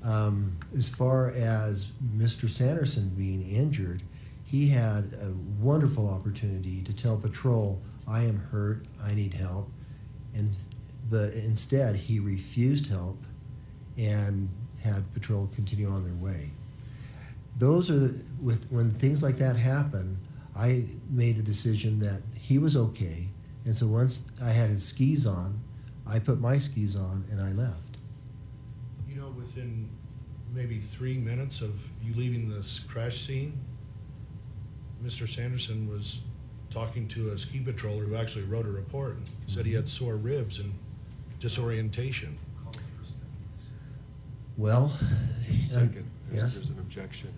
As far as Mr. Sanderson being injured, he had a wonderful opportunity to tell patrol, I am hurt, I need help. But instead, he refused help and had patrol continue on their way. Those are when things like that happen, I made the decision that he was okay, and so once I had his skis on, I put my skis on and I left. You know, within maybe 3 minutes of you leaving this crash scene, Mr. Sanderson was talking to a ski patroller who actually wrote a report and said he had sore ribs and disorientation. Well, Second, yes? there's an objection.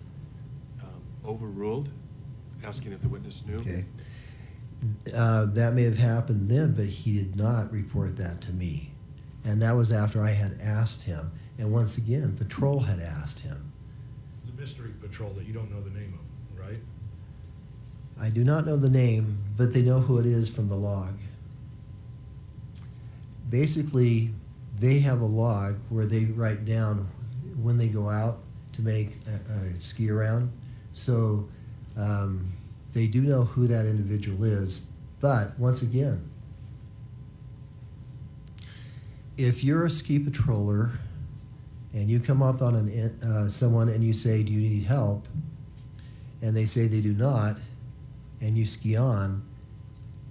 Overruled, asking if the witness knew. Okay. That may have happened then, but he did not report that to me. And that was after I had asked him. And once again, patrol had asked him. The mystery patrol that you don't know the name of, right? I do not know the name, but they know who it is from the log. Basically, they have a log where they write down when they go out to make a ski around. So they do know who that individual is. But once again, if you're a ski patroller and you come up on someone and you say, do you need help? And they say they do not, and you ski on,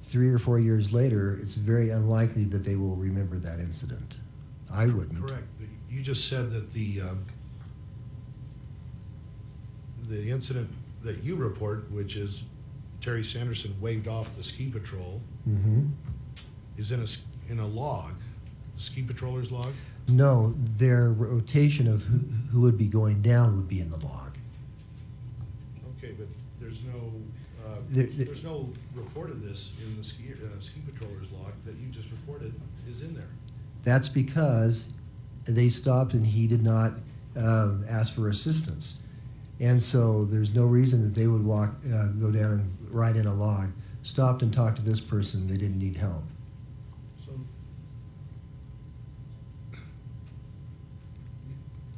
3 or 4 years later, it's very unlikely that they will remember that incident. I wouldn't. Correct. You just said that the incident that you report, which is Terry Sanderson waved off the ski patrol, Mm-hmm. is in a log, the ski patroller's log? No, their rotation of who would be going down would be in the log. Okay, but there's no, There- there's no report of this in the ski patroller's log that you just reported is in there. That's because they stopped and he did not ask for assistance. And so there's no reason that they would go down and write in a log, stopped and talked to this person, they didn't need help.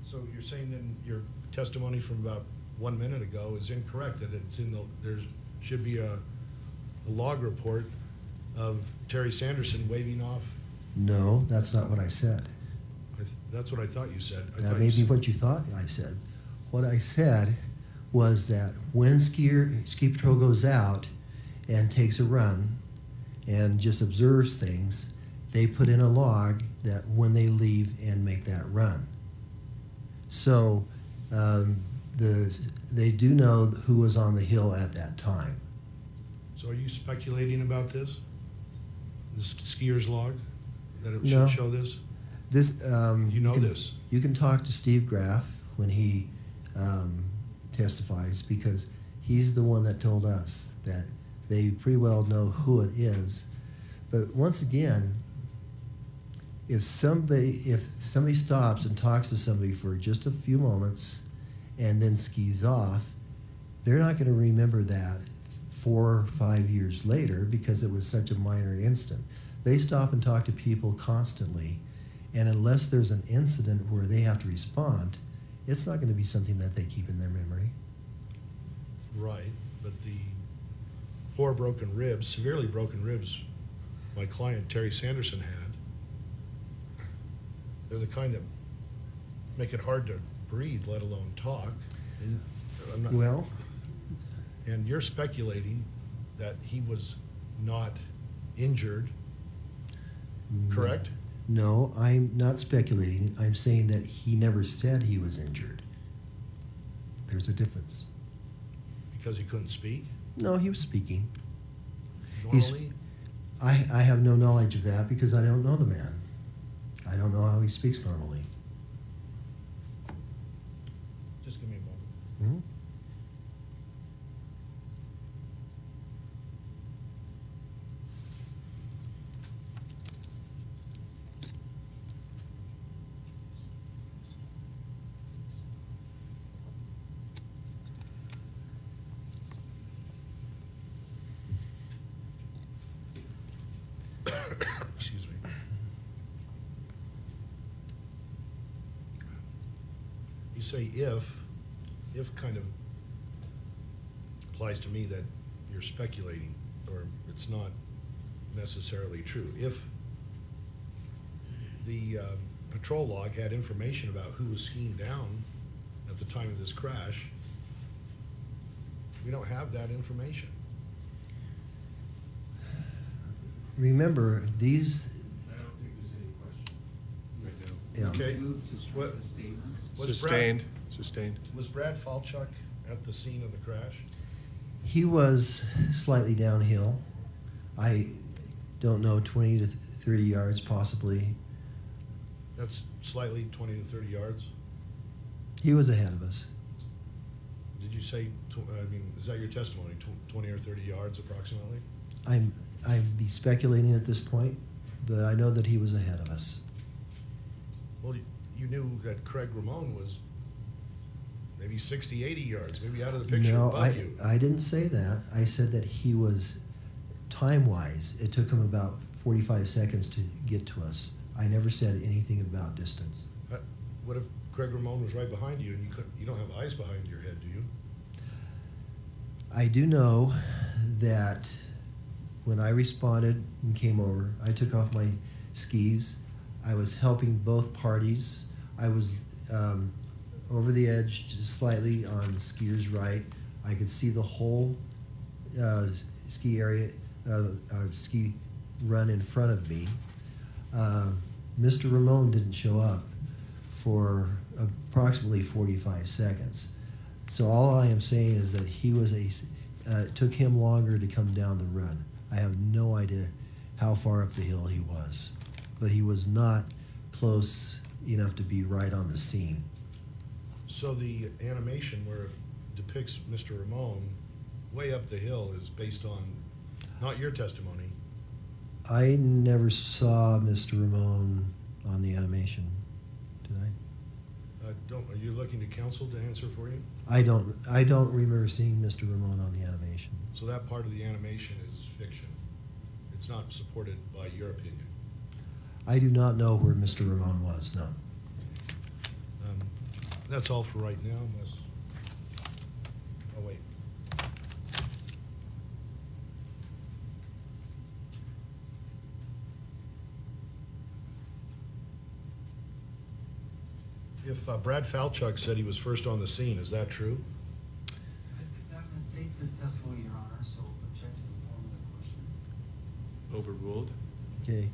So you're saying then your testimony from about 1 minute ago is incorrect, that it's should be a log report of Terry Sanderson waving off? No, that's not what I said. That's what I thought you said. That may be what you thought I said. What I said was that when ski patrol goes out and takes a run and just observes things, they put in a log that when they leave and make that run. So they do know who was on the hill at that time. So are you speculating about this? This skier's log? That it No. should show this? This You know can, this? You can talk to Steve Graff when he testifies, because he's the one that told us that they pretty well know who it is. But once again, if somebody stops and talks to somebody for just a few moments and then skis off, they're not going to remember that 4 or 5 years later because it was such a minor incident. They stop and talk to people constantly, and unless there's an incident where they have to respond, it's not going to be something that they keep in their memory. Right, but the 4 broken ribs, severely broken ribs, my client Terry Sanderson had, they're the kind that make it hard to breathe, let alone talk. And I'm not, Well, and you're speculating that he was not injured, correct? no, I'm not speculating. I'm saying that he never said he was injured. There's a difference. Because he couldn't speak No, he was speaking. normally? I have no knowledge of that because I don't know the man. I don't know how he speaks normally. Just give me a moment. Hmm? Excuse me. You say if kind of implies to me that you're speculating, or it's not necessarily true. If the patrol log had information about who was skiing down at the time of this crash, we don't have that information. Remember, these. I don't think there's any question right now. Yeah. Okay. Move to strike What- the statement. Sustained, sustained. Was Brad Falchuk at the scene of the crash? He was slightly downhill. I don't know, 20 to 30 yards possibly. That's slightly 20 to 30 yards. He was ahead of us. Did you say, is that your testimony, 20 or 30 yards approximately? I'd be speculating at this point, but I know that he was ahead of us. Well, you knew that Craig Ramon was maybe 60, 80 yards, maybe out of the picture No, above you. I didn't say that. I said that he was, time-wise, it took him about 45 seconds to get to us. I never said anything about distance. What if Craig Ramon was right behind you, and you don't have eyes behind your head, do you? I do know that when I responded and came over, I took off my skis. I was helping both parties. I was over the edge just slightly on skier's right. I could see the whole ski area, ski run in front of me. Mr. Ramon didn't show up for approximately 45 seconds. So all I am saying is that he was it took him longer to come down the run. I have no idea how far up the hill he was, but he was not close enough to be right on the scene. So the animation where it depicts Mr. Ramon way up the hill is based on not your testimony. I never saw Mr. Ramon on the animation, did I? Are you looking to counsel to answer for you? I don't remember seeing Mr. Ramon on the animation. So that part of the animation is fiction. It's not supported by your opinion. I do not know where Mr. Ramon was, no. That's all for right now, unless. Oh, wait. If Brad Falchuk said he was first on the scene, is that true? That misstates his testimony, Your Honor, so object to the form of the question. Overruled? Okay.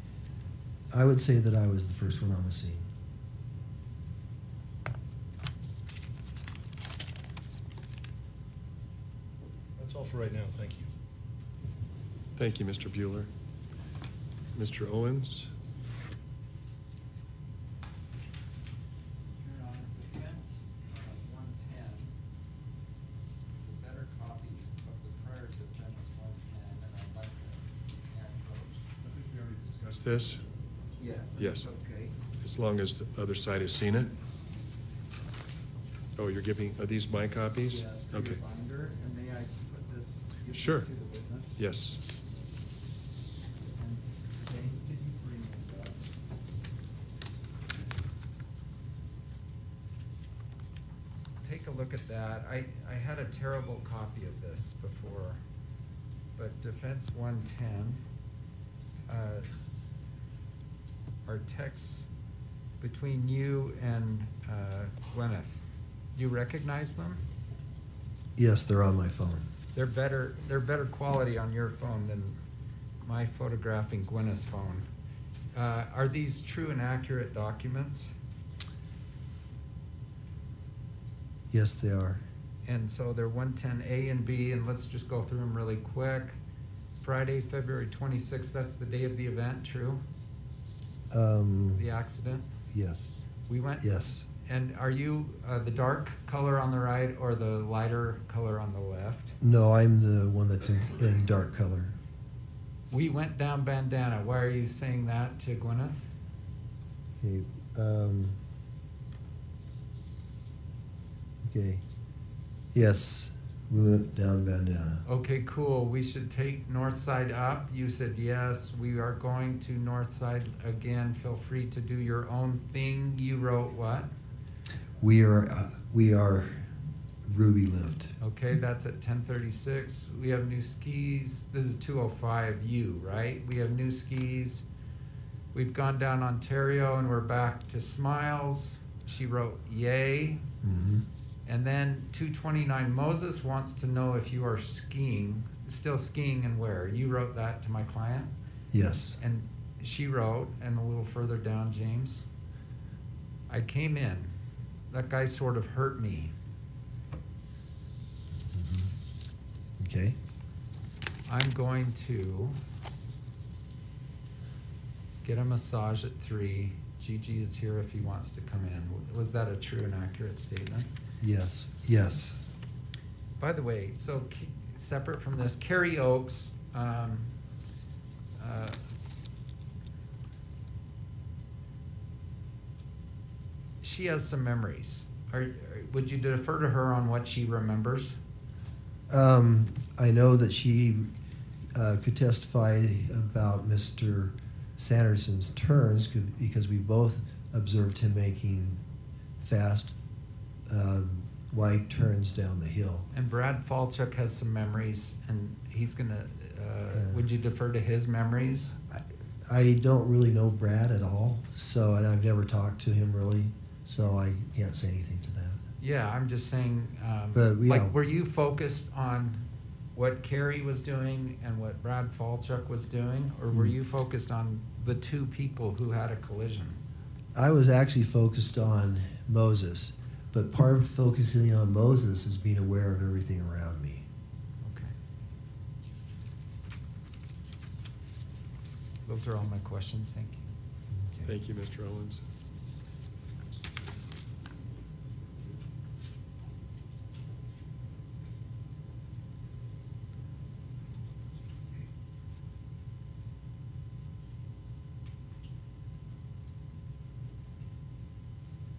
I would say that I was the first one on the scene. That's all for right now, thank you. Thank you, Mr. Bueller. Mr. Owens? Your Honor, defense 110 is a better copy of the prior defense 110, and I'd like to approach. I think we already discussed this, Yes. Yes. Okay. as long as the other side has seen it. Oh, you're giving, are these my copies? Yes, for your Okay, binder, and may I put this, give Sure. this to the witness? yes. And James, could you bring this up? Take a look at that. I had a terrible copy of this before, but Defense 110, are texts between you and Gwyneth. You recognize them? Yes, they're on my phone. They're better quality on your phone than my photographing Gwyneth's phone. Are these true and accurate documents? Yes, they are. And so they're 110A and B, and let's just go through them really quick. Friday, February 26th, that's the day of the event, true? The accident? Yes. We went? Yes. And are you the dark color on the right or the lighter color on the left? No, I'm the one that's in dark color. We went down Bandana. Why are you saying that to Gwyneth? Okay. Okay. Yes, we went down Bandana. Okay, cool. We should take north side up. You said yes. We are going to north side again. Feel free to do your own thing. You wrote what? We are Ruby lived. Okay, that's at 10:36. We have new skis. This is 205 U, right? We have new skis. We've gone down Ontario and we're back to Smiles. She wrote yay. Mm-hmm. And then 229 Moses wants to know if you are skiing, still skiing and where. You wrote that to my client? Yes. And she wrote, and a little further down, James, I came in. That guy sort of hurt me. Mm-hmm. Okay. I'm going to get a massage at 3. Gigi is here if he wants to come in. Was that a true and accurate statement? Yes. Yes. By the way, so separate from this, Carrie Oakes, she has some memories. Would you defer to her on what she remembers? I know that she could testify about Mr. Sanderson's turns because we both observed him making fast, wide turns down the hill. And Brad Falchuk has some memories, and he's gonna, would you defer to his memories? I don't really know Brad at all, so, and I've never talked to him really, so I can't say anything to that. Yeah, I'm just saying, But, yeah. like, were you focused on what Carrie was doing and what Brad Falchuk was doing, or were you focused on the two people who had a collision? I was actually focused on Moses, but part of focusing on Moses is being aware of everything around me. Okay. Those are all my questions, thank you. Thank you, Mr. Owens.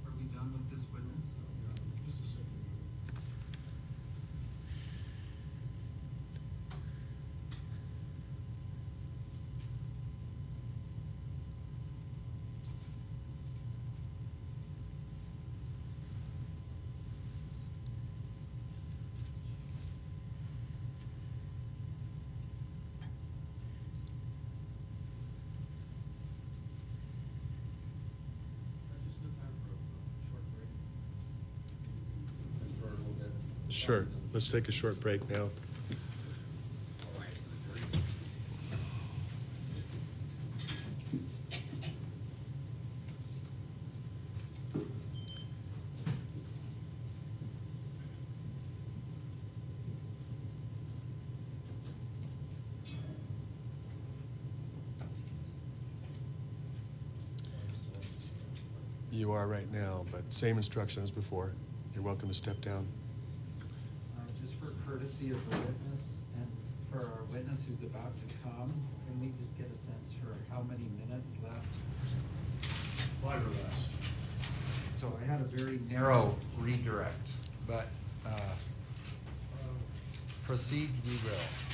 Are we done with this witness? Just a second. Just no time for a short break. For a little bit. Sure, let's take a short break now. You are right now, but same instruction as before. You're welcome to step down. Just for courtesy of the witness and for our witness who's about to come, can we just get a sense for how many minutes left? 5 or less. So I had a very narrow redirect, but proceed we will.